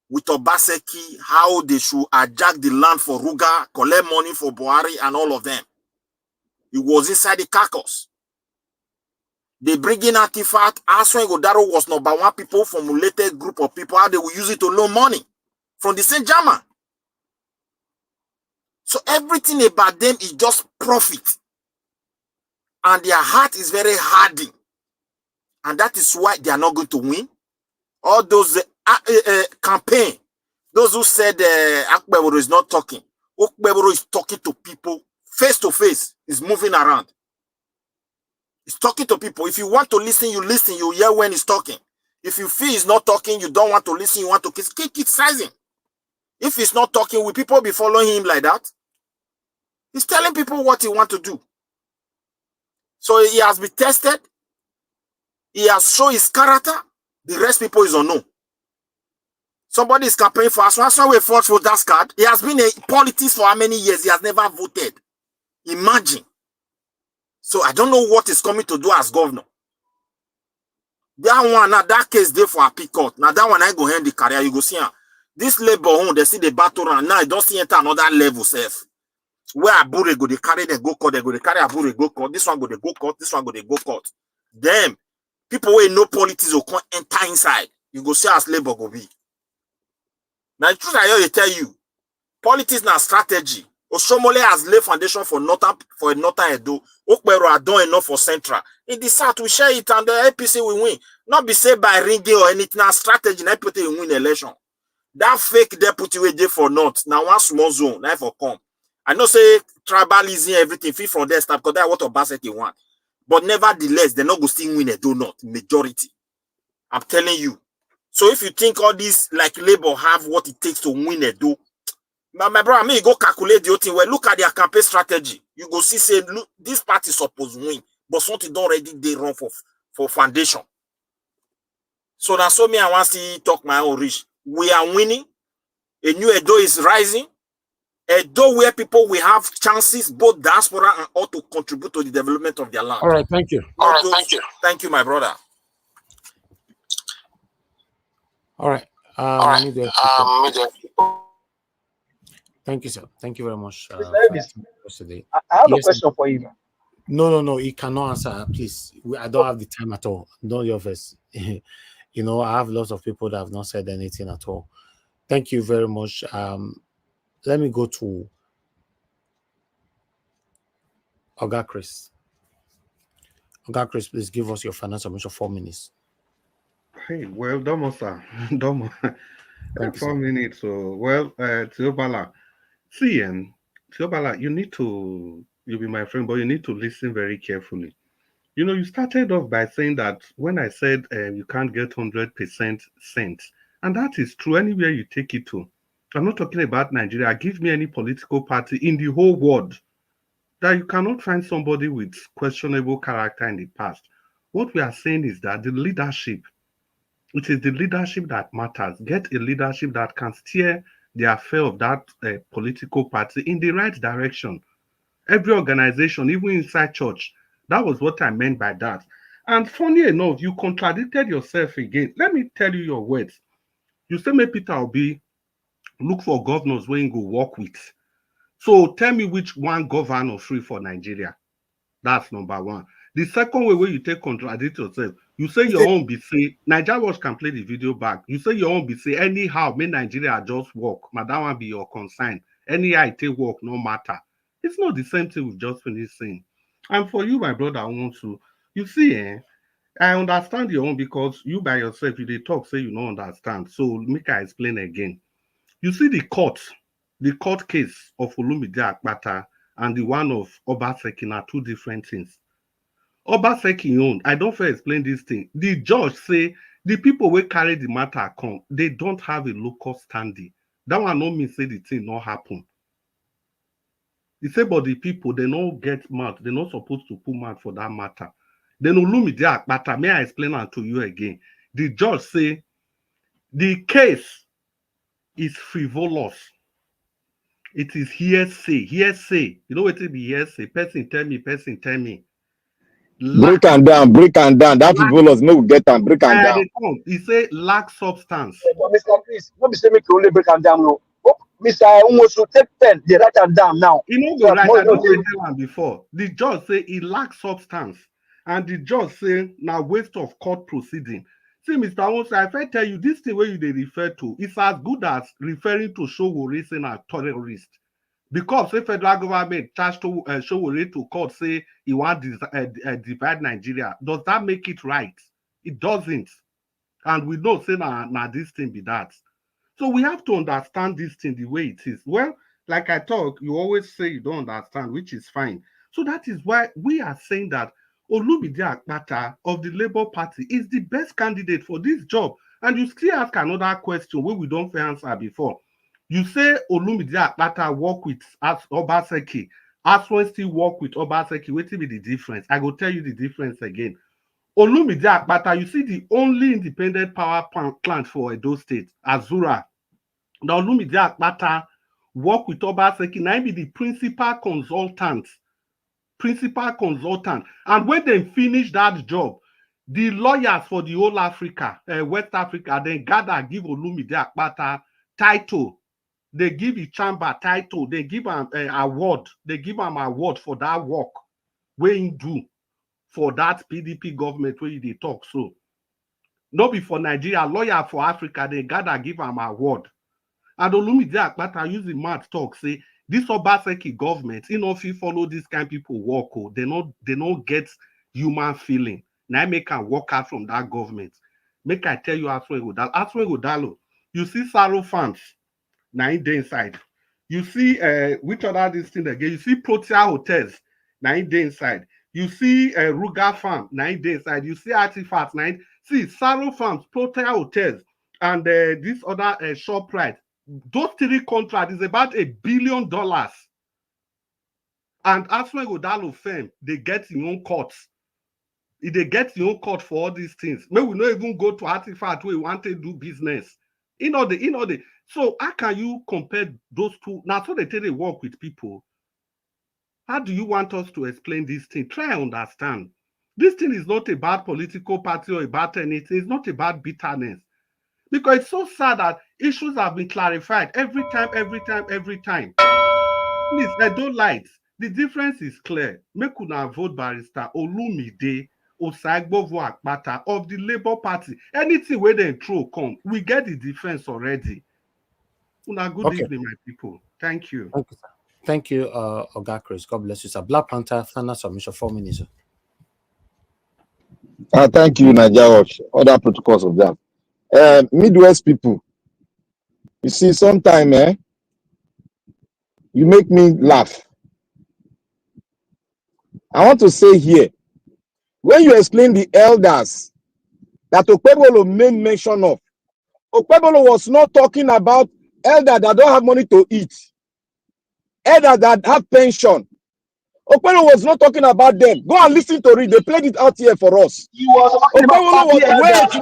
with Obaseki, how they should hijack the land for Ruga, collect money for Buhari and all of them. He was inside the caucus. They bring in artifact. Asue Ighodalo was #1 people formulated group of people, how they will use it to loan money from the same German. So everything about them is just profit. And their heart is very hardened. And that is why they are not going to win. All those campaign, those who said Okpeboro is not talking, Okpeboro is talking to people face to face. He's moving around. He's talking to people. If you want to listen, you listen. You hear when he's talking. If you feel he's not talking, you don't want to listen, you want to keep criticizing. If he's not talking, will people be following him like that? He's telling people what he wants to do. So he has been tested. He has shown his character. The rest people is unknown. Somebody is campaigning for us. Once we fought for that card, he has been in politics for how many years? He has never voted. Imagine. So I don't know what is coming to do as governor. That one, now that case there for a pick court. Now that one I go hand the career, you go see her. This labor home, they see the battle and now I don't see enter another level self. Where Abure go, they carry the go court, they go, they carry Abure go court, this one go they go court, this one go they go court. Them people who no politics will come enter inside. You go see as labor go be. Now the truth I hear they tell you, politics na strategy. Osomole has laid foundation for northern Edo. Okpero are done enough for central. In the south, we share it and the APC will win. Not be said by ringing or anything. Now strategy, now APC will win election. That fake deputy we did for north. Now one small zone, now for come. I know say tribalism, everything fit from there start because that's what Obaseki want. But nevertheless, they're not going to still win a donut majority. I'm telling you. So if you think all these like Labour have what it takes to win a do, my brother, me go calculate the whole thing. Well, look at their campaign strategy. You go see, say, look, this party is supposed to win, but something don't already they run for foundation. So that's so me I want to see talk my own rich. We are winning. A new Edo is rising. Edo where people will have chances, both diaspora and all to contribute to the development of their land. All right, thank you. All right, thank you. Thank you, my brother. All right. Thank you, sir. Thank you very much. Today. I have a question for you. No. He cannot answer. Please, I don't have the time at all. Don't your face. You know, I have lots of people that have not said anything at all. Thank you very much. Let me go to Oga Chris. Oga Chris, please give us your final submission 4 minutes. Hey, well, Domo, sir. Domo. 4 minutes. So, well, Tiobala. See, Tiobala, you'll be my friend, but you need to listen very carefully. You know, you started off by saying that when I said you can't get 100% sense, and that is true anywhere you take it to. I'm not talking about Nigeria. Give me any political party in the whole world that you cannot find somebody with questionable character in the past. What we are saying is that the leadership, which is the leadership that matters, get a leadership that can steer the affair of that political party in the right direction. Every organization, even inside church, that was what I meant by that. And funny enough, you contradicted yourself again. Let me tell you your words. You say, "May Peter Obi look for governors where you go work with." So tell me which one governor free for Nigeria. That's number one. The second way where you take contradict yourself, you say your own be say, Nigeria Watch can play the video back. You say your own be say, anyhow, may Nigeria just work. Madam will be your concern. Anyhow, it take work, no matter. It's not the same thing we've just finished saying. And for you, my brother, I want to, you see, I understand your own because you by yourself, you they talk, say you don't understand. So make I explain again. You see the court case of Olumide Akpata and the one of Obaseki are two different things. Obaseki own, I don't first explain this thing. The judge say the people will carry the matter come, they don't have a local standing. That one no mean say the thing not happen. He say, but the people, they don't get mad. They're not supposed to put mad for that matter. Then Olumide Akpata, may I explain that to you again? The judge say the case is frivolous. It is hearsay. Hearsay. You know what it be hearsay? Person tell me. Break and down. That frivolous, no get them. Break and down. He say lack substance. Mr. Chris, not be saying me to only break and down. No. Mr. Almost take pen, they write and down now. You know, so right, I don't say that one before. The judge say he lacks substance. And the judge say now waste of court proceeding. See, Mr. Owens, if I tell you this thing where you they refer to, it's as good as referring to Showore saying a terrorist. Because if federal government charged to Showore to court say he want to divide Nigeria, does that make it right? It doesn't. And we don't say now this thing be that. So we have to understand this thing the way it is. Well, Like I talk, you always say you don't understand, which is fine. So that is why we are saying that Olumide Akpata of the Labour Party is the best candidate for this job. And you still ask another question where we don't answer before. You say Olumide Akpata work with Obaseki. Aswe still work with Obaseki. What will be the difference? I will tell you the difference again. Olumide Akpata, you see the only independent power plant for Edo State, Azura. Now Olumide Akpata work with Obaseki. Now be the principal consultant. And when they finish that job, the lawyers for the whole Africa, West Africa, then gather give Olumide Akpata title. They give the chamber title. They give him award. They give him award for that work where he do for that PDP government where they talk so. Not be for Nigeria, lawyer for Africa, they gather give him award. And Olumide Akpata use the math talk, say, this Obaseki government, you know, if you follow this kind of people work, they don't get human feeling. Now make can walk out from that government. Make I tell you Asue Ighodalo, you see Saro farms, now in the inside. You see which other this thing again, you see Protea hotels, now in the inside. You see Ruga farm, now in the inside. You see Artifacts, now see Saro farms, Protea hotels, and this other ShopRite. Those three contracts is about $1 billion. And Asue Ighodalo firm, they get your own courts. If they get your own court for all these things, maybe we not even go to Artifact where we want to do business. So how can you compare those two? Now, so they tell they work with people. How do you want us to explain this thing? Try and understand. This thing is not about political party or about anything. It's not about bitterness. Because it's so sad that issues have been clarified every time. Please, I don't lie. The difference is clear. Make una vote Barrister Olumide Osagbovo Akpata of the Labour Party. Anything where they throw come, we get the defense already. Una good evening, my people. Thank you. Thank you, sir. Thank you, Oga Chris. God bless you, sir. Black Panther, final submission, 4 minutes. Thank you, Nigeria Watch. Other protocols of that. Midwest people, you see, sometimes you make me laugh. I want to say here, when you explain the elders that Okpebholo made mention of, Okpebholo was not talking about elders that don't have money to eat, elders that have pension. Okpebholo was not talking about them. Go and listen to it. They played it out here for us. He was talking about party elders.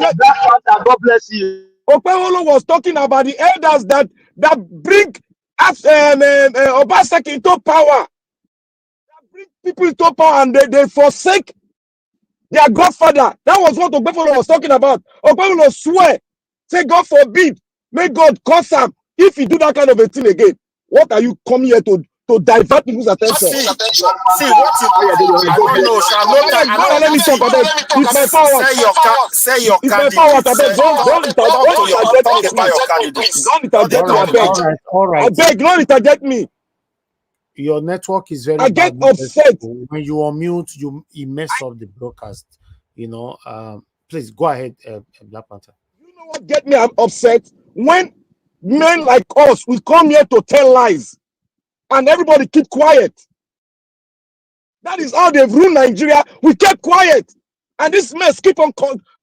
God bless you. Okpebholo was talking about the elders that bring Obaseki into power. That bring people into power and they forsake their godfather. That was what Okpebholo was talking about. Okpebholo swear, say God forbid, may God curse him if he do that kind of a thing again. What are you coming here to divert people's attention? See what you I don't know, sir. No time. Let me talk about it. It's my power. Say your it's my power. Don't interject me. All right. I beg, don't interject me. Your network is very I get bad. upset. When you unmute, you mess up the broadcast. Please go ahead, Black Panther. You know what get me upset? When men like us, we come here to tell lies and everybody keep quiet. That is how they've ruled Nigeria. We kept quiet and this mess keep on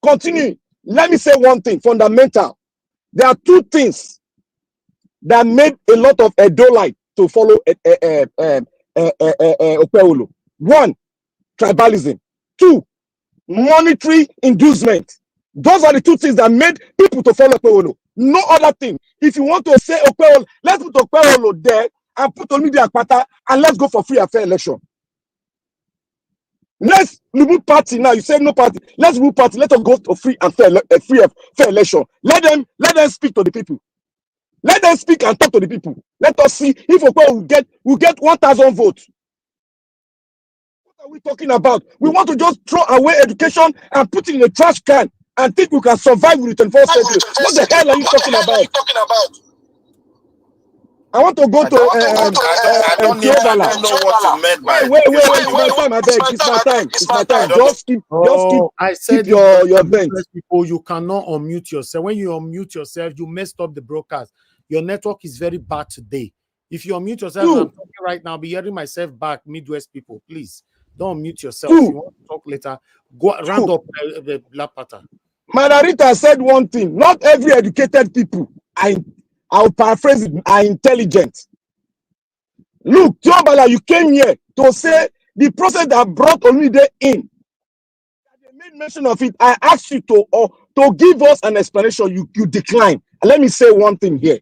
continuing. Let me say one thing fundamental. There are two things that made a lot of Edolite to follow Okpebholo. One, tribalism. Two, monetary inducement. Those are the two things that made people to follow Okpebholo. No other thing. If you want to say Okpebholo, let's put Okpebholo there and put Olumide Akpata and let's go for free and fair election. Let's remove party now. You say no party. Let's remove party. Let us go to free and fair election. Let them speak to the people. Let them speak and talk to the people. Let us see if Okpebholo will get 1,000 votes. What are we talking about? We want to just throw away education and put it in a trash can and think we can survive with the 21st century. What the hell are you talking about? I want to go to I don't know what you meant by wait. It's my time, I beg. It's my time. Just keep your bent. People, you cannot unmute yourself. When you unmute yourself, you messed up the broadcast. Your network is very bad today. If you unmute yourself, Who? I'm talking right now, be hearing myself back, Midwest people, please. Don't mute yourself. If you want to talk later, go round up the black pattern. Margarita said one thing: not every educated people, I'll paraphrase it, are intelligent. Look, Tiobala, you came here to say the process that brought Olumide in. They made mention of it. I asked you to give us an explanation. You decline. And let me say one thing here.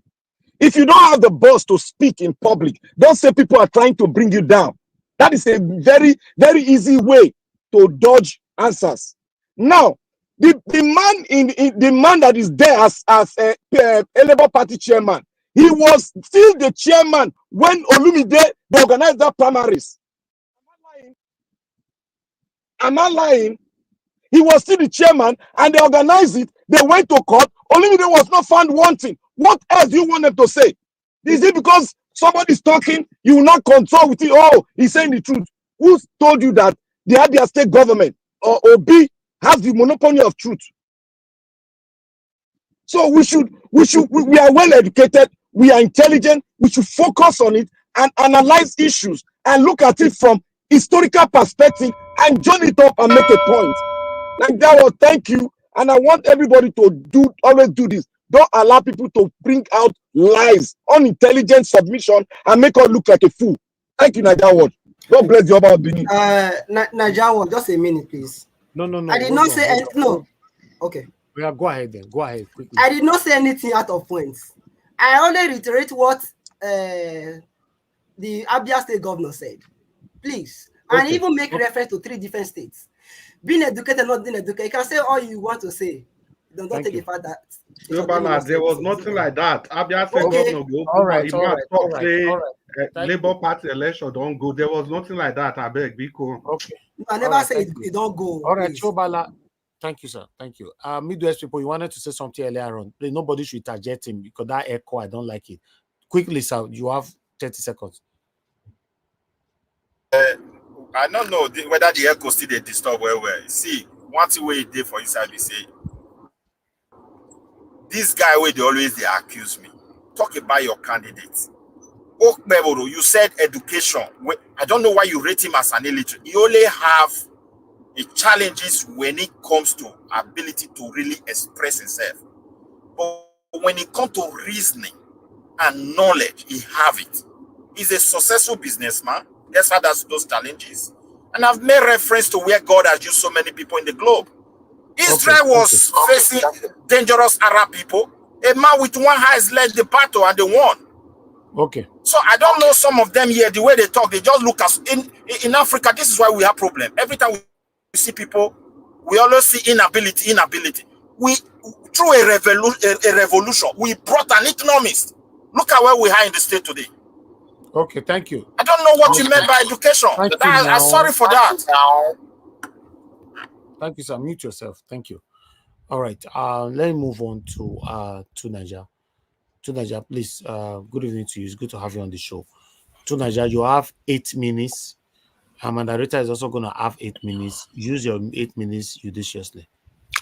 If you don't have the balls to speak in public, don't say people are trying to bring you down. That is a very, very easy way to dodge answers. Now, the man that is there as a Labour Party chairman, he was still the chairman when Olumide they organized that primaries. Am I lying? He was still the chairman and they organized it. They went to court. Olumide was not found wanting. What else do you want them to say? Is it because somebody's talking, you will not consult with it? Oh, he's saying the truth. Who told you that the Abia state government or OB has the monopoly of truth? So we are well educated, we are intelligent, we should focus on it and analyze issues and look at it from historical perspective and join it up and make a point. Like that was, thank you. And I want everybody to always do this. Don't allow people to bring out lies, unintelligent submission, and make us look like a fool. Thank you, Naija. God bless you about Benin. Naija, just a minute, please. No. I did not say anything. No. Okay. Yeah, go ahead then. Go ahead quickly. I did not say anything out of points. I only reiterate what the Abia state governor said. Please. And even make reference to 3 different states. Being educated, not being educated. You can say all you want to say. Don't take the fact that there was nothing like that. Abia state governor go. All right. Labour Party election don't go. There was nothing like that. I beg, Biko. Okay. I never said it don't go. All right, Chobala. Thank you, sir. Thank you. Midwest people, you wanted to say something earlier on. Please, nobody should target him because that echo, I don't like it. Quickly, sir, you have 30 seconds. I don't know whether the echo still they disturb well. See, one thing where it did for inside, we say, this guy where they always they accuse me. Talk about your candidates. You said education. I don't know why you rate him as an illiterate. You only have challenges when it comes to ability to really express himself. But when it comes to reasoning and knowledge, he have it. He's a successful businessman. Despite those challenges. And I've made reference to where God has used so many people in the globe. Israel was facing dangerous Arab people. A man with one eye has led the battle and they won. Okay. So I don't know some of them here, the way they talk, they just look as in Africa, this is why we have problem. Every time we see people, we always see inability. We through a revolution, we brought an economist. Look at where we are in the state today. Okay, thank you. I don't know what you meant by education. I'm sorry for that. Thank you, sir. Mute yourself. Thank you. All right. Let me move on to Naija. To Naija, please. Good evening to you. It's good to have you on the show. To Naija, you have 8 minutes. Mandarita is also going to have 8 minutes. Use your 8 minutes judiciously.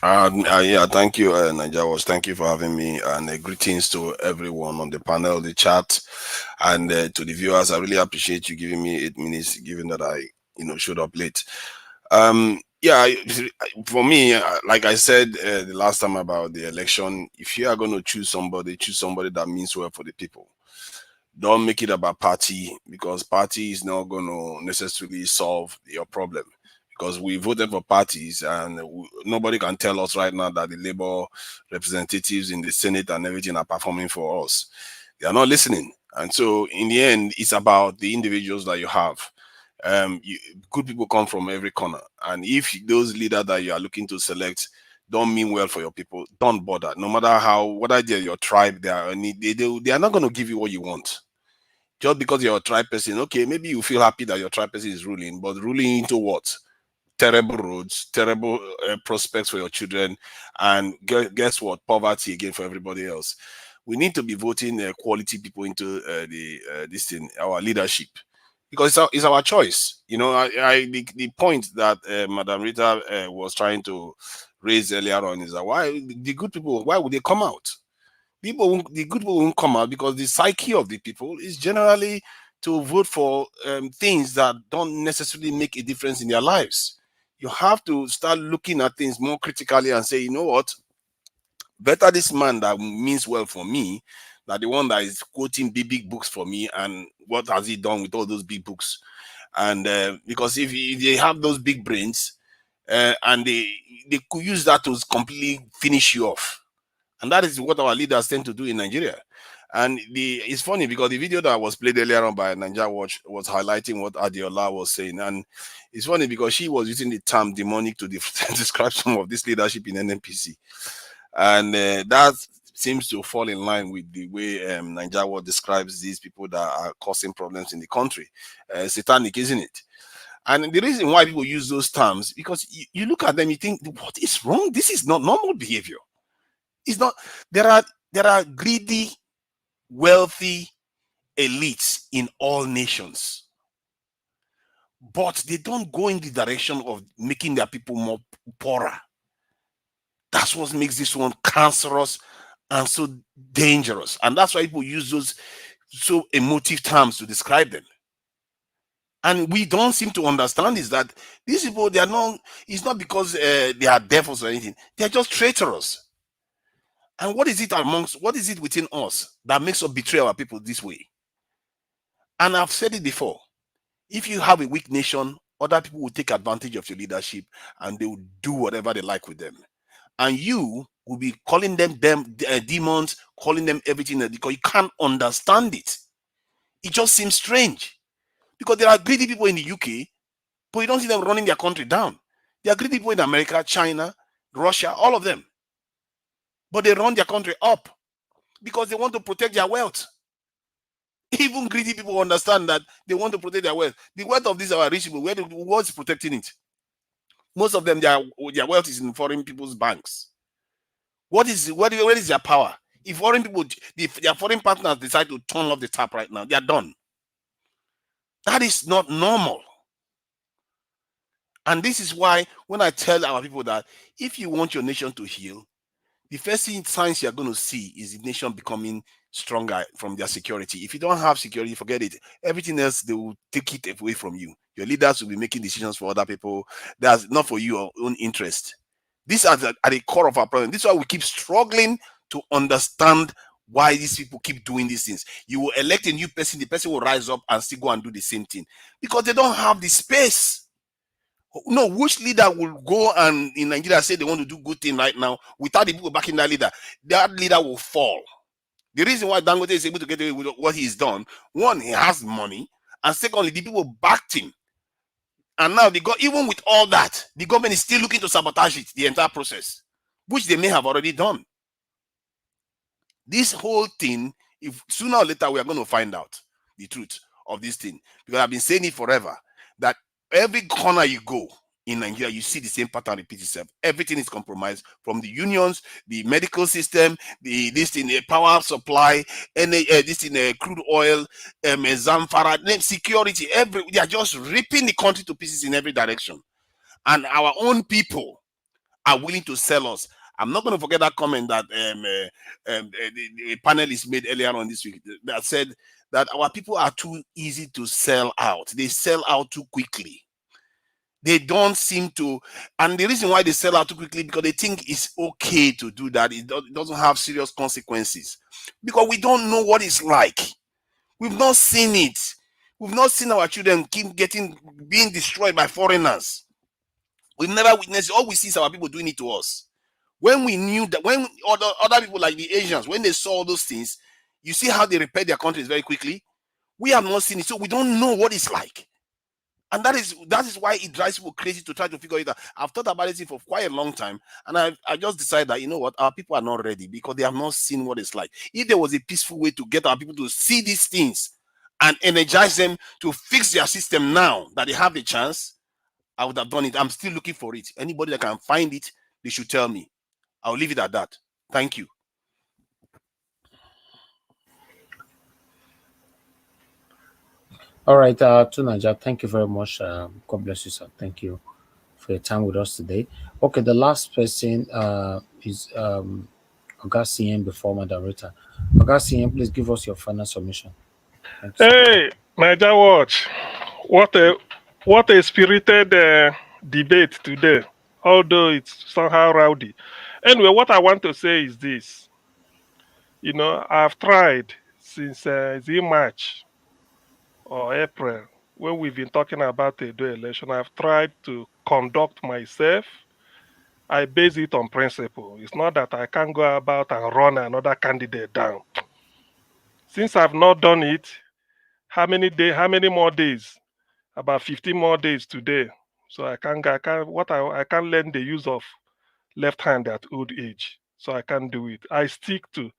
Yeah, thank you, Naija. Thank you for having me, and greetings to everyone on the panel, the chat, and to the viewers. I really appreciate you giving me 8 minutes, given that I, showed up late. Yeah, for me, like I said the last time about the election, if you are going to choose somebody that means well for the people. Don't make it about party, because party is not going to necessarily solve your problem. Because we voted for parties, and nobody can tell us right now that the Labour representatives in the Senate and everything are performing for us. They are not listening. And so in the end, it's about the individuals that you have. Good people come from every corner. And if those leaders that you are looking to select don't mean well for your people, don't bother. No matter whether they're your tribe, they are not going to give you what you want. Just because you're a tribe person, okay, maybe you feel happy that your tribe person is ruling, but ruling into what? Terrible roads, terrible prospects for your children, and guess what? Poverty again for everybody else. We need to be voting quality people into our leadership, because it's our choice. The point that Madam Rita was trying to raise earlier on is that why the good people, why would they come out? the good people won't come out because the psyche of the people is generally to vote for things that don't necessarily make a difference in their lives. You have to start looking at things more critically and say, you know what, better this man that means well for me than the one that is quoting big books for me, and what has he done with all those big books? And because if they have those big brains, and they could use that to completely finish you off. And that is what our leaders tend to do in Nigeria. And it's funny because the video that was played earlier on by Nigeria Watch was highlighting what Adiola was saying. And it's funny because she was using the term demonic to describe some of this leadership in NNPC. And that seems to fall in line with the way Nigeria Watch describes these people that are causing problems in the country. Satanic, isn't it? And the reason why people use those terms, because you look at them, you think, what is wrong? This is not normal behavior. It's not. There are greedy, wealthy elites in all nations, but they don't go in the direction of making their people more poorer. That's what makes this one cancerous and so dangerous. And that's why people use those so emotive terms to describe them. And we don't seem to understand is that these people, they are not, it's not because they are devils or anything. They are just traitorous. And what is it within us that makes us betray our people this way? And I've said it before. If you have a weak nation, other people will take advantage of your leadership and they will do whatever they like with them. And you will be calling them demons, calling them everything, because you can't understand it. It just seems strange. Because there are greedy people in the UK, but you don't see them running their country down. There are greedy people in America, China, Russia, all of them. But they run their country up because they want to protect their wealth. Even greedy people understand that they want to protect their wealth. The wealth of these are rich people. What's protecting it? Most of them, their wealth is in foreign people's banks. Where is their power? If foreign people, their foreign partners decide to turn off the tap right now, they are done. That is not normal. And this is why when I tell our people that if you want your nation to heal, the first signs you're going to see is the nation becoming stronger from their security. If you don't have security, forget it. Everything else, they will take it away from you. Your leaders will be making decisions for other people. That's not for your own interest. These are at the core of our problem. This is why we keep struggling to understand why these people keep doing these things. You will elect a new person, the person will rise up and still go and do the same thing because they don't have the space. No, which leader will go and in Nigeria say they want to do good thing right now without the people backing that leader will fall. The reason why Dangote is able to get away with what he's done, one, he has money, and secondly, the people backed him. And now even with all that, the government is still looking to sabotage it, the entire process, which they may have already done. This whole thing, if sooner or later we are going to find out the truth of this thing, because I've been saying it forever, that every corner you go in Nigeria, you see the same pattern repeat itself. Everything is compromised, from the unions, the medical system, the power supply, and crude oil, Zamfara, security. They are just ripping the country to pieces in every direction, and our own people are willing to sell us. I'm not going to forget that comment that the panelists made earlier on this week that said that our people are too easy to sell out. They sell out too quickly. They don't seem to, and the reason why they sell out too quickly because they think it's okay to do that. It doesn't have serious consequences because we don't know what it's like. We've not seen it. We've not seen our children being destroyed by foreigners. We've never witnessed it. All we see is our people doing it to us. When we knew that, when other people like the Asians, when they saw those things, you see how they repair their countries very quickly. We have not seen it, so we don't know what it's like. And that is why it drives people crazy to try to figure it out. I've thought about it for quite a long time, and I just decided that, you know what, our people are not ready because they have not seen what it's like. If there was a peaceful way to get our people to see these things and energize them to fix their system now that they have the chance, I would have done it. I'm still looking for it. Anybody that can find it, they should tell me. I'll leave it at that. Thank you. All right, Tunaja, thank you very much. God bless you, sir. Thank you for your time with us today. Okay, the last person is Oga CM before moderator. Oga CM, please give us your final submission. Thanks. Hey, Niger Watch. What a spirited debate today, although it's somehow rowdy. Anyway, what I want to say is this. You know, I've tried since the March or April, when we've been talking about the election, I've tried to conduct myself. I base it on principle. It's not that I can go about and run another candidate down. Since I've not done it, how many more days? About 15 more days today. So I can learn the use of left hand at old age. So I can do it. I stick to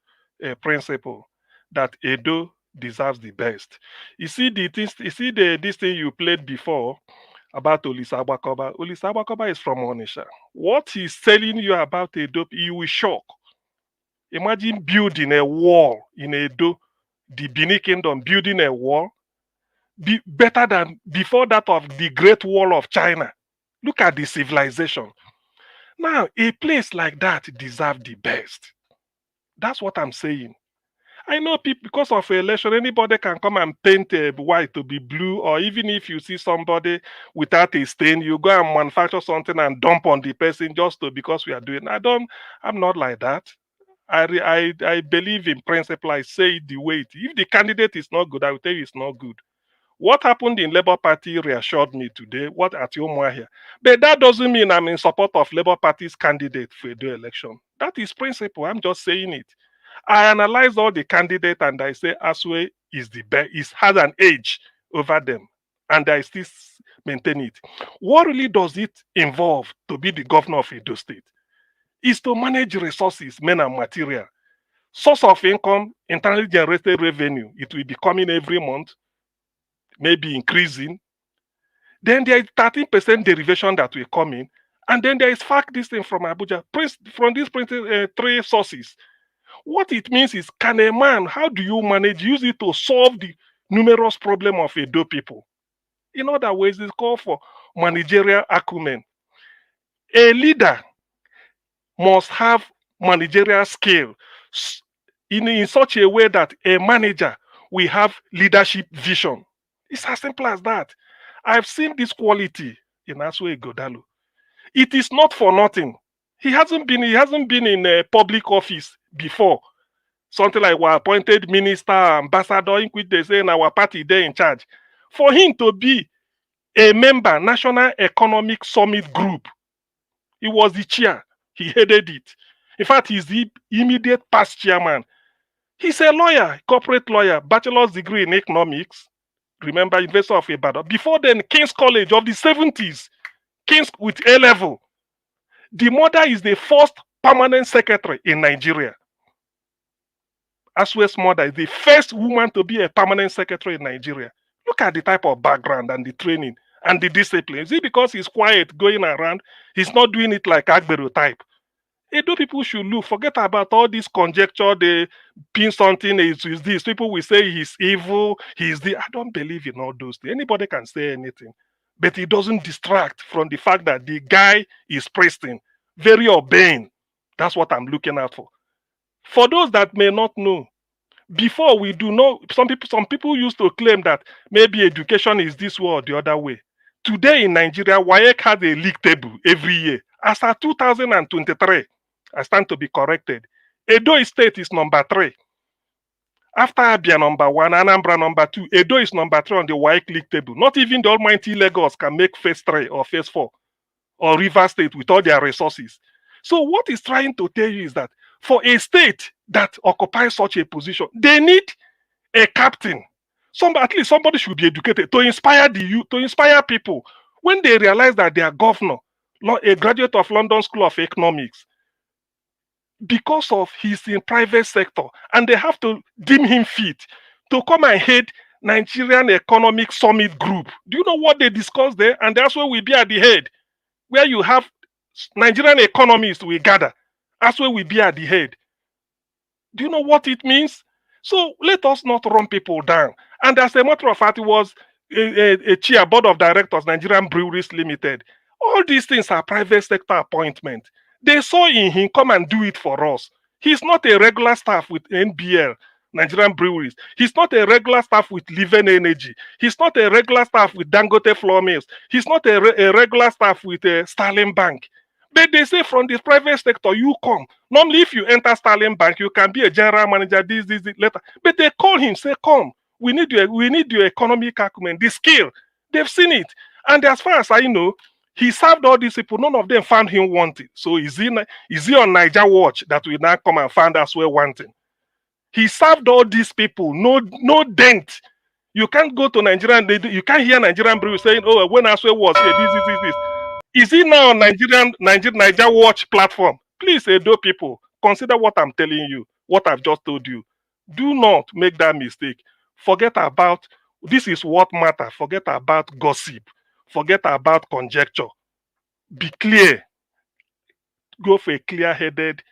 a principle that Edo deserves the best. You see this thing you played before about Olisa Abakoba. Olisa Abakoba is from Onisha. What he's telling you about Edo, you will shock. Imagine building a wall in Edo, the Bini Kingdom building a wall better than before that of the Great Wall of China. Look at the civilization. Now, a place like that deserves the best. That's what I'm saying. I know people, because of election, anybody can come and paint a white to be blue, or even if you see somebody without a stain, you go and manufacture something and dump on the person just to because we are doing. I'm not like that. I believe in principle. I say it the way it. If the candidate is not good, I will tell you it's not good. What happened in Labour Party reassured me today. What at your here, but that doesn't mean I'm in support of Labour Party's candidate for the election. That is principle. I'm just saying it. I analyze all the candidates and I say Asue is the best. Has an edge over them, and I still maintain it. What really does it involve to be the governor of Edo State? Is to manage resources, men and material. Source of income, internally generated revenue. It will be coming every month, maybe increasing. Then there is 13% derivation that will come in. And then there is fact this thing from Abuja, from these three sources. What it means is, can a man, how do you manage, use it to solve the numerous problem of Edo people? In other ways, it's called for managerial acumen. A leader must have managerial skill in such a way that a manager will have leadership vision. It's as simple as that. I've seen this quality in Asue Ighodalo. It is not for nothing. He hasn't been in a public office before. Something like we're appointed minister, ambassador, in which they say in our party they're in charge. For him to be a member, National Economic Summit Group, he was the chair. He headed it. In fact, he's the immediate past chairman. He's a lawyer, corporate lawyer, bachelor's degree in economics. Remember, University of Ibadan. Before then, King's College of the 70s. King's with A level. The mother is the first permanent secretary in Nigeria. Asue's mother is the first woman to be a permanent secretary in Nigeria. Look at the type of background and the training and the discipline. Is it because he's quiet going around? He's not doing it like Abure type. Edo people should look. Forget about all this conjecture. They pin something is this. People will say he's evil. He's the. I don't believe in all those things. Anybody can say anything, but it doesn't distract from the fact that the guy is pristine, very urbane. That's what I'm looking out for. For those that may not know, before we do know, some people used to claim that maybe education is this way or the other way. Today in Nigeria, WAEC has a league table every year. As of 2023, I stand to be corrected. Edo State is number 3. After Abia number 1, Anambra number 2, Edo is number 3 on the WAEC league table. Not even the almighty Lagos can make phase 3 or phase 4 or River State with all their resources. So what he's trying to tell you is that for a state that occupies such a position, they need a captain. At least somebody should be educated to inspire the youth, to inspire people. When they realize that their governor, a graduate of London School of Economics, because of he's in private sector, and they have to deem him fit to come and head Nigerian Economic Summit Group. Do you know what they discuss there? And that's where we be at the head, where you have Nigerian economists will gather. That's where we be at the head. Do you know what it means? So let us not run people down. And as a matter of fact, it was a chair, board of directors, Nigerian Breweries Limited. All these things are private sector appointment. They saw in him come and do it for us. He's not a regular staff with NBL, Nigerian Breweries. He's not a regular staff with Living Energy. He's not a regular staff with Dangote Flour Mills. He's not a regular staff with Starling Bank. But they say from the private sector, you come. Normally, if you enter Starling Bank, you can be a general manager, this, later. But they call him, say, come. We need your economic acumen, the skill. They've seen it. And as far as I know, he served all these people. None of them found him wanting. So is he on Niger Watch that we now come and find us where wanting? He served all these people. No dent. You can't go to Nigerian. You can't hear Nigerian Brew saying, "Oh, when Asue was here, this." Is he now on Niger Watch platform? Please, Edo people, consider what I'm telling you. What I've just told you. Do not make that mistake. Forget about this is what matters. Forget about gossip. Forget about conjecture. Be clear. Go for a clear-headed,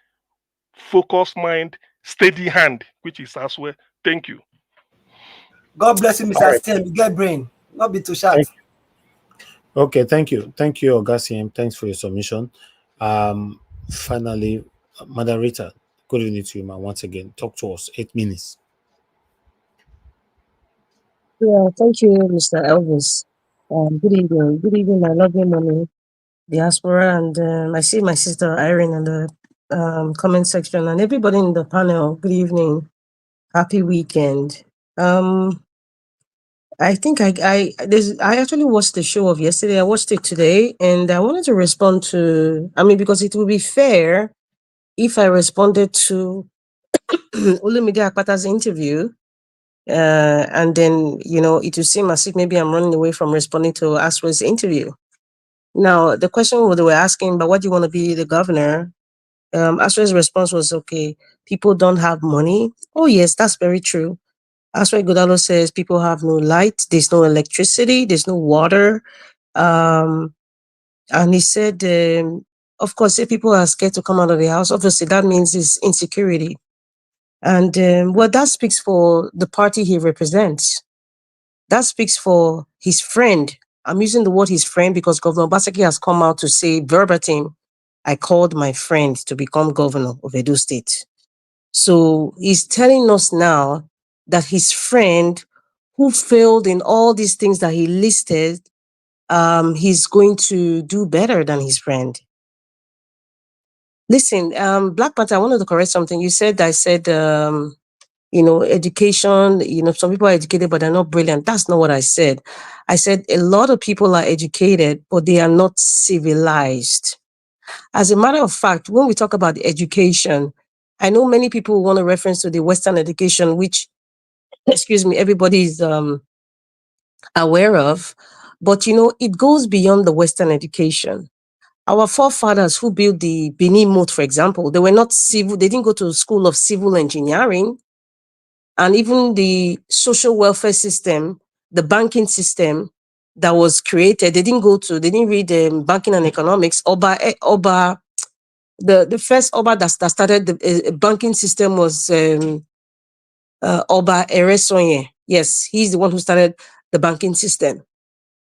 focused mind, steady hand, which is Asue. Thank you. God bless you, Mr. Stem. You get brain. Not be too sharp. Okay, thank you, Augustine. Thanks for your submission. Finally, moderator, good evening to you, man. Once again, talk to us. 8 minutes. Yeah, thank you, Mr. Elvis. Good evening, my lovely mommy, diaspora, and I see my sister Irene in the comment section, and everybody in the panel. Good evening, happy weekend. I think I actually watched the show of yesterday. I watched it today, and I wanted to respond to. I mean, because it would be fair if I responded to Olumide Akpata's interview, and then it would seem as if maybe I'm running away from responding to Asue's interview. Now, the question they were asking, but what do you want to be the governor? Asue's response was, okay, people don't have money. Oh yes, that's very true. Asue Ighodalo says people have no light, there's no electricity, there's no water. And he said, of course, if people are scared to come out of the house, obviously that means it's insecurity. And well, that speaks for the party he represents. That speaks for his friend. I'm using the word his friend because Governor Obaseki has come out to say verbatim, I called my friend to become governor of Edo State. So he's telling us now that his friend who failed in all these things that he listed, he's going to do better than his friend. Listen, Black Panther, I wanted to correct something. You said, education, some people are educated, but they're not brilliant. That's not what I said. I said a lot of people are educated, but they are not civilized. As a matter of fact, when we talk about education, I know many people want to reference to the Western education, which, everybody is aware of. But, it goes beyond the Western education. Our forefathers who built the Benin Moat, for example, they were not civil. They didn't go to school of civil engineering. And even the social welfare system, the banking system that was created, they didn't read banking and economics. The first Oba that started the banking system was Oba Eresonye. Yes, he's the one who started the banking system.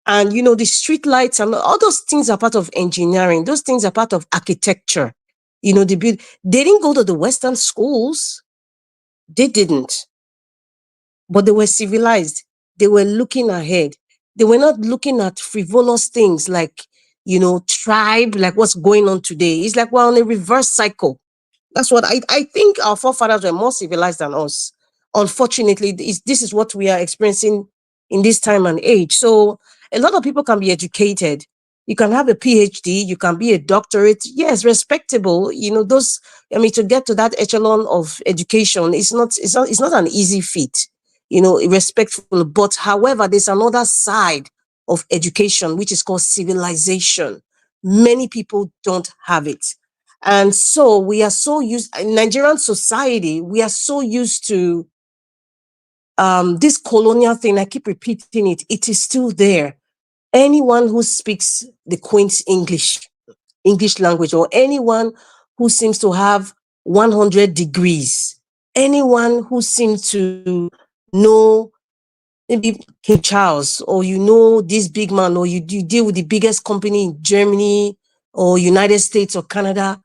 And, the street lights and all those things are part of engineering. Those things are part of architecture. They didn't go to the Western schools. They didn't. But they were civilized. They were looking ahead. They were not looking at frivolous things like, tribe, like what's going on today. It's like we're on a reverse cycle. That's what I think our forefathers were more civilized than us. Unfortunately, this is what we are experiencing in this time and age. So a lot of people can be educated. You can have a PhD, you can be a doctorate. Yes, respectable. To get to that echelon of education, it's not an easy feat, respectful. But however, there's another side of education, which is called civilization. Many people don't have it. And so we are so used in Nigerian society, we are so used to this colonial thing. I keep repeating it. It is still there. Anyone who speaks the Queen's English language, or anyone who seems to have 100 degrees, anyone who seems to know maybe King Charles, or this big man, or you deal with the biggest company in Germany or United States or Canada,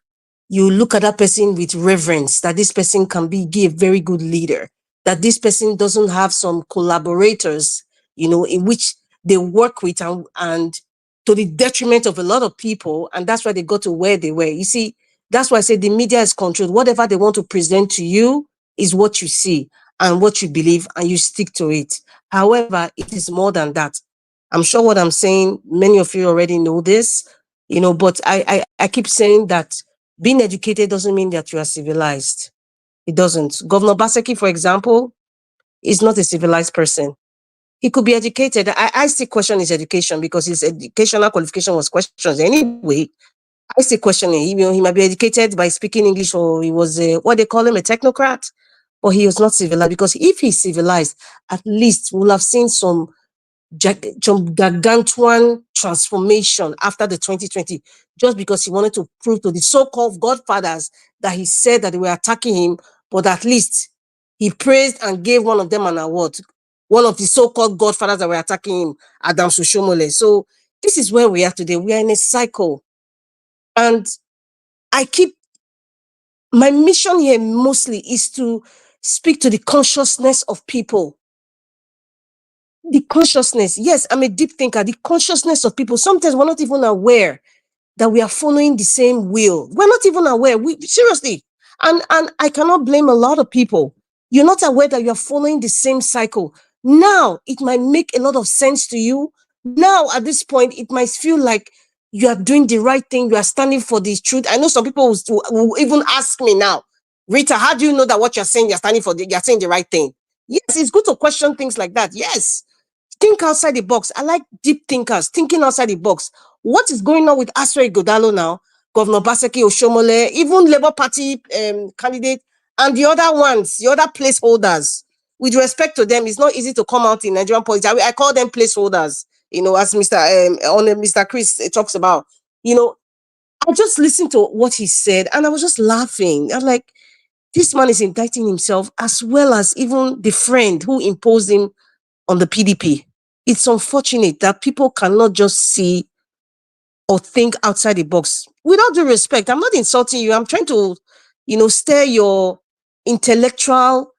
you look at that person with reverence, that this person can be a very good leader, that this person doesn't have some collaborators, in which they work with and to the detriment of a lot of people. And that's why they got to where they were. You see, that's why I say the media is controlled. Whatever they want to present to you is what you see and what you believe, and you stick to it. However, it is more than that. I'm sure what I'm saying, many of you already know this, but I keep saying that being educated doesn't mean that you are civilized. It doesn't. Governor Baseki, for example, is not a civilized person. He could be educated. I still question his education because his educational qualification was questioned. Anyway, I still question him. He might be educated by speaking English, or he was what they call him, a technocrat, but he was not civilized. Because if he's civilized, at least we'll have seen some gargantuan transformation after the 2020, just because he wanted to prove to the so-called godfathers that he said that they were attacking him, but at least he praised and gave one of them an award. One of the so-called godfathers that were attacking him, Adam Soshomole. So this is where we are today. We are in a cycle. And my mission here mostly is to speak to the consciousness of people. The consciousness. Yes, I'm a deep thinker. The consciousness of people. Sometimes we're not even aware that we are following the same wheel. We're not even aware. Seriously. And I cannot blame a lot of people. You're not aware that you're following the same cycle. Now, it might make a lot of sense to you. Now, at this point, it might feel like you are doing the right thing. You are standing for the truth. I know some people will even ask me now, Rita, how do you know that what you're saying, you're standing for, you're saying the right thing? Yes, it's good to question things like that. Yes. Think outside the box. I like deep thinkers, thinking outside the box. What is going on with Asue Ighodalo now? Governor Baseki Oshomole, even Labour Party candidate, and the other ones, the other placeholders. With respect to them, it's not easy to come out in Nigerian politics. I call them placeholders, as Mr. Chris talks about. I just listened to what he said, and I was just laughing. I'm like, this man is indicting himself as well as even the friend who imposed him on the PDP. It's unfortunate that people cannot just see or think outside the box. With all due respect, I'm not insulting you. I'm trying to, stir your intellectual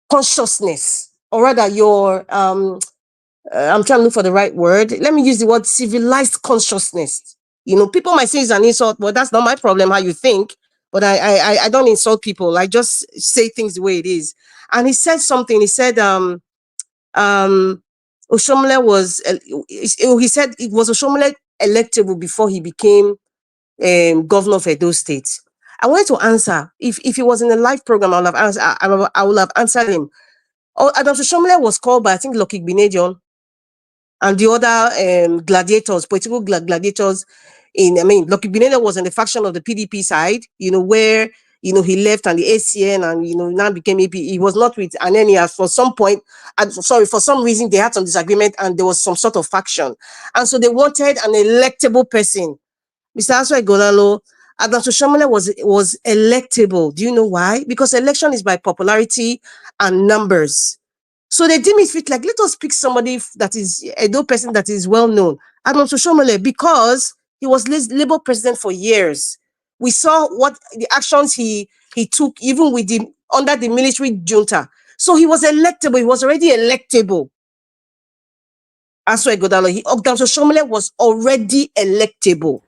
consciousness, or rather your, I'm trying to look for the right word. Let me use the word civilized consciousness. People might say it's an insult, but that's not my problem how you think. But I don't insult people. I just say things the way it is. And he said something. He said, Oshomole was, he said it was Oshomole electable before he became governor of Edo State. I wanted to answer, if he was in a live program, I would have answered him. Adam Oshomole was called by, I think, Lucky Binedion and the other gladiators, political gladiators. Lucky Binedion was in the faction of the PDP side, where he left, and the ACN, and now became AP. He was not with Ananias for some point. For some reason they had some disagreement, and there was some sort of faction, and so they wanted an electable person. Mr. Asue Ighodalo, Adam Oshomole was electable. Do you know why? Because election is by popularity and numbers. So they deem it fit, like, let us pick somebody that is a Edo person that is well known. Adam Oshomole, because he was Labour president for years. We saw what the actions he took, even with under the military junta. So he was electable. He was already electable. Asue Ighodalo, Adam Oshomole was already electable.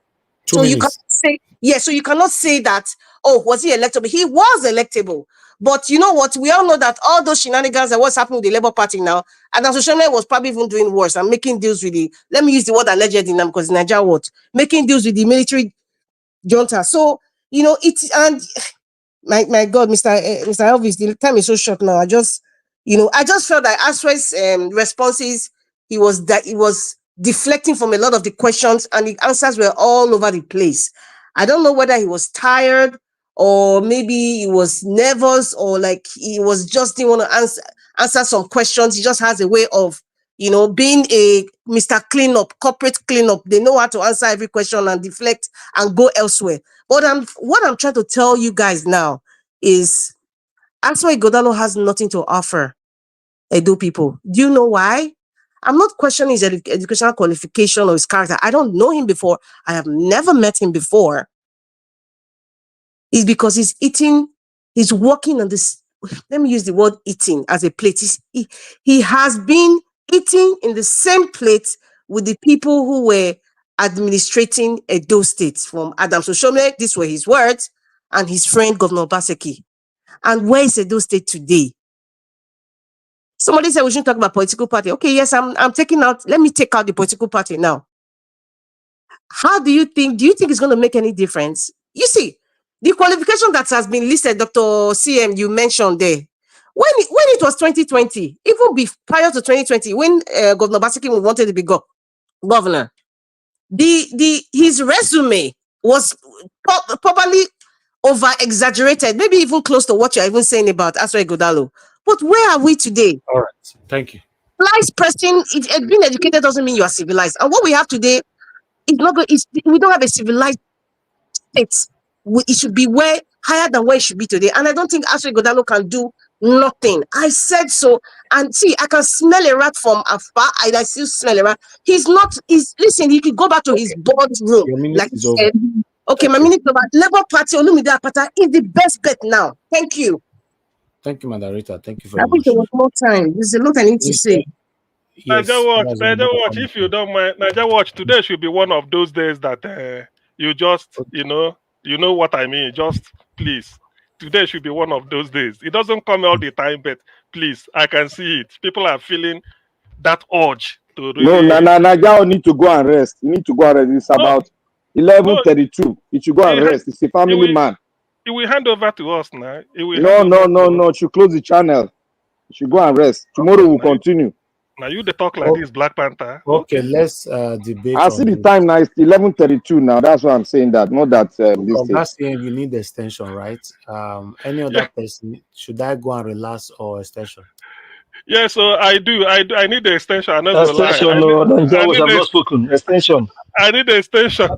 So you cannot say, so you cannot say that, was he electable? He was electable. But you know what? We all know that all those shenanigans and what's happening with the Labour Party now, and Oshomole was probably even doing worse and making deals with let me use the word alleged in them, because in Nigeria, making deals with the military junta. So, and my God, Mr. Elvis, the time is so short now. I just felt that Asue's responses, he was deflecting from a lot of the questions, and the answers were all over the place. I don't know whether he was tired, or maybe he was nervous, or like he was just didn't want to answer some questions. He just has a way of, being a Mr. Cleanup, corporate cleanup. They know how to answer every question and deflect and go elsewhere. But what I'm trying to tell you guys now is Asue Ighodalo has nothing to offer Edo people. Do you know why? I'm not questioning his educational qualification or his character. I don't know him before. I have never met him before. is because he's working on this. Let me use the word eating as a plate. He has been eating in the same plate with the people who were administrating Edo State, from Adam Soshome, these were his words, and his friend Governor Baseki. And where is Edo State today? Somebody said we shouldn't talk about political party. Okay, yes, I'm taking out, let me take out the political party now. How do you think it's going to make any difference? You see, the qualification that has been listed, Dr. CM, you mentioned there, when it was 2020, even prior to 2020, when Governor Baseki wanted to be governor, his resume was probably over-exaggerated, maybe even close to what you're even saying about Asue Ighodalo. But where are we today? All right, thank you. Civilized person, being educated doesn't mean you are civilized. And what we have today is not good. We don't have a civilized state. It should be higher than where it should be today. And I don't think Asue Ighodalo can do nothing. I said so. And see, I can smell a rat from afar. I still smell a rat. Listen, he could go back to his board room. Like he said. Okay, my minute over. Labour Party, Olumide Apata is the best bet now. Thank you. Thank you, Madarita. Thank you very I wish much. there was more time. There's a lot I need to say. Yes, Naija Watch, if you don't mind, Naija Watch, today should be one of those days that you just, you know what I mean. Just please, today should be one of those days. It doesn't come all the time, but please, I can see it. People are feeling that urge to really. No, Naija need to go and rest. You need to go and rest. It's about 11:32. He should go and rest. It's a family man. He will hand over to us now. No. Should close the channel. You should go and rest. Tomorrow we'll continue. Now you talk like this, Black Panther. Okay, let's debate. I see the time now. It's 11:32 now. That's why I'm saying that. Not that that's saying you need the extension, right? Any other person, should I go and relax or extension? Yeah, so I do. I need the extension. I'm not extension. gonna lie. I've not spoken. Extension. I need the extension.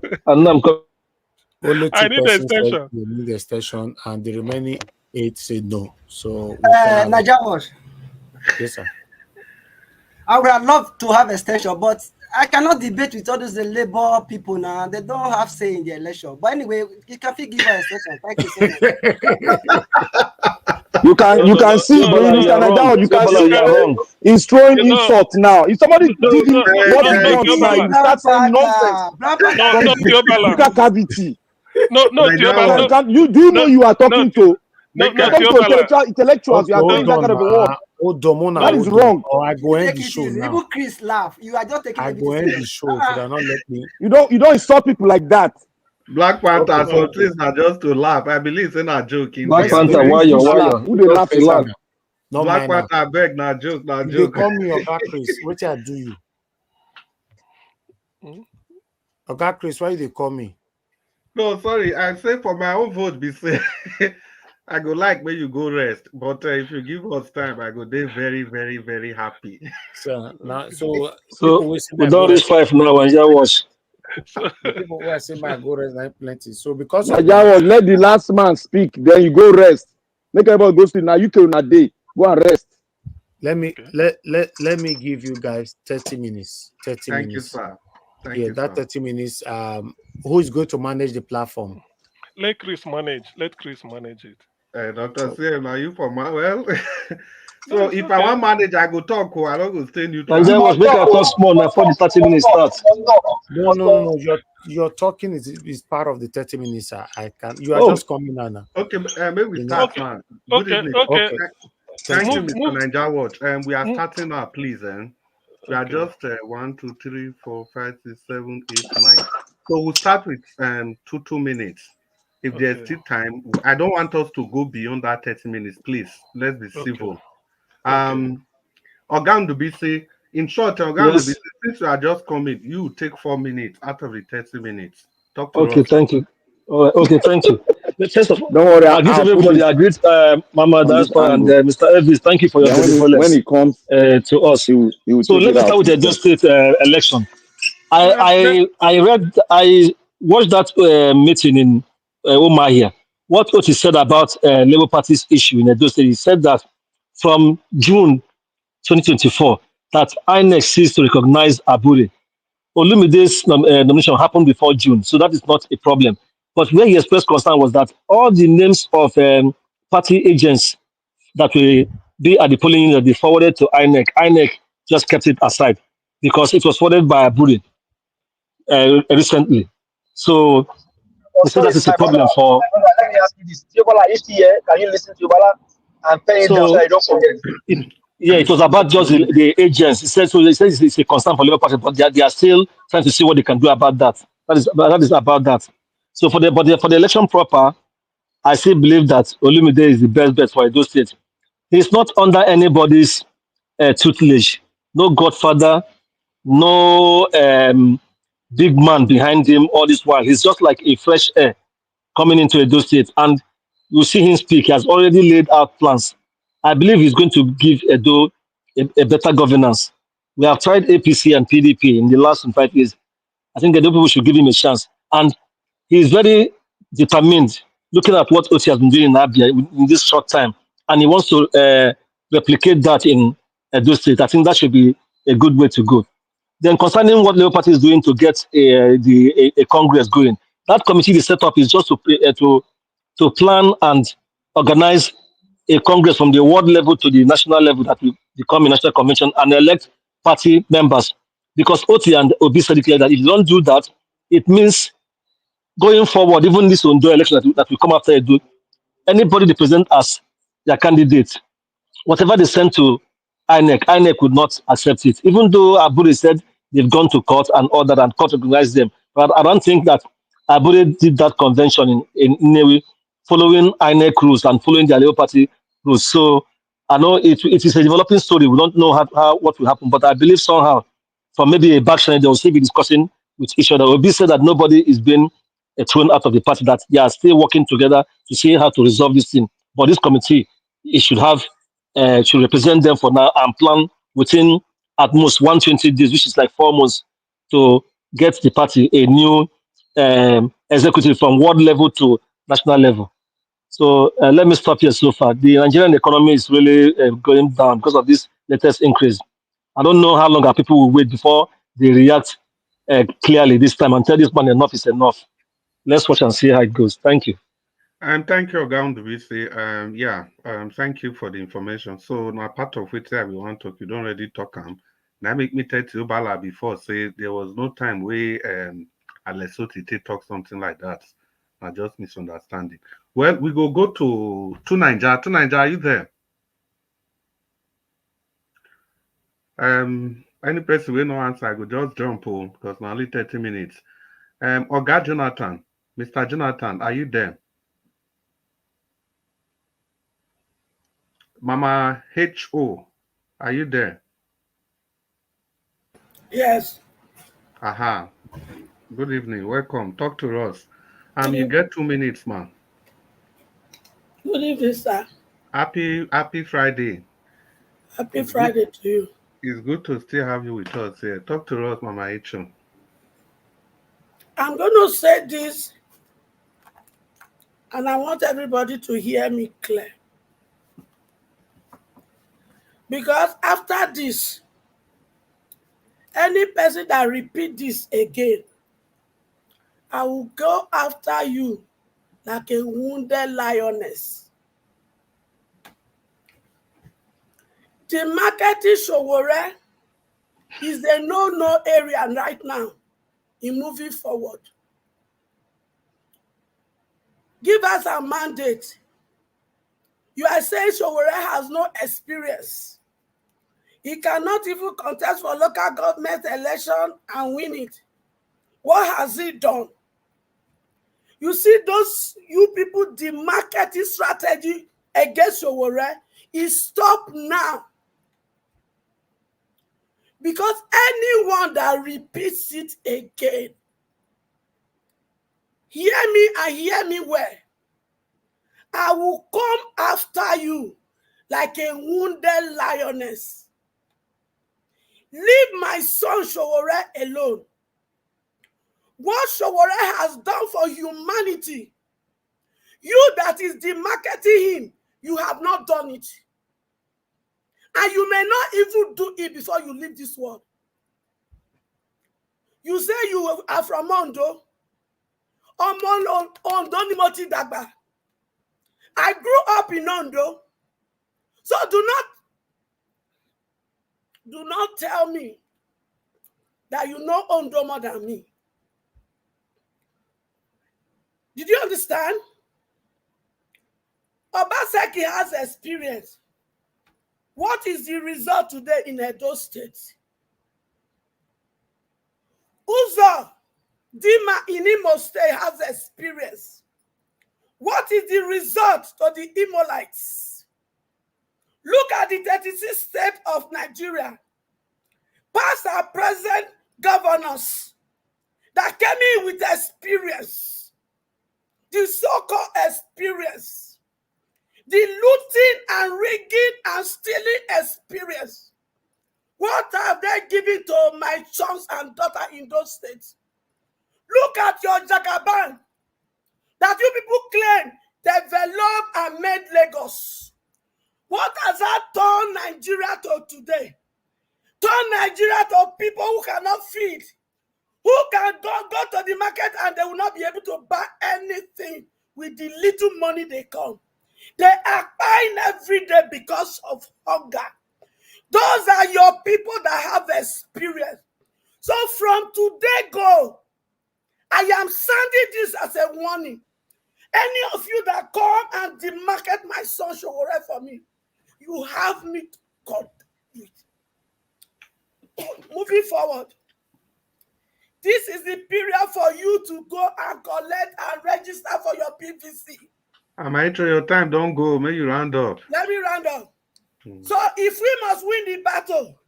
Only I need the extension. Said you need the extension, and the remaining 8 said no. So Naija, yes, sir. I would have loved to have extension, but I cannot debate with all those Labour people now. They don't have say in the election. But anyway, you can give us extension. Thank you so much. You can see Mr. Naija, you can see he's throwing insult now. If somebody did him what he wants now, you start saying nonsense. Cavity. You do know you are talking to intellectuals. You are doing that kind of a word. That is wrong. I go end the show now. Even Chris laugh. You are just taking. I go end the show. So they're not let me. You don't insult people like that. Black Panther, so please not just to laugh. I believe it's not joking. Black Panther, why you? Who they laugh? Black Panther, beg, not joke, not joke. You call me Oga Chris. What I do you? Oga Chris, why they call me? No, sorry. I say for my own vote, be say I go like where you go rest. But if you give us time, I go there very, very, very happy. So we don't reach 5 now and you watch. People who I say my go rest like plenty. So because let the last man speak, then you go rest. Make everybody go sleep. Now you can not day. Go and rest. Let me give you guys 30 minutes. 30 Thank minutes. You, sir. Thank yeah, you, that sir. 30 minutes. Who is going to manage the platform? Let Chris manage it. Dr. CM, are you for my So if I want manage, I go talk. I don't go stay neutral. And then was make a talk small before the 30 minutes starts. No. Your talking is part of the 30 minutes. I can. You are just coming now. Okay, maybe we start, man. Good evening. Okay. Thank you, Mr. Naija Watch. We are starting now, please. We are just 1, 2, 3, 4, 5, 6, 7, 8, 9. So we'll start with 2 minutes. If there's still time, I don't want us to go beyond that 30 minutes, please. Let's be civil. Organ Dubisi, in short, Organ Dubisi, since you are just coming, you take 4 minutes out of the 30 minutes. Talk to us. Thank you. All right, okay, thank you. First of all, don't worry, I greet everybody. I greet Mama Diaspora and Mr. Elvis. Thank you for your benevolence when he comes to us. He will so let me start with the Edo State election. I watched that meeting in Umahia. What he said about Labour Party's issue in Edo State, he said that from June 2024, that INEC ceased to recognize Abure. Olumide's nomination happened before June, so that is not a problem. But where he expressed concern was that all the names of party agents that will be at the polling unit, they forwarded to INEC. INEC just kept it aside because it was forwarded by Abure recently. So Oh, he said sorry, that is a my brother. problem for. My brother, let me ask you this. Yobala, is he here? Can you listen to Yobala and pen it down so So I don't forget? it, yeah, it was about just the agents. He said so. He says it's a concern for Labour Party, but they are still trying to see what they can do about that. That is about that. So for the election proper, I still believe that Olumide is the best bet for Edo State. He's not under anybody's tutelage. No godfather, no big man behind him all this while. He's just like a fresh air coming into Edo State. And you see him speak. He has already laid out plans. I believe he's going to give Edo a better governance. We have tried APC and PDP in the last 5 years. I think Edo people should give him a chance. And he's very determined, looking at what Oti has been doing in Abia in this short time. And he wants to replicate that in Edo State. I think that should be a good way to go. Then concerning what Labour Party is doing to get a Congress going, that committee they set up is just to plan and organize a Congress from the world level to the national level that will become a national convention and elect party members. Because Oti and Obi said it clear that if you don't do that, it means going forward, even this Ondo election that will come after Edo, anybody they present as their candidate, whatever they send to INEC would not accept it. Even though Abure said they've gone to court and all that, and court recognized them. But I don't think that Abure did that convention in Nnewi, following INEC rules and following the Labour Party rules. So I know it is a developing story. We don't know how what will happen, but I believe somehow, from maybe a back channel, they will still be discussing with each other. Obi said that nobody is being thrown out of the party, that they are still working together to see how to resolve this thing. But this committee, it should have to represent them for now and plan within at most 120 days, which is like 4 months, to get the party a new executive from world level to national level. So let me stop here so far. The Nigerian economy is really going down because of this latest increase. I don't know how long our people will wait before they react clearly this time and tell this man enough is enough. Let's watch and see how it goes. Thank you. And thank you, Ogaundubisi. Thank you for the information. So now part of which we want to talk, you don't already talk. Now make me tell you Bala before say there was no time where Alessotite talk something like that. I just misunderstanding. Well, we go to Niger. To Niger, are you there? Any person will no answer, I go just jump on because now only 30 minutes. Oga Jonathan, Mr. Jonathan, are you there? Mama H.O., are you there? Yes. Aha. Good evening. Welcome. Talk to us. You get 2 minutes, man. Good evening, sir. Happy Friday. Happy Friday to you. It's good to still have you with us here. Talk to us, Mama H.O. I'm going to say this, and I want everybody to hear me clear. Because after this, any person that repeat this again, I will go after you like a wounded lioness. The marketing Sowore is a no-no area right now in moving forward. Give us a mandate. You are saying Sowore has no experience. He cannot even contest for local government election and win it. What has he done? You see, you people, the marketing strategy against Sowore is stopped now. Because anyone that repeats it again, hear me and hear me well, I will come after you like a wounded lioness. Leave my son Sowore alone. What Sowore has done for humanity, you that is demarketing him, you have not done it. And you may not even do it before you leave this world. You say you are from Ondo. Omo Ondo ni mo ti dàgbà. I grew up in Ondo. So do not tell me that you know Ondo more than me. Did you understand? Obaseki has experience. What is the result today in Edo State? Uzo Dima in Imo State has experience. What is the result to the Imolites? Look at the 36 states of Nigeria. Past and present governors that came in with experience. The so-called experience. The looting and rigging and stealing experience. What have they given to my sons and daughters in those states? Look at your Jagaban that you people claim developed and made Lagos. What has that turned Nigeria to today? Turn Nigeria to people who cannot feed, who can go to the market and they will not be able to buy anything with the little money they come. They are buying every day because of hunger. Those are your people that have experience. So from today go, I am sending this as a warning. Any of you that come and demarket my son Showore for me, you have me to cut it. Moving forward, this is the period for you to go and collect and register for your PVC. Amaecho, your time don't go. May you round up. Let me round up. So if we must win the battle,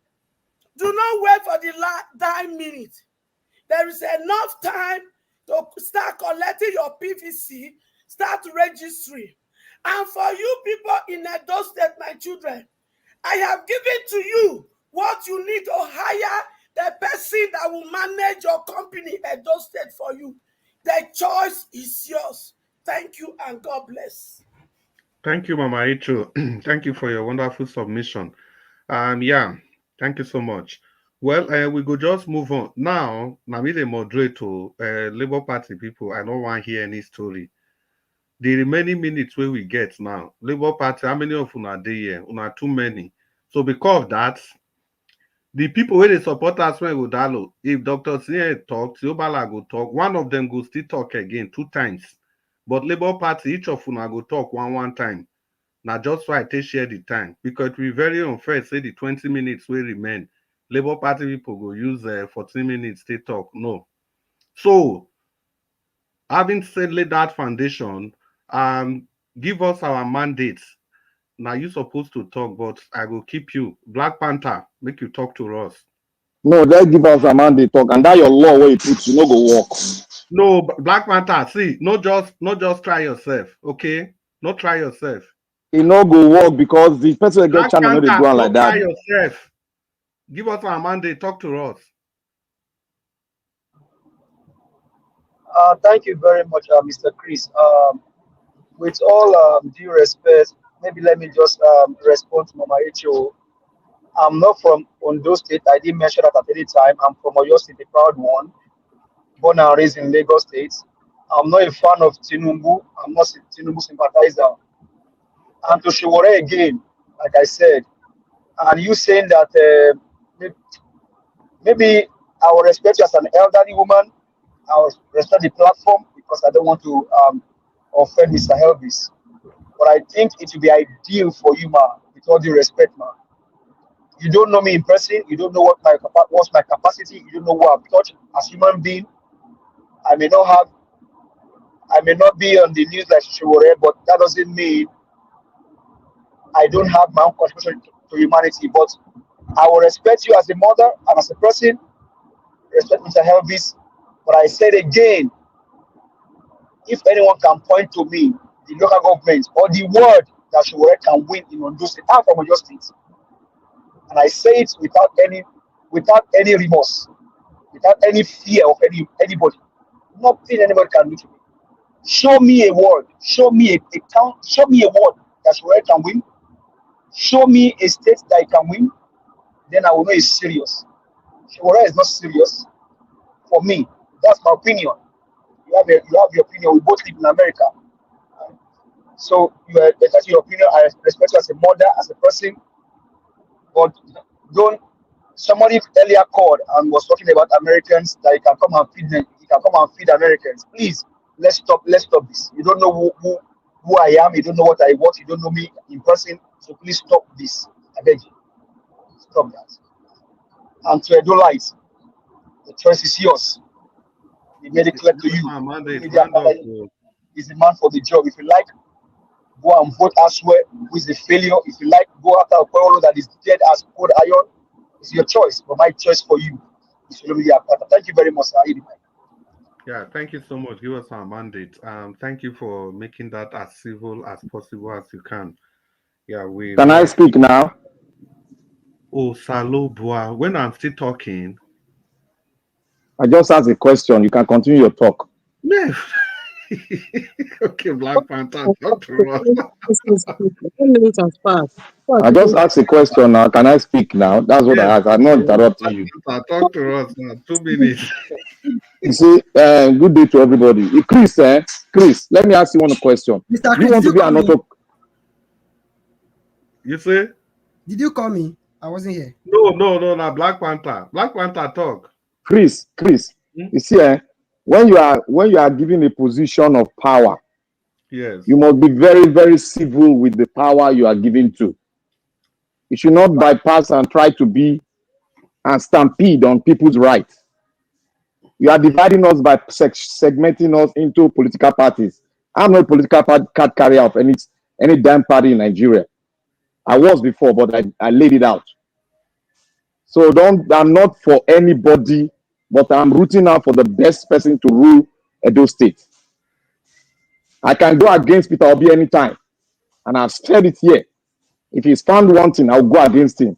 do not wait for the last minute. There is enough time to start collecting your PVC, start registering. And for you people in Edo State, my children, I have given to you what you need to hire the person that will manage your company, Edo State, for you. The choice is yours. Thank you and God bless. Thank you, Mama Icho. Thank you for your wonderful submission. Yeah, thank you so much. Well, we could just move on. Now, Nami the moderator, Labour Party people, I don't want to hear any story. The remaining minutes where we get now, Labour Party, how many of you are there here? Una too many. So because of that, the people where they support Asue Ighodalo, if Dr. Sinye talk, Tiobala go talk, one of them go still talk again 2 times. But Labour Party, each of una go talk one time. Now just why I take share the time, because it will be very unfair, say the 20 minutes will remain. Labour Party people go use 14 minutes to talk. No. So, having said that foundation, give us our mandates. Now you're supposed to talk, but I will keep you. Black Panther, make you talk to us. No, they give us a mandate talk, and that your law where you put, you no go work. No, Black Panther, see, not just try yourself, okay? Not try yourself. It no go work because the person will get channel, no they go on like that. Try yourself. Give us our mandate, talk to us. Thank you very much, Mr. Chris. With all due respect, maybe let me just respond to Mama Echo. I'm not from Ondo State. I didn't mention that at any time. I'm from Oyo State, the proud one, born and raised in Lagos State. I'm not a fan of Tinubu. I'm not a Tinubu sympathizer. And to Showore again, like I said, and you saying that maybe I will respect you as an elderly woman. I will respect the platform because I don't want to offend Mr. Elvis. But I think it would be ideal for you, ma, with all due respect, ma. You don't know me in person. You don't know what's my capacity. You don't know what I've touched as human being. I may not be on the news like Showore, but that doesn't mean I don't have my own contribution to humanity. But I will respect you as a mother and as a person. Respect Mr. Elvis. But I said again, if anyone can point to me, the local government or the word that Showore can win in Ondo State, I'm from Oyo State. And I say it without any remorse, without any fear of anybody. Nothing anybody can do to me. Show me a word, show me a town, show me a word that Showore can win. Show me a state that it can win, then I will know it's serious. Showore is not serious for me. That's my opinion. You you have your opinion. We both live in America. So you are expressing your opinion. I respect you as a mother, as a person, but don't. Somebody earlier called and was talking about Americans that you can come and feed them. You can come and feed Americans. Please, let's stop. Let's stop this. You don't know who I am. You don't know what I want. You don't know me in person. So please stop this. I beg you, stop that. And to Edolites, the choice is yours. We made it clear to you. Is the man for the job. If you like, go and vote Asue, who is a failure. If you like, go after a Paulo that is dead as cold iron. It's your choice, but my choice for you is Thank you very much, sir. Yeah, thank you so much. Give us our mandate. Thank you for making that as civil as possible as you can. Yeah, Can I speak now? Oh, Salo Bua. When I'm still talking, I just asked a question. You can continue your talk. No. Okay, Black Panther, talk to us. I just asked a question now. Can I speak now? That's what I asked. I'm not interrupting you. Talk to us now. 2 minutes. You see, good day to everybody. Chris, Chris, let me ask you one question. Mr. Chris, you want to be an auto? You say? Did you call me? I wasn't here. No, Black Panther. Black Panther talk. Chris, you see, when you are given a position of power, yes, you must be very, very civil with the power you are given to. You should not bypass and try to be and stampede on people's rights. You are dividing us by segmenting us into political parties. I'm not a political card carrier of any damn party in Nigeria. I was before, but I laid it out. So I'm not for anybody, but I'm rooting out for the best person to rule Edo State. I can go against Peter Obi anytime. And I've said it here. If he's found wanting, I'll go against him.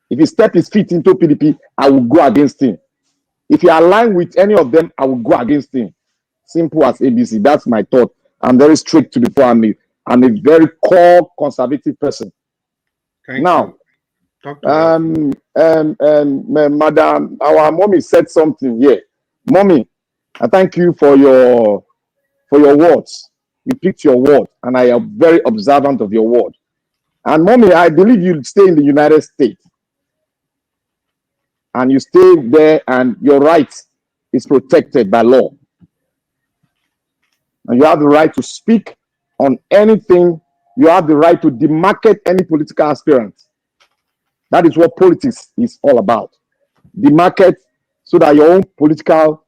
If he step his feet into PDP, I will go against him. If he align with any of them, I will go against him. Simple as ABC. That's my thought. I'm very strict to the point. I'm a very core conservative person. Now, Madam, our mommy said something here. Mommy, I thank you for your words. You picked your word, and I am very observant of your word. And mommy, I believe you stay in the United States. And you stay there, and your rights is protected by law. And you have the right to speak on anything. You have the right to demarcate any political aspirant. That is what politics is all about. Demarcate so that your own political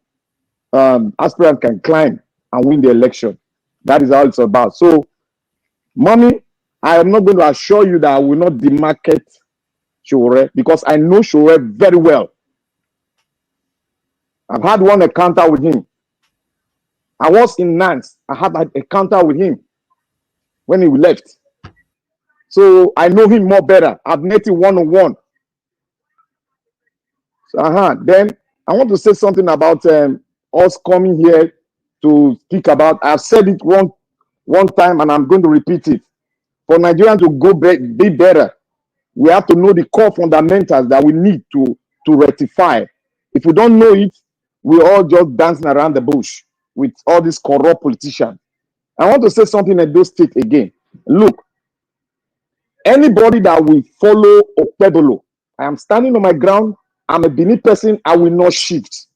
aspirant can climb and win the election. That is how it's about. So, mommy, I am not going to assure you that I will not demarcate Shore because I know Shore very well. I've had one encounter with him. I was in Nantes. I had an encounter with him when he left. So I know him more better. I've met him one-on-one. So, then I want to say something about us coming here to speak about. I've said it one time and I'm going to repeat it. For Nigerians to be better, we have to know the core fundamentals that we need to rectify. If we don't know it, we're all just dancing around the bush with all these corrupt politicians. I want to say something at those State again. Look, anybody that will follow Okpebolo, I am standing on my ground. I'm a Benin person. I will not shift.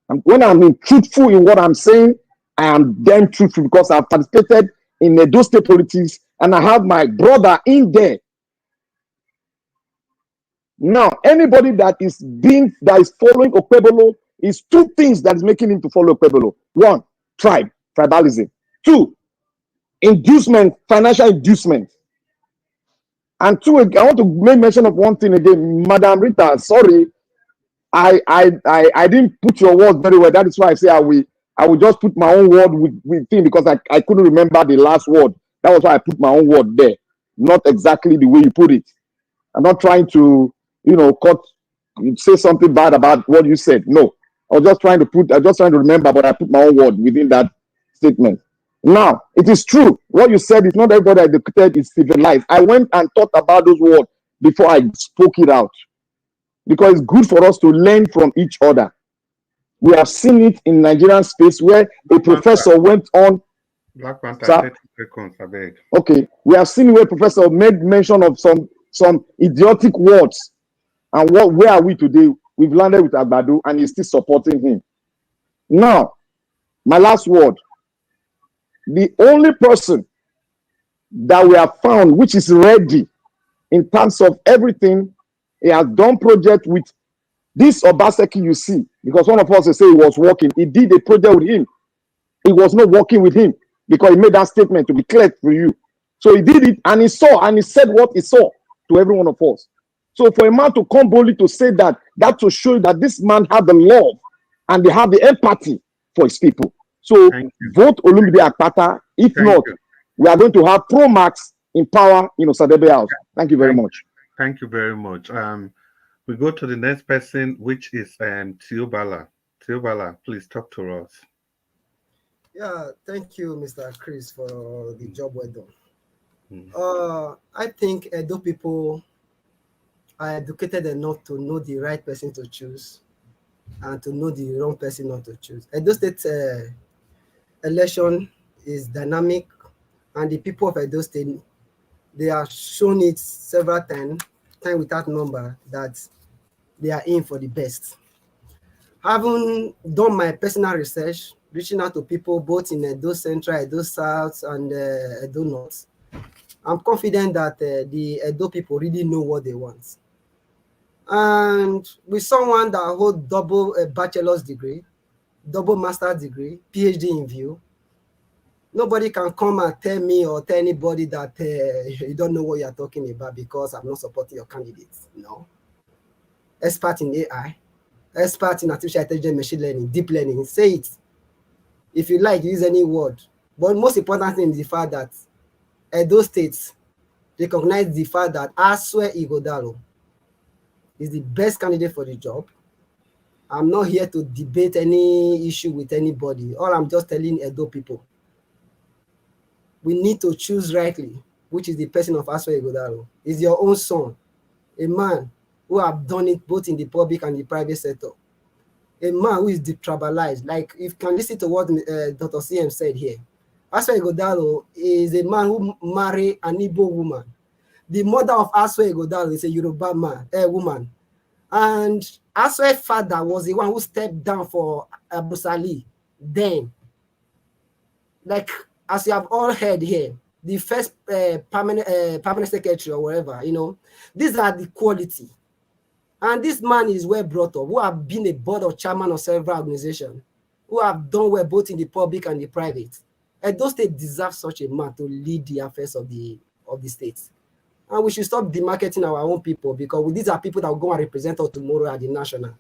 And when I'm being truthful in what I'm saying, I am damn truthful because I've participated in Edo State politics and I have my brother in there. Now, anybody that is following Okpebolo is two things that is making him to follow Okpebolo. One, tribalism. Two, inducement, financial inducement. And two, I want to make mention of one thing again, Madam Rita. Sorry, I didn't put your words very well. That is why I say I will just put my own word with him because I couldn't remember the last word. That was why I put my own word there, not exactly the way you put it. I'm not trying to, say something bad about what you said. No, I'm just trying to remember, but I put my own word within that statement. Now, it is true. What you said is not everybody educated is civilized. I went and thought about those words before I spoke it out. Because it's good for us to learn from each other. We have seen it in Nigerian space where a professor went on. Black Panther, Sir? 30 seconds, I beg. Okay, we have seen where professor made mention of some idiotic words, and where are we today? We've landed with Agbado, and he's still supporting him. Now, my last word: the only person that we have found which is ready in terms of everything, he has done project with this Obaseki you see, because one of us will say he was working. He did a project with him. He was not working with him because he made that statement to be clear for you. So he did it, and he saw, and he said what he saw to every one of us. So for a man to come boldly to say that, that to show that this man had the love and they have the empathy for his people. So vote Olumide Akpata. If not, we are going to have Pro Max in power in Osadebe House. Thank you very much. Thank you very much. We go to the next person, which is Tiobala. Tiobala, please talk to us. Yeah, thank you, Mr. Chris, for the job well done. I think Edo people are educated enough to know the right person to choose and to know the wrong person not to choose. Edo State election is dynamic, and the people of Edo State, they have shown it several times, time without number, that they are in for the best. Having done my personal research, reaching out to people both in Edo Central, Edo South, and Edo North, I'm confident that the Edo people really know what they want. And with someone that holds double bachelor's degree, double master's degree, PhD in view, nobody can come and tell me or tell anybody that you don't know what you're talking about because I'm not supporting your candidates. No. Expert in AI, expert in artificial intelligence, machine learning, deep learning, say it. If you like, use any word. But most important thing is the fact that Edo States recognize the fact that Asue Ighodalo is the best candidate for the job. I'm not here to debate any issue with anybody. All I'm just telling Edo people, we need to choose rightly, which is the person of Asue Ighodalo. Is your own son, a man who have done it both in the public and the private sector, a man who is detribalized. Like, if you can listen to what Dr. CM said here, Asue Ighodalo is a man who married an Igbo woman. The mother of Asue Ighodalo is a Yoruba woman. And Asue's father was the one who stepped down for Abu Sali then. Like, as you have all heard here, the first permanent secretary or whatever, you know, these are the quality. And this man is well brought up, who have been a board or chairman of several organizations, who have done well both in the public and the private. And those states deserve such a man to lead the affairs of the states. And we should stop demarketing our own people, because these are people that will go and represent us tomorrow at the national.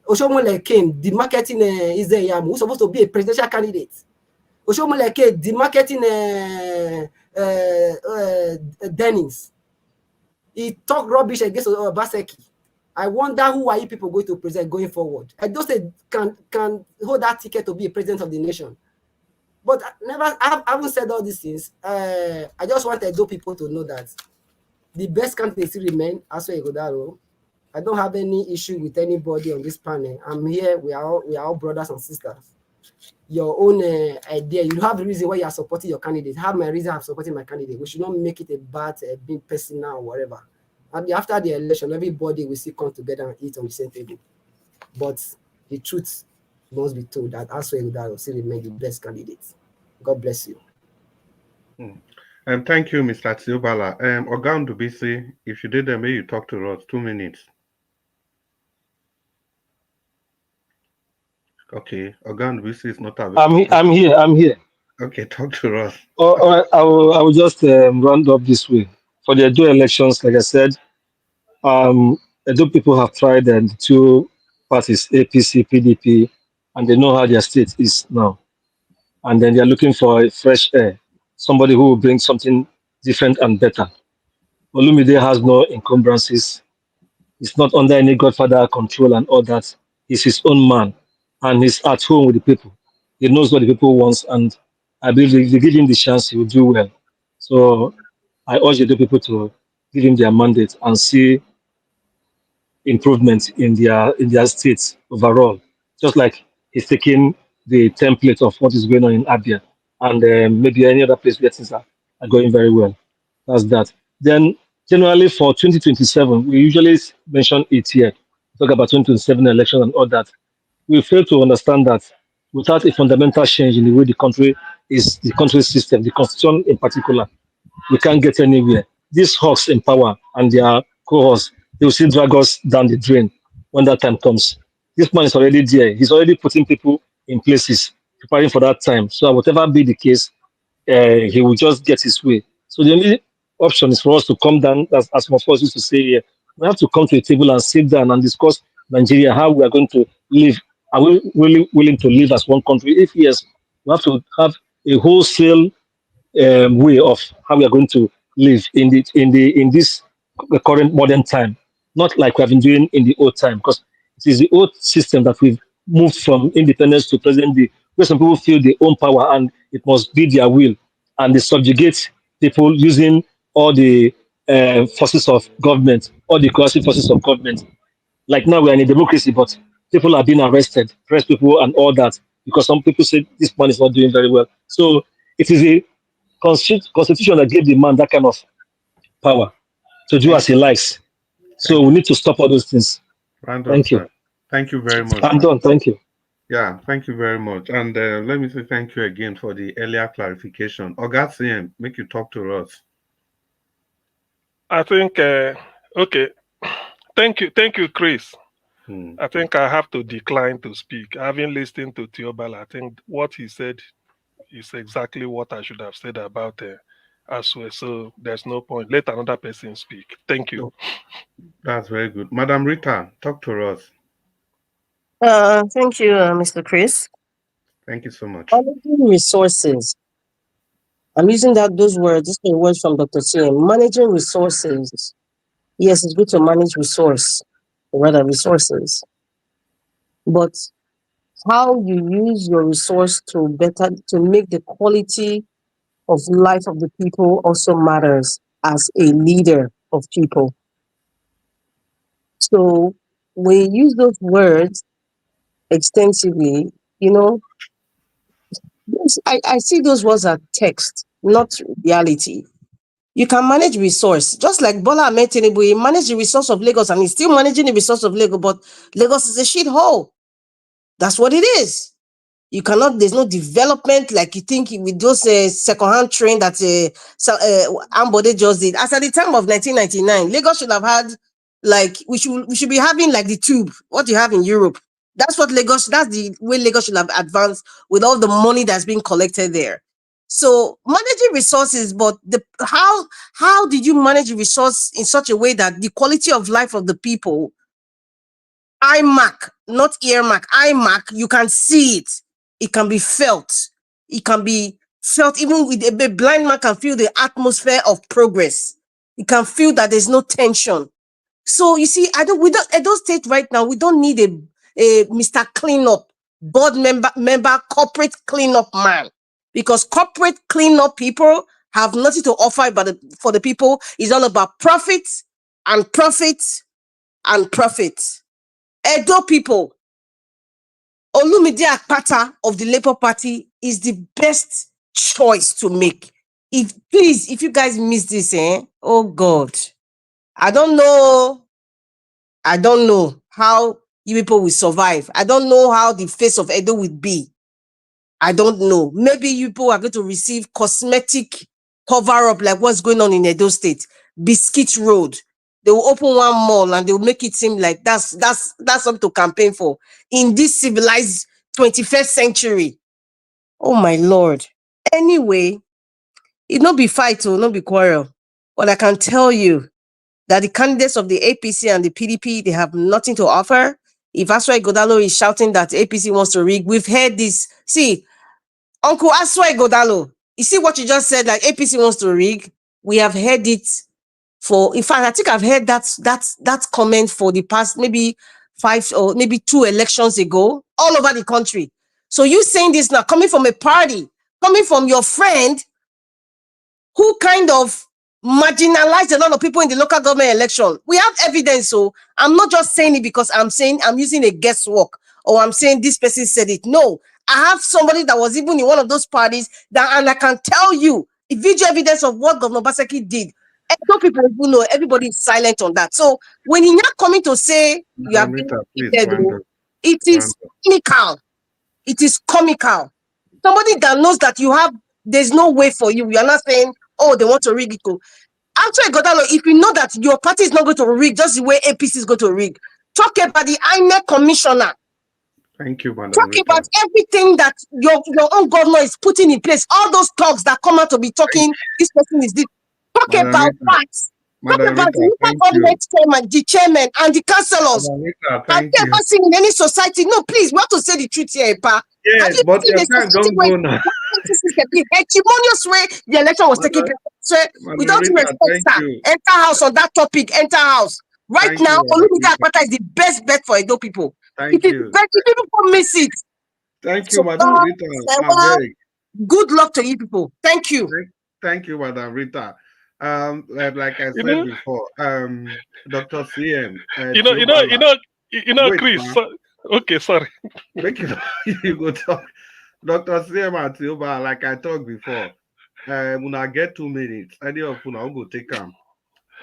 Oshomole came, demarketing Izeyam, who's supposed to be a presidential candidate. Oshomole came, demarketing Dennis. He talked rubbish against Obaseki. I wonder who are you people going to present going forward. I just say can hold that ticket to be a president of the nation. But I haven't said all these things. I just want Edo people to know that the best candidate still remain Asue Ighodalo. I don't have any issue with anybody on this panel. I'm here. We are all brothers and sisters. Your own idea. You have a reason why you are supporting your candidate. Have my reason of supporting my candidate. We should not make it a bad, being personal or whatever. And after the election, everybody will still come together and eat on the same table. But the truth must be told that Asue Ighodalo still remain the best candidate. God bless you. Thank you, Mr. Tiobala. Ogan Dubisi, if you did that, may you talk to us 2 minutes. Okay, Ogan Dubisi is not available. I'm here. Okay, talk to us. I will just round up this way. For the Edo elections, like I said, Edo people have tried the two parties, APC, PDP, and they know how their state is now. And then they are looking for a fresh air, somebody who will bring something different and better. Olumide has no encumbrances. He's not under any godfather control and all that. He's his own man, and he's at home with the people. He knows what the people want, and I believe if they give him the chance, he will do well. So I urge the people to give him their mandate and see improvement in their states overall. just like he's taking the template of what is going on in Abia and maybe any other place where things are going very well. That's that. Then generally for 2027, we usually mention it here, talk about 2027 election and all that. We fail to understand that without a fundamental change in the way the country's system, the constitution in particular, we can't get anywhere. These hawks in power and their cohorts, they will still drag us down the drain when that time comes. This man is already there. He's already putting people in places, preparing for that time. So whatever be the case, he will just get his way. So the only option is for us to come down, as some of us used to say here, we have to come to a table and sit down and discuss Nigeria, how we are going to live. Are we really willing to live as one country? If yes, we have to have a wholesale way of how we are going to live in this current modern time, not like we have been doing in the old time, because it is the old system that we've moved from independence to present day, where some people feel they own power and it must be their will, and they subjugate people using all the forces of government, all the coercive forces of government. Like now we're in a democracy, but people are being arrested, press people and all that, because some people say this man is not doing very well. So it is a constitution that gave the man that kind of power to do Thank as he likes. So thank we need to stop all those things. Random, Thank you. sir. Thank you very much. I'm done. Thank you. Yeah, thank you very much. And let me say thank you again for the earlier clarification. Oga, make you talk to us. I think, okay. Thank you, Chris. I think I have to decline to speak. Having listened to Theobald, I think what he said is exactly what I should have said about Asue. So there's no point. Let another person speak. Thank you. That's very good. Madam Rita, talk to us. Thank you, Mr. Chris. Thank you so much. Managing resources. I'm using those words. This is a word from Dr. CM. Managing resources. Yes, it's good to manage resources, but how you use your resource to make the quality of life of the people also matters as a leader of people. So when you use those words extensively, I see those words as text, not reality. You can manage resource, just like Bola Ahmed Tinubu, he managed the resource of Lagos and he's still managing the resource of Lagos, but Lagos is a shithole. That's what it is. You cannot, there's no development like you think with those second-hand train that Ambode just did. As at the time of 1999, Lagos should have had, like, we should be having like the tube, what you have in Europe. That's the way Lagos should have advanced with all the money that's being collected there. So managing resources, but how did you manage the resource in such a way that the quality of life of the people, IMAC, not earmark, IMAC, you can see it. It can be felt. It can be felt even with a blind man can feel the atmosphere of progress. You can feel that there's no tension. So you see, at those state right now, we don't need a Mr. Cleanup, board member, corporate cleanup man, because corporate cleanup people have nothing to offer for the people. It's all about profit and profit and profit. Edo people, Olumide Akpata of the Labour Party is the best choice to make. If you guys miss this, oh God, I don't know how you people will survive. I don't know how the face of Edo will be. I don't know. Maybe you people are going to receive cosmetic cover-up like what's going on in Edo State. Biscuit Road. They will open one mall and they will make it seem like that's something to campaign for in this civilized 21st century. Oh my Lord. Anyway, it not be fight or not be quarrel. But I can tell you that the candidates of the APC and the PDP, they have nothing to offer. If Asue Ighodalo is shouting that APC wants to rig, we've heard this. See, Uncle Asue Ighodalo, you see what you just said, like APC wants to rig? We have heard it in fact, I think I've heard that comment for the past maybe 5 or maybe 2 elections ago, all over the country. So you saying this now, coming from a party, coming from your friend who kind of marginalized a lot of people in the local government election. We have evidence, so I'm not just saying it because I'm using a guesswork or I'm saying this person said it. No, I have somebody that was even in one of those parties that, and I can tell you video evidence of what Governor Obaseki did. Edo people who know, everybody is silent on that. So when you're not coming to say you are being treated, it is comical. It is comical. Somebody that knows that you have, there's no way for you. You are not saying, oh, they want to rig it. Asue Ighodalo, if you know that your party is not going to rig, just the way APC is going to rig, talk about the INEC commissioner. Thank you, Madam Talk Rita. about everything that your own governor is putting in place. All those talks that come out to be talking, this person is this. Talk Madam about Rita, that. Talk Madam about Rita, the local government chairman, the chairman, and the councillors. Madam Rita, Have thank you you. ever seen in any society? No, please, we have to say the truth here, Pa. Yes, Have you but seen your a time society don't where go now. the hegemonious way the election was taking place? So, without Rita, respect, thank sir, you. enter house on that topic, enter house. Right Thank now, you, Madam Olumide Rita. Akpata is the best bet for Edo people. Thank It is you. bet you people miss it. Thank So, you, Madam Rita. I well, beg. good luck to you people. Thank you. Thank you, Madam Rita. Like I said before, Dr. CM, Chris. Okay, sorry. Make it, you go talk. Dr. CM and Tioba, like I talked before, when I get 2 minutes, any of you will go take them.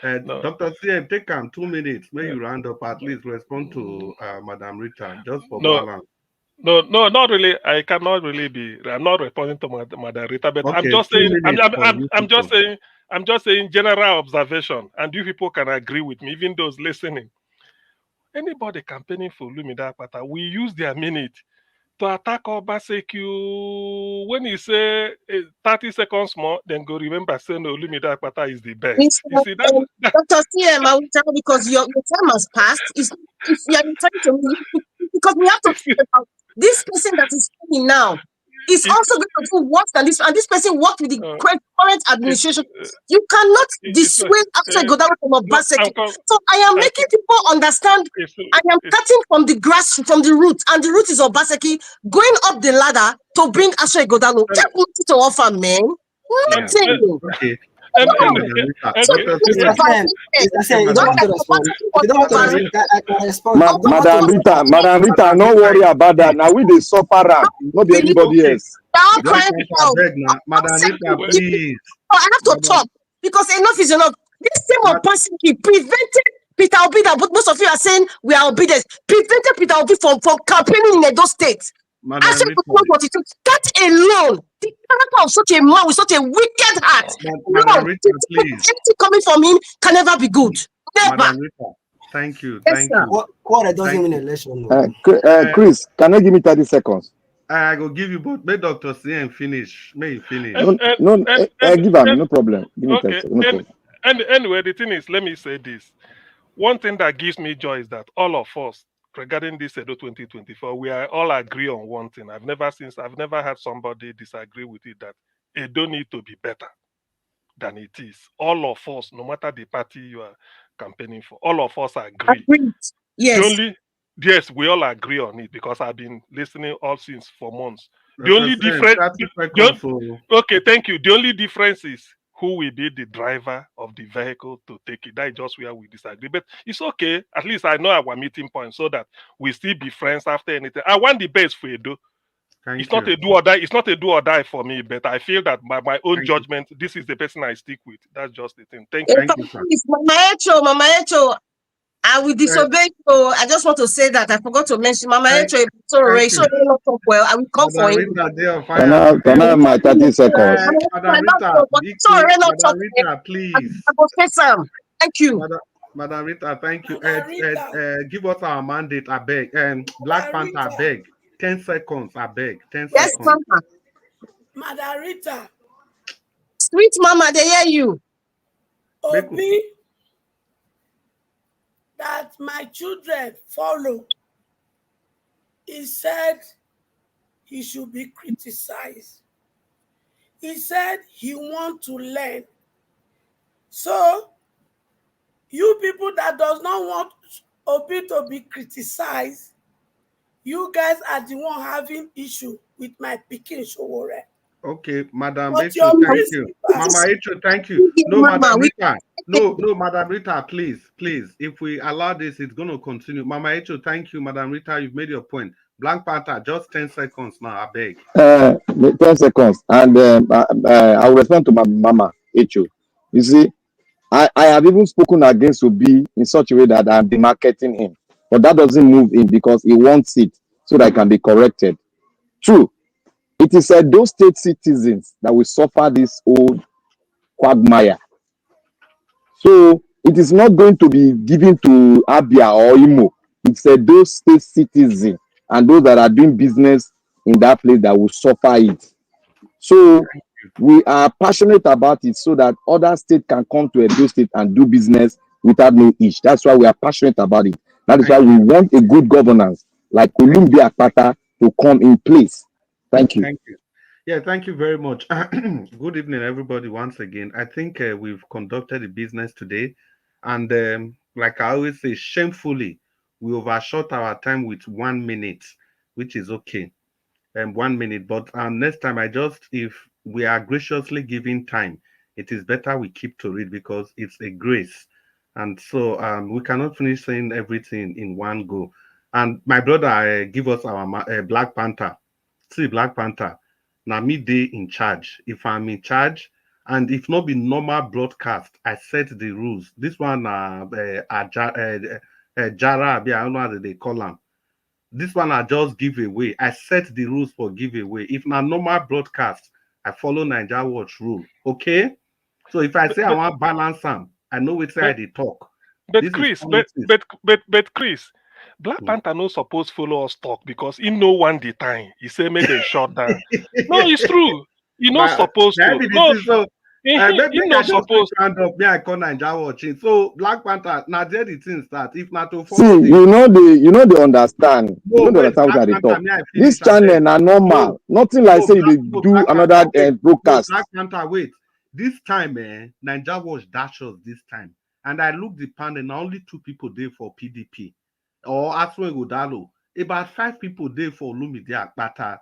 No. Dr. CM, take 2 minutes. May you round up, at least respond to Madam Rita, just for No. balance. No, not really. I cannot really be. I'm not responding to Madam Rita, but okay, I'm just saying. I'm just saying general observation, and you people can agree with me, even those listening. Anybody campaigning for Olumide Akpata, we use their minute to attack Obaseki. When you say 30 seconds more, then go remember saying Olumide Akpata is the best. You see that? Dr. CM, I will tell because your time has passed. If you are trying to me, because we have to think about this person that is coming now is also going to do worse than this, and this person worked with the current administration. You cannot dissuade Asue Ighodalo from Obaseki. So I am making people understand. I am cutting from the grass, from the root, and the root is Obaseki going up the ladder to bring Asue Ighodalo. Just nothing to offer, man. Nothing. Okay. I can respond. Madam Rita, no worry about that. Now we dey suffer am, not be anybody else. Madam Rita, please. I have to talk because enough is enough. This same opacity prevented Peter Obi, that most of you are saying we are obedient, prevented Peter Obi from campaigning in Edo State. That alone, the character of such a man with such a wicked heart, anything coming from him can never be good. Never. Madam Rita, thank you. Thank you. What doesn't win election. Chris, can you give me 30 seconds? I go give you both. May Dr. CM finish. May he finish. Give him, no problem. Give me 30 seconds, no problem. Anyway, the thing is, let me say this. One thing that gives me joy is that all of us, regarding this Edo 2024, we are all agree on one thing. I've never had somebody disagree with it, that Edo need to be better than it is. All of us, no matter the party you are campaigning for, all of us agree. Yes. Yes, we all agree on it because I've been listening all since for months. The only difference. Okay, thank you. The only difference is who will be the driver of the vehicle to take it. That is just where we disagree. But it's okay. At least I know our meeting point so that we still be friends after anything. I want the best for Edo. It's not a do or die. It's not a do or die for me, but I feel that by my own judgment, this is the person I stick with. That's just the thing. Thank you. Mama Echo, I will disobey. So I just want to say that I forgot to mention Mama Echo. Sorry, so not talk well. I will come for you. Can I have my 30 seconds? Sorry, not talk. Please. I will say some. Thank you. Madam Rita, thank you. Give us our mandate, I beg. Black Panther, I beg. 10 seconds, I beg. 10 yes, seconds. Mama. Madam Rita. Sweet Mama, they hear you. Obi, that my children follow. He said he should be criticized. He said he wants to learn. So, you people that does not want Obi to be criticized, you guys are the one having issue with my Pikin Showore. Okay, Madam Echo, thank you. Mama Echo, thank you. No, Madam Rita. No, Madam Rita, please. If we allow this, it's going to continue. Mama Echo, thank you. Madam Rita, you've made your point. Black Panther, just 10 seconds now, I beg. 10 seconds. And I will respond to my mama, Echo. You see, I have even spoken against Obi in such a way that I'm demarketing him. But that doesn't move him because he wants it so that he can be corrected. True. It is those state citizens that will suffer this old quagmire. So it is not going to be given to Abia or Imo. It's those state citizens and those that are doing business in that place that will suffer it. So we are passionate about it so that other states can come to Edo State and do business without no itch. That's why we are passionate about it. That is why we want a good governance like Olumbi Akpata to come in place. Thank you. Thank you. Yeah, thank you very much. Good evening, everybody, once again. I think we've conducted a business today. And like I always say, shamefully, we overshot our time with 1 minute, which is okay. 1 minute. But next time, if we are graciously given time, it is better we keep to it because it's a grace. And so we cannot finish saying everything in one go. And my brother give us our Black Panther. See, Black Panther. Now me dey in charge. If I'm in charge, and if not be normal broadcast, I set the rules. This one Jara, I don't know how they call them. This one I just give away. I set the rules for giveaway. If not normal broadcast, I follow Nigeria Watch rule. Okay? So if I say I want balance them, I know which side they talk. But Chris, Chris, Black Panther no suppose follow us talk because he no one the time. He say make them shut down. No, it's true. He not supposed to. No, he not supposed to. I call Nigeria watching. So Black Panther, now there the thing start. If not to follow, see, you know they understand. No, you know they understand what they talk. This channel are normal. Nothing like say they do another broadcast. Black Panther, wait. This time, Nigeria Watch dash us this time. And I look the panel, and only 2 people there for PDP. Or Asue Ighodalo, about 5 people there for Olumide Akpata.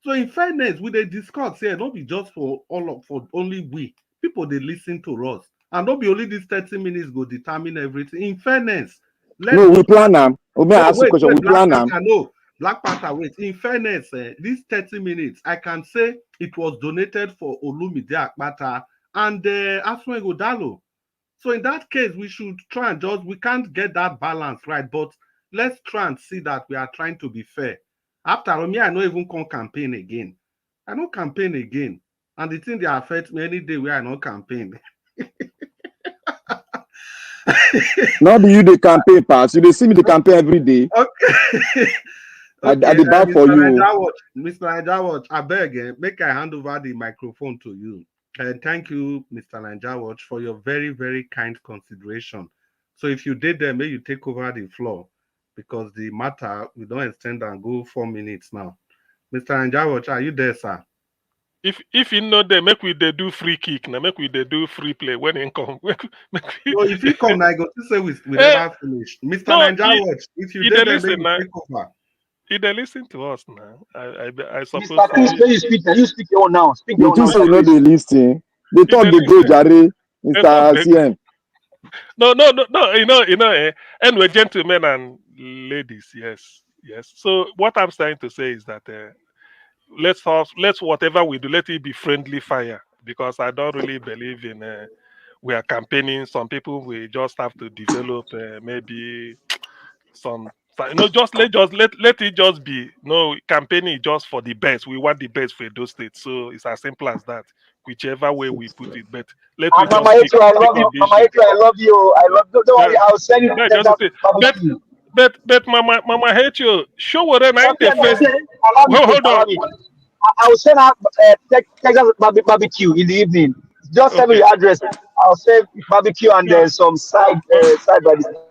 So in fairness, we they discuss here, don't be just for only we. People they listen to us. And don't be only these 30 minutes go determine everything. In fairness, we plan them. We ask a question. We plan them. No, Black Panther, wait. In fairness, these 30 minutes, I can say it was donated for Olumide Akpata and Asue Ighodalo. So in that case, we should try and we can't get that balance right, but let's try and see that we are trying to be fair. After me, I don't even come campaign again. I don't campaign again. And the thing they affect me any day where I don't campaign. Not you the campaign pass. You see me the campaign every day. Okay. I debate for you. Mr. Nigeria Watch, I beg, make I hand over the microphone to you. Thank you, Mr. Nigeria Watch, for your very, very kind consideration. So if you did that, may you take over the floor because the matter, we don't extend and go 4 minutes now. Mr. Nigeria Watch, are you there, sir? If you know there, make we they do free kick, now make we they do free play when he come. So if you come, I go to say we never finish. Mr. Nigeria Watch, if you did that, may you take over. They listen to us now. I suppose. Mr. Chris, you speak your own now. Speak your own now. You know they listen. They talk the go, Jare, Mr. CM. No. And we're gentlemen and ladies. Yes. So what I'm trying to say is that let's whatever we do, let it be friendly fire because I don't really believe in we are campaigning. Some people we just have to develop maybe some. Just let it just be. No, campaigning just for the best. We want the best for those states. So it's as simple as that. Whichever way we put it, but let me Mama just I love you. Mama I love you. Don't worry, I'll send you. But Mama hate you. Show what I the first. Hold on. I will send out Texas barbecue in the evening. Just send me your address. I'll send barbecue and then some side by the.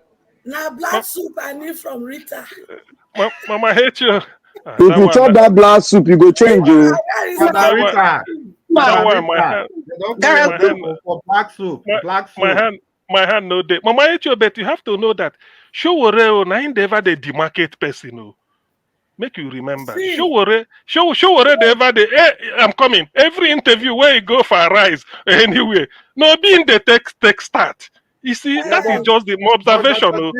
Now black soup I need from Rita. Mama hate you. If you chop that black soup, you go change you. Rita. Black soup. My hand no day. Mama hate you, but you have to know that Showore na never the demarcate person. No. Make you remember. Showore never the I'm coming. Every interview where you go for a rise anyway. No be in the text start. You see, that is just the observation.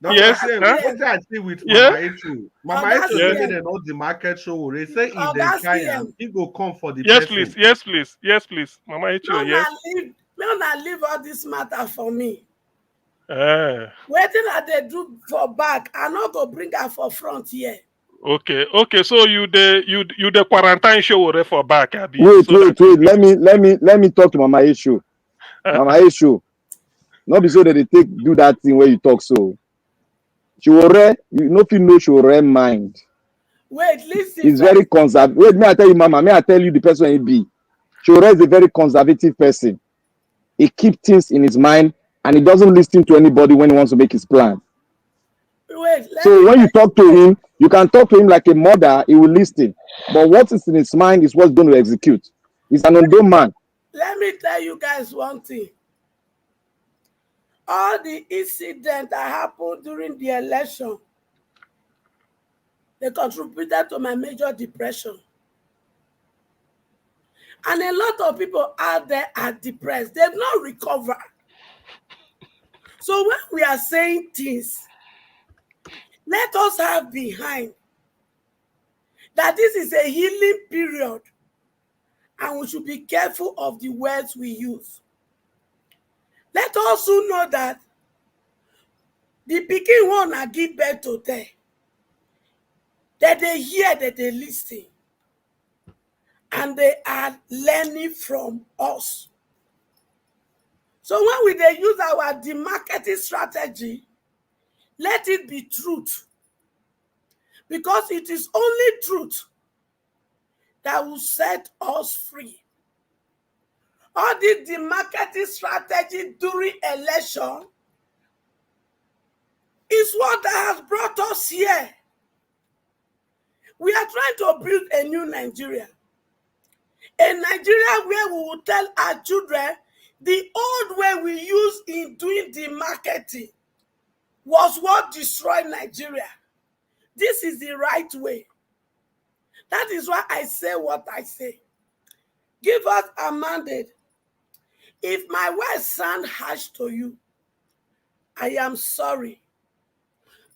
Dr. Yes. CM, Huh? what I see with Yeah. Mama Echu. Mama Yes. Echu say they know the market show. They say if they try him, he go come for the Yes, person. please. Yes, please. Yes, please. Mama Ichio, yes. Leave all this matter for me. Ah. Waiting that they do for back, I not go bring her for front here. Okay. Okay. So you the quarantine show for back, Abi. Wait. So Let me talk to Mama Issue. Mama Issue. Not be so that they do that thing where you talk so. Chiwore, you know if you know Chiwore mind. Wait, listen. He's very conservative. Wait, may I tell you, Mama, may I tell you the person he be? Chiwore is a very conservative person. He keeps things in his mind and he doesn't listen to anybody when he wants to make his plan. Wait, so when you talk to him, you can talk to him like a mother, he will listen. But what is in his mind is what's going to execute. He's an unknown man. Let me tell you guys one thing. All the incidents that happened during the election, they contributed to my major depression. And a lot of people out there are depressed. They've not recovered. So when we are saying things, let us have behind that this is a healing period and we should be careful of the words we use. Let us also know that the pikin one I give birth to them, that they hear, that they listen, and they are learning from us. So when they use our demarketing strategy, let it be truth. Because it is only truth that will set us free. All this demarketing strategy during election is what has brought us here. We are trying to build a new Nigeria. A Nigeria where we will tell our children the old way we used in doing the marketing was what destroyed Nigeria. This is the right way. That is why I say what I say. Give us a mandate. If my words sound harsh to you, I am sorry.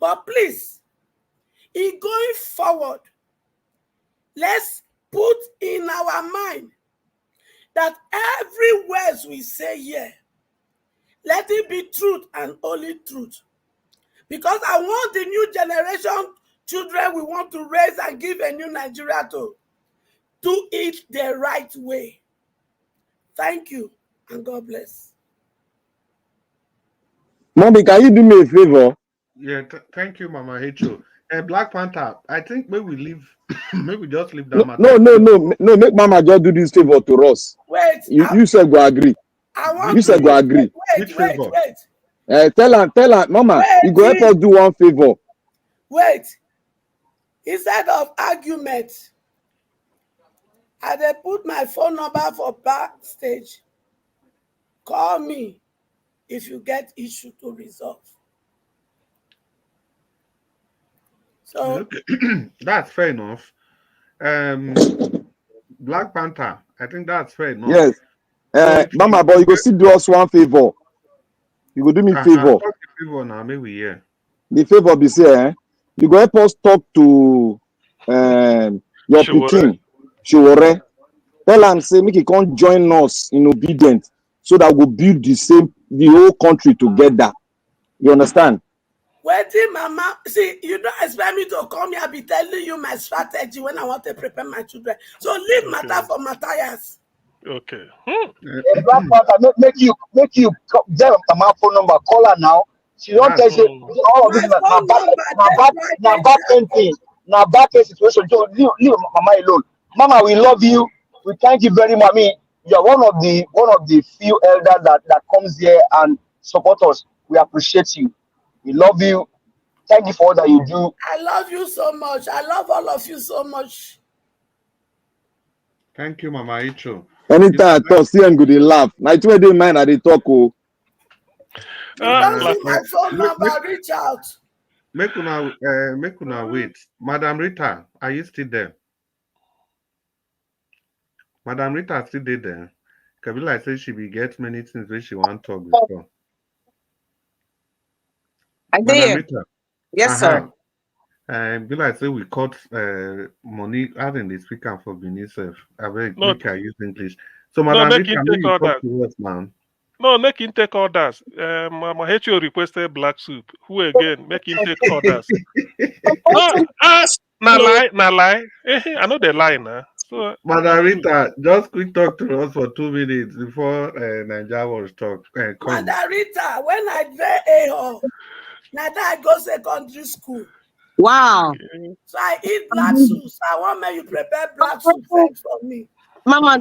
But please, in going forward, let's put in our mind that every word we say here, let it be truth and only truth. Because I want the new generation children we want to raise and give a new Nigeria to do it the right way. Thank you and God bless. Mommy, can you do me a favor? Yeah, thank you, Mama Hecho. Black Panther, I think maybe we leave, maybe we just leave that matter. No, make Mama just do this favor to us. Wait. You said go agree. I want you said go agree. Wait. Tell her, Mama, you go help us do one favor. Wait. Instead of argument, I dey put my phone number for backstage. Call me if you get issue to resolve. So that's fair enough. Black Panther, I think that's fair enough. Yes. Mama, but you go still do us one favor. You go do me favor. Talk the favor now, maybe here. The favor be say, you go help us talk to your pikin, Chiwore. Tell am say make he come join us in obedience so that we'll build the whole country together. You understand? Waiting, Mama. See, you don't expect me to come here be telling you my strategy when I want to prepare my children. So leave matter for Matthias. Okay. Black Panther, make you get my phone number, call her now. She don't tell you all of this now back end situation. So leave Mama alone. Mama, we love you. We thank you very much. I mean, you're one of the few elders that comes here and support us. We appreciate you. We love you. Thank you for all that you do. I love you so much. I love all of you so much. Thank you, Mama Icho. Anytime I talk, see them go they laugh. Now it's where they mind that they talk. You don't see my phone number, reach out. Make una wait. Madam Rita, are you still there? Madam Rita still there. Kabila says she will get many things where she want to talk before. I Madam did. Rita. Yes, sir. Be like say we cut money out in the speaker for Benin. I beg No, make I use English. So no, Madam make Rita, him may take you talk orders. to us, man. No, make him take orders. My HO requested black soup. Who again? Make him take orders. No, na lie. I know they lie now. So, Madam Rita, just quick talk to us for 2 minutes before Nigeria was talk come. Madarita, when I dey AO, now that I go secondary school. Wow. So I eat black soup. So I want me you prepare black soup first for me. Mama,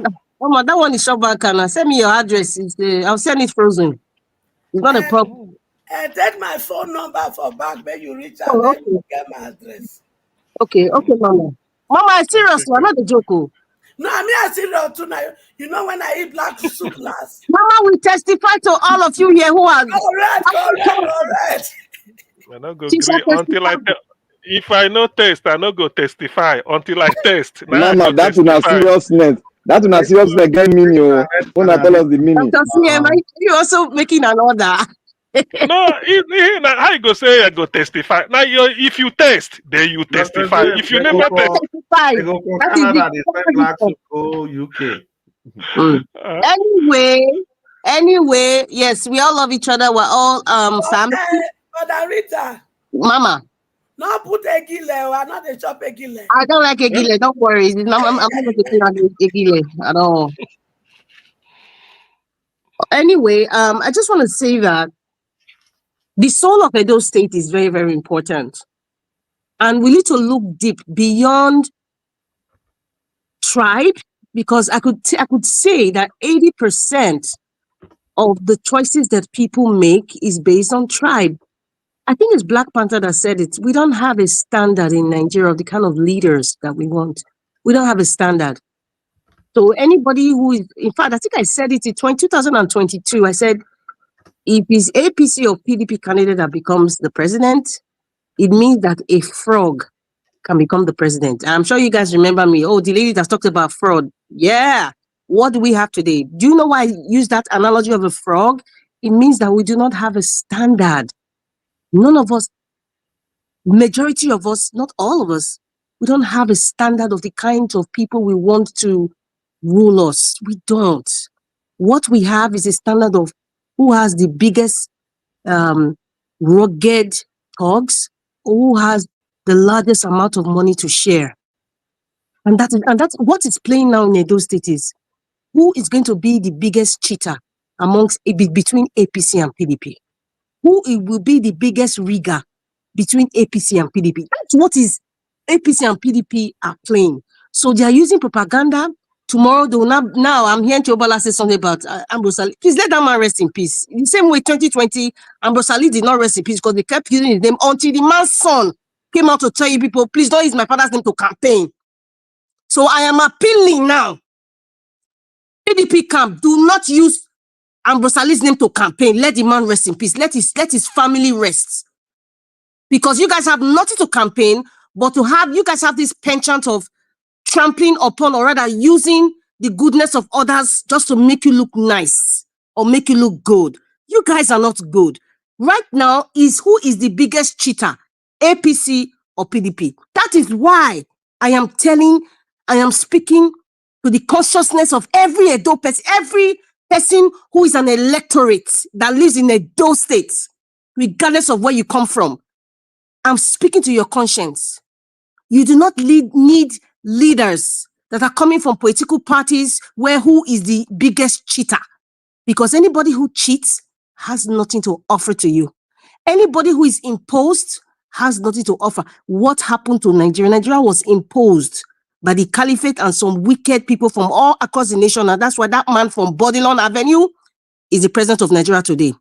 that one is shop back. Send me your address. I'll send it frozen. It's not a problem. Take my phone number for back, when you reach out, Oh, then okay. you get my address. Okay, Mama. Mama, I seriously, I'm not a joke. No, I mean I serious too now. You know when I eat black soup last. Mama will testify to all of you here who are correct. I not go agree until I if I no test, I no go testify until I test. Now I Mama, go that's una testify. seriousness. That's una seriousness get meaning. Una tell us the meaning. Dr. CM, are you also making an order? No, how you go say I go testify? Now if you test, then you testify. If you never test, they go for Canada, they send black to go UK. Anyway, yes, we all love each other. We're all family. Mother Rita. Mama. No put egile, I not the chop egile. I don't like egile. Don't worry. I'm not taking out egile at all. Anyway, I just want to say that the soul of Edo State is very, very important. And we need to look deep beyond tribe, because I could say that 80% of the choices that people make is based on tribe. I think it's Black Panther that said it. We don't have a standard in Nigeria of the kind of leaders that we want. We don't have a standard. So anybody who is, in fact, I think I said it in 2022, I said, if it's APC or PDP candidate that becomes the president, it means that a frog can become the president. I'm sure you guys remember me. Oh, the lady that talked about fraud. Yeah. What do we have today? Do you know why I use that analogy of a frog? It means that we do not have a standard. None of us, majority of us, not all of us, we don't have a standard of the kind of people we want to rule us. We don't. What we have is a standard of who has the biggest rugged hogs, who has the largest amount of money to share. And that's what is playing now in Edo State is who is going to be the biggest cheater between APC and PDP? Who will be the biggest rigger between APC and PDP? That's what is APC and PDP are playing. So they are using propaganda. Tomorrow, they will now I'm hearing Tiobala say something about Ambrose Ali. Please let that man rest in peace. In the same way, 2020, Ambrose Ali did not rest in peace because they kept using his name until the man's son came out to tell you people, please don't use my father's name to campaign. So I am appealing now. PDP camp, do not use Ambrose Ali's name to campaign. Let the man rest in peace. Let his family rest. Because you guys have nothing to campaign, but you guys have this penchant of trampling upon, or rather using the goodness of others just to make you look nice or make you look good. You guys are not good. Right now is who is the biggest cheater, APC or PDP. That is why I am speaking to the consciousness of every Edo person, every person who is an electorate that lives in Edo State, regardless of where you come from. I'm speaking to your conscience. You do not need leaders that are coming from political parties where who is the biggest cheater. Because anybody who cheats has nothing to offer to you. Anybody who is imposed has nothing to offer. What happened to Nigeria? Nigeria was imposed by the caliphate and some wicked people from all across the nation. And that's why that man from Bodilon Avenue is the president of Nigeria today.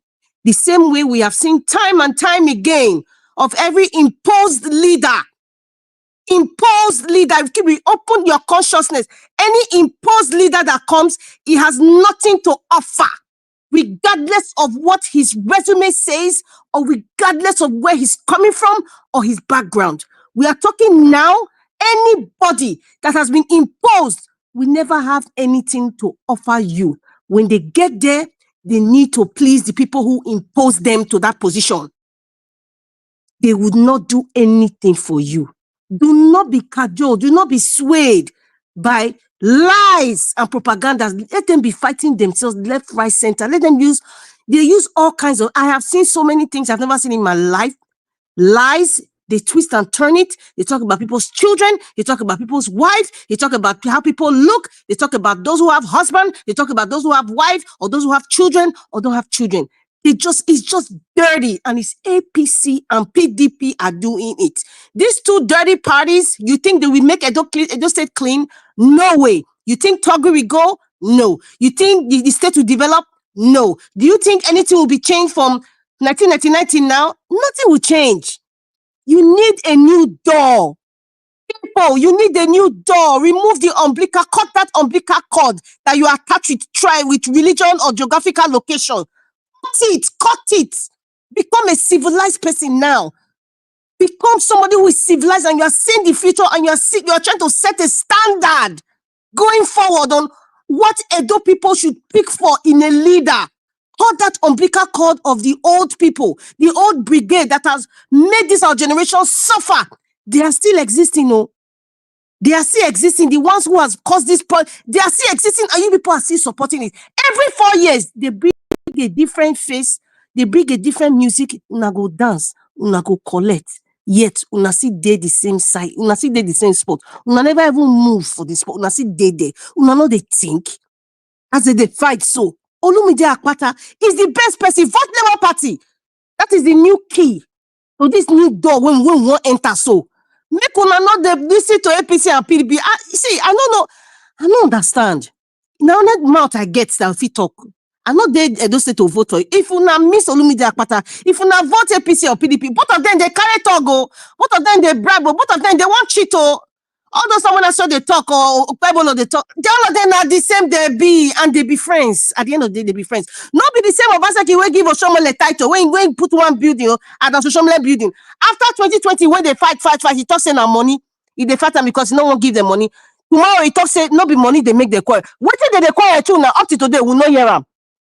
The same way we have seen time and time again of every imposed leader. If you open your consciousness, any imposed leader that comes, he has nothing to offer, regardless of what his resume says, or regardless of where he's coming from or his background. We are talking now, anybody that has been imposed will never have anything to offer you. When they get there, they need to please the people who impose them to that position. they would not do anything for you. Do not be cajoled. Do not be swayed by lies and propaganda. Let them be fighting themselves left, right, center. Let them they use all kinds of, I have seen so many things I've never seen in my life. Lies, they twist and turn it. They talk about people's children. They talk about people's wives. They talk about how people look. They talk about those who have husband. They talk about those who have wife or those who have children or don't have children. It's just dirty, and it's APC and PDP are doing it. These two dirty parties, you think they will make Edo State clean? No way. You think Togo will go? No. You think the state will develop? No. Do you think anything will be changed from 1999 till now? Nothing will change. You need a new door. People, you need a new door. Remove the umbilical, cut that umbilical cord that you attach with religion or geographical location. Cut it. Become a civilized person now. Become somebody who is civilized, and you are seeing the future, and you are trying to set a standard going forward on what Edo people should pick for in a leader. Cut that umbilical cord of the old people, the old brigade that has made this our generation suffer. They are still existing, no? They are still existing. The ones who has caused this problem, they are still existing, and you people are still supporting it. Every 4 years, they bring a different face, they bring a different music. Una go dance, una go collect. Yet, una see they the same side, una see they the same spot. Una never even move for this spot. Una see they there. Una know they think as they fight. So, Olumide Akpata is the best person. Vote Labour Party. That is the new key to this new door when we won't enter. So, make una not the listen to APC and PDP. I don't understand. Now that mouth I get that if talk. I know they don't say to vote for it. If you now miss Olumide Akpata, if you now vote APC or PDP, both of them they carry Togo, both of them they bribe, both of them they want cheat. Although someone else saw they talk or Bible or they talk, all of them are the same. They be and they be friends. At the end of the day, they be friends. Not be the same. Obaseki will give Oshomole title when put one building at the Oshomole building. After 2020, when they fight, he talks saying money. If they fight them because no one give them money. Tomorrow he talks say no be money they make the call. What did they call too now? Up to today we not hear them.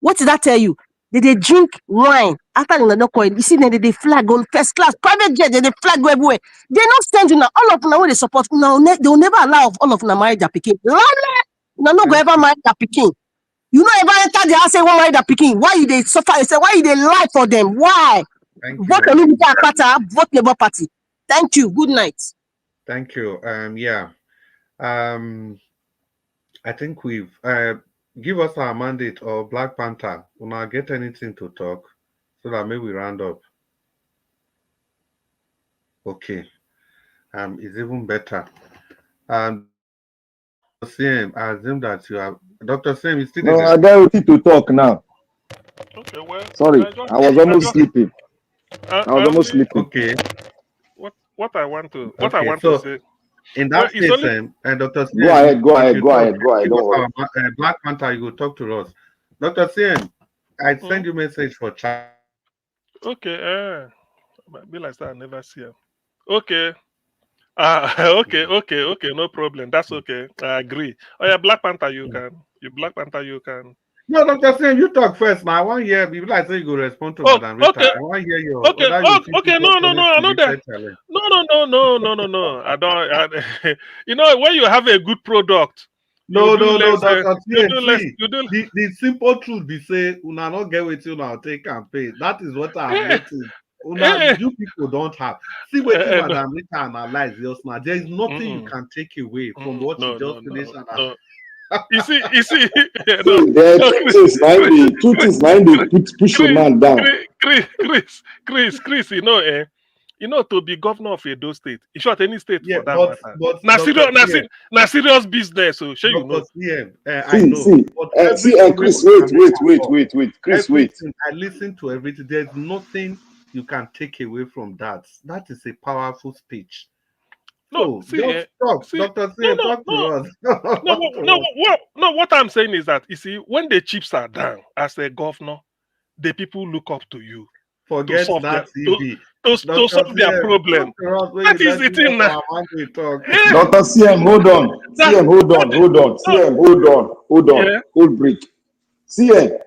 What did that tell you? They drink wine after the coin. You see, they flag on first class, private jet, they flag everywhere. They not stand you now. All of them when they support now, they will never allow all of them marry their picking. No go ever marry their picking. You not ever enter the house and want marry their picking. Why you they suffer? You say why you they lie for them? Why? Vote Olumide Akpata, vote Labour Party. Thank you. Good night. Thank you. I think we've give us our mandate or Black Panther. Will not get anything to talk so that maybe we round up. Okay. It's even better. Sam, I assume that you have Dr. Sam is still no, I got to talk now. Okay, well. Sorry, I was almost sleeping. Okay. What I want to say. In that case, and Dr. Sam, go ahead. Don't worry. Black Panther, you go talk to us. Dr. Sam, I send you message for chat. Okay, be like that, I never see him. Okay. Okay, no problem. That's okay. I agree. Oh yeah, Black Panther, you can. No, Dr. Sam, you talk first now. I want to hear you like say you go respond to Madam Rita. Okay. I want to hear your Okay, no, I know that. No. I don't. You know, when you have a good product, No, Dr. Sam. The simple truth be say, una not get with you now, take campaign. That is what I'm getting. You people don't have. See what Madam Rita analyze just now. There is nothing you can take away from what you just finished. You see, two things they push a man down. Chris, you know, to be governor of Edo State, in short, any state for that matter. Now serious business. So sure you know. Chris, wait. Chris, wait. I listen to everything. There's nothing you can take away from that. That is a powerful speech. No, talk. Dr. Sam, talk to us. What I'm saying is that, you see, when the chips are down as a governor, the people look up to you. Forget to that TV. To solve their problem. That is the thing now. Dr. CM, hold on. CM, hold on. Hold break. CM,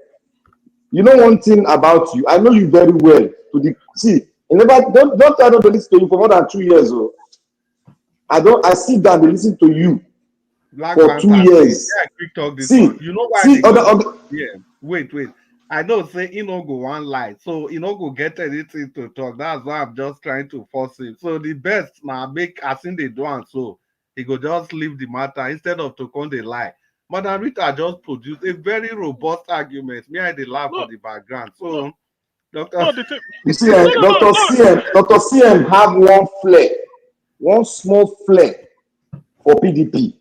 you know one thing about you. I know you very well. You never don't try not to listen to you for more than 2 years. Oh. I sit down and listen to you Black for Panther, 2 years. yeah, quick talk this See, one. You know why see they go other yeah. Wait. I know say he no go one lie, so he no go get anything to talk. That's why I'm just trying to force him. So the best now make as in they do and so he go just leave the matter instead of to come they lie. Madam Rita just produced a very robust argument. Me I dey laugh for No, the background. So no, Doctor no. The thing, you see, no, no, no, Dr. CM have one small flare for PDP.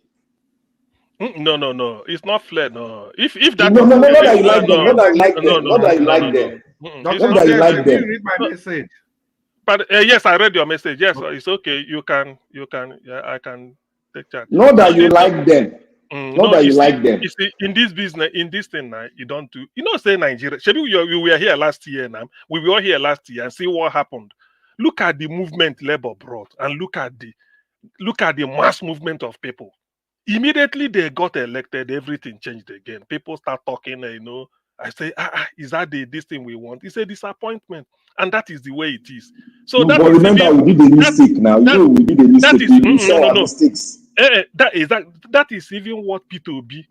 no. It's not fled. No, if that No, is no, the no, case, not that you Doctor like them, not that you like them, not that you like them, It's not Dr. not. that you CM, like have you them. read my No, message? but yes, I read your message. Yes, it's okay. You can. Yeah, I can take charge. Not No, that you like them, not no. that you like them. You see, in this business, in this thing now, you don't do. You know, say Nigeria. Shebi, we were here last year. Now we were here last year and see what happened. Look at the movement Labour brought, and look at the mass movement of people. Immediately they got elected, everything changed again. People start talking, I say, is that this thing we want? It's a disappointment. And that is the way it is. So No, that but is remember, even we did a mistake now. You know, we did a that mistake. is We saw our mistakes. that is even what P2B,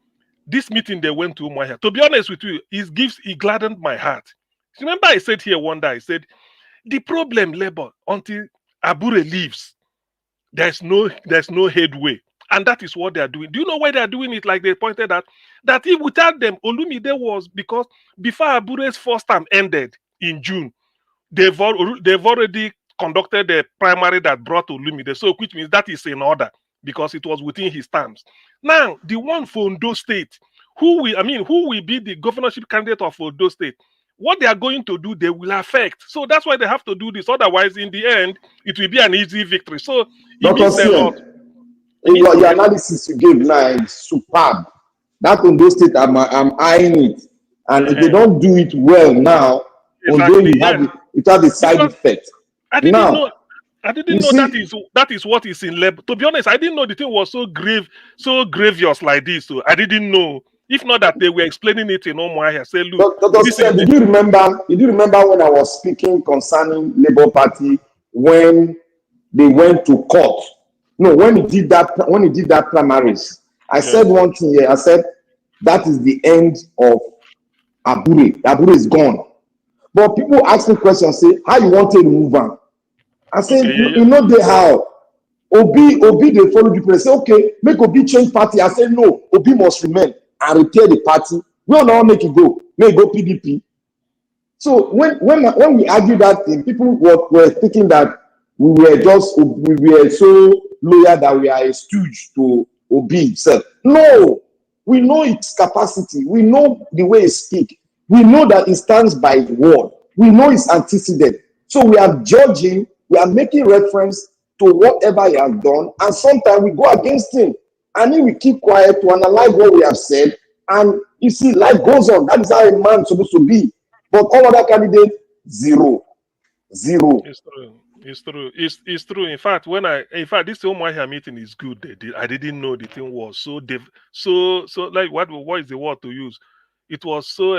this meeting they went to Umuahia. To be honest with you, it gladdened my heart. Remember, I said here one day, I said, the problem, Labour, until Abure leaves, there's no headway. And that is what they are doing. Do you know why they are doing it? Like they pointed out that if without them, Olumide was, because before Abure's first term ended in June, they've already conducted the primary that brought Olumide. So which means that is in order because it was within his terms. Now, the one for Ondo State, who will be the governorship candidate of Ondo State, what they are going to do, they will affect. So that's why they have to do this. Otherwise, in the end, it will be an easy victory. So it Dr. means a lot. Your analysis you gave now is superb. That Ondo State, I'm eyeing it. And if they don't do it well now, although it has a side effect. I didn't now, know that is what is in lab. To be honest, I didn't know the thing was so grievous like this. So I didn't know. If not that they were explaining it in Umuahia. Say, look, Dr. Did you remember when I was speaking concerning Labour Party when they went to court? No, when he did that primaries, I said one thing here. I said that is the end of Abure. Abure is gone. But people ask me questions, say, how you want to remove him? I say, you know they how. Obi, they follow people. They say, okay, make Obi change party. I say, no, Obi must remain and repair the party. We don't know make it go. Make it go PDP. So when we argue that thing, people were thinking that we were so loyal that we are a stooge to Obi himself. No, we know its capacity. We know the way he speaks. We know that he stands by his word. We know his antecedent. So we are judging, we are making reference to whatever he has done, and sometimes we go against him. And then we keep quiet to analyze what we have said. And you see, life goes on. That is how a man is supposed to be. But all other candidates, zero. It's true. It's true. In fact, this Umuahia meeting is good. I didn't know the thing was so like what is the word to use? It was so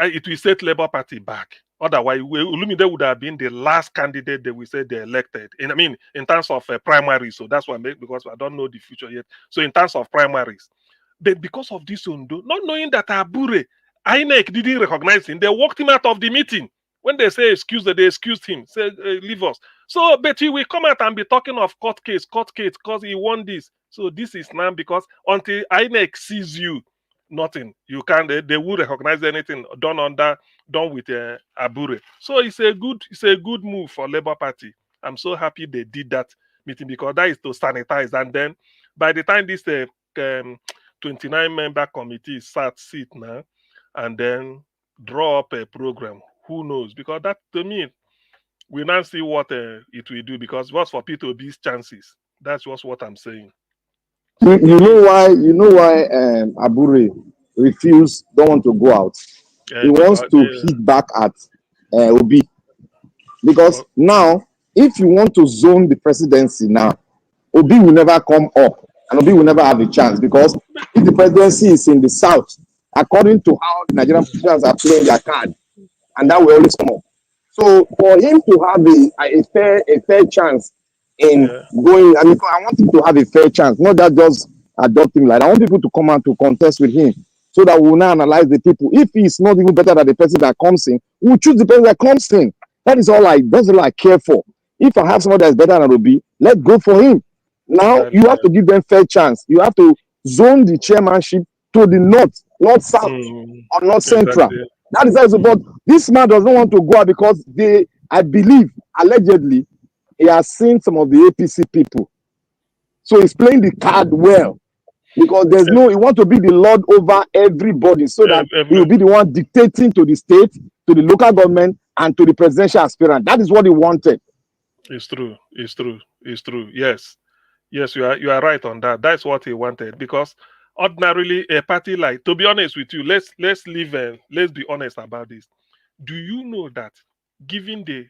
it will set Labour Party back. Otherwise, Olumide would have been the last candidate that we said they elected. In terms of primaries. So that's why because I don't know the future yet. So in terms of primaries, but because of this Ondo, not knowing that Abure, INEC didn't recognize him, they walked him out of the meeting. When they say excuse, they excused him, said leave us. So, but he will come out and be talking of court case, because he won this. So this is now because until INEC sees you, nothing. You can't. They will recognize anything done with Abure. So it's a good move for Labour Party. I'm so happy they did that meeting because that is to sanitize. And then by the time this 29-member committee sit now, and then draw up a program. Who knows? Because that, to me, we now see what it will do. Because what's for P2B's chances? That's just what I'm saying. You know why Abure don't want to go out. He wants to hit back at Obi. Because now, if you want to zone the presidency now, Obi will never come up and Obi will never have a chance. Because if the presidency is in the south, according to how the Nigerian politicians are playing their card, and that will always come up. So for him to have a fair chance in going, I mean, I want him to have a fair chance, not that just adopt him like that. I want people to come out to contest with him so that we will now analyze the people. If he's not even better than the person that comes in, we'll choose the person that comes in. That's all I care for. If I have someone that's better than Obi, let's go for him. Now you have to give them fair chance. You have to zone the chairmanship to the north south, or north central. Exactly. That is also, but this man does not want to go out because I believe, allegedly, he has seen some of the APC people. So he's playing the card well because he wants to be the lord over everybody so that he will be the one dictating to the state, to the local government, and to the presidential aspirant. That is what he wanted. It's true. It's true. It's true. Yes. Yes, you are right on that. That's what he wanted, because ordinarily a party like, to be honest with you, let's be honest about this. Do you know that given the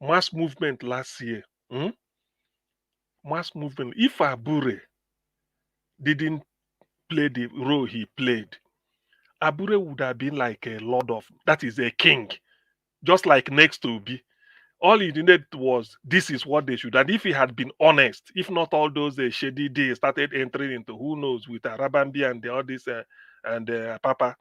mass movement last year, mass movement, if Abure didn't play the role he played, Abure would have been like a lord of, that is a king, just like next to Obi. All he needed was, this is what they should. And if he had been honest, if not all those shady days started entering into, who knows, with Arabambi and all this and Papa,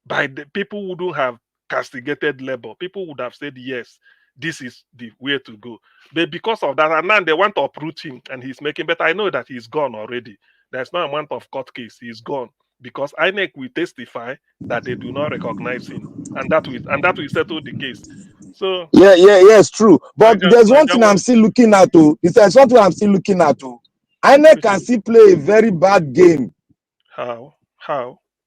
by the people wouldn't have castigated labor. People would have said, yes, this is the way to go. But because of that, and now they want to uproot him, and he's making, but I know that he's gone already. There's no amount of court case. He's gone, because INEC will testify that they do not recognize him, and that will settle the case. So it's true. But there's one thing I'm still looking at. There's something I'm still looking at. INEC can still play a very bad game. How?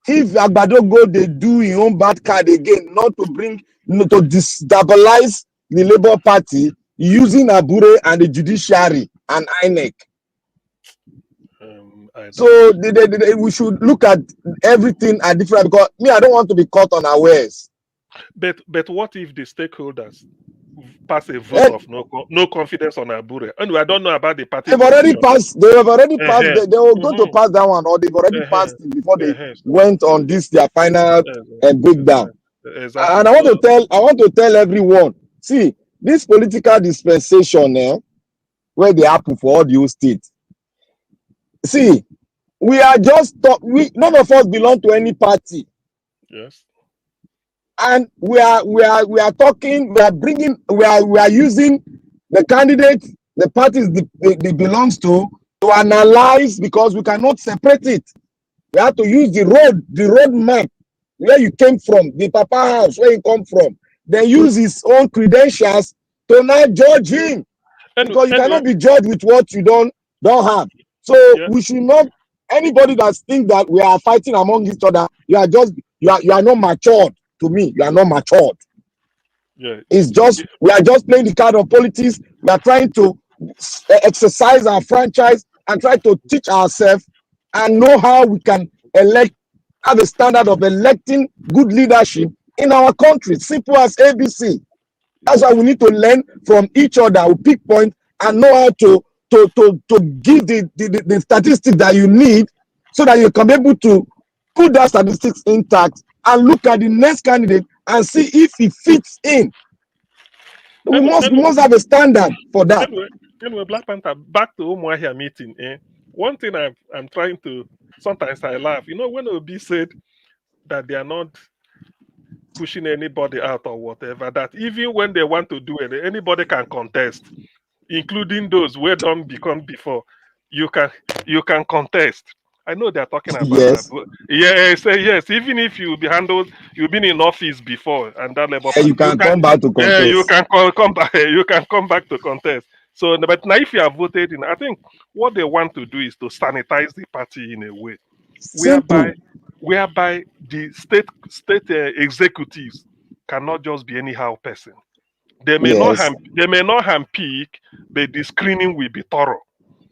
If Agbado go, they do his own bad card again, not to to destabilize the Labour Party using Abure and the judiciary and INEC. So we should look at everything at different, because I don't want to be caught unawares. But what if the stakeholders pass a vote of no confidence on Abure? Anyway, I don't know about the party. They've already passed. They have already passed. They were going to pass that one, or they've already passed it before they went on their final breakdown. Exactly. And I want to tell everyone. See, this political dispensation where they happen for all the whole states. See, we are just none of us belong to any party. Yes. And we are using the candidate, the parties they belongs to analyze, because we cannot separate it. We have to use the road map, where you came from, the Papa house, where you come from. Then use his own credentials to now judge him. Because you cannot be judged with what you don't have. So we should not, anybody that thinks that we are fighting among each other, you are not matured. To me, you are not matured. Yeah. It's just, we are just playing the card of politics. We are trying to exercise our franchise and try to teach ourselves and know how we can have a standard of electing good leadership in our country. Simple as ABC. That's why we need to learn from each other. We pick point and know how to give the statistics that you need, so that you can be able to put that statistics intact and look at the next candidate and see if he fits in. We must have a standard for that. Anyway, Black Panther, back to Umuahia meeting. One thing I'm trying to, sometimes I laugh. When Obi said that they are not pushing anybody out or whatever, that even when they want to do it, anybody can contest, including those who don't become before. You can contest. I know they're talking about yes. That. Yes. Even if you've been in office before, and that level, you can come back to contest. You can come back. You can come back to contest. So, but now if you have voted in, I think what they want to do is to sanitize the party in a way, whereby the state executives cannot just be anyhow person. They may not handpick, but the screening will be thorough.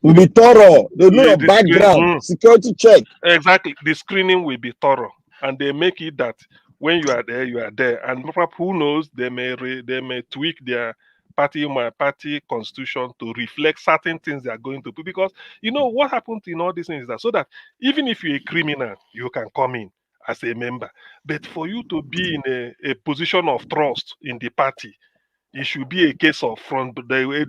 There's no your background, security check. Exactly. The screening will be thorough. And they make it that when you are there, you are there. And perhaps, who knows, they may tweak their party constitution to reflect certain things they are going to do. Because what happens in all these things is that, so that even if you're a criminal, you can come in as a member. But for you to be in a position of trust in the party, it should be a case of front. They will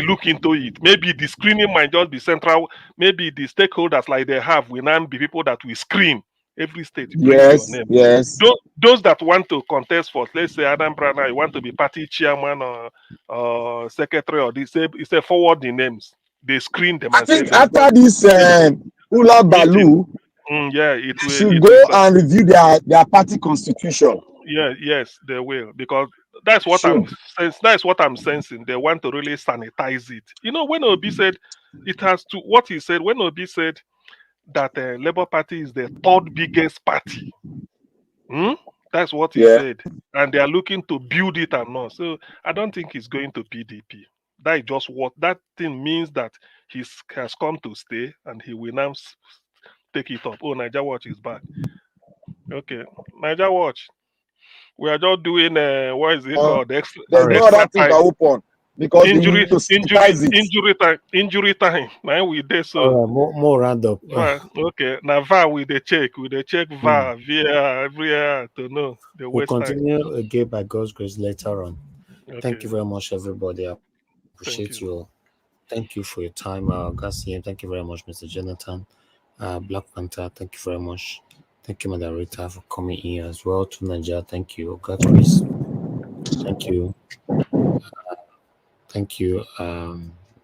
look into it. Maybe the screening might just be central. Maybe the stakeholders like they have will now be people that will screen every state, bring your Yes, name. yes. Those that want to contest for, let's say Adam Brana, you want to be party chairman or secretary, or this, it's a forward the names. They screen them I and say think they are after good. this Ula Balu, Yeah, it they will. should go and review their party constitution. Yeah, yes, they will, because that's what Sure. that's what I'm sensing. They want to really sanitize it. When Obi said it has to, what he said when Obi said that Labour Party is the third biggest party. That's what he Yeah. said, and they are looking to build it and not. So I don't think he's going to PDP. That is just what that thing means, that he has come to stay, and he will now take it up. Oh, Niger Watch is back. Okay, Niger Watch. We are just doing what is it called? There's no other thing to open because they need to sanitize it. Injury time. Now we did so. All right, more round up. Okay, now VAR we the check VAR via to know the We'll waste time. continue again by God's grace later on. Okay. Thank you very much, everybody. I appreciate you all. Thank you for your time, Garcia. Thank you very much, Mr. Jonathan. Black Panther, thank you very much. Thank you, Madam Rita, for coming in as well. To Nigeria, thank you. God Chris, thank you. Thank you.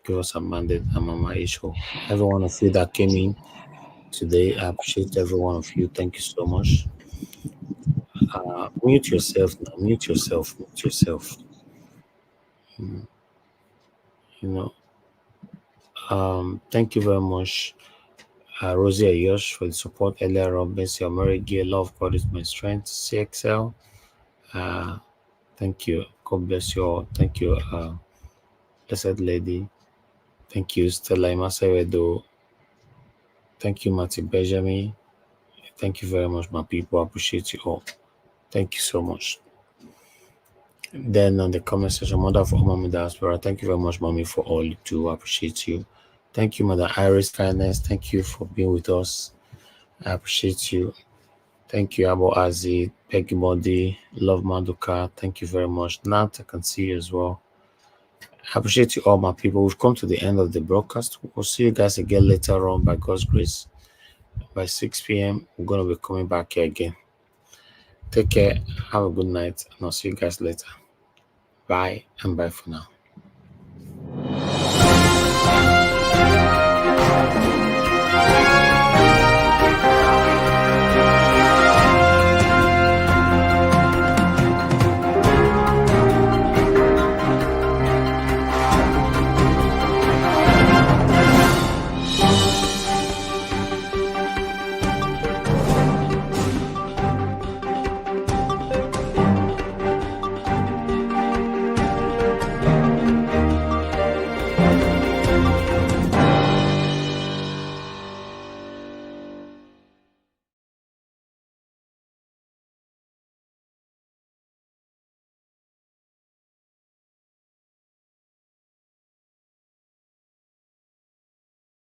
Give us a mandate, and Mama Isho. Every one of you that came in today, I appreciate every one of you. Thank you so much. Mute yourself now. Mute yourself. Mute yourself. Thank you very much, Rosie Ayosh, for the support earlier on. Bessie Omerigi, love God is my strength. CXL, thank you. God bless you all. Thank you, Blessed Lady. Thank you, Stella Imasewedo. Thank you, Martin Benjamin. Thank you very much, my people. I appreciate you all. Thank you so much. Then on the comment section, Mother for Mommy Diaspora, thank you very much, Mommy, for all you do. I appreciate you. Thank you, Mother Iris Kindness. Thank you for being with us. I appreciate you. Thank you, Abo Azi, Peggy Modi, Love Manduka. Thank you very much. Nat, I can see you as well. I appreciate you all, my people. We've come to the end of the broadcast. We'll see you guys again later on by God's grace. By 6 p.m., we're going to be coming back here again. Take care. Have a good night. And I'll see you guys later. Bye and bye for now.